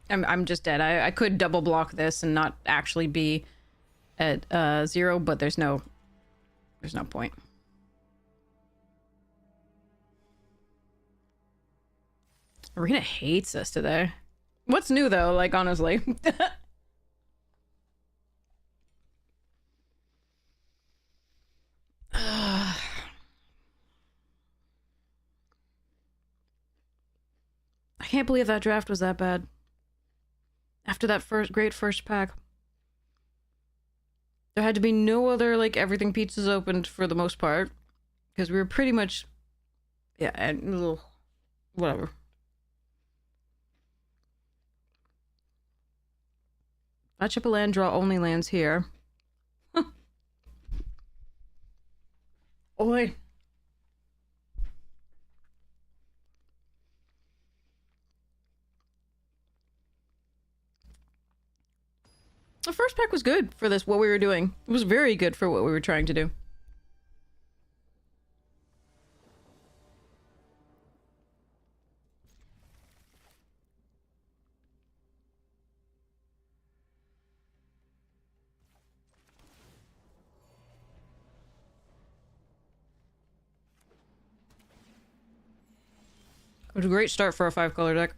I'm just dead. I could double block this and not actually be at 0, but there's no point. Arena hates us today. What's new though? Like honestly. I can't believe that draft was that bad. After that great first pack. There had to be no other, like, everything pizzas opened for the most part. Because we were pretty much... Yeah, and... Whatever. I chip a land, draw only lands here. Oi. The first pack was good for this, what we were doing. It was very good for what we were trying to do. It was a great start for a 5-color deck.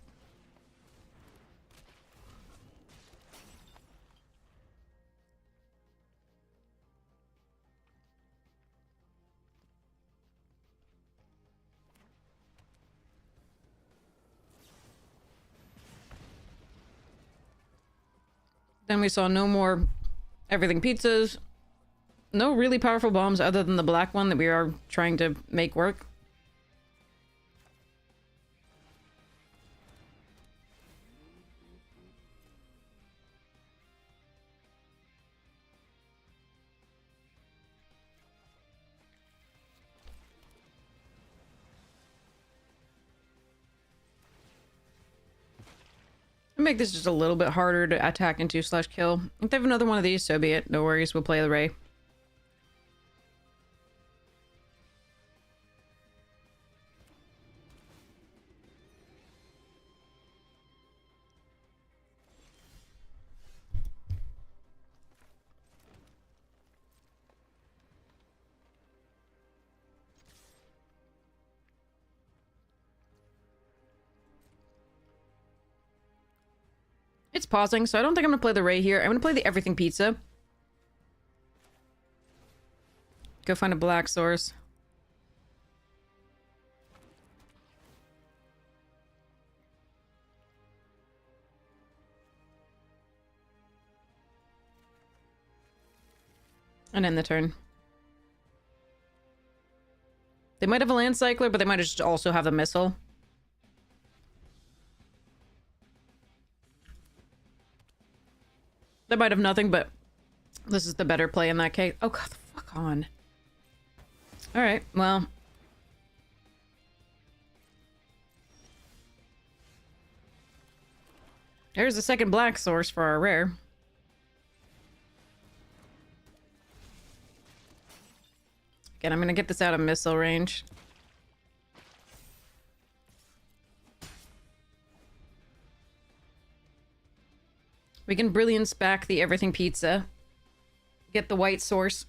Then we saw no more everything pizzas. No really powerful bombs other than the black one that we are trying to make work. Make this just a little bit harder to attack into / kill. If they have another one of these, so be it. No worries, we'll play the Ray. It's pausing, so I don't think I'm gonna play the Ray here. I'm gonna play the Everything Pizza. Go find a black source. And end the turn. They might have a land cycler, but they might just also have a missile. They might have nothing, but this is the better play in that case. Oh, God, the fuck on. Alright, well. There's the second black source for our rare. Again, I'm gonna get this out of missile range. We can Brilliance back the Everything Pizza. Get the white source.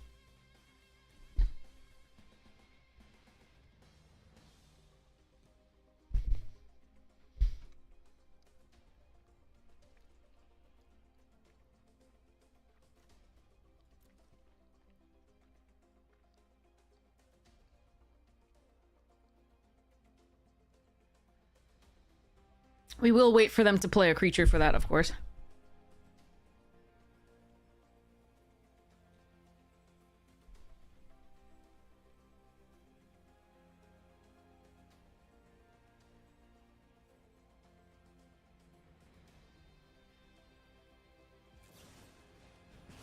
We will wait for them to play a creature for that, of course.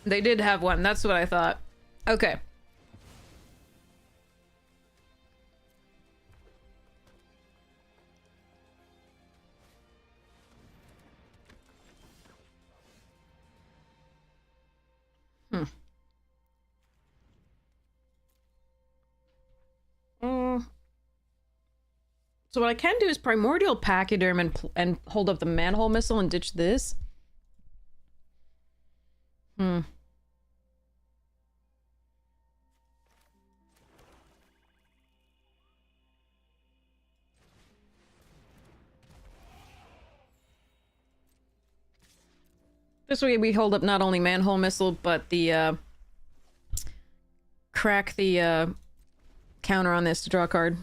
They did have one. That's what I thought. Okay. So what I can do is Primordial Pachyderm and hold up the Manhole Missile and ditch this. This way we hold up not only Manhole Missile, but the, crack the, counter on this to draw a card.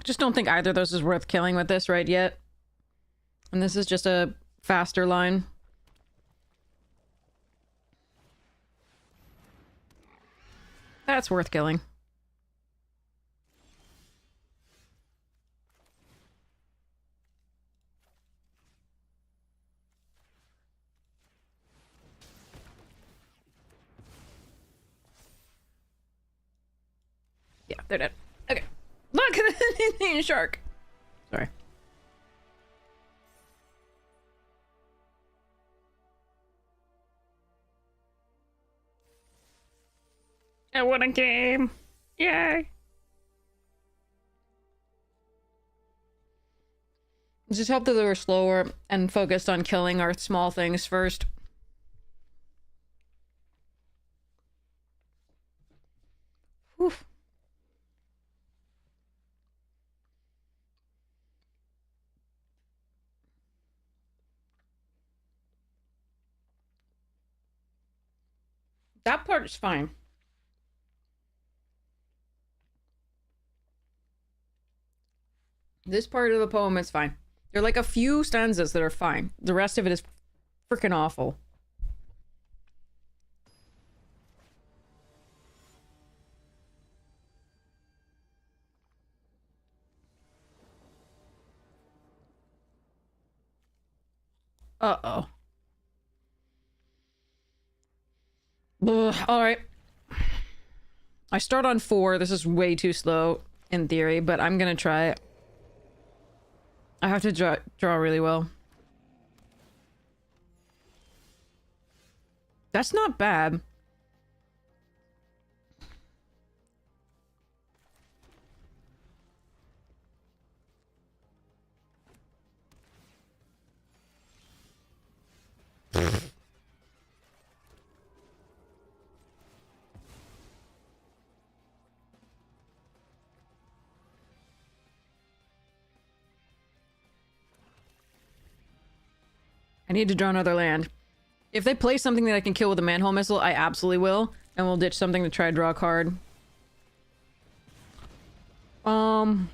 Just don't think either of those is worth killing with this right yet. And this is just a faster line. That's worth killing. Yeah, they're dead. Okay. Look! Shark! Sorry. I won a game! Yay! Just hope that they were slower and focused on killing our small things first. Oof. That part is fine. This part of the poem is fine. There are like a few stanzas that are fine. The rest of it is freaking awful. Uh-oh. Alright. I start on 4. This is way too slow, in theory, but I'm gonna try it. I have to draw really well. That's not bad. I need to draw another land. If they play something that I can kill with a Manhole Missile, I absolutely will. And we'll ditch something to try to draw a card. So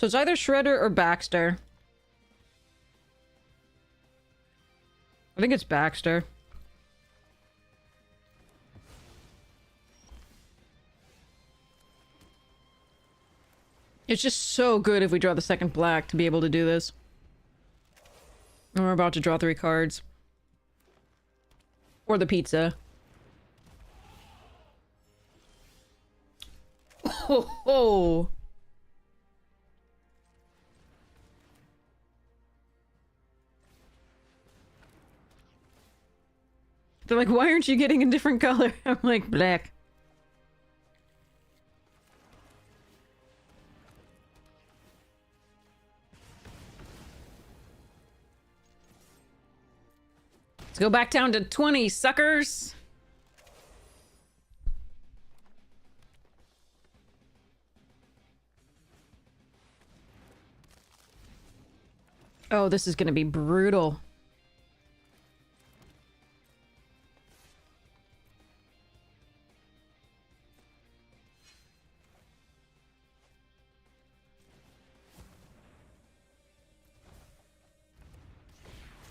it's either Shredder or Baxter. I think it's Baxter. It's just so good if we draw the second black to be able to do this. And we're about to draw 3 cards. Or the pizza. Oh, oh. They're like, why aren't you getting a different color? I'm like, black. Let's go back down to 20, suckers. Oh, this is gonna be brutal.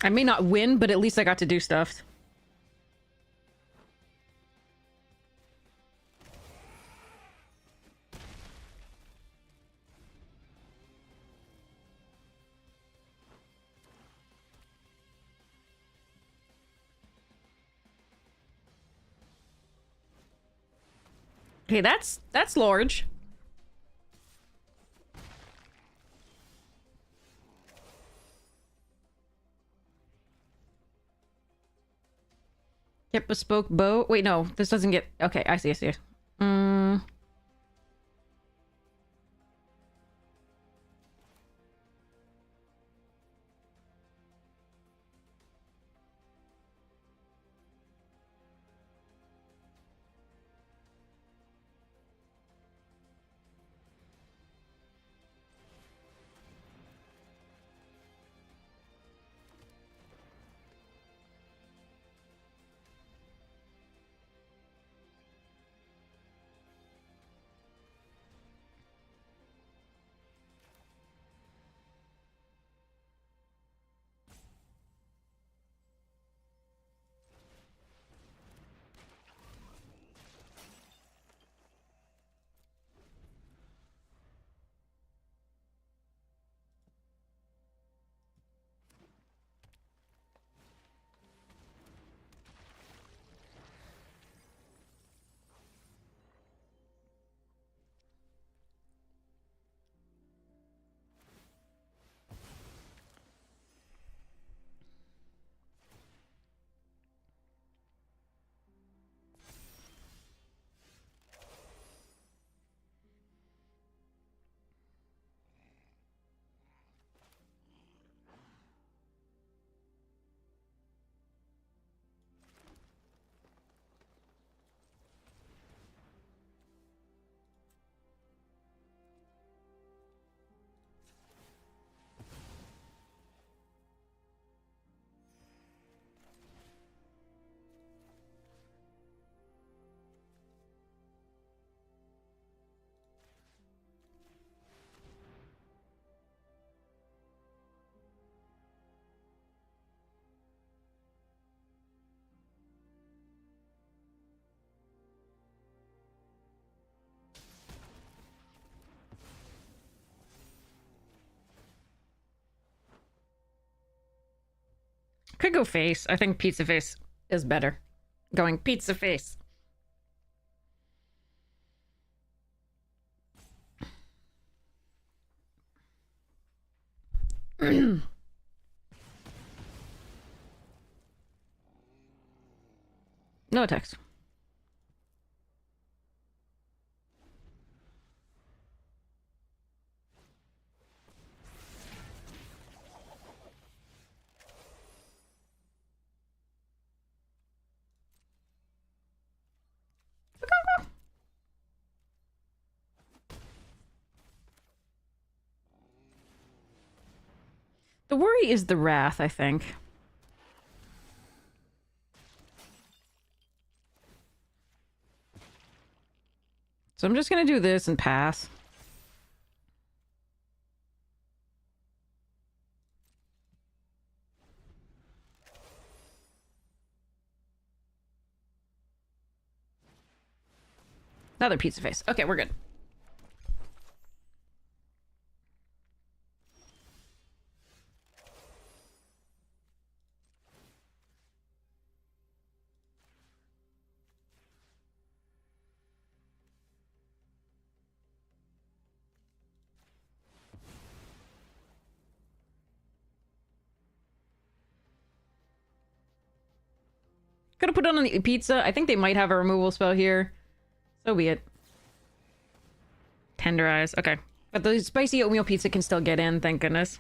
I may not win, but at least I got to do stuff. Okay, that's large. Get bespoke bow. Wait, no, this doesn't get. Okay, I see. Could go face. I think pizza face is better. Going pizza face. No attacks. The worry is the wrath, I think. So I'm just gonna do this and pass. Another pizza face. Okay, we're good. Could have put it on the pizza. I think they might have a removal spell here. So be it. Tenderize. Okay. But the spicy oatmeal pizza can still get in, thank goodness.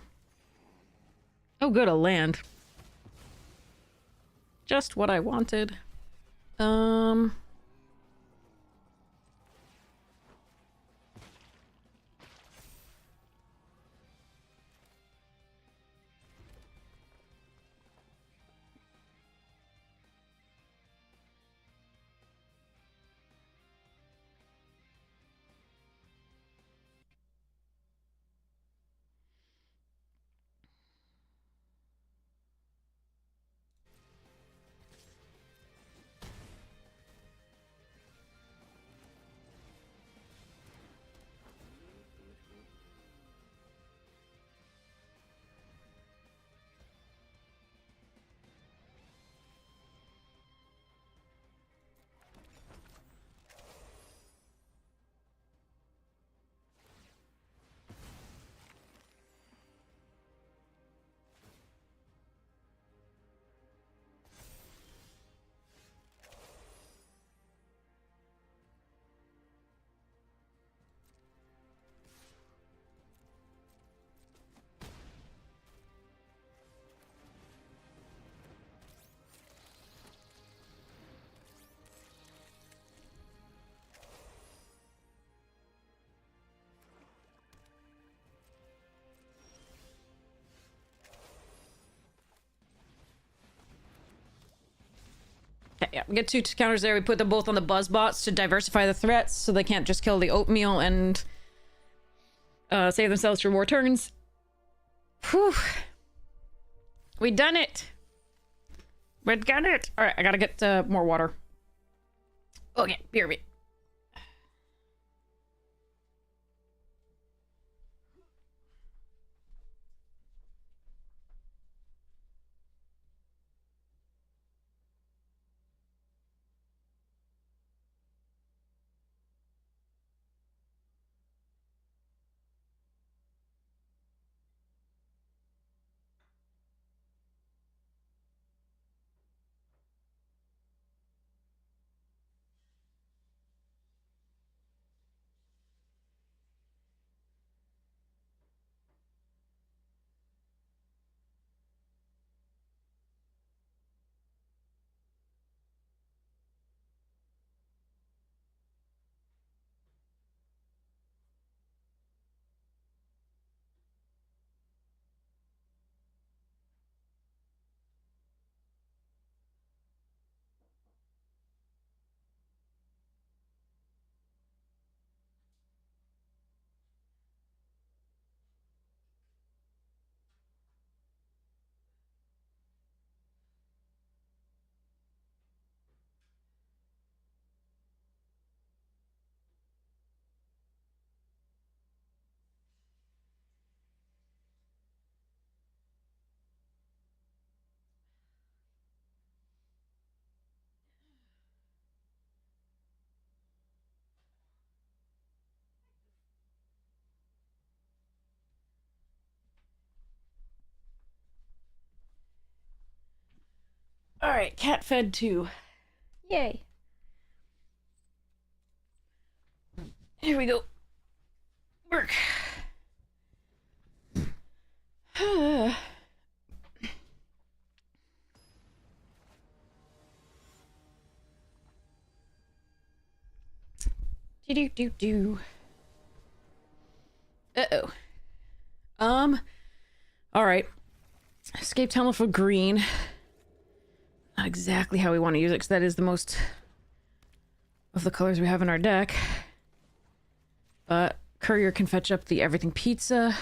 Oh good, a land. Just what I wanted. Okay, yeah, we get two counters there. We put them both on the buzz bots to diversify the threats so they can't just kill the oatmeal and save themselves for more turns. Whew. We done it. We done it. All right, I gotta get more water. Okay, BRB. All right, cat fed too. Yay. Here we go. Work. Do. Uh-oh. All right. Escape tunnel for green. Not exactly how we want to use it, because that is the most of the colors we have in our deck. But Courier can fetch up the everything pizza.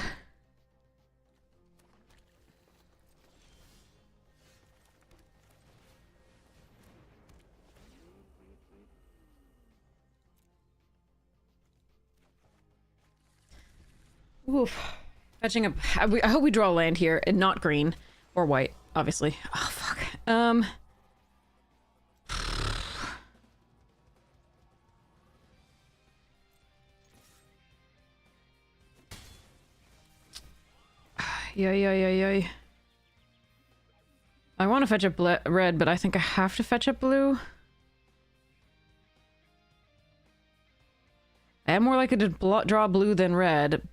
Oof. Fetching up. I hope we draw land here and not green or white, obviously. Oh, fuck. Yeah. I want to fetch up red, but I think I have to fetch up blue. I am more likely to draw blue than red.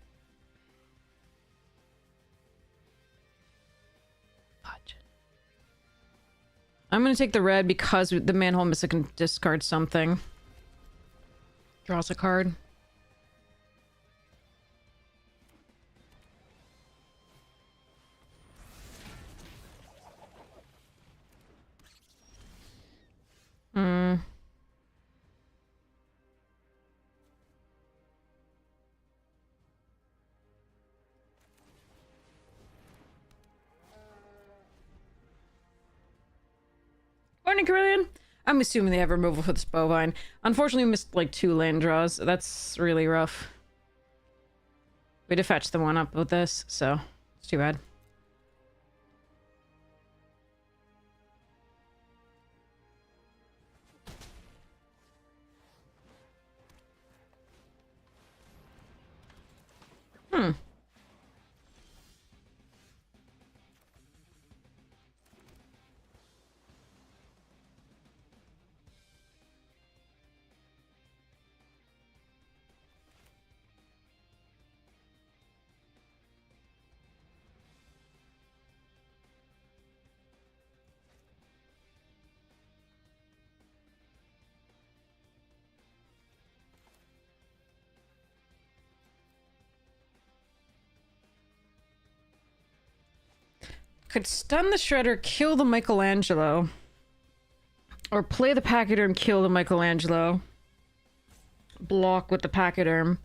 I'm gonna take the red because the Manhole Mystic can discard something. Draws a card. Hmm. Morning, Carillion. I'm assuming they have removal for this bovine. Unfortunately, we missed like 2 land draws. That's really rough. We had to fetch the one up with this, so it's too bad. Hmm. Could stun the Shredder, kill the Michelangelo. Or play the Pachyderm, kill the Michelangelo. Block with the Pachyderm.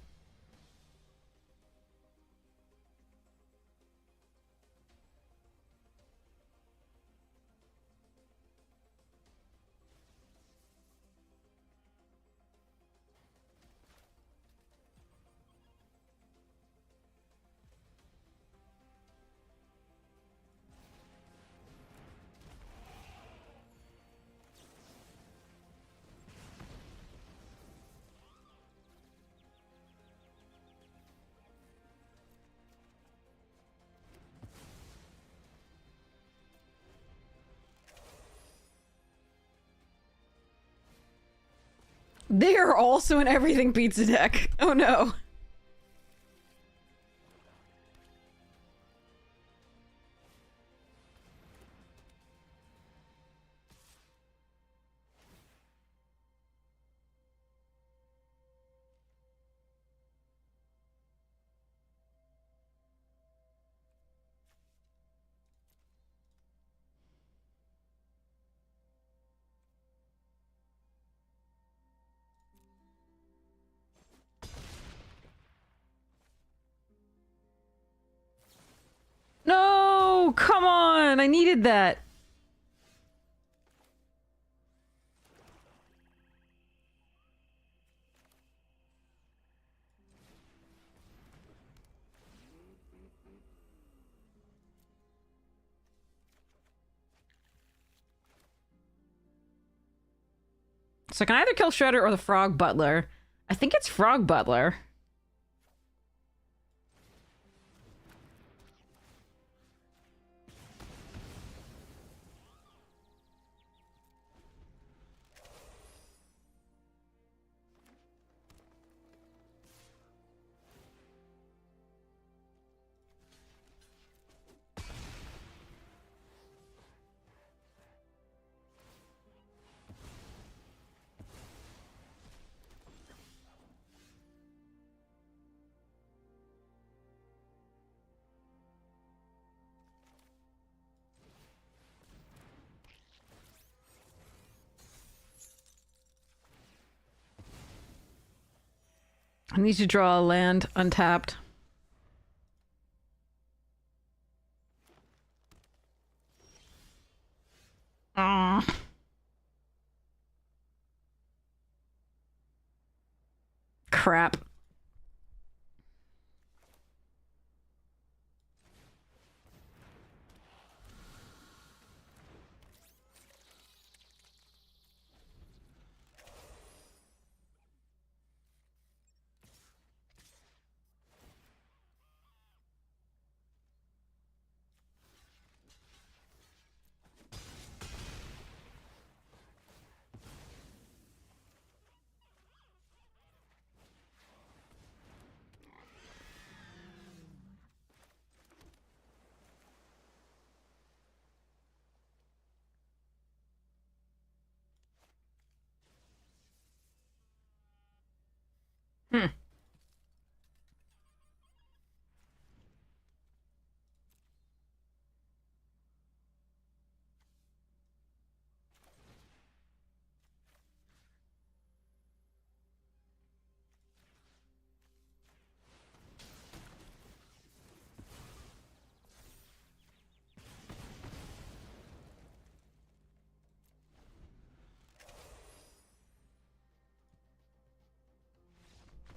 They are also an everything pizza deck. Oh no. No! Come on! I needed that. So I can either kill Shredder or the Frog Butler. I think it's Frog Butler. I need to draw a land untapped. Crap. Hmm.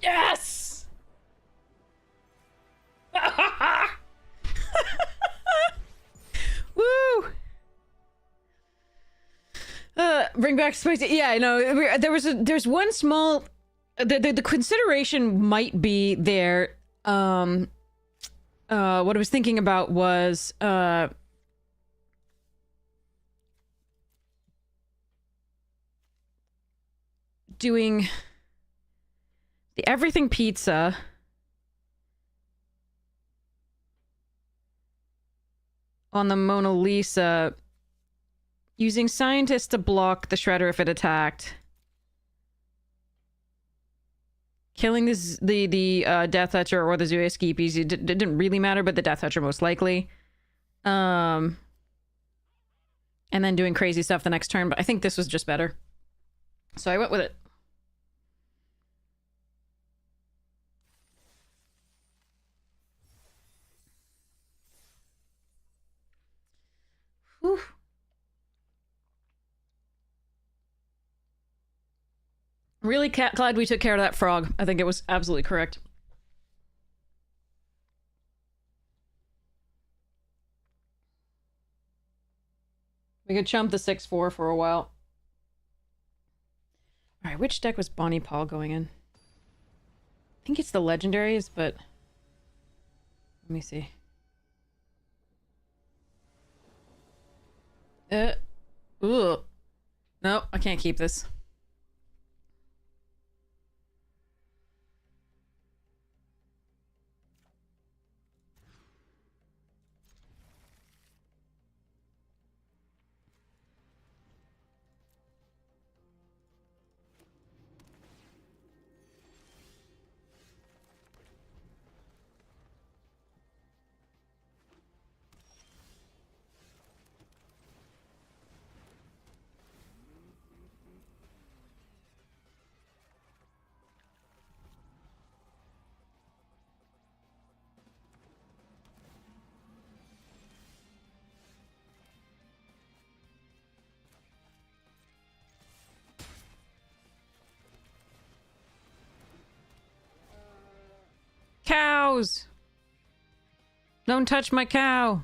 Yes! Woo! Bring back spicy. Yeah, no. There's one small. The consideration might be there. What I was thinking about was doing the everything pizza. On the Mona Lisa, using scientists to block the shredder if it attacked, killing the Death Toucher or the Zooeskeepies. It didn't really matter, but the Death Toucher most likely. And then doing crazy stuff the next turn, but I think this was just better. So I went with it. Whew. Really glad we took care of that frog. I think it was absolutely correct. We could chump the 6-4 for a while. Alright, which deck was Bonnie Paul going in? I think it's the legendaries, but... Let me see. Ugh. No, I can't keep this. Cows! Don't touch my cow!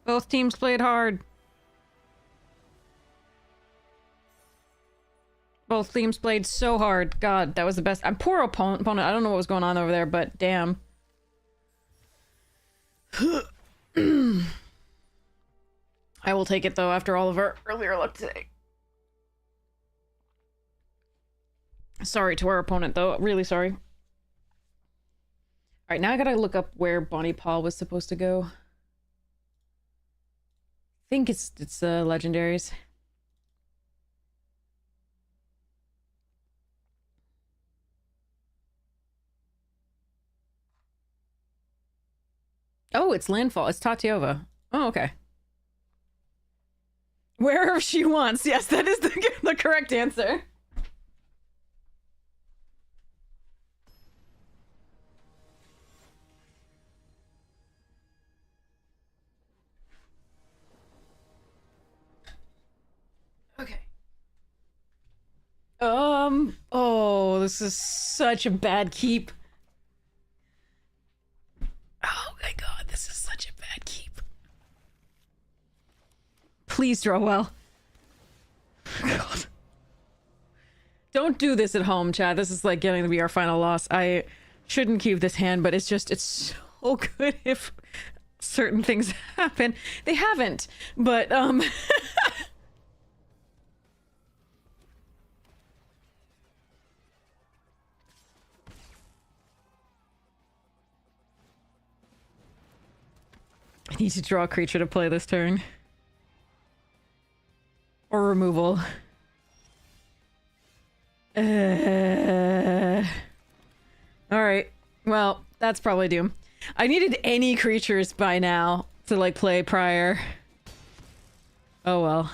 Both teams played hard. Both teams played so hard. God, that was the best. I'm poor opponent. I don't know what was going on over there, but damn. I will take it though after all of our earlier luck today. Sorry to our opponent though. Really sorry. Alright, now I gotta look up where Bonnie Paul was supposed to go. I think it's legendaries. Oh, it's landfall. It's Tatiova. Oh, okay. Wherever she wants. Yes, that is the correct answer. Okay. Oh, this is such a bad keep. Oh my god, this is such a bad keep. Please draw well. God. Don't do this at home, Chad. This is like getting to be our final loss. shouldn't keep this hand, but it's just, it's so good if certain things happen. They haven't, but, I need to draw a creature to play this turn. Or removal. Alright. Well, that's probably doom. I needed any creatures by now to, like, play prior. Oh well.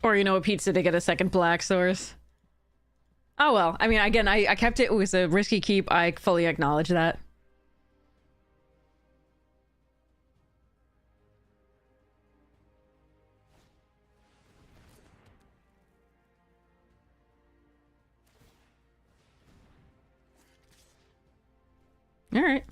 Or, you know, a pizza to get a second black source. Oh well, I mean, again, I kept it. It was a risky keep. I fully acknowledge that. Alright.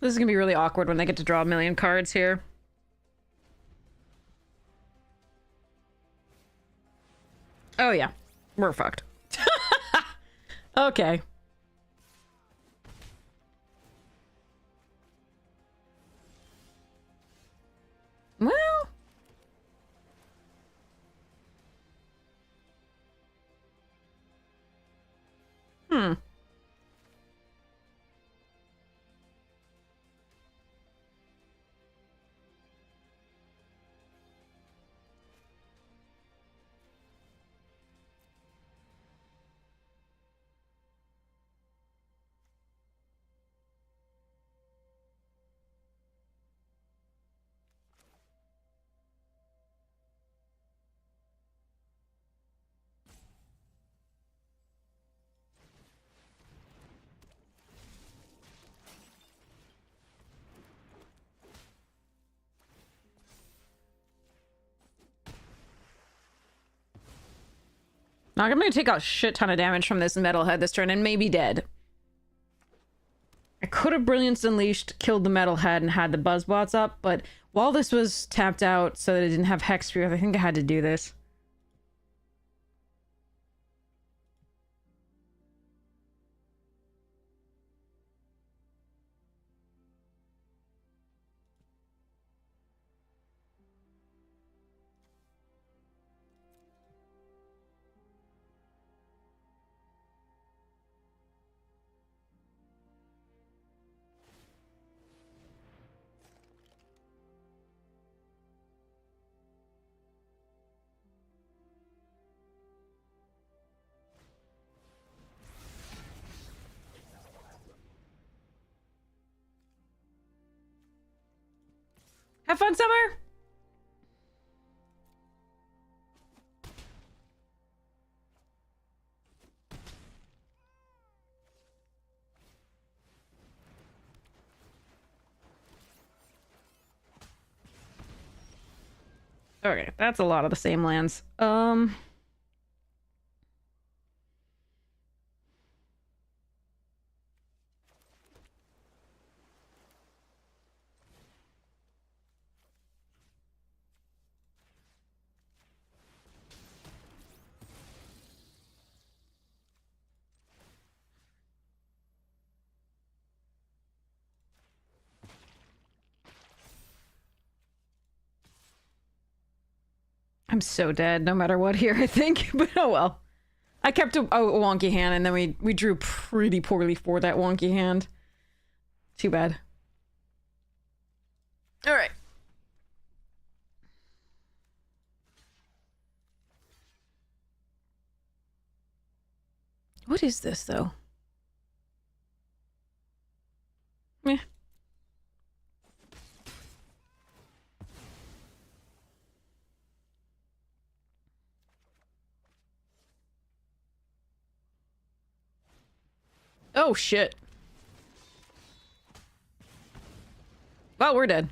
This is gonna be really awkward when they get to draw a million cards here. Oh yeah. We're fucked. Okay. Well... Hmm. Now, I'm gonna take a shit ton of damage from this metalhead this turn and maybe dead. I could have Brilliance Unleashed, killed the metalhead, and had the Buzzbots up, but while this was tapped out so that it didn't have Hexproof, I think I had to do this. Have fun, Summer! Okay, that's a lot of the same lands. I'm so dead no matter what here, I think. But oh well. I kept a wonky hand, and then we drew pretty poorly for that wonky hand. Too bad. All right. What is this, though? Meh. Oh, shit. Well, we're dead.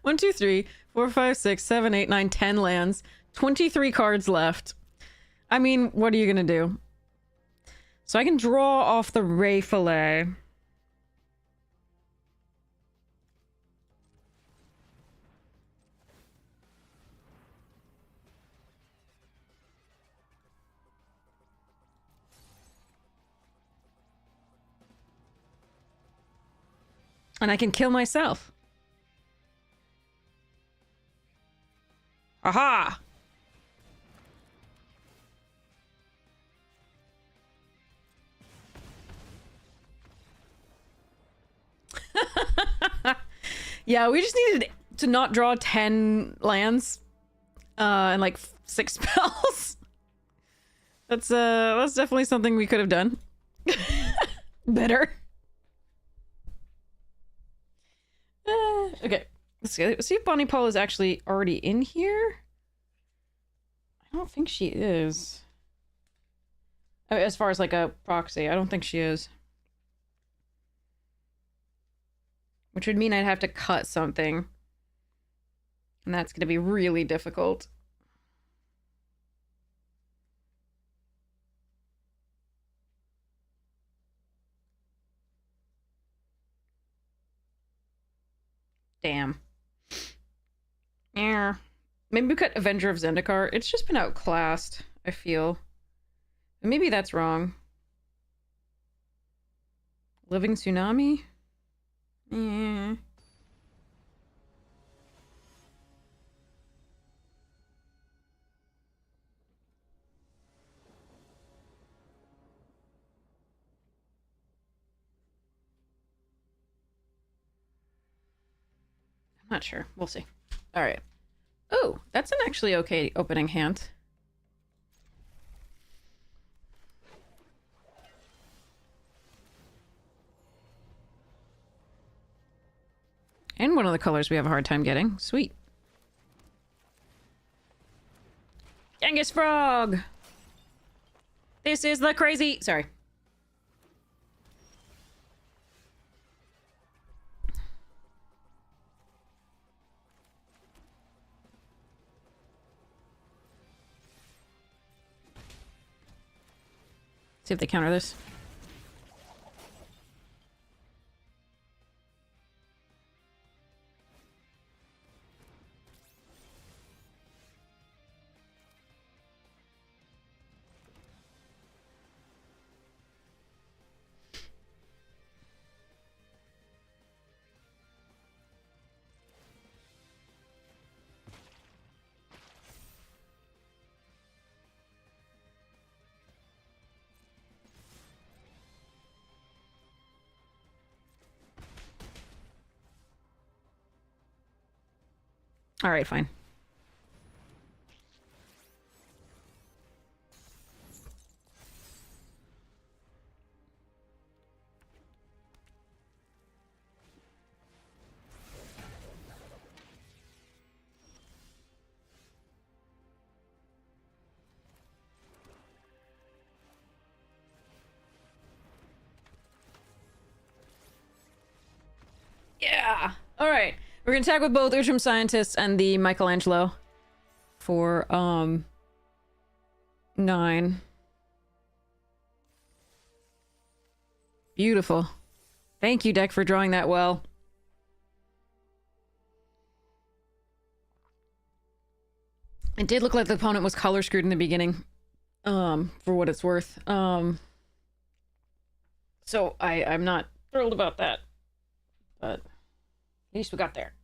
One, two, three, 4, 5, 6, 7, 8, 9, 10 lands. 23 cards left. I mean, what are you gonna do? So I can draw off the Ray Fillet. And I can kill myself. Aha! Yeah, we just needed to not draw 10 lands. And like 6 spells. That's definitely something we could have done. Better. Okay. Let's see if Bonnie Paul is actually already in here. I don't think she is. I mean, as far as like a proxy, I don't think she is. Which would mean I'd have to cut something. And that's going to be really difficult. Damn. Yeah. Maybe we cut Avenger of Zendikar. It's just been outclassed, I feel. Maybe that's wrong. Living Tsunami? Yeah. I'm not sure. We'll see. All right. Oh, that's an actually okay opening hand. And one of the colors we have a hard time getting. Sweet. Genghis Frog! This is the crazy... Sorry. See if they counter this. All right, fine. Yeah. All right. We're gonna attack with both Utrum Scientists and the Michelangelo for 9. Beautiful. Thank you, deck, for drawing that well. It did look like the opponent was color screwed in the beginning. For what it's worth. So I'm not thrilled about that, but at least we got there.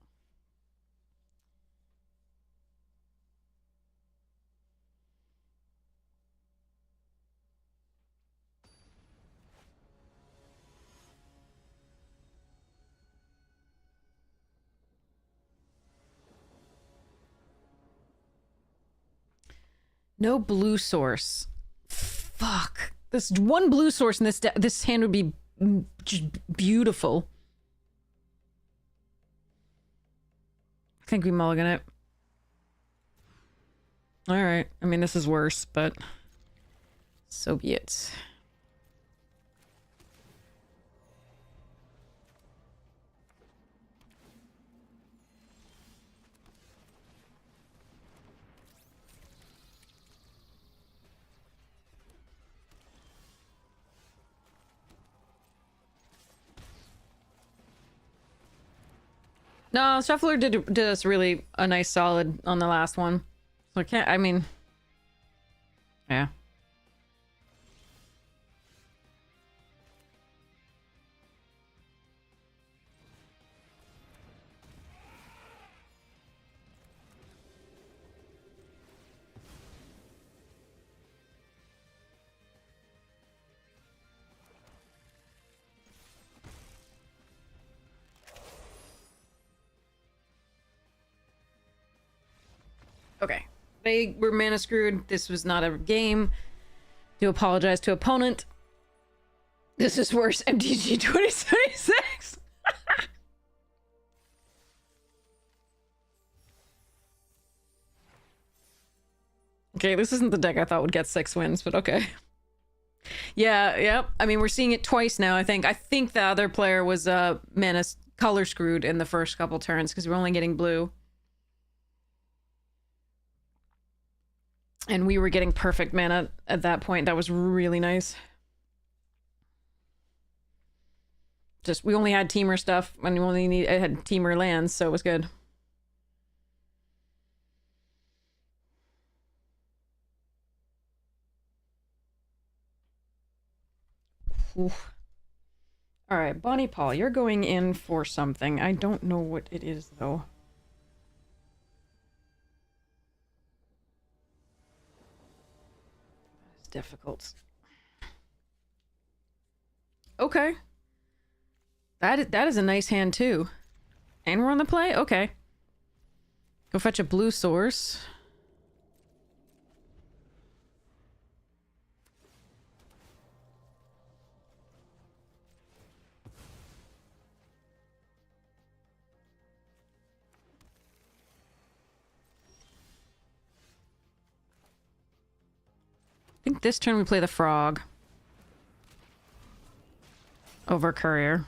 No blue source. Fuck. This one blue source in this hand would be just beautiful. I think we mulligan it. Alright. I mean, this is worse, but so be it. No, Shuffler did us really a nice solid on the last one. So I mean... Yeah. Okay. They were mana screwed. This was not a game. Do apologize to opponent. This is worse. MTG 2076. Okay, this isn't the deck I thought would get 6 wins, but okay. Yeah, yep. I mean, we're seeing it twice now, I think. I think the other player was mana color screwed in the first couple turns because we're only getting blue. And we were getting perfect mana at that point. That was really nice. Just, we only had Teamer stuff, and we only had Teamer lands, so it was good. Oof. Alright, Bonnie Paul, you're going in for something. I don't know what it is, though. It's difficult. Okay. That is a nice hand, too. And we're on the play? Okay. Go fetch a blue source. I think this turn we play the frog. Over courier.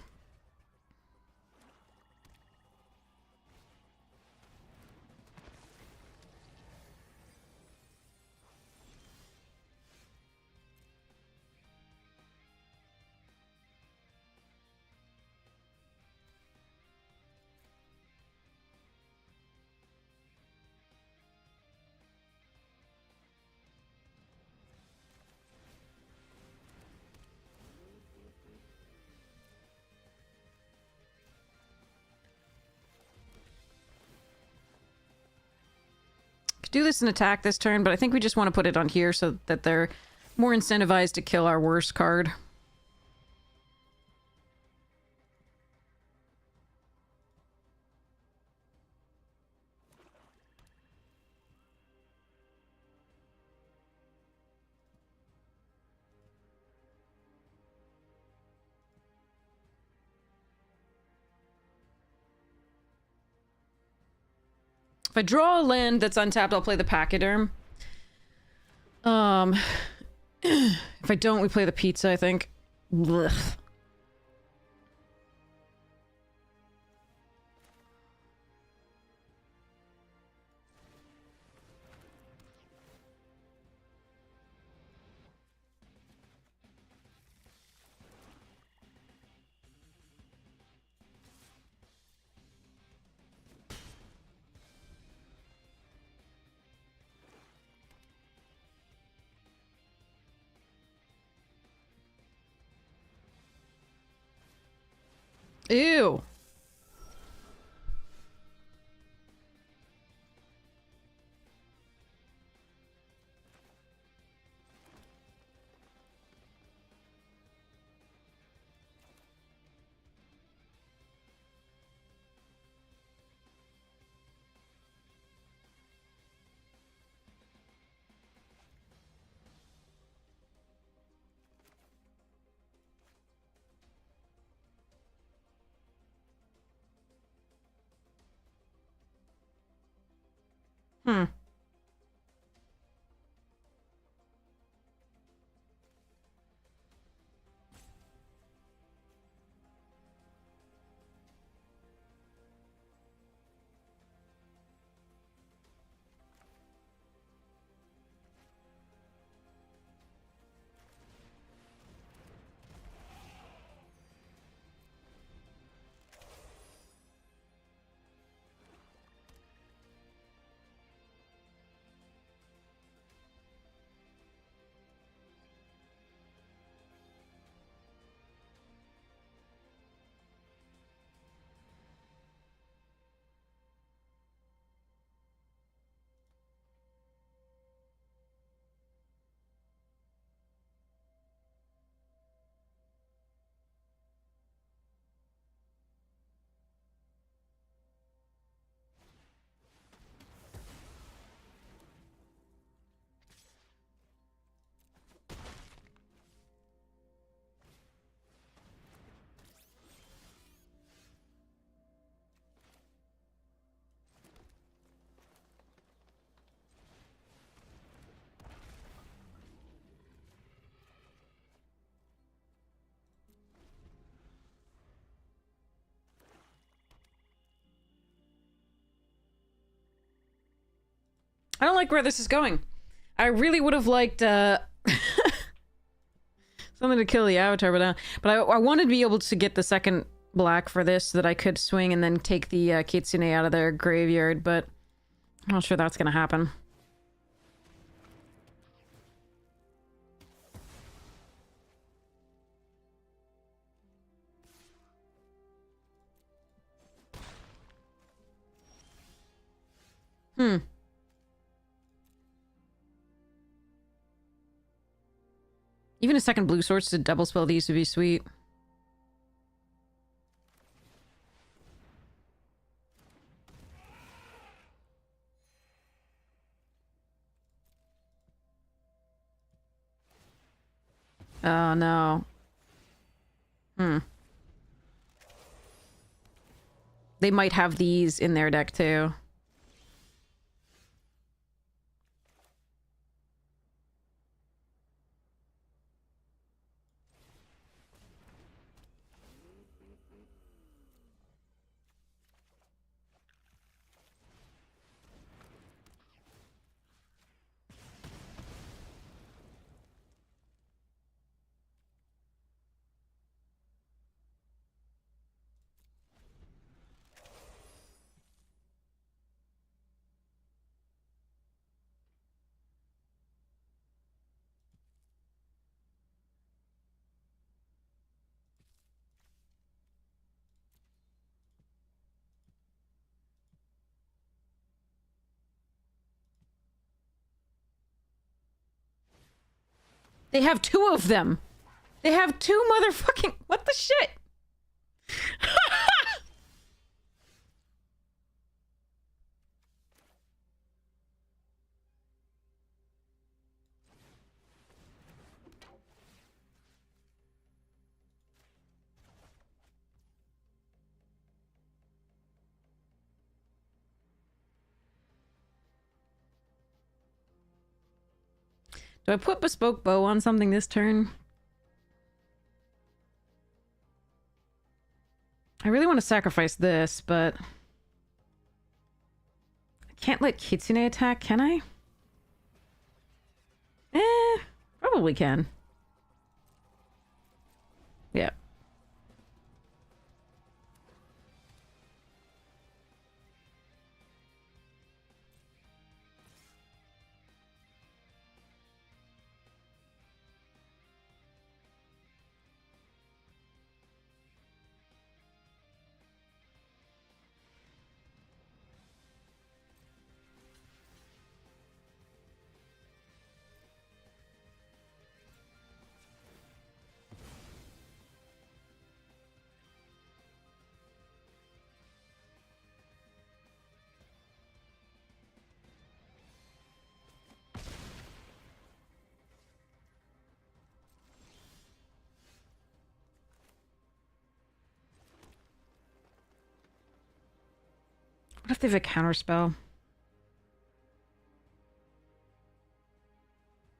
Could do this and attack this turn, but I think we just want to put it on here so that they're more incentivized to kill our worst card. If I draw a land that's untapped, I'll play the Pachyderm. If I don't, we play the pizza, I think. Blech. Ew. Hmm. I don't like where this is going. I really would have liked something to kill the avatar, but I wanted to be able to get the second black for this so that I could swing and then take the Kitsune out of their graveyard, but I'm not sure that's gonna happen. Hmm. Even a second blue source to double spell these would be sweet. Oh no. Hmm. They might have these in their deck too. They have two of them. They have two motherfucking... What the shit? Do I put Bespoke Bow on something this turn? I really want to sacrifice this, but... I can't let Kitsune attack, can I? Probably can. Yeah. What if they have a counterspell?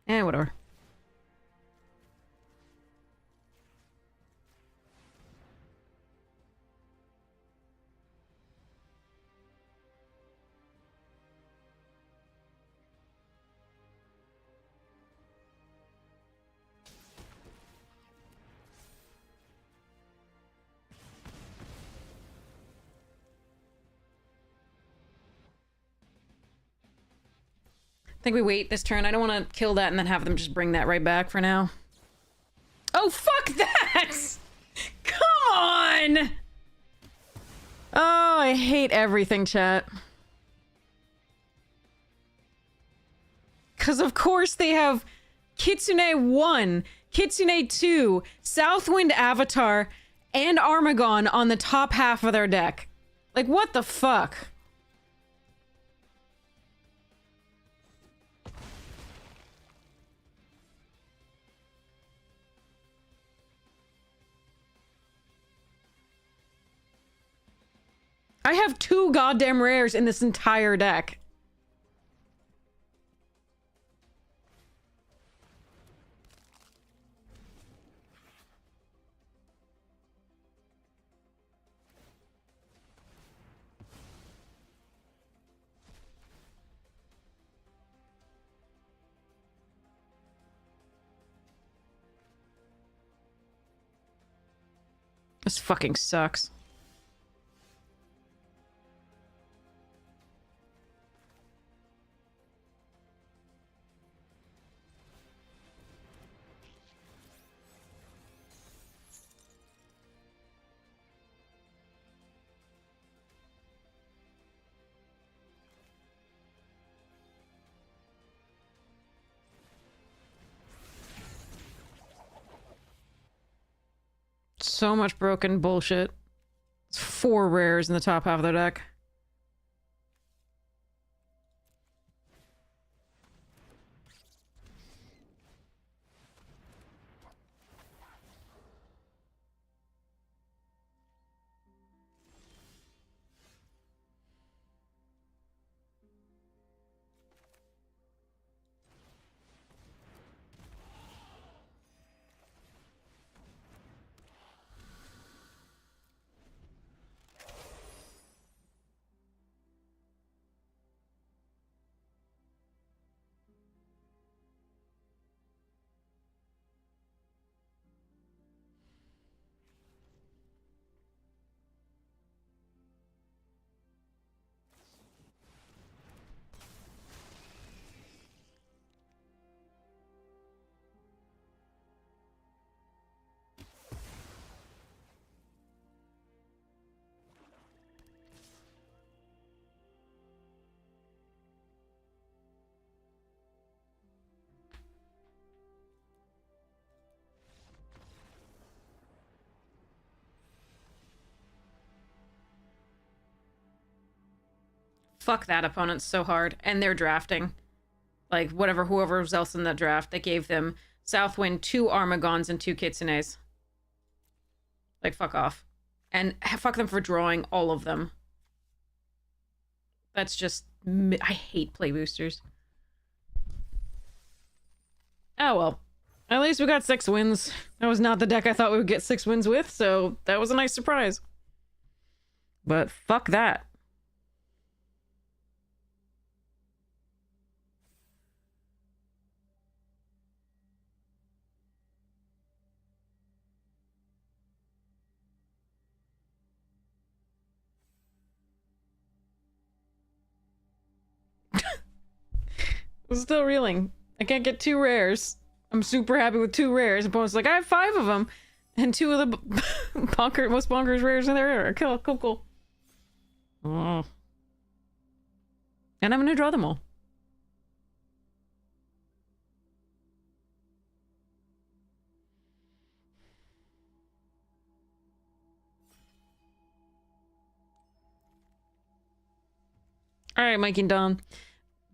Eh, whatever. I think we wait this turn. I don't want to kill that and then have them just bring that right back for now. Oh, fuck that! Come on! Oh, I hate everything, chat. Because of course they have Kitsune 1, Kitsune 2, Southwind Avatar, and Armagon on the top half of their deck. Like, what the fuck? I have 2 goddamn rares in this entire deck. This fucking sucks. So much broken bullshit. It's 4 rares in the top half of the deck. Fuck that opponent's so hard. And they're drafting. Like, whatever, whoever was else in that draft, they gave them Southwind, 2 Armagons, and 2 Kitsunes. Like, fuck off. And fuck them for drawing all of them. That's just... I hate play boosters. Oh, well. At least we got 6 wins. That was not the deck I thought we would get 6 wins with, so that was a nice surprise. But fuck that. I'm still reeling. I can't get 2 rares. I'm super happy with 2 rares. Opponent's like, I have 5 of them. And 2 of the most bonkers rares in there. Cool, cool, cool. Oh. And I'm gonna draw them all. Alright, Mikey and Dom.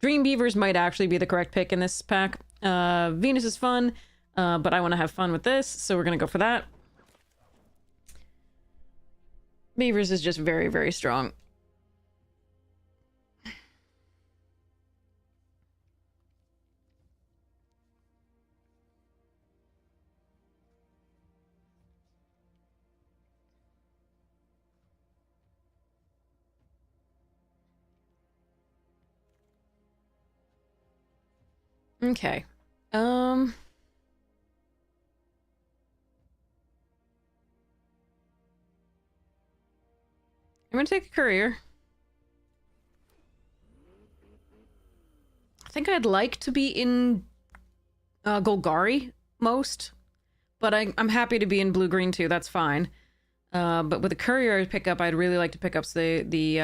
Dream Beavers might actually be the correct pick in this pack. Venus is fun, but I want to have fun with this, so we're gonna go for that. Beavers is just very, very strong. Okay. I'm gonna take a courier. I think I'd like to be in Golgari most, but I'm happy to be in blue-green too. That's fine. But with the courier I pick up, I'd really like to pick up the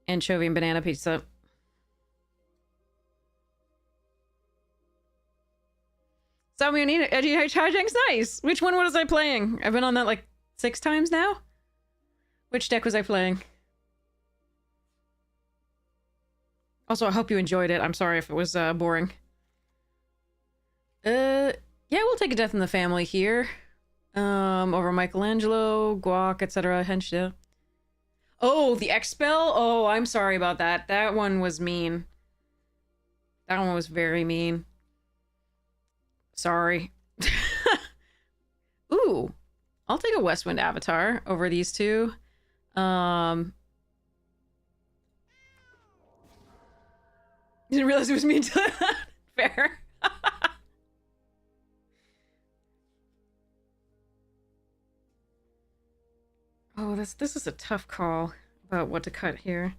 anchovy and banana pizza. Samuel Charging's nice. Which one was I playing? I've been on that like 6 times now. Which deck was I playing? Also, I hope you enjoyed it. I'm sorry if it was boring. Yeah, we'll take a death in the family here. Over Michelangelo, Guac, etc. Henshda. Oh, the X-Spell? Oh, I'm sorry about that. That one was mean. That one was very mean. Sorry. Ooh. I'll take a Westwind Avatar over these two. Didn't realize it was me until fair. Oh, this is a tough call about what to cut here.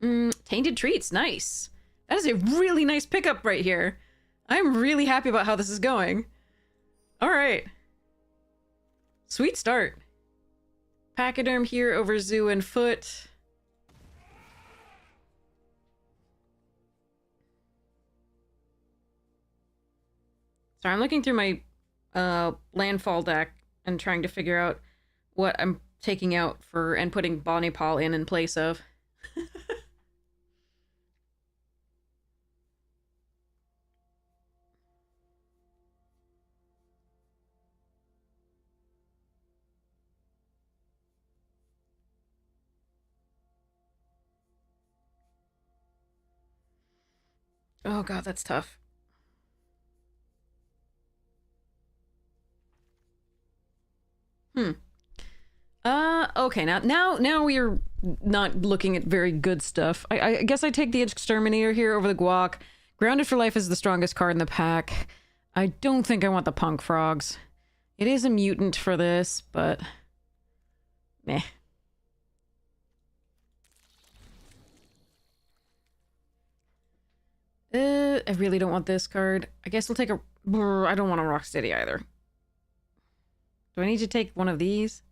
Tainted Treats, nice. That is a really nice pickup right here. I'm really happy about how this is going. All right. Sweet start. Pachyderm here over Zoo and Foot. Sorry, I'm looking through my landfall deck and trying to figure out what I'm taking out for and putting Bonnie Paul in place of. Oh god, that's tough. Okay, now we're not looking at very good stuff. I guess I take the Exterminator here over the Guac. Grounded for Life is the strongest card in the pack. I don't think I want the Punk Frogs. It is a mutant for this, but... meh. I really don't want this card. I guess we'll take a... I don't want a Rocksteady either. Do I need to take one of these?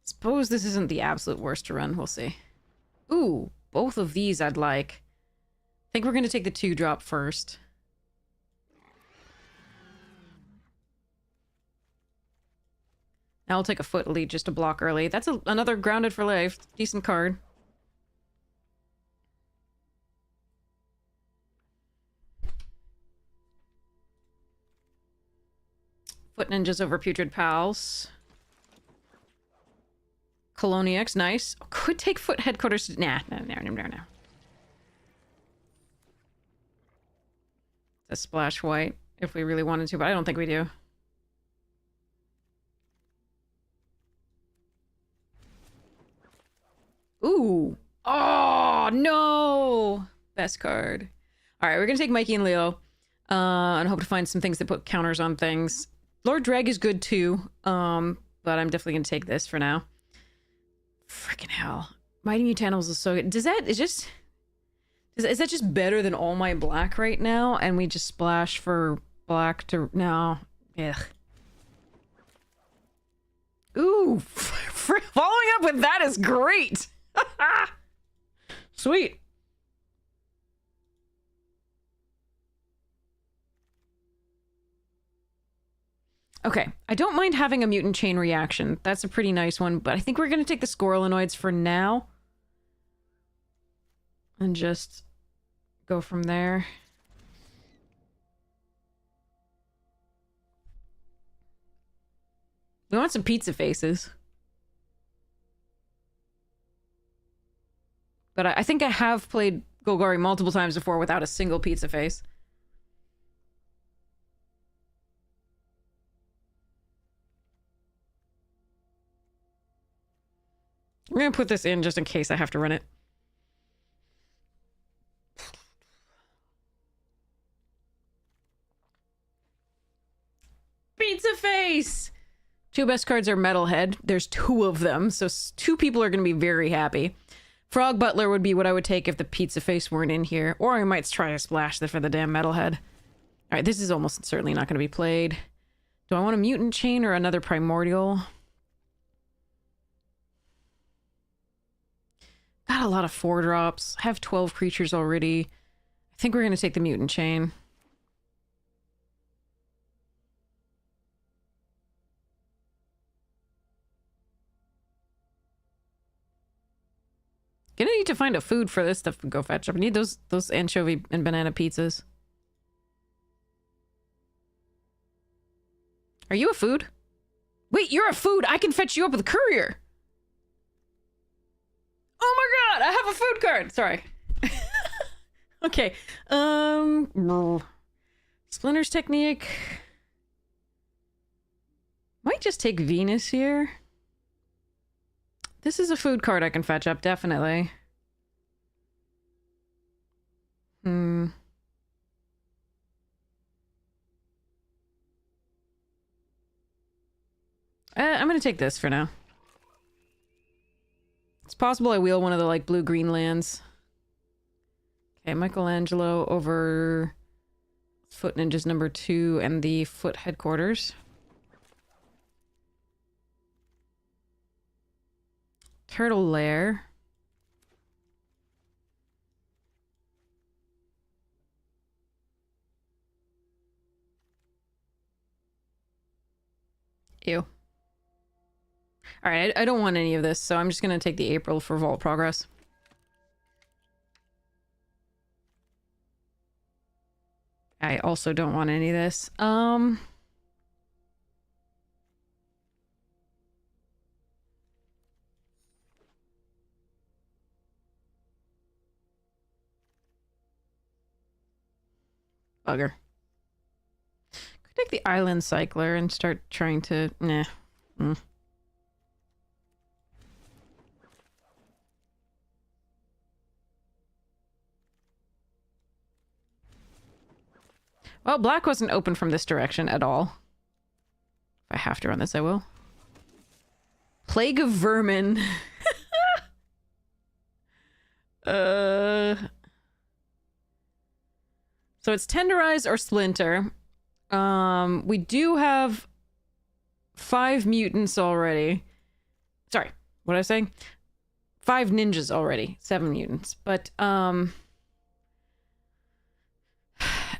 Suppose this isn't the absolute worst to run. We'll see. Ooh, both of these I'd like. I think we're going to take the 2-drop first. Now I'll take a Foot Elite just to block early. That's another Grounded for Life. Decent card. Foot Ninjas over Putrid Pals. Coloniax, nice. Could take Foot Headquarters. Nah. A Splash White if we really wanted to, but I don't think we do. Ooh. Oh, no. Best card. All right, we're going to take Mikey and Leo and hope to find some things that put counters on things. Lord Dreg is good too, but I'm definitely going to take this for now. Freaking hell. Mighty Mutanimals is so good. Is that just better than all my black right now? And we just splash for black to... No. Ugh. Ooh. Following up with that is great. Sweet. Okay, I don't mind having a mutant chain reaction. That's a pretty nice one, but I think we're going to take the Squirrelinoids for now. And just go from there. We want some pizza faces. But I think I have played Golgari multiple times before without a single pizza face. I'm gonna put this in just in case I have to run it. Pizza face! 2 best cards are Metalhead. There's 2 of them, so 2 people are gonna be very happy. Frog Butler would be what I would take if the Pizza Face weren't in here. Or I might try to splash for the damn Metalhead. Alright, this is almost certainly not going to be played. Do I want a Mutant Chain or another Primordial? Got a lot of 4-drops. Have 12 creatures already. I think we're going to take the Mutant Chain. Gonna need to find a food for this stuff to go fetch up. I need those anchovy and banana pizzas. Are you a food? Wait, you're a food! I can fetch you up with a courier! Oh my god! I have a food card! Sorry. Okay. Splinter's Technique. Might just take Venus here. This is a food card I can fetch up, definitely. I'm gonna take this for now. It's possible I wheel one of the, like, blue-green lands. Okay, Michelangelo over Foot Ninjas number 2 and the Foot Headquarters. Turtle Lair. Ew. Alright, I don't want any of this, so I'm just gonna take the April for Vault Progress. I also don't want any of this. Bugger. Could take the Island Cycler and start trying to... Nah. Well, black wasn't open from this direction at all. If I have to run this, I will. Plague of Vermin. So it's Tenderize or Splinter. We do have 5 mutants already. Sorry, what was I saying? 5 ninjas already. 7 mutants. But,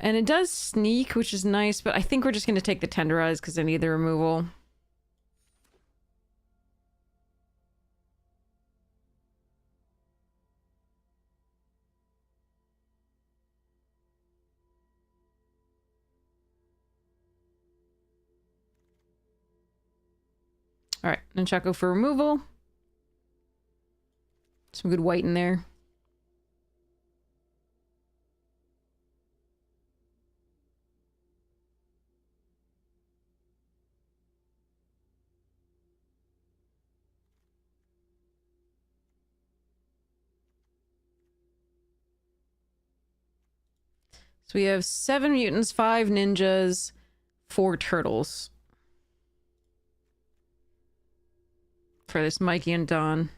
and it does sneak, which is nice, but I think we're just going to take the Tenderize because I need the removal. Alright, Nunchaku for removal. Some good white in there. So we have 7 mutants, 5 ninjas, 4 turtles. For this Mikey and Don.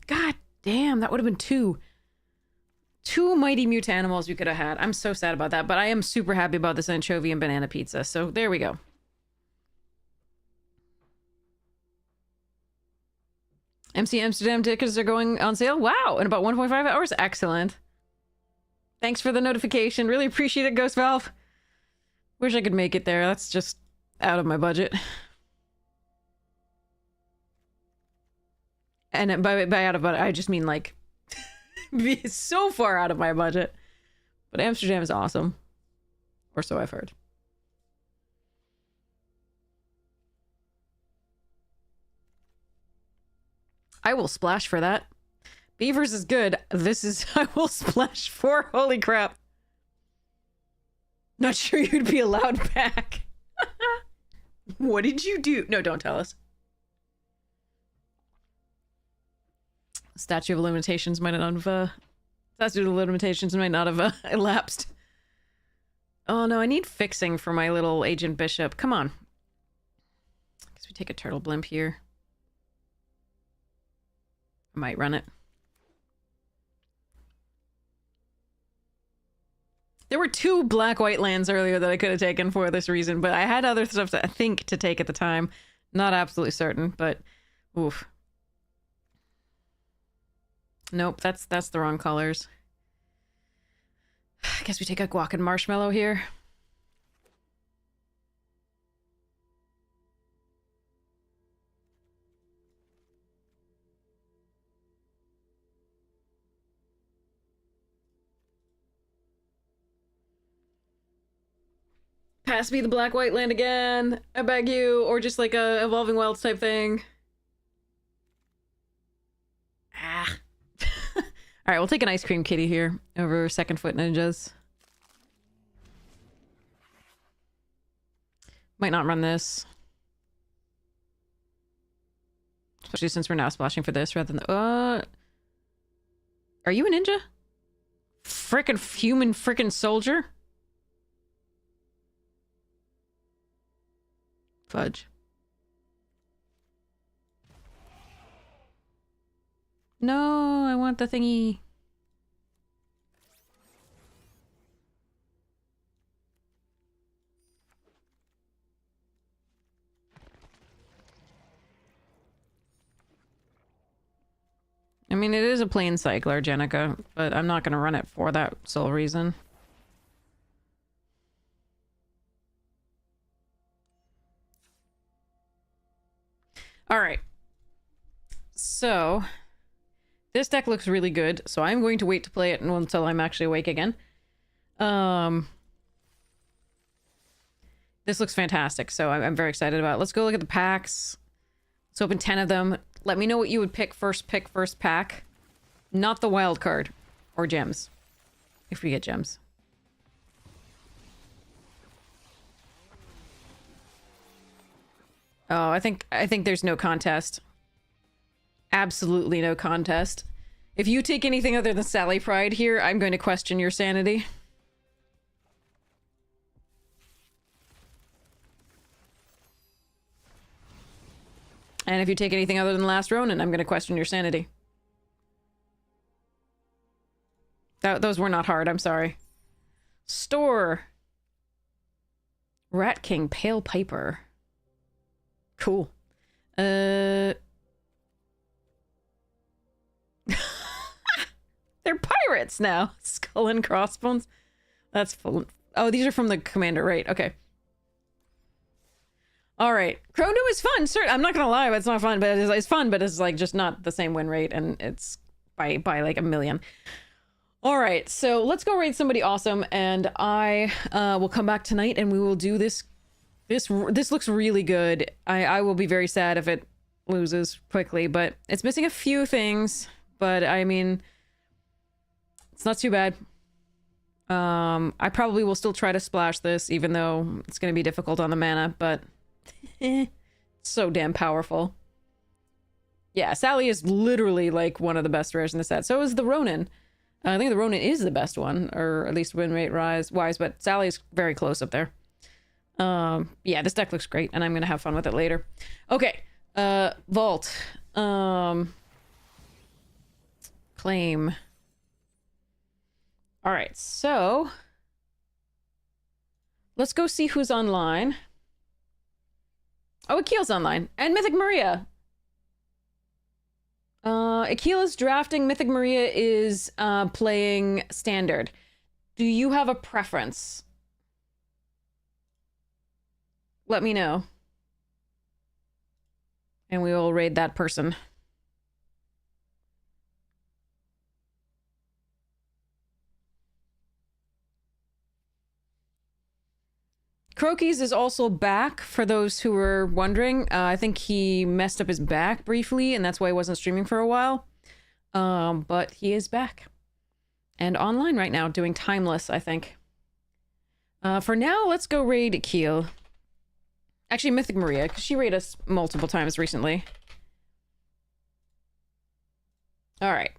God damn, that would have been 2 mighty mutanimals we could have had. I'm so sad about that, but I am super happy about this anchovy and banana pizza, so there we go. MC Amsterdam tickets are going on sale. Wow, in about 1.5 hours. Excellent. Thanks for the notification. Really appreciate it, Ghost Valve. Wish I could make it there. That's just out of my budget. And by out of budget, I just mean like so far out of my budget. But Amsterdam is awesome. Or so I've heard. I will splash for that. Beavers is good. This is I will splash 4. Holy crap. Not sure you'd be allowed back. What did you do? No, don't tell us. Statute of limitations might not have elapsed. Oh no, I need fixing for my little Agent Bishop. Come on. Guess we take a turtle blimp here. I might run it. There were 2 black-white lands earlier that I could have taken for this reason, but I had other stuff that I think to take at the time. Not absolutely certain, but oof. Nope, that's the wrong colors. I guess we take a guac and marshmallow here. Pass me the black-white land again, I beg you, or just like a Evolving Wilds type thing. Ah. Alright, we'll take an Ice Cream Kitty here over Second Foot Ninjas. Might not run this. Especially since we're now splashing for this rather than... Are you a ninja? Frickin' human frickin' soldier? Fudge. No, I want the thingy. I mean, it is a plain cycler, Jenica, but I'm not going to run it for that sole reason. Alright. So, this deck looks really good, so I'm going to wait to play it until I'm actually awake again. This looks fantastic, so I'm very excited about it. Let's go look at the packs. Let's open 10 of them. Let me know what you would pick first pack. Not the wild card. Or gems. If we get gems. Oh, I think there's no contest. Absolutely no contest. If you take anything other than Sally Pride here, I'm going to question your sanity. And if you take anything other than Last Ronin, I'm going to question your sanity. Those were not hard, I'm sorry. Store. Rat King Pale Piper. Cool. They're pirates now. Skull and crossbones. That's full. Oh, these are from the commander, right? Okay. All right. Chrono is fun. I'm not gonna lie, but it's not fun. But it's fun, but it's like just not the same win rate, and it's by like a million. All right. So let's go raid somebody awesome, and I will come back tonight, and we will do this. This looks really good. I will be very sad if it loses quickly, but it's missing a few things. But I mean, it's not too bad. I probably will still try to splash this, even though it's going to be difficult on the mana, but so damn powerful. Yeah, Sally is literally like one of the best rares in the set. So is the Ronin. I think the Ronin is the best one, or at least win rate wise, but Sally's very close up there. Yeah, this deck looks great, and I'm gonna have fun with it later. Okay, Vault. Claim. Alright, so let's go see who's online. Oh, Akil's online. And Mythic Maria. Akil is drafting. Mythic Maria is playing Standard. Do you have a preference? Let me know. And we will raid that person. Crokies is also back, for those who were wondering. I think he messed up his back briefly, and that's why he wasn't streaming for a while. But he is back and online right now doing Timeless, I think. For now, let's go raid Keel. Actually, Mythic Maria, because she raided us multiple times recently. All right.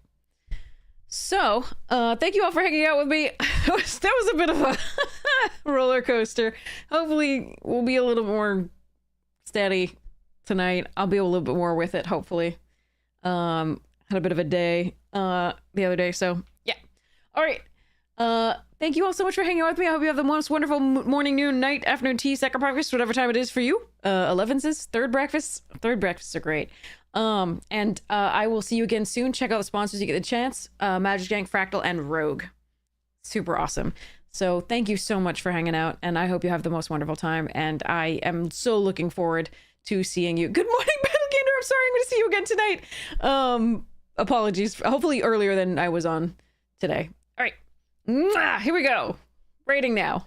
So, thank you all for hanging out with me. That was a bit of a roller coaster. Hopefully, we'll be a little more steady tonight. I'll be a little bit more with it, hopefully. Had a bit of a day the other day, so yeah. All right. Thank you all so much for hanging out with me. I hope you have the most wonderful morning, noon, night, afternoon tea, second breakfast, whatever time it is for you. 11s, third breakfast. Third breakfasts are great. I will see you again soon. Check out the sponsors you get the chance. Magic Jank, Fractal, and Rogue. Super awesome. So thank you so much for hanging out, and I hope you have the most wonderful time, and I am so looking forward to seeing you. Good morning, Battle Gander. I'm sorry I'm going to see you again tonight. Apologies. Hopefully earlier than I was on today. All right. Here we go. Rating now.